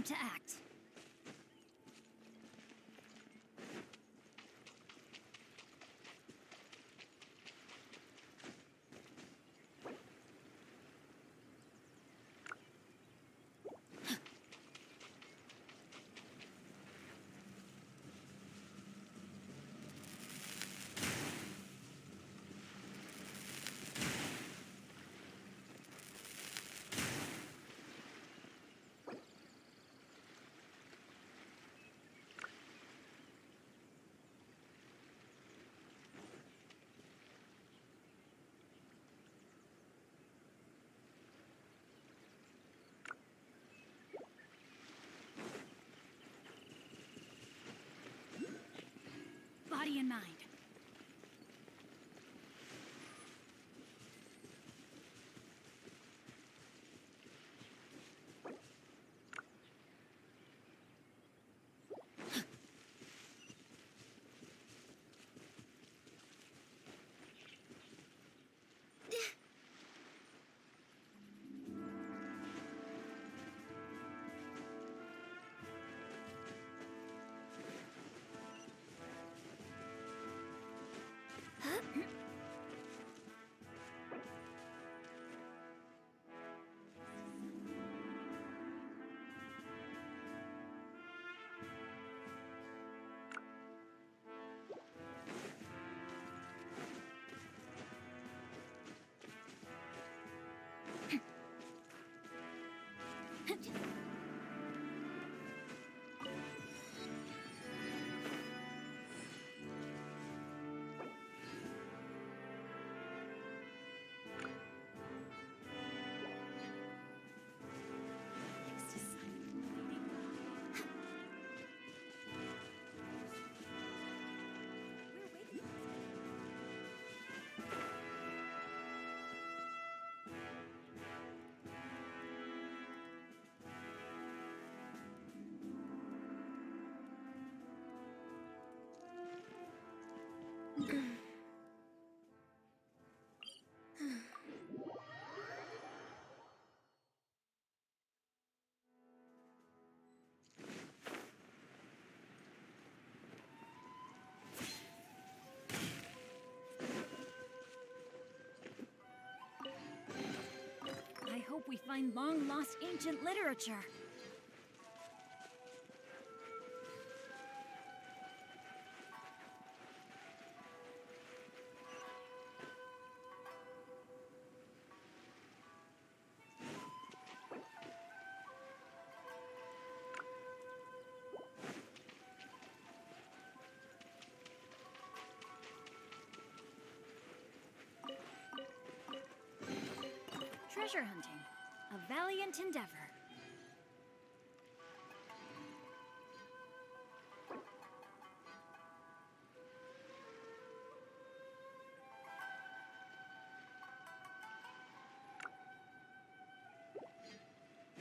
to act. Body and mind. I hope we find long-lost ancient literature. Treasure hunting, a valiant endeavor.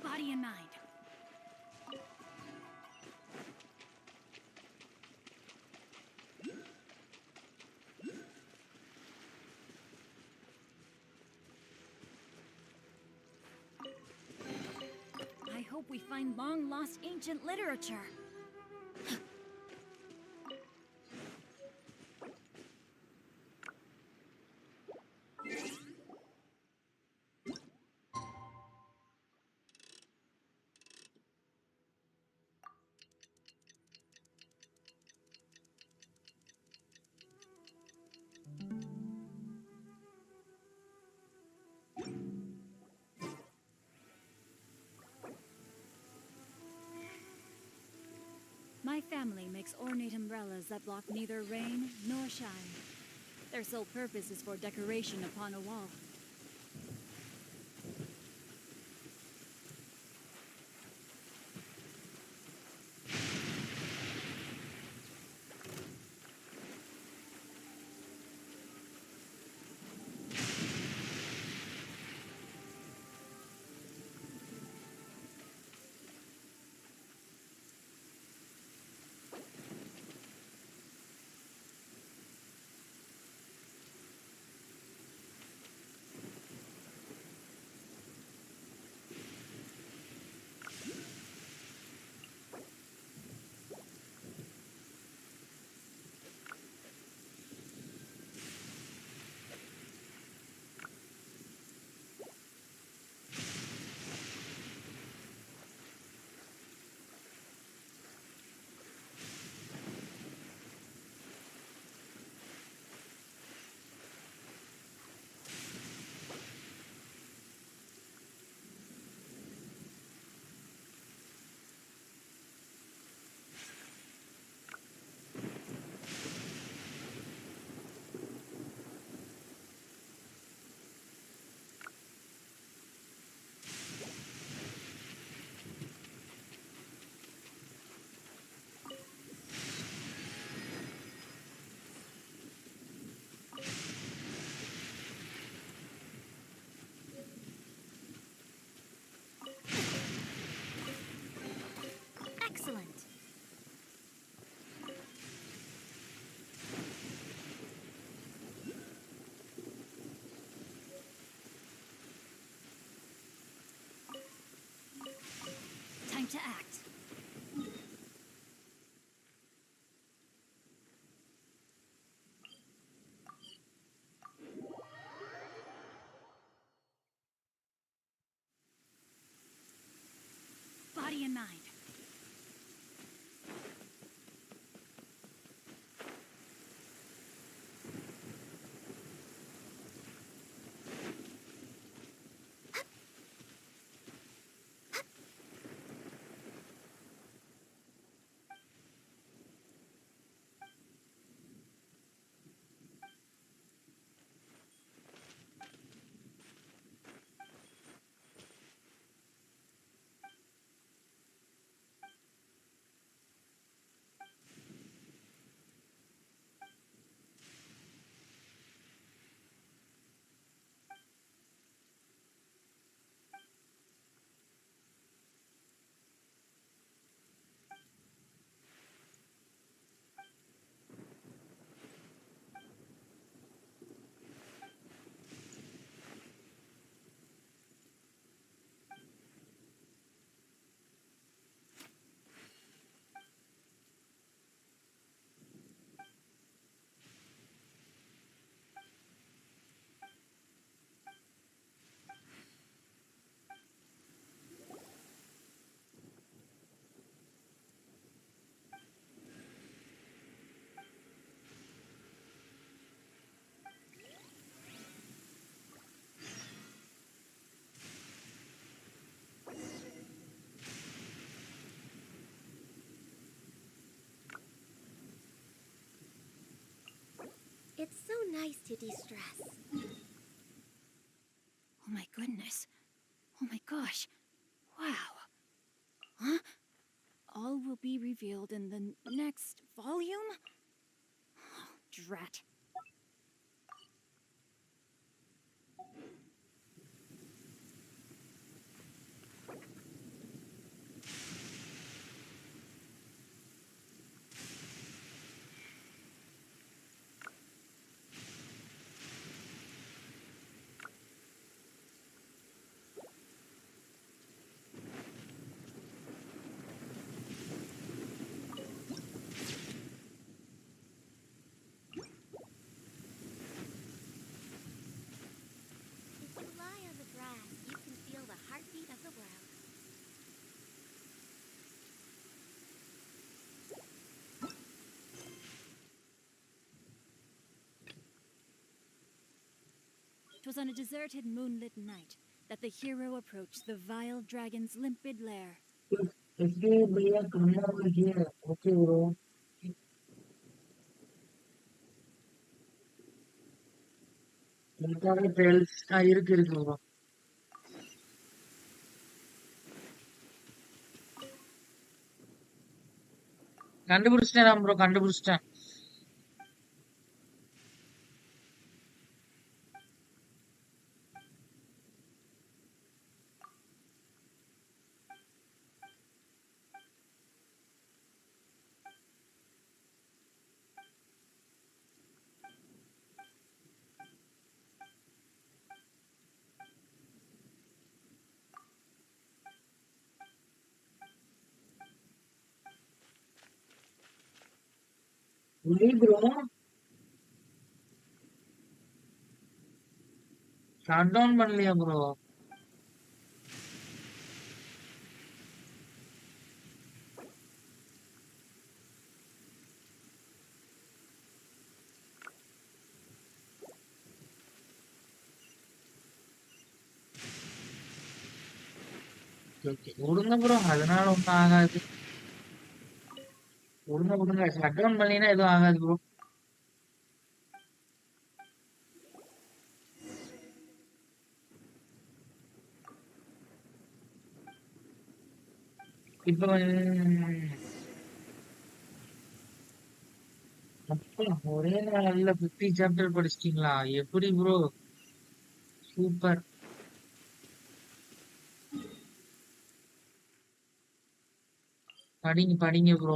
Body and mind. I hope we find long-lost ancient literature. My family makes ornate umbrellas that block neither rain nor shine. Their sole purpose is for decoration upon a wall. to act. Body and mind. It's so nice to de-stress. Oh my goodness. Oh my gosh. Wow. Huh? All will be revealed in the next volume? Oh, drat. If you lie on the grass, you can feel the heartbeat of the world. Twas on a deserted moonlit night that the hero approached the vile dragon's limpid lair. इसलिए भैया करना कीजिए okay bro எனக்காக trails இருக்கு இருக்கு bro கண்டுபிடிச்சிட்டேன் bro கண்டுபிடிச்சிட்டேன் இல்லை ப்ரோ ஷட் டவுன் பண்ணலையா ப்ரோ விடுங்க ப்ரோ அதனால ஒன்றும் ஆகாது விடுங்க விடுங்க ஷட் டவுன் பண்ணீங்கன்னா எதுவும் ஆகாது ப்ரோ இப்போ அப்பா ஒரே நாள்ல 50 சாப்டர் படிச்சிட்டீங்களா எப்படி ப்ரோ சூப்பர் படிங்க படிங்க ப்ரோ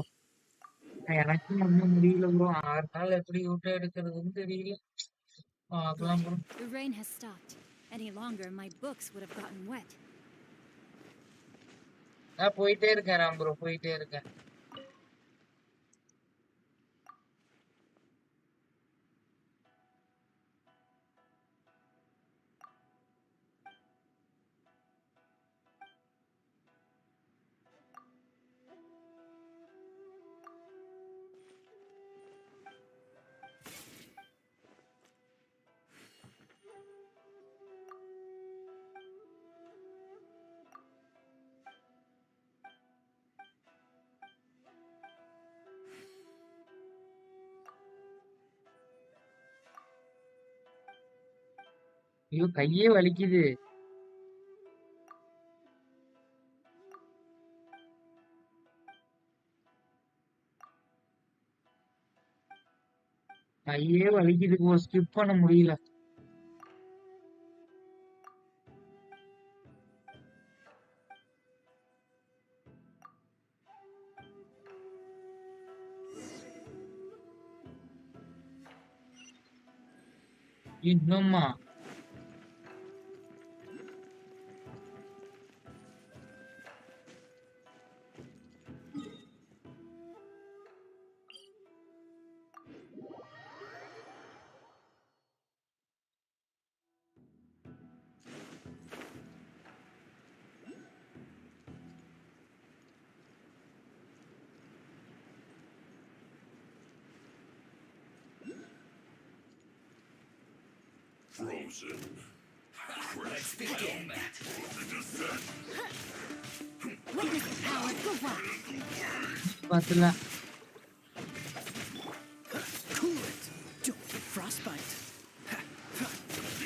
எனக்கும் ஒன்றும் முடியல ப்ரோ 6 நாள் எப்படி விட்டு எடுக்கிறதுன்னு தெரியல பார்க்கலாம் Good. Bro The rain has stopped. Any longer, my books would have gotten wet. நான் போயிட்டே இருக்கேன் ராம் ப்ரோ, போயிட்டே இருக்கேன். ஐயோ கையே வலிக்குது. கையே வலிக்குது ப்ரோ, ஸ்கிப் பண்ண முடியல. இன்னுமா? Frozen. Let's begin. Witness the power, go on. பாத்துல Cool it. Don't get frostbite.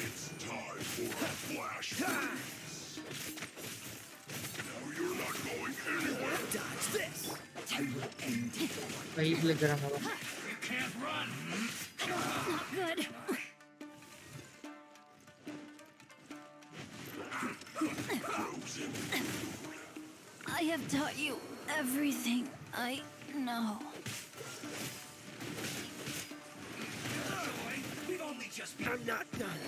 It's time for a flash freeze. Now you're not going anywhere. Dodge this. I will end it. வயிற்றுல இருக்கிறாங்க. You can't run. Not good. Frozen. I have taught you everything I know. We've only just I'm not done.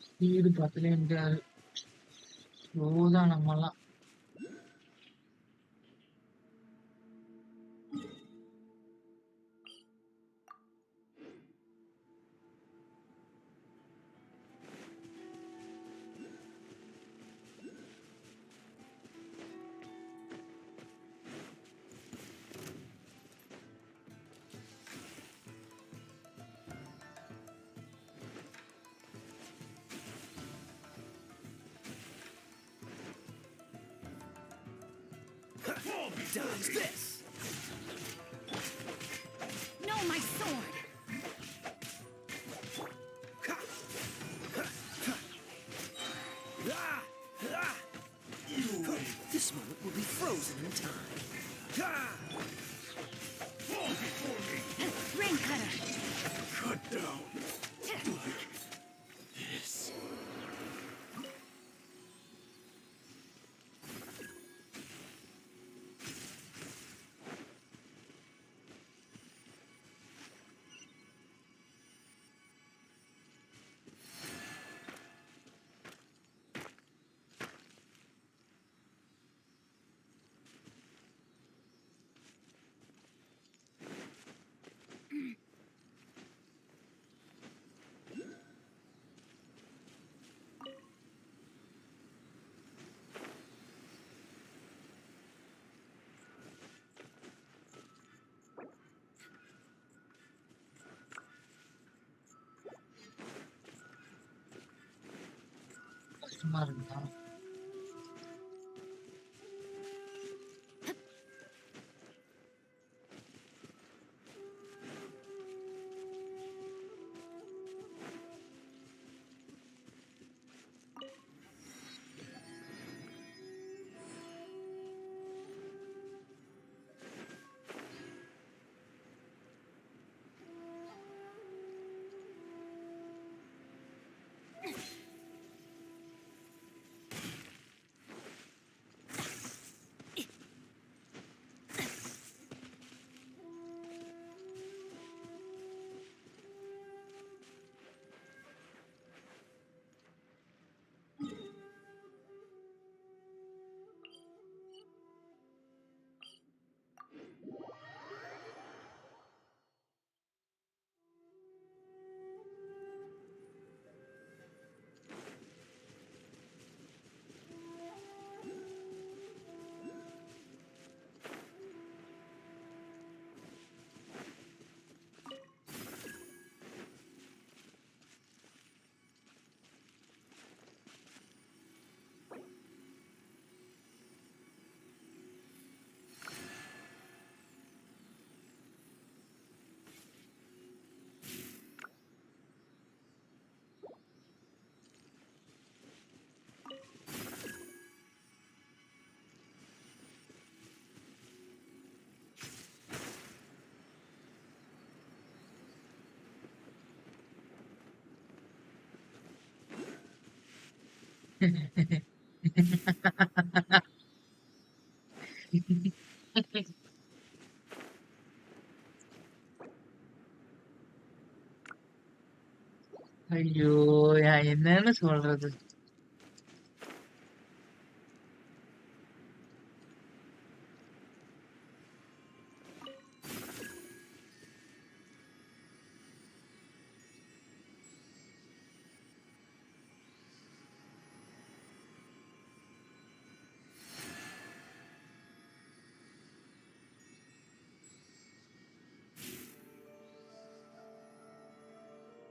Speed பத்தல என்றாரு. ஸ்லோதான் நம்மலாம். Dodge this. No, my sword. This moment will be frozen in time. Rain cutter. cut down. This. சும்மா இருந்தா ஐயோ என்னன்னு சொல்றது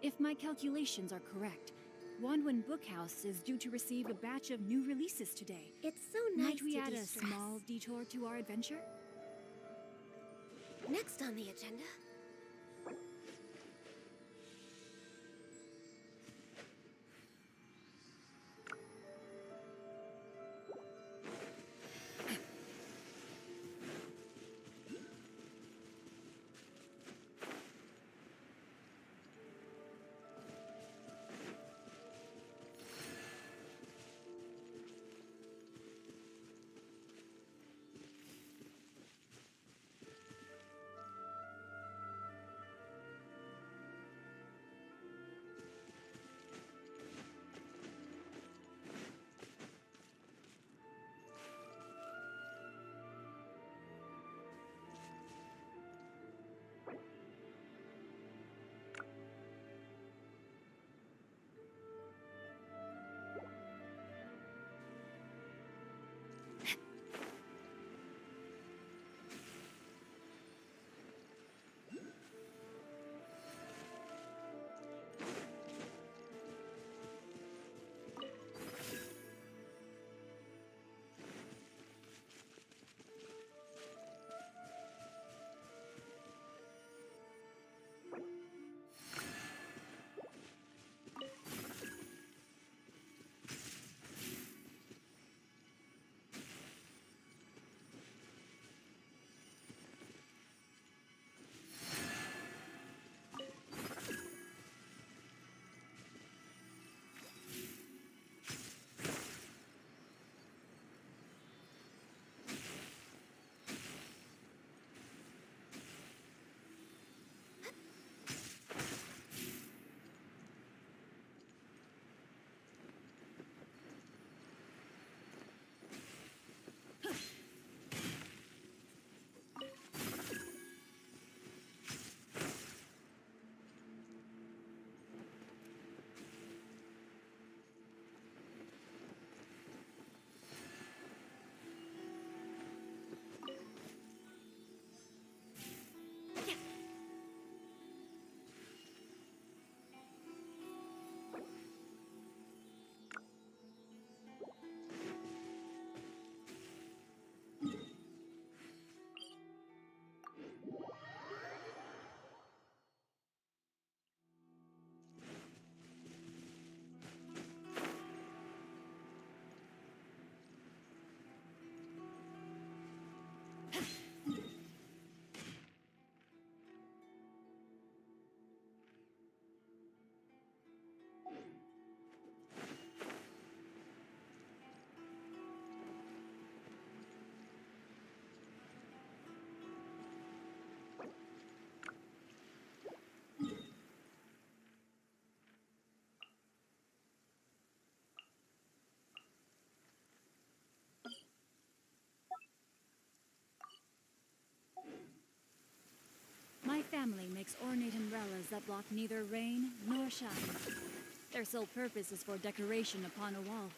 If my calculations are correct, Wanwen Bookhouse is due to receive a batch of new releases today. It's so nice Might we to add a de-stress. small detour to our adventure? Next on the agenda. family makes ornate umbrellas that block neither rain nor shine. Their sole purpose is for decoration upon a wall.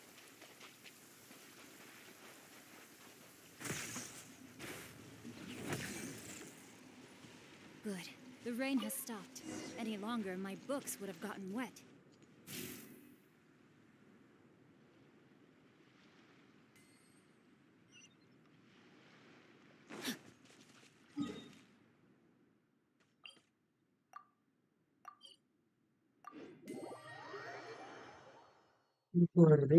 Good. The rain has stopped. Any longer, my books would have gotten wet. இப்போ வருது.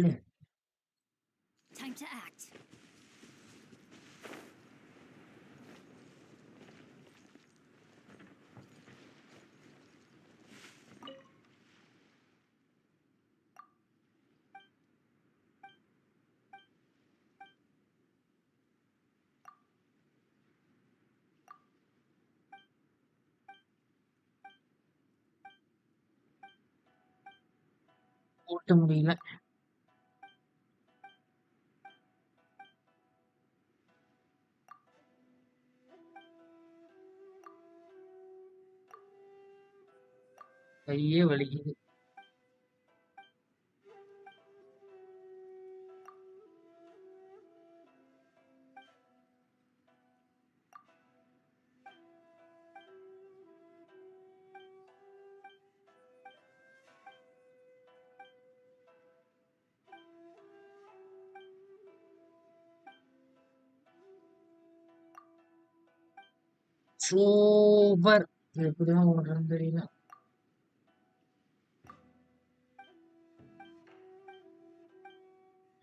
Time to act. ஓட்ட முடியல. கையே வலிக்குது. Super. எப்படிதான் ஓடுறதுன்னு தெரியல.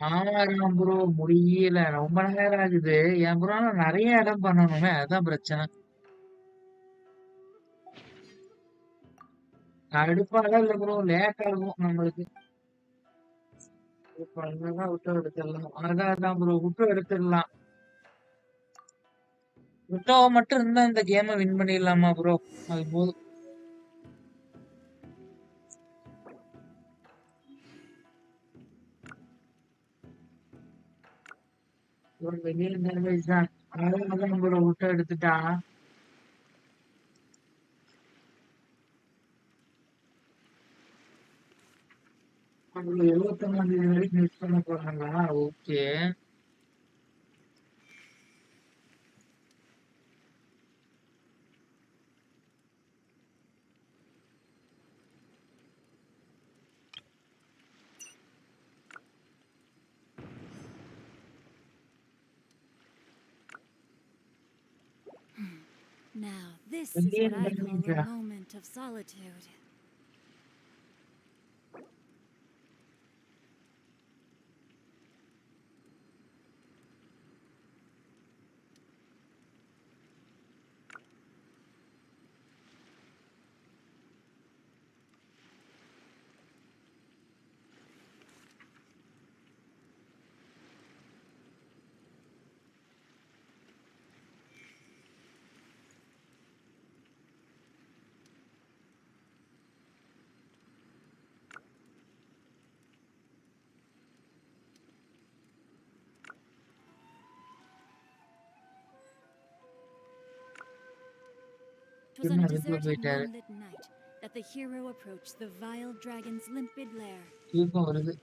ஆமாம் bro, முடியல. ரொம்ப நேரம் ஆகுது. ஏன் ப்ரோ நிறைய இடம் பண்ணணுமே, அதான் பிரச்சனை. கடுப்பாலாம் இல்ல ப்ரோ, லேட் ஆகும் நம்மளுக்கு. இப்ப அங்கதான் விட்டு எடுத்துடலாம். அதான் ப்ரோ, விட்டு எடுத்துடலாம். விட்டோவ மட்டும் இருந்தா இந்த கேமை வின் பண்ணிடலாமா ப்ரோ? அது போதும். ஒரு பெரிய டேமேஜ் தான். அதான் ப்ரோ விட்டு எடுத்துட்டா. அவங்க 71ஆம் தேதி வரைக்கும் மிஸ் பண்ண போறாங்களா? ஓகே. Now, this is பெரிய what I call டேமேஜா? a moment of solitude. It was on என்ன a அதுக்குள்ள deserted போயிட்டாரு. moonlit night that the hero approached the vile dragon's limpid lair. தூக்கம் வருது.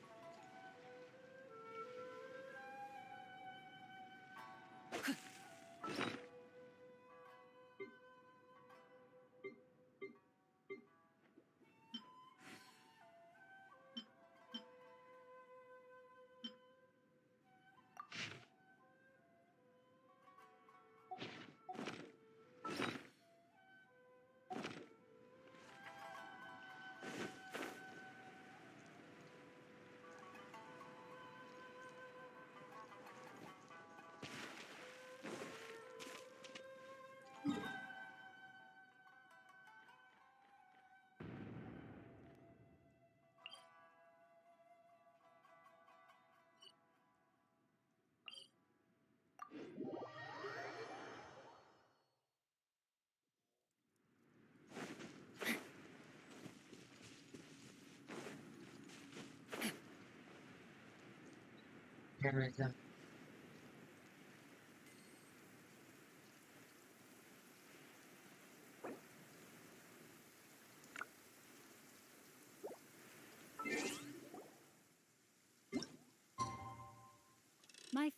டேமேஜ் தான்.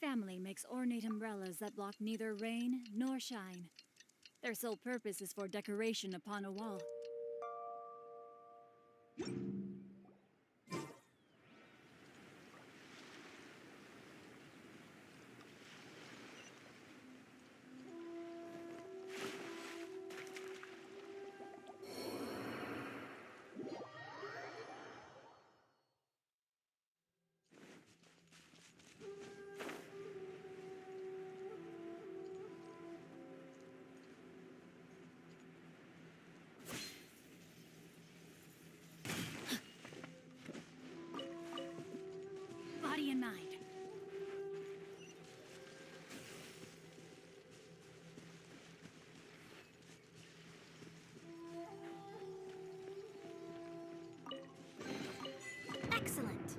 family makes ornate umbrellas that block neither rain nor shine. Their sole purpose is for decoration upon a wall. Body and mind. Excellent.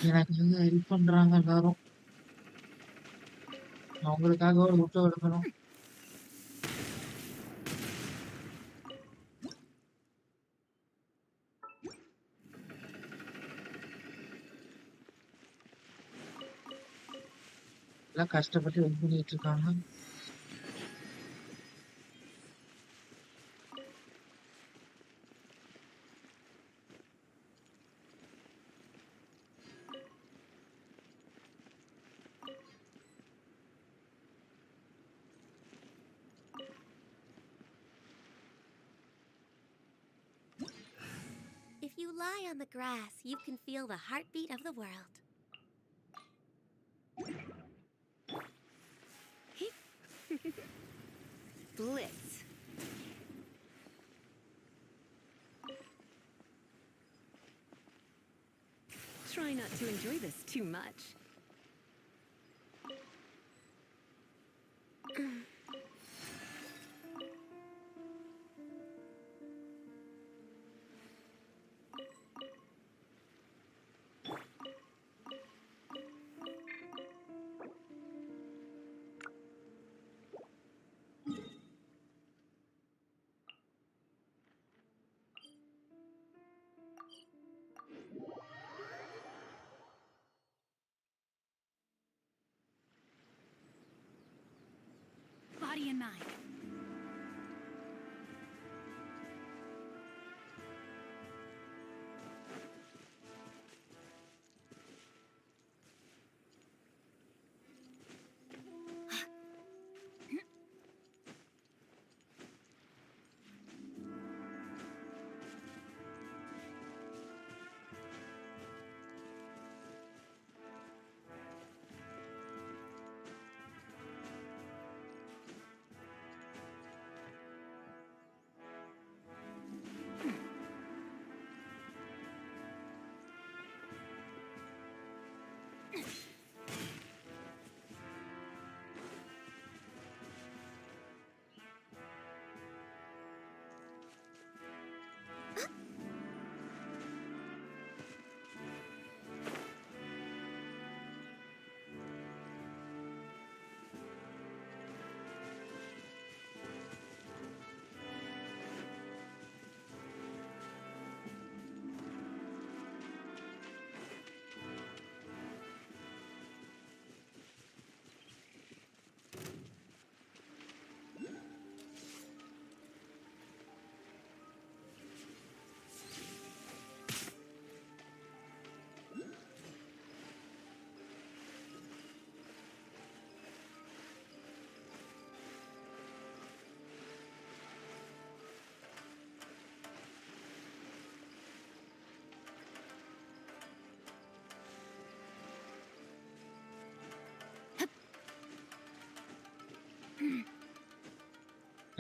எனக்கு வந்து help பண்றாங்க எல்லாரும். அவங்களுக்காக ஒரு முட்டை எடுக்கணும். எல்லாம் கஷ்டப்பட்டு ஹெல்ப் பண்ணிட்டு இருக்காங்க. If you lie on the grass, you can feel the heartbeat of the world. Blitz. Try not to enjoy this too much. Body and mind.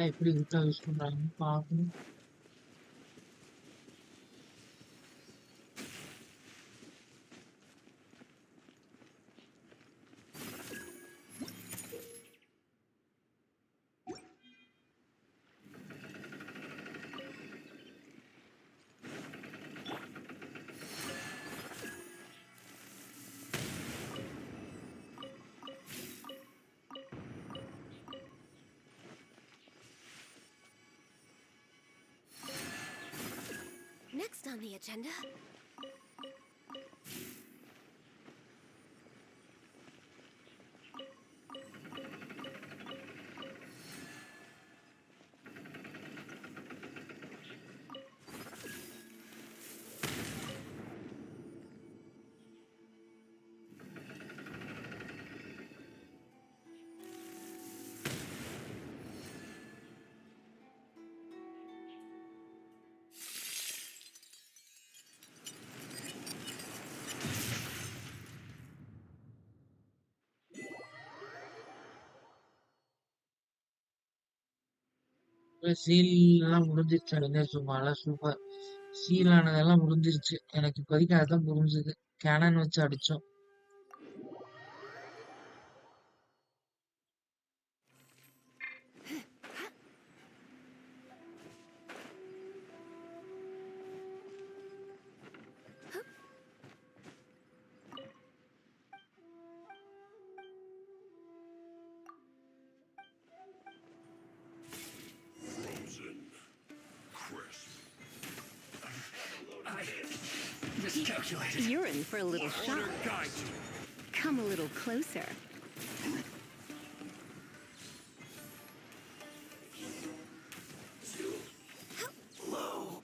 எப்படி இருக்கா யூஸ் பண்றாங்கன்னு பார்க்கணும். on the agenda? சீல் எல்லாம் முடிஞ்சிருச்சு என்ன சும்மா சூப்பர். சீல் ஆனதெல்லாம் முடிஞ்சிருச்சு. எனக்கு இப்போதைக்கு அதான் புரிஞ்சுது. கேனன் வச்சு அடிச்சோம். Frozen. Crisp. Miscalculated. You're in for a little shock. Order guide you. Come a little closer. Too low.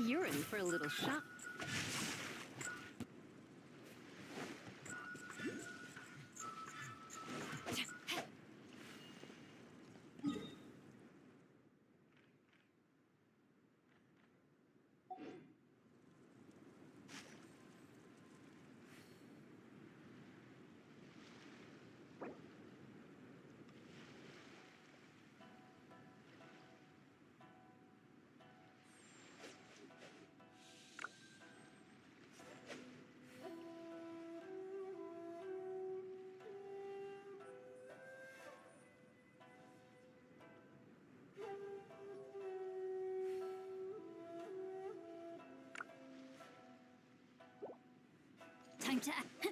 You're in for a little shock. Time to act.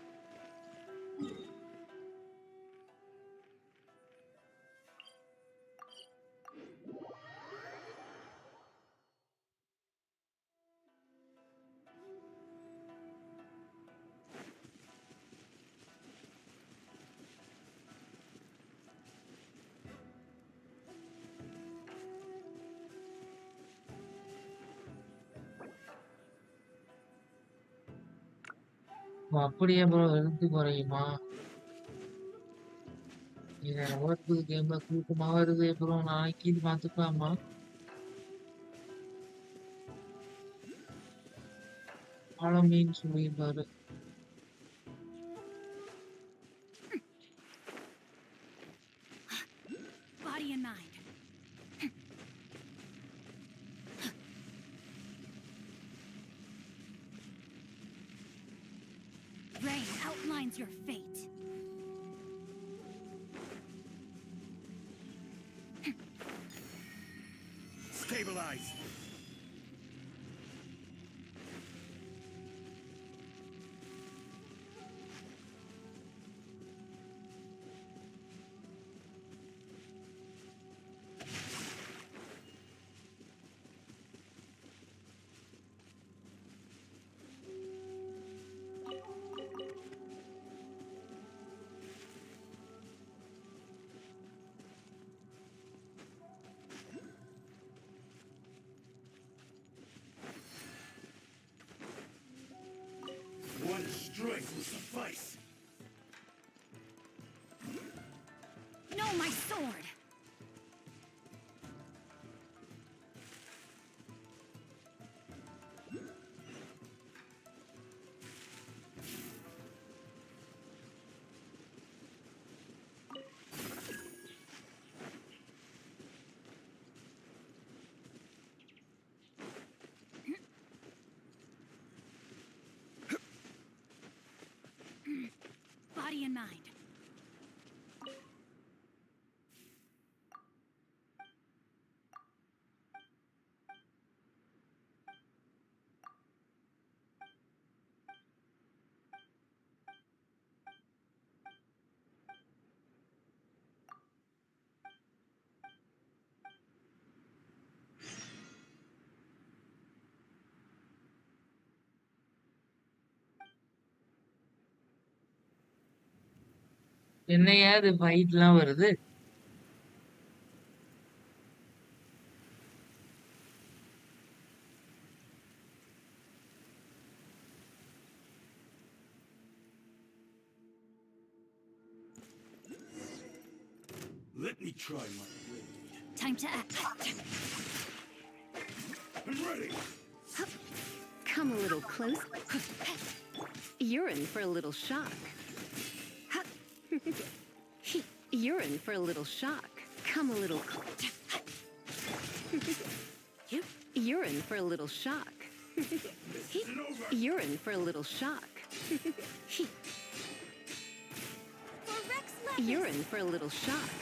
ஓ, அப்படியே ப்ரோ எழுத்து குறையுமா? இது என்னவோ இருக்குது கேம்ல தூக்கமா வருது ப்ரோ. நாளைக்கு இது பார்த்துக்கலாமா? ஆழமீன் சொல்லியிருப்பாரு. Body and mind. Rain outlines your fate. Stabilize. One strike will suffice. No, my sword! Body and mind. என்னையா இது ஃபைட்லாம் வருது? Let me try my blade. Time to act. I'm ready. Come a little close. You're in for a little shock. You're in for a little shock. Come a little. You're in for a little shock. You're in for a little shock. You're in for a little shock.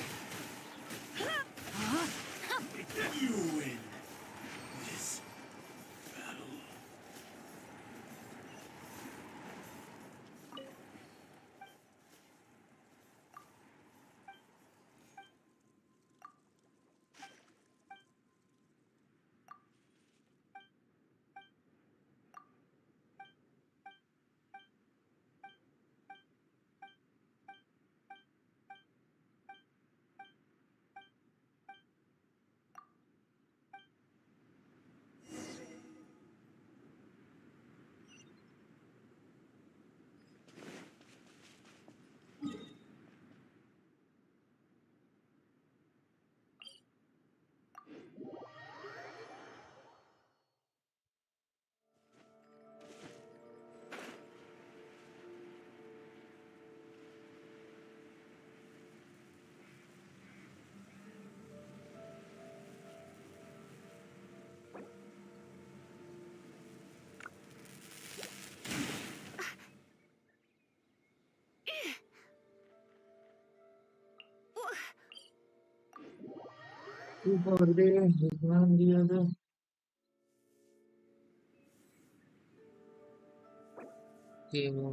You win this battle. தூக்கம் வருதே, தூங்கவே முடியாது. ஐயோ.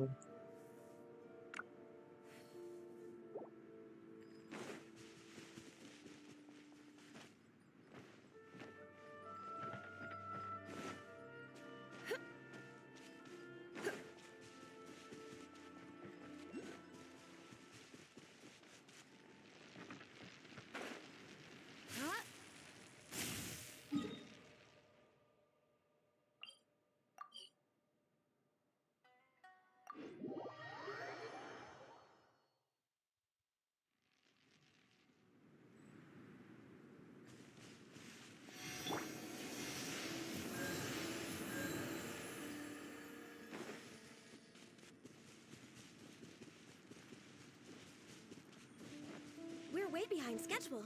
We're way behind schedule.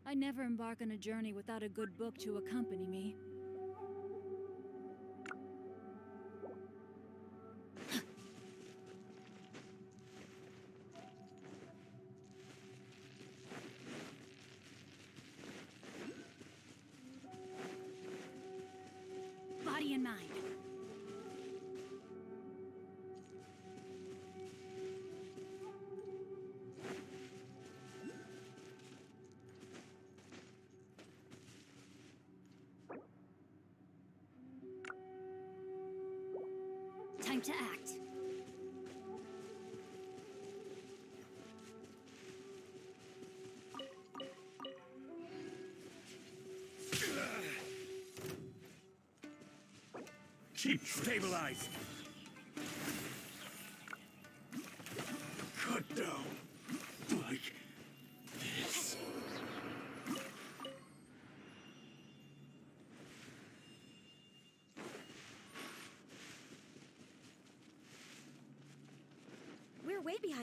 I never embark on a journey without a good book to accompany me. Body and mind. Time to act. Keep stabilized. Cut down like this.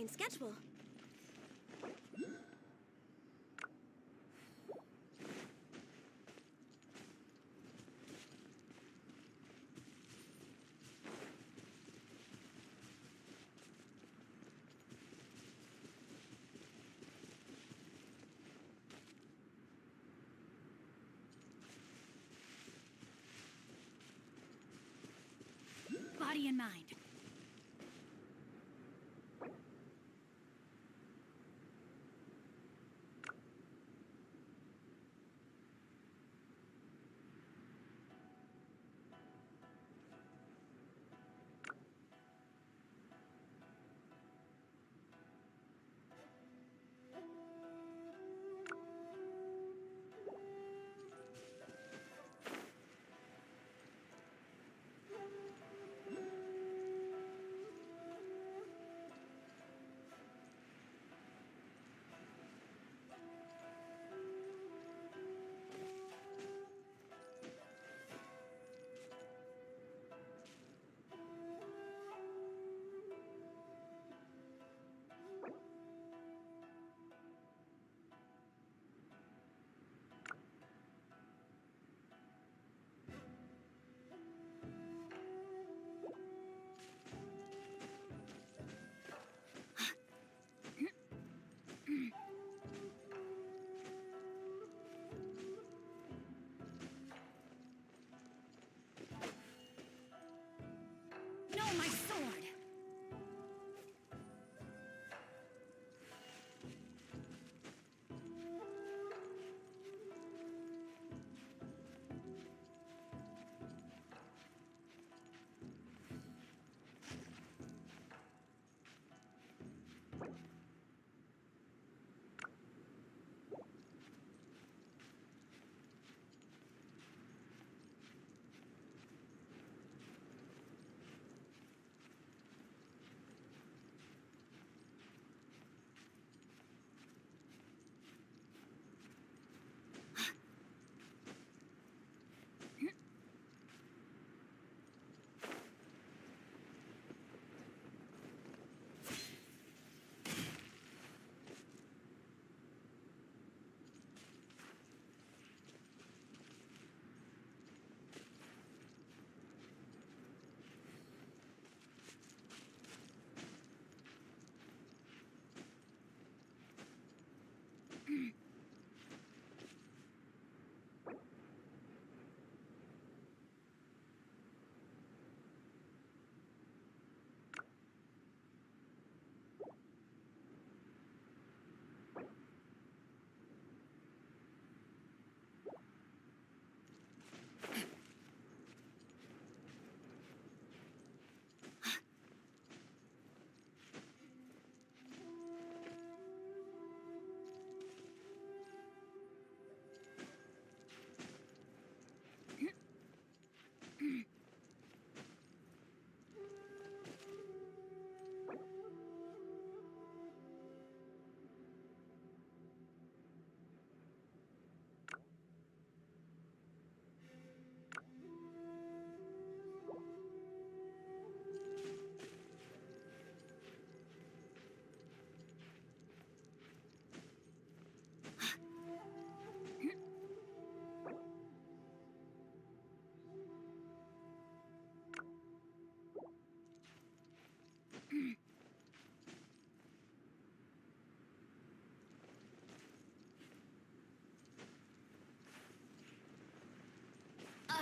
behind schedule. Body and mind. No, my sword!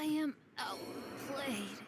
I am outplayed.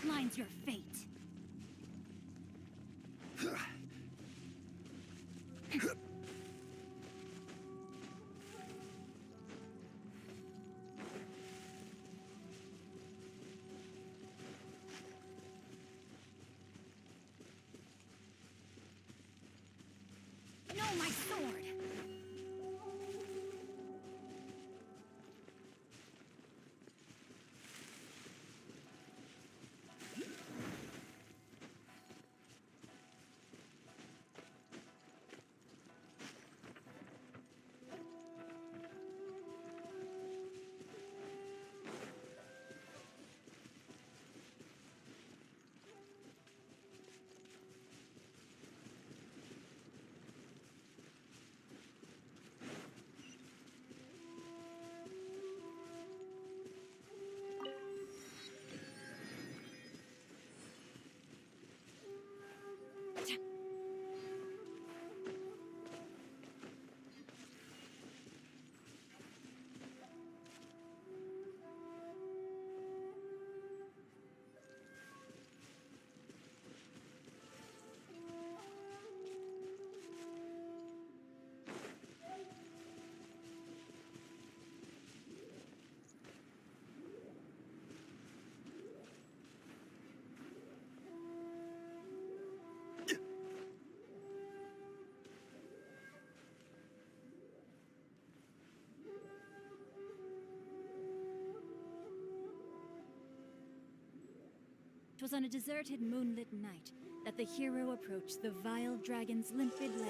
outlines your fate. No, my sword! Twas on a deserted moonlit night that the hero approached the vile dragon's limpid lair.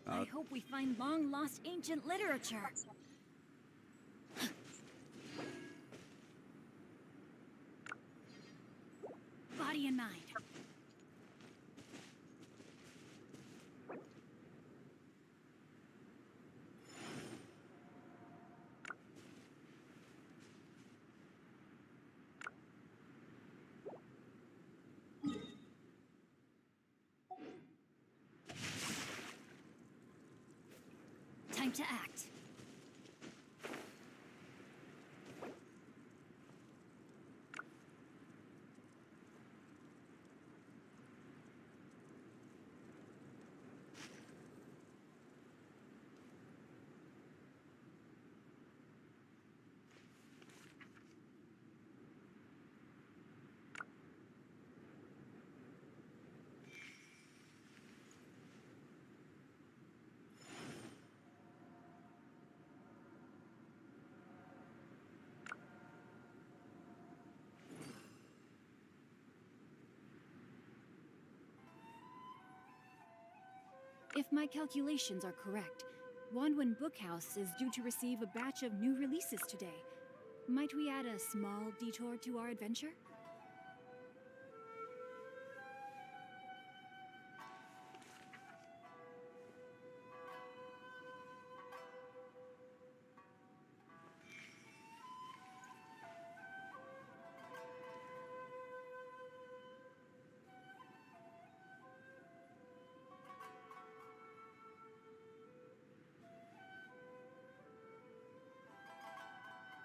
I hope we find long-lost ancient literature. Body and mind. Time to act. If my calculations are correct, Wanwen Bookhouse is due to receive a batch of new releases today. Might we add a small detour to our adventure?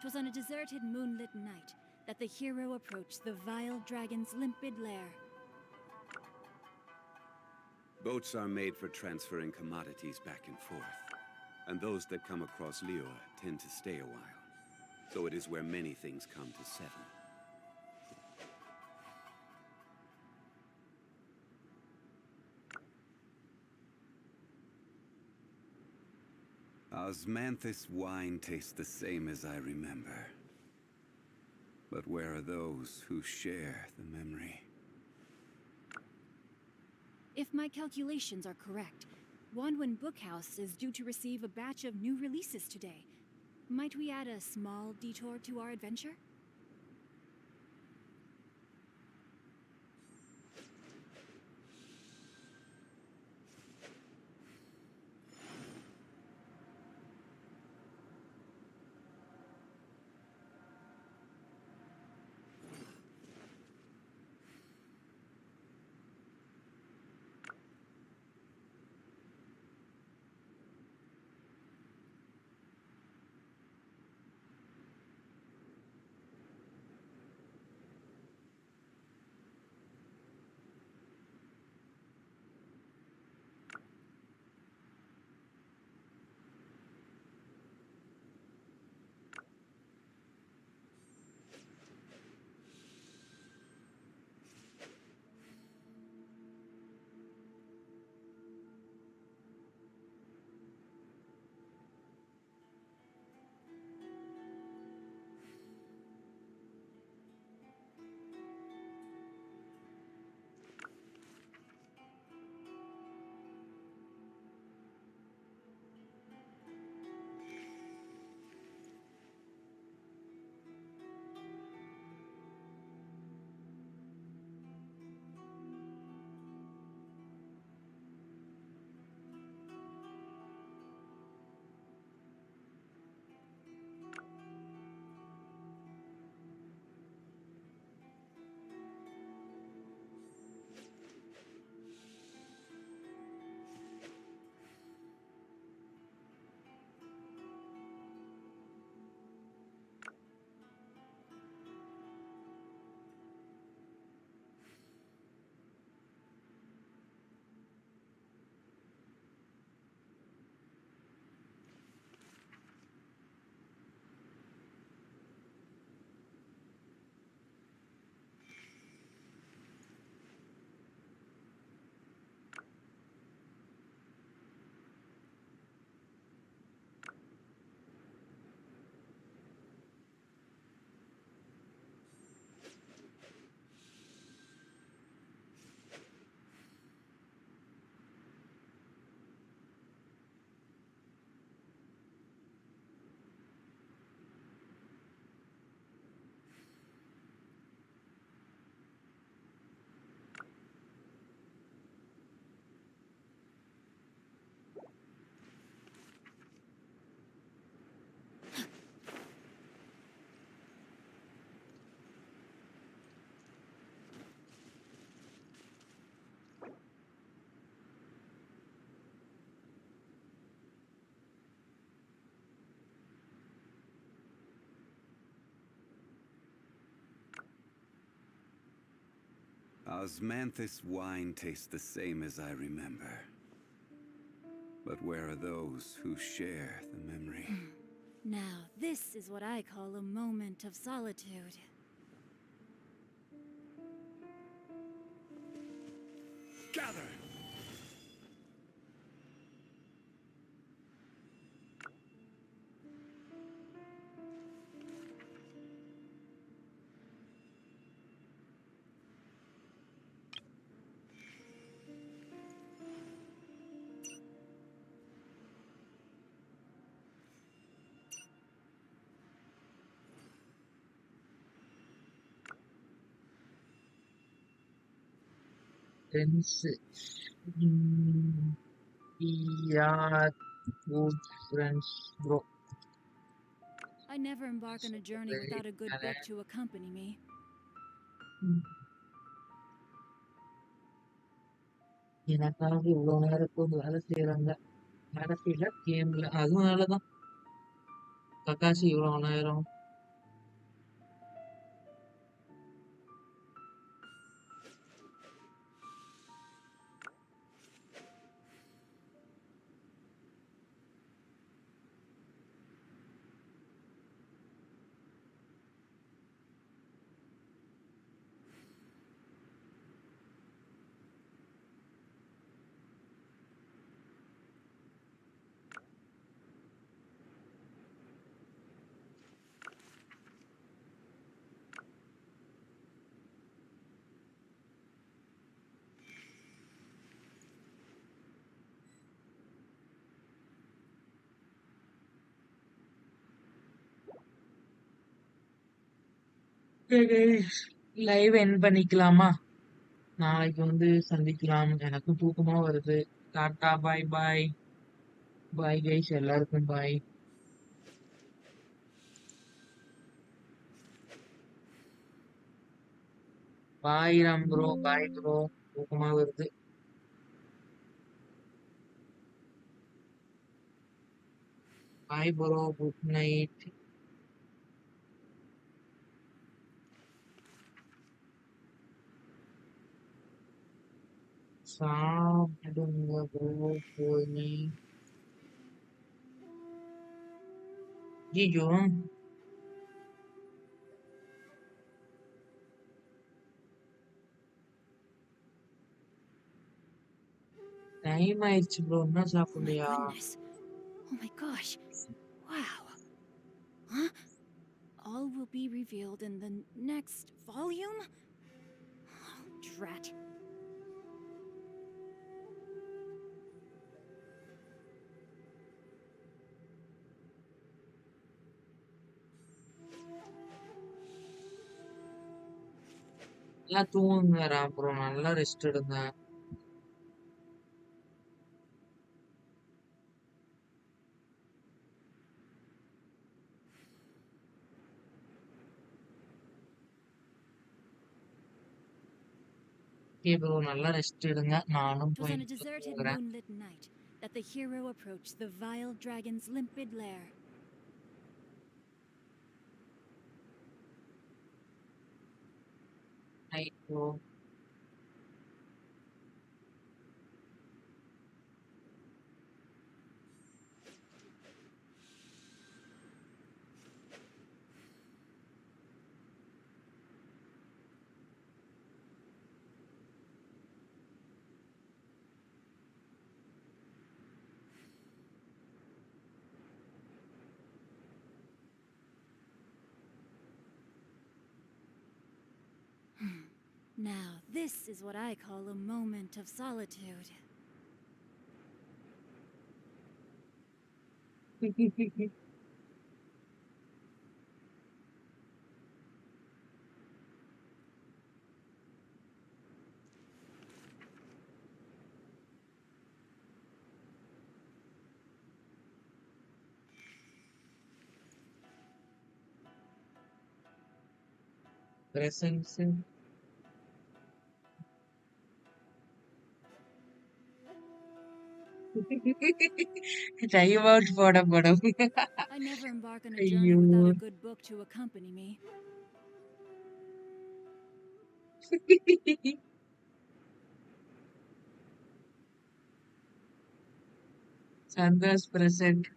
'Twas on a deserted moonlit night that the hero approached the vile dragon's limpid lair. Boats are made for transferring commodities back and forth, and those that come across Lior tend to stay a while. So it is where many things come to settle. Osmanthus wine tastes the same as I remember. But where are those who share the memory? If my calculations are correct, Wanwen Bookhouse is due to receive a batch of new releases today. Might we add a small detour to our adventure? Osmanthus wine tastes the same as I remember. But where are those who share the memory? Now, this is what I call a moment of solitude. Gather! Friends. Yeah, good friends, bro. I never embark on a journey without a good book to accompany me. எனக்காக இவ்வளவு நேரம் உட்கார்ந்து வேலை செய்யறாங்க. வேலை செய்யல, கேம்ல. அதனாலதான் கக்காசி இவ்வளவு நேரம். லைவ் எண்ட் பண்ணிக்கலாமா? நாளைக்கு வந்து சந்திக்கலாம். எனக்கும் தூக்கமா வருது. டாட்டா, பாய் பாய். பாய் கைஸ், எல்லாருக்கும் பாய். பாய் ராம் ப்ரோ, பாய் ப்ரோ. தூக்கமா வருது. Bye bro, good night. சாப்பிடுங்க ப்ரோ போய். ஜிஜோ, டைம் ஆயிடுச்சு ப்ரோ. இன்னும் Oh my சாப்பிடலையா? goodness. Oh my gosh. Wow. Huh? All will be revealed in the next volume? Oh, drat. நல்லா தூங்குங்க ராம் ப்ரோ. நல்லா ரெஸ்ட் எடுங்க. ஓகே ப்ரோ, நல்லா ரெஸ்ட் எடுங்க. நானும் It was போய் on a deserted, தூங்குறேன். moonlit night that the hero approached the vile dragon's limpid lair. Night bro. Now, this is what I call a moment of solitude. Presence. Time out போட படம். I never embark on a journey ஐயோ. without a good book to accompany me. Sandra's present.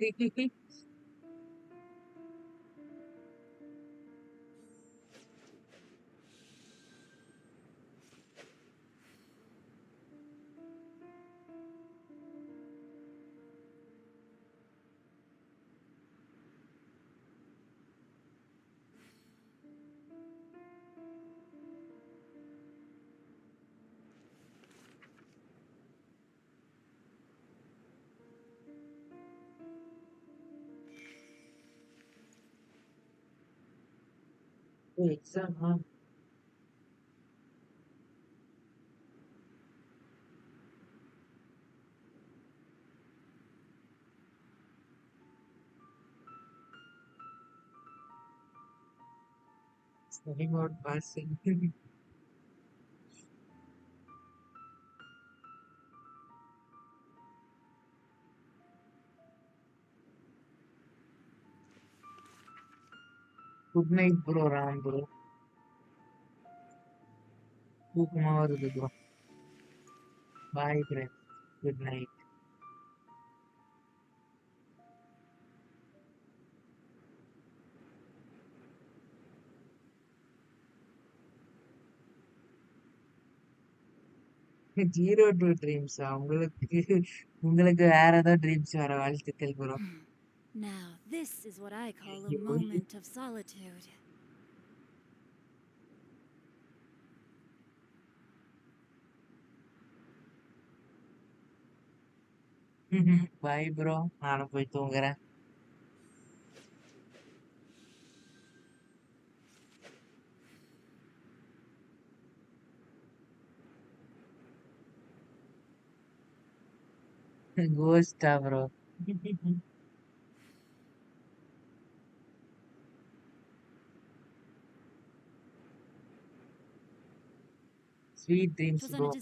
Exam, huh? Studying about passing. Good night, bro, Ram, bro. தூக்கமாவது bro. Bye, friends. Good night. Zero to ட்ரீம்ஸா உங்களுக்கு வேற ஏதோ dreams வர வாழ்த்துக்கள் bro. Now, this is what I call a ஐயோ moment of solitude. Bye bro, நானும் போய் தூங்குறேன். Costa bro? Sweet It dreams was on bro. a